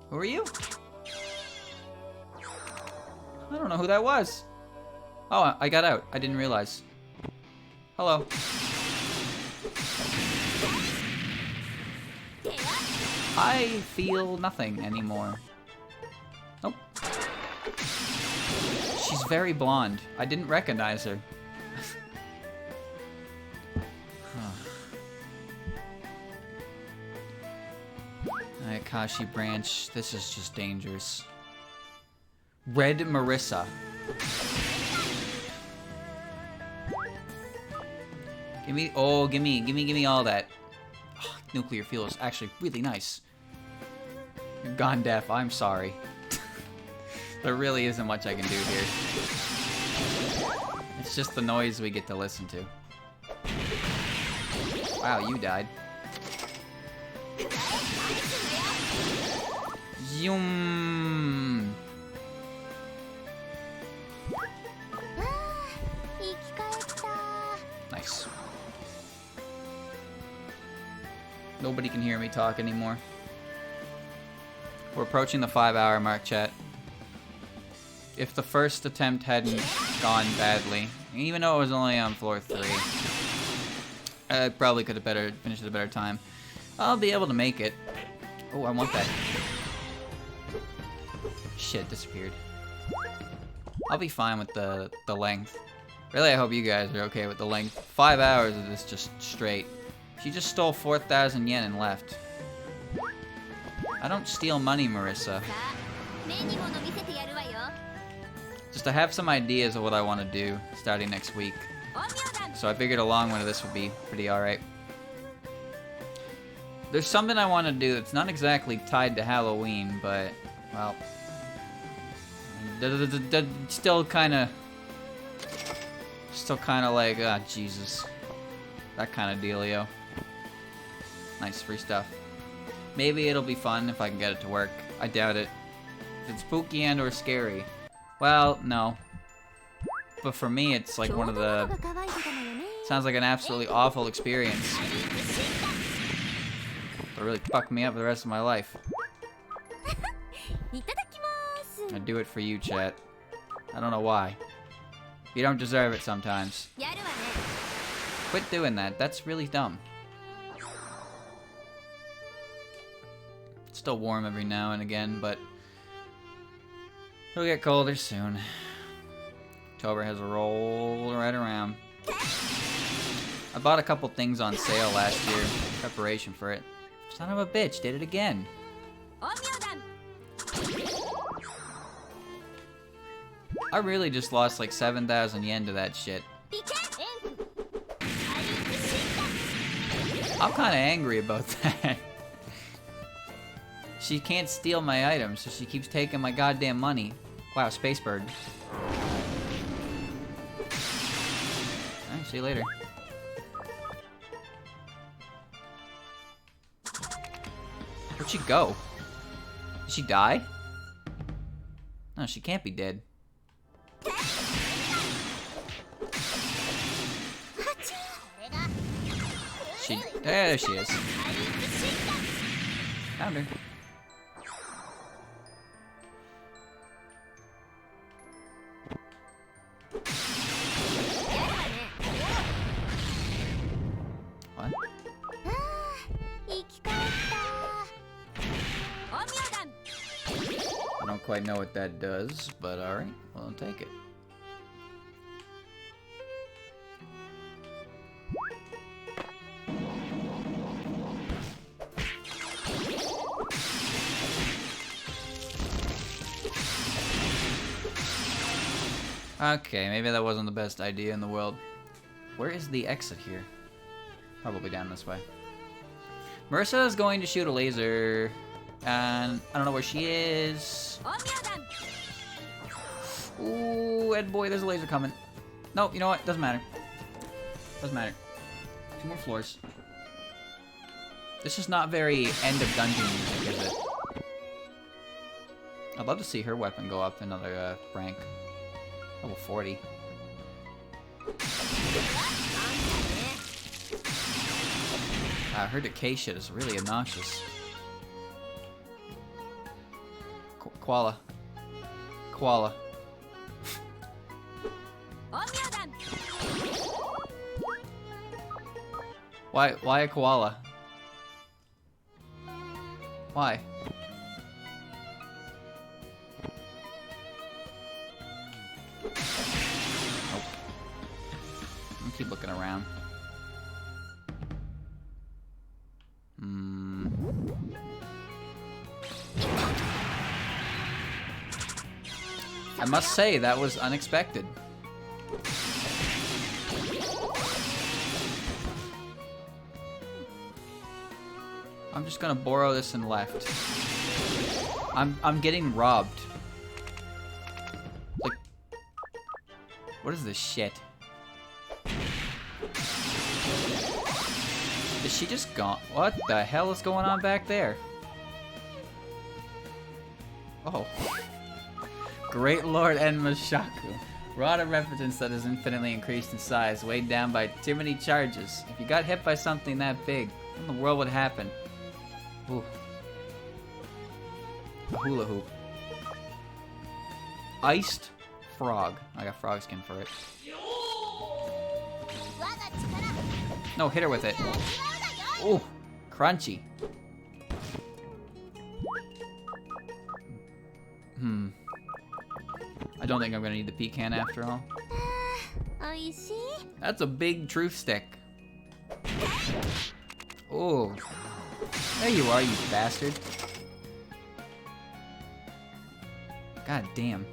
Who are you? I don't know who that was. Oh, I got out. I didn't realize. Hello. I feel nothing anymore. Nope. She's very blonde. I didn't recognize her. Ayakashi branch. This is just dangerous. Red Marissa. Give me all that. Oh, nuclear fuel is actually really nice. You're gone deaf. I'm sorry. There really isn't much I can do here. It's just the noise we get to listen to. Wow, you died. Yum. Nice. Nobody can hear me talk anymore. We're approaching the 5-hour mark, chat. If the first attempt hadn't gone badly, even though it was only on floor 3, I probably could have finished at a better time. I'll be able to make it. Oh, I want that. Shit, disappeared. I'll be fine with the length. Really, I hope you guys are okay with the length. 5 hours of this just straight. She just stole 4,000 yen and left. I don't steal money, Marissa. Just to have some ideas of what I want to do starting next week. So I figured a long one of this would be pretty alright. There's something I want to do that's not exactly tied to Halloween, but, well, still kind of like, ah, Jesus. That kind of dealio. Nice free stuff. Maybe it'll be fun if I can get it to work. I doubt it. If it's spooky and or scary. Well, no. But for me, it's like one of the... Sounds like an absolutely awful experience. It'll really fuck me up for the rest of my life. I do it for you, chat. I don't know why. You don't deserve it sometimes. Quit doing that. That's really dumb. It's still warm every now and again, but it'll get colder soon. October has rolled right around. I bought a couple things on sale last year in preparation for it. Son of a bitch, did it again. I really just lost like 7,000 yen to that shit. I'm kind of angry about that. She can't steal my items, so she keeps taking my goddamn money. Wow, Space Bird. Alright, see you later. Where'd she go? Did she die? No, she can't be dead. There she is. Found her. What? I don't quite know what that does, but alright, well, I'll take it. Okay, maybe that wasn't the best idea in the world. Where is the exit here? Probably down this way. Marissa is going to shoot a laser, and I don't know where she is. Ooh, Ed boy, there's a laser coming. Nope, you know what? Doesn't matter. Doesn't matter. 2 more floors. This is not very end of dungeon music, is it? I'd love to see her weapon go up another rank. Level 40. Her decay shit is really obnoxious. Koala. Koala. Why a koala? Why? Nope. I'll keep looking around. I must say, that was unexpected. I'm just gonna borrow this and left. I'm getting robbed. Like, what is this shit? Is she just gone? What the hell is going on back there? Oh. Great Lord Enmashaku. Rod of reference that is infinitely increased in size, weighed down by too many charges. If you got hit by something that big, what in the world would happen? Ooh. A hula hoop. Iced frog. I got frog skin for it. No, hit her with it. Ooh, crunchy. I don't think I'm gonna need the pecan after all. That's a big truth stick. Oh, there you are, you bastard. God damn.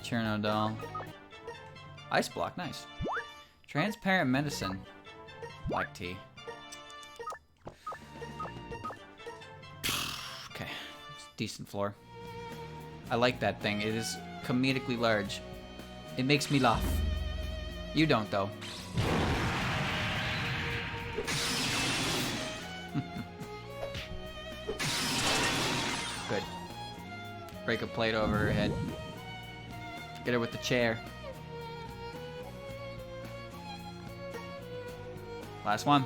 Cherno doll. Ice block, nice. Transparent medicine. Black tea. Okay, it's a decent floor. I like that thing. It is comedically large. It makes me laugh. You don't, though. Good. Break a plate over her head. Get her with the chair. Last one.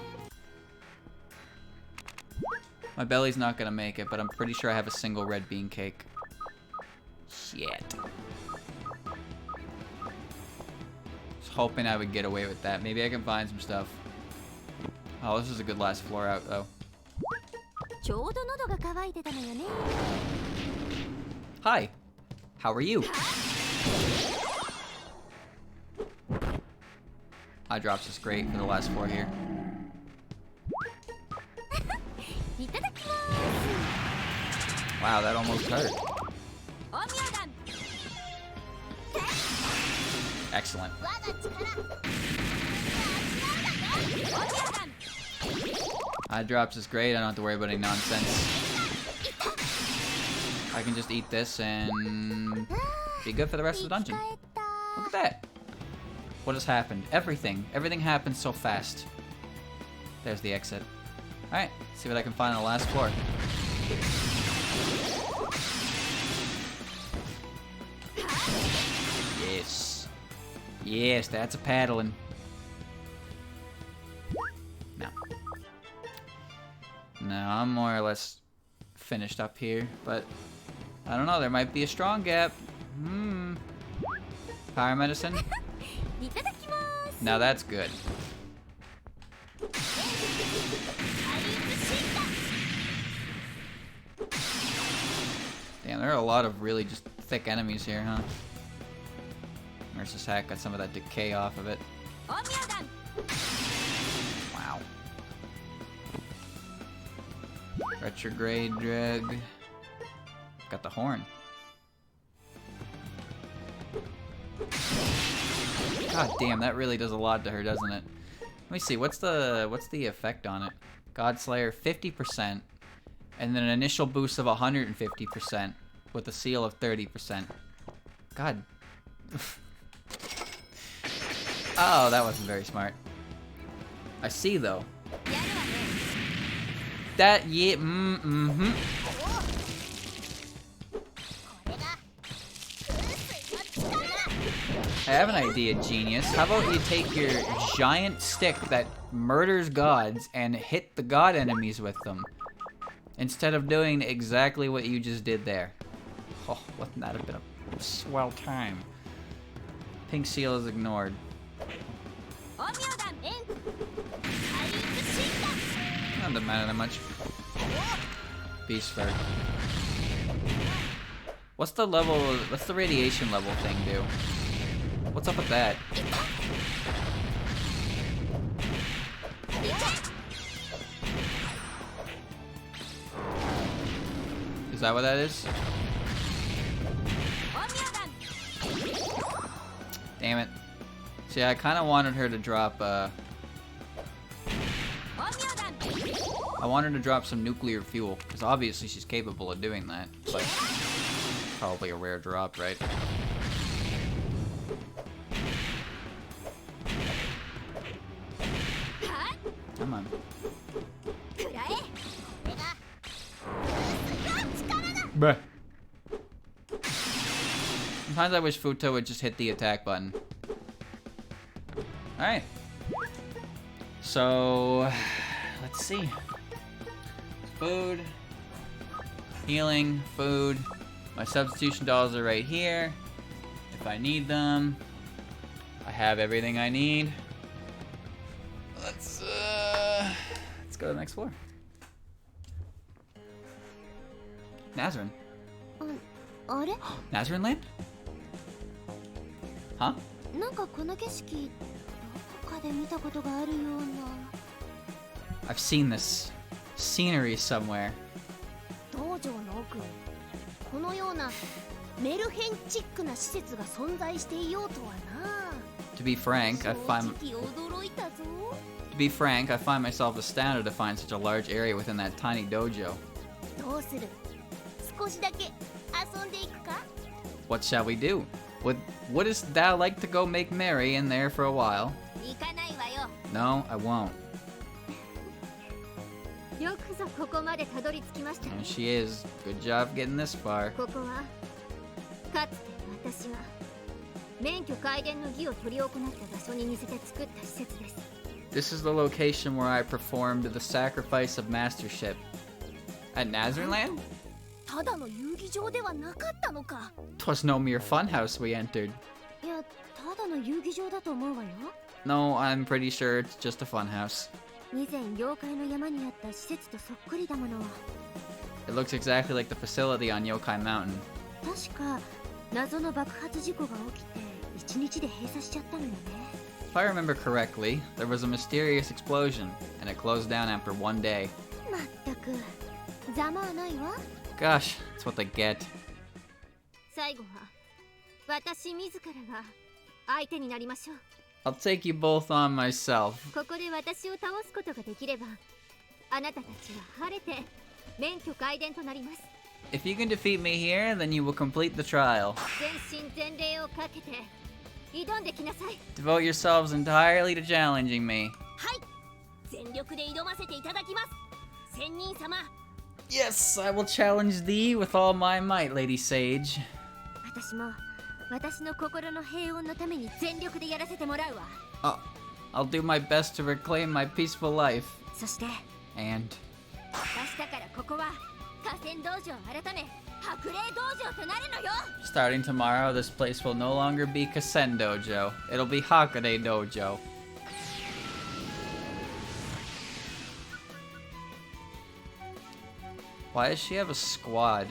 My belly's not gonna make it, but I'm pretty sure I have a single red bean cake. Shit. Just hoping I would get away with that. Maybe I can find some stuff. Oh, this is a good last floor out, though. Hi. How are you? Eye drops is great for the last floor here. Wow, that almost hurt. Excellent. Eye drops is great. I don't have to worry about any nonsense. I can just eat this and be good for the rest of the dungeon. Look at that. What has happened? Everything. Everything happened so fast. There's the exit. Alright, see what I can find on the last floor. Yes. Yes, that's a paddling. No. No, I'm more or less finished up here, but I don't know, there might be a strong gap. Power medicine? Now that's good. Damn, there are a lot of really just thick enemies here, huh? There's this hack, got some of that decay off of it. Wow. Retrograde drug. Got the horn. God damn, that really does a lot to her, doesn't it? Let me see, what's the effect on it? Godslayer 50%, and then an initial boost of 150% with a seal of 30%. God. Oh, that wasn't very smart. I see though. That I have an idea, genius. How about you take your giant stick that murders gods and hit the god enemies with them, instead of doing exactly what you just did there. Oh, wouldn't that have been a swell time? Pink seal is ignored. Doesn't matter that much. Beast Fur. What's the level? What's the radiation level thing do? What's up with that? Is that what that is? Damn it. See, I kind of wanted her to drop, I wanted her to drop some nuclear fuel, because obviously she's capable of doing that. But probably a rare drop, right? Come on. Bruh. Sometimes I wish Futo would just hit the attack button. Alright. So, let's see. Food. Healing, food. My substitution dolls are right here. If I need them. I have everything I need. Let's go to the next floor. Nazarene. あれ Nazarene Land? Huh? なんかこの景色どこかで見たことがあるような I've seen this scenery somewhere. 道場の奥にこのようなメルヘンチックな施設が存在していようとはな To be frank, 正直驚いたぞ To be frank, I find myself astounded to find such a large area within that tiny dojo. どうする少しだけ遊んでいくか What shall we do? Wouldst thou like to go make merry in there for a while? 行かないわよ No, I won't. よくぞここまでたどり着きましたね And she is. Good job getting this far. ここはかつて私が免許改伝の儀を執り行った場所に似せて作った施設です This is the location where I performed the sacrifice of mastership. At Nazarene Land? ただの遊戯場ではなかったのか 'Twas no mere funhouse we entered. いやただの遊戯場だと思うわよ No, I'm pretty sure it's just a funhouse. 以前妖怪の山にあった施設とそっくりだもの It looks exactly like the facility on Yokai Mountain. 確か謎の爆発事故が起きて一日で閉鎖しちゃったのよね If I remember correctly, there was a mysterious explosion, and it closed down after one day. まったくざまあないわ Gosh, that's what they get. 最後は私自らが相手になりましょう I'll take you both on myself. ここで私を倒すことができればあなたたちは晴れて免許改伝となります If you can defeat me here, then you will complete the trial. 全身全霊をかけて挑んできなさい Devote yourselves entirely to challenging me. はい全力で挑ませていただきます仙人様 Yes, I will challenge thee with all my might, Lady Sage. 私も私の心の平穏のために全力でやらせてもらうわ Oh, I'll do my best to reclaim my peaceful life. そして And 明日からここは河川道場改め白霊道場となるのよ starting tomorrow, this place will no longer be Kasen Dojo. It'll be Hakade Dojo. Why does she have a squad?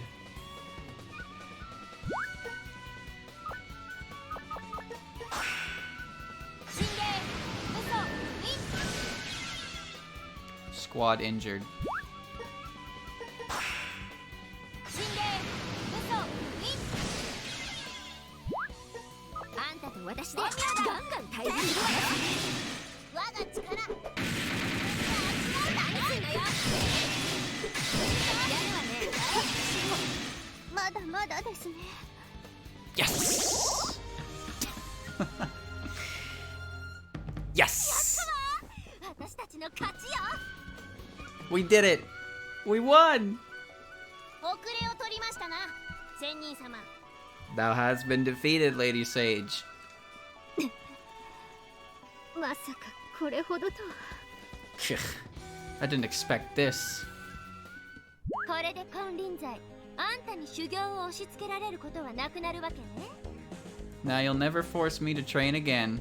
Squad injured. あんたと私でガンガン対峙するわよ我が力何すんのよやるわねまだまだですね Yes! Yes! 私たちの勝ちよ We did it! We won! 遅れを取りましたな仙人様 Thou hast been defeated, Lady Sage. まさかこれほどとは I didn't expect this. これで金輪際あんたに修行を押し付けられることはなくなるわけね Now you'll never force me to train again.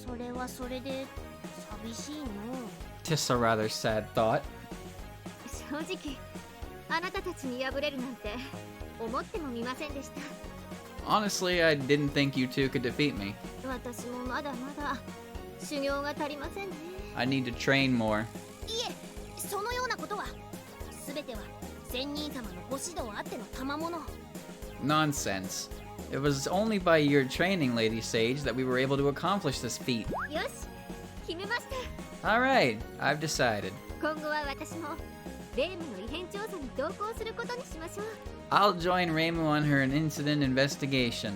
それはそれで寂しいの 'Tis a rather sad thought. 正直あなたたちに敗れるなんて思ってもみませんでした Honestly, I didn't think you two could defeat me. 私もまだまだ修行が足りませんね I need to train more. いえそのようなことは全ては仙人様のご指導あっての賜物 Nonsense. It was only by your training, Lady Sage, that we were able to accomplish this feat. よし決めました Alright, I've decided. 今後は私も霊夢の異変調査に同行することにしましょう I'll join Reimu on her incident investigation.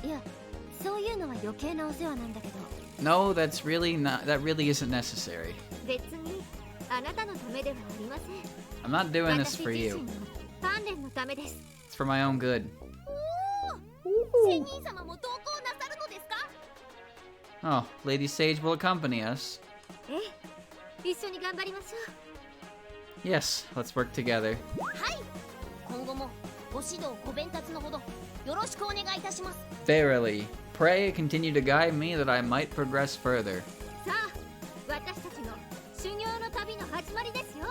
いやそういうのは余計なお世話なんだけど No, that really isn't necessary. 別にあなたのためではありません I'm not doing this 私 for 自 you. 身の鍛錬のためです It's for my own good. 仙人様も同行なさるのですか Oh, Lady Sage will accompany us. ええ一緒に頑張りましょ Yes, let's work together. うはい今後ご指導ご鞭達のほどよろしくお願いいたします。 Verily, pray continue to guide me that I might progress further. さあ、私たちの修行の旅の始まりですよ。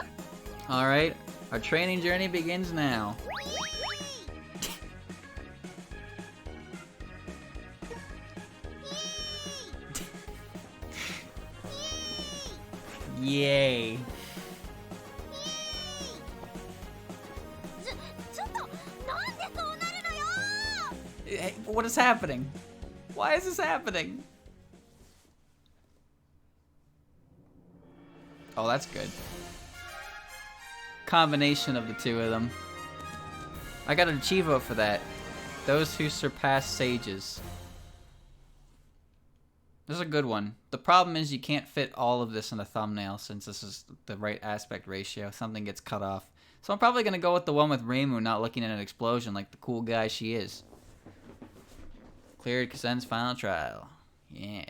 Alright, our training journey begins now. Yay. ちょっとなんでそうなるのよ。 Hey, what is happening? Why is this happening? Oh, that's good. Combination of the two of them. I got an Achievo for that. Those who surpass sages. This is a good one. The problem is you can't fit all of this in a thumbnail since this is the right aspect ratio. Something gets cut off. So I'm probably going to go with the one with Reimu not looking at an explosion like the cool guy she is. Cleared Kasen's final trial. Yeah,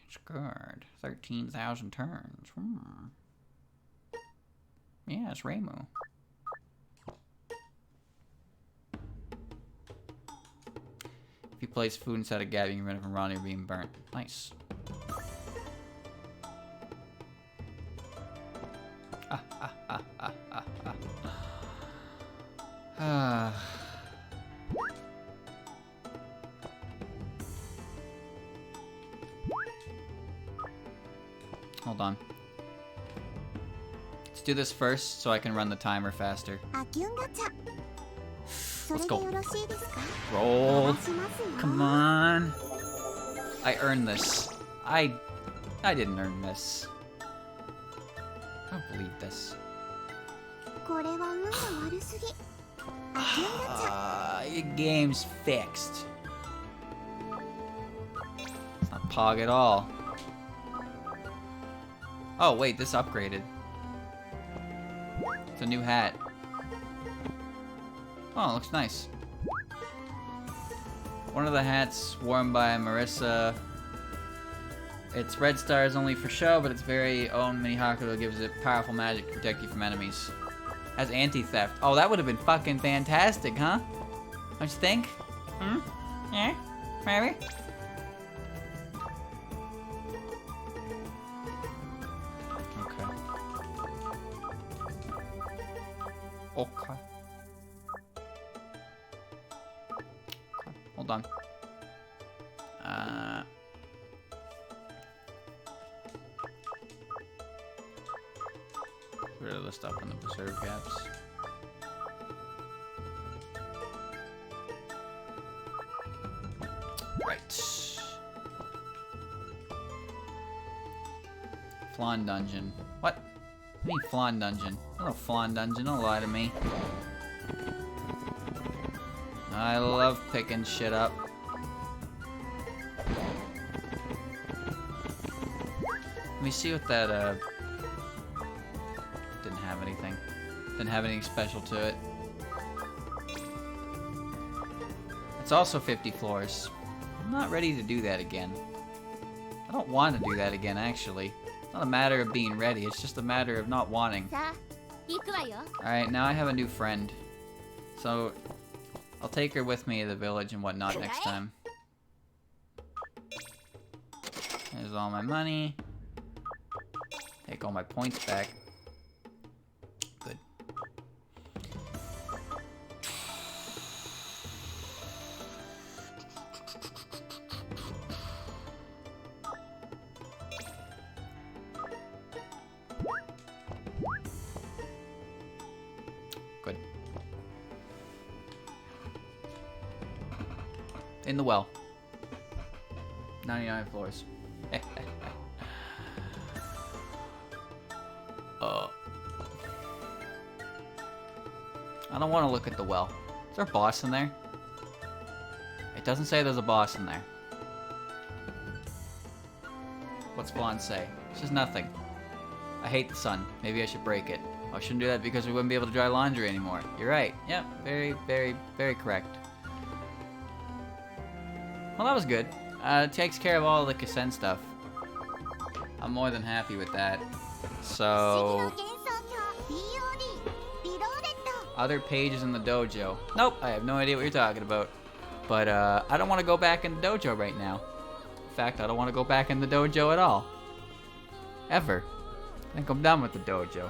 scored 13,000 turns. Yeah, it's Reimu. If you place food inside a gap, you can run it from Ronnie or being burnt. Nice. Hold on. Let's do this first so I can run the timer faster. Let's go. Roll. Come on. I earned this. I didn't earn this. I don't believe this. Your game's fixed. It's not Pog at all. Oh wait, this upgraded. It's a new hat. Oh, it looks nice. One of the hats worn by Marissa. Its red star is only for show, but its very own mini Hakuto gives it powerful magic to protect you from enemies. Has anti-theft. Oh, that would have been fucking fantastic, huh? Don't you think? Hmm? Yeah? Maybe? Okay. Okay. Hold on. Get rid of the stuff in the preserve gaps. Right. Flan dungeon. What? I need flan dungeon. Hello, flan dungeon. Don't lie to me. I love picking shit up. Let me see what that, didn't have anything. Didn't have anything special to it. It's also 50 floors. I'm not ready to do that again. I don't want to do that again, actually. It's not a matter of being ready, it's just a matter of not wanting. Alright, now I have a new friend. So, I'll take her with me to the village and whatnot next time. There's all my money. Take all my points back. Good. Good. In the well. 99 floors. I don't want to look at the well. Is there a boss in there? It doesn't say there's a boss in there. What's Vaughn say? It says nothing. I hate the sun. Maybe I should break it. I shouldn't do that because we wouldn't be able to dry laundry anymore. You're right. Yep. Very, very, very correct. Well, that was good. It takes care of all the Kasen stuff. I'm more than happy with that. So... Other pages in the dojo. Nope, I have no idea what you're talking about. But I don't want to go back in the dojo right now. In fact, I don't want to go back in the dojo at all. Ever. I think I'm done with the dojo.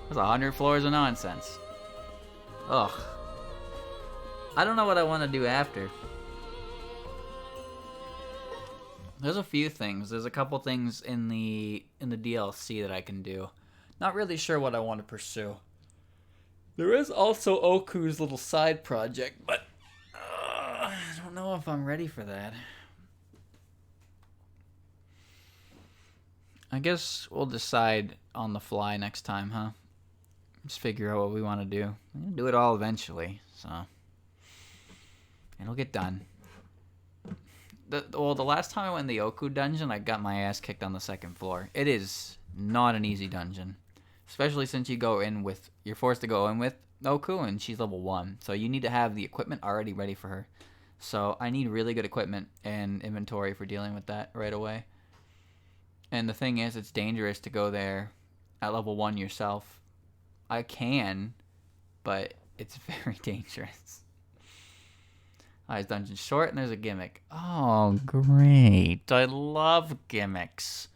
There's 100 floors of nonsense. Ugh. I don't know what I want to do after. There's a few things. There's a couple things in the DLC that I can do. Not really sure what I want to pursue. There is also Oku's little side project, but I don't know if I'm ready for that. I guess we'll decide on the fly next time, huh? Just figure out what we want to do. We'll do it all eventually, so it'll get done. The last time I went in the Oku dungeon, I got my ass kicked on the second floor. It is not an easy dungeon, especially since you're forced to go in with Oku, and she's level 1, so you need to have the equipment already ready for her. So I need really good equipment and inventory for dealing with that right away. And the thing is, it's dangerous to go there at level 1 yourself. I can, but it's very dangerous. This dungeon's short and there's a gimmick. Oh, great. I love gimmicks.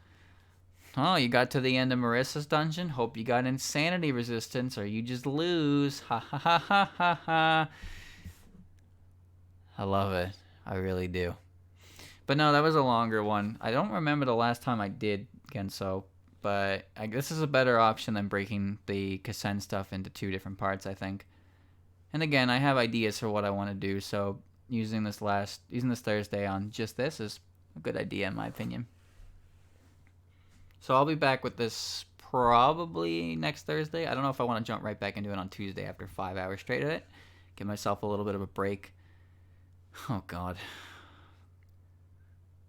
Oh, you got to the end of Marissa's dungeon? Hope you got insanity resistance or you just lose. Ha ha ha ha ha ha. I love it. I really do. But no, that was a longer one. I don't remember the last time I did Genso, but this is a better option than breaking the Kasen stuff into 2 different parts, I think. And again, I have ideas for what I want to do, so using this Thursday on just this is a good idea in my opinion. So I'll be back with this probably next Thursday. I don't know if I want to jump right back into it on Tuesday after 5 hours straight of it. Give myself a little bit of a break. Oh god.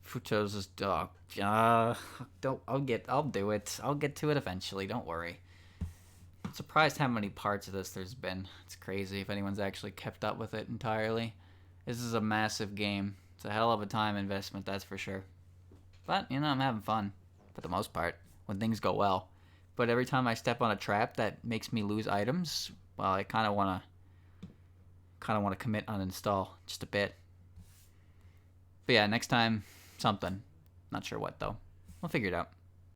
Futo's is dog. I'll do it. I'll get to it eventually. Don't worry. I'm surprised how many parts of this there's been. It's crazy if anyone's actually kept up with it entirely. This is a massive game. It's a hell of a time investment, that's for sure. But, I'm having fun, for the most part, when things go well. But every time I step on a trap that makes me lose items, well, I kind of want to commit uninstall just a bit. But yeah, next time, something. Not sure what, though. We'll figure it out.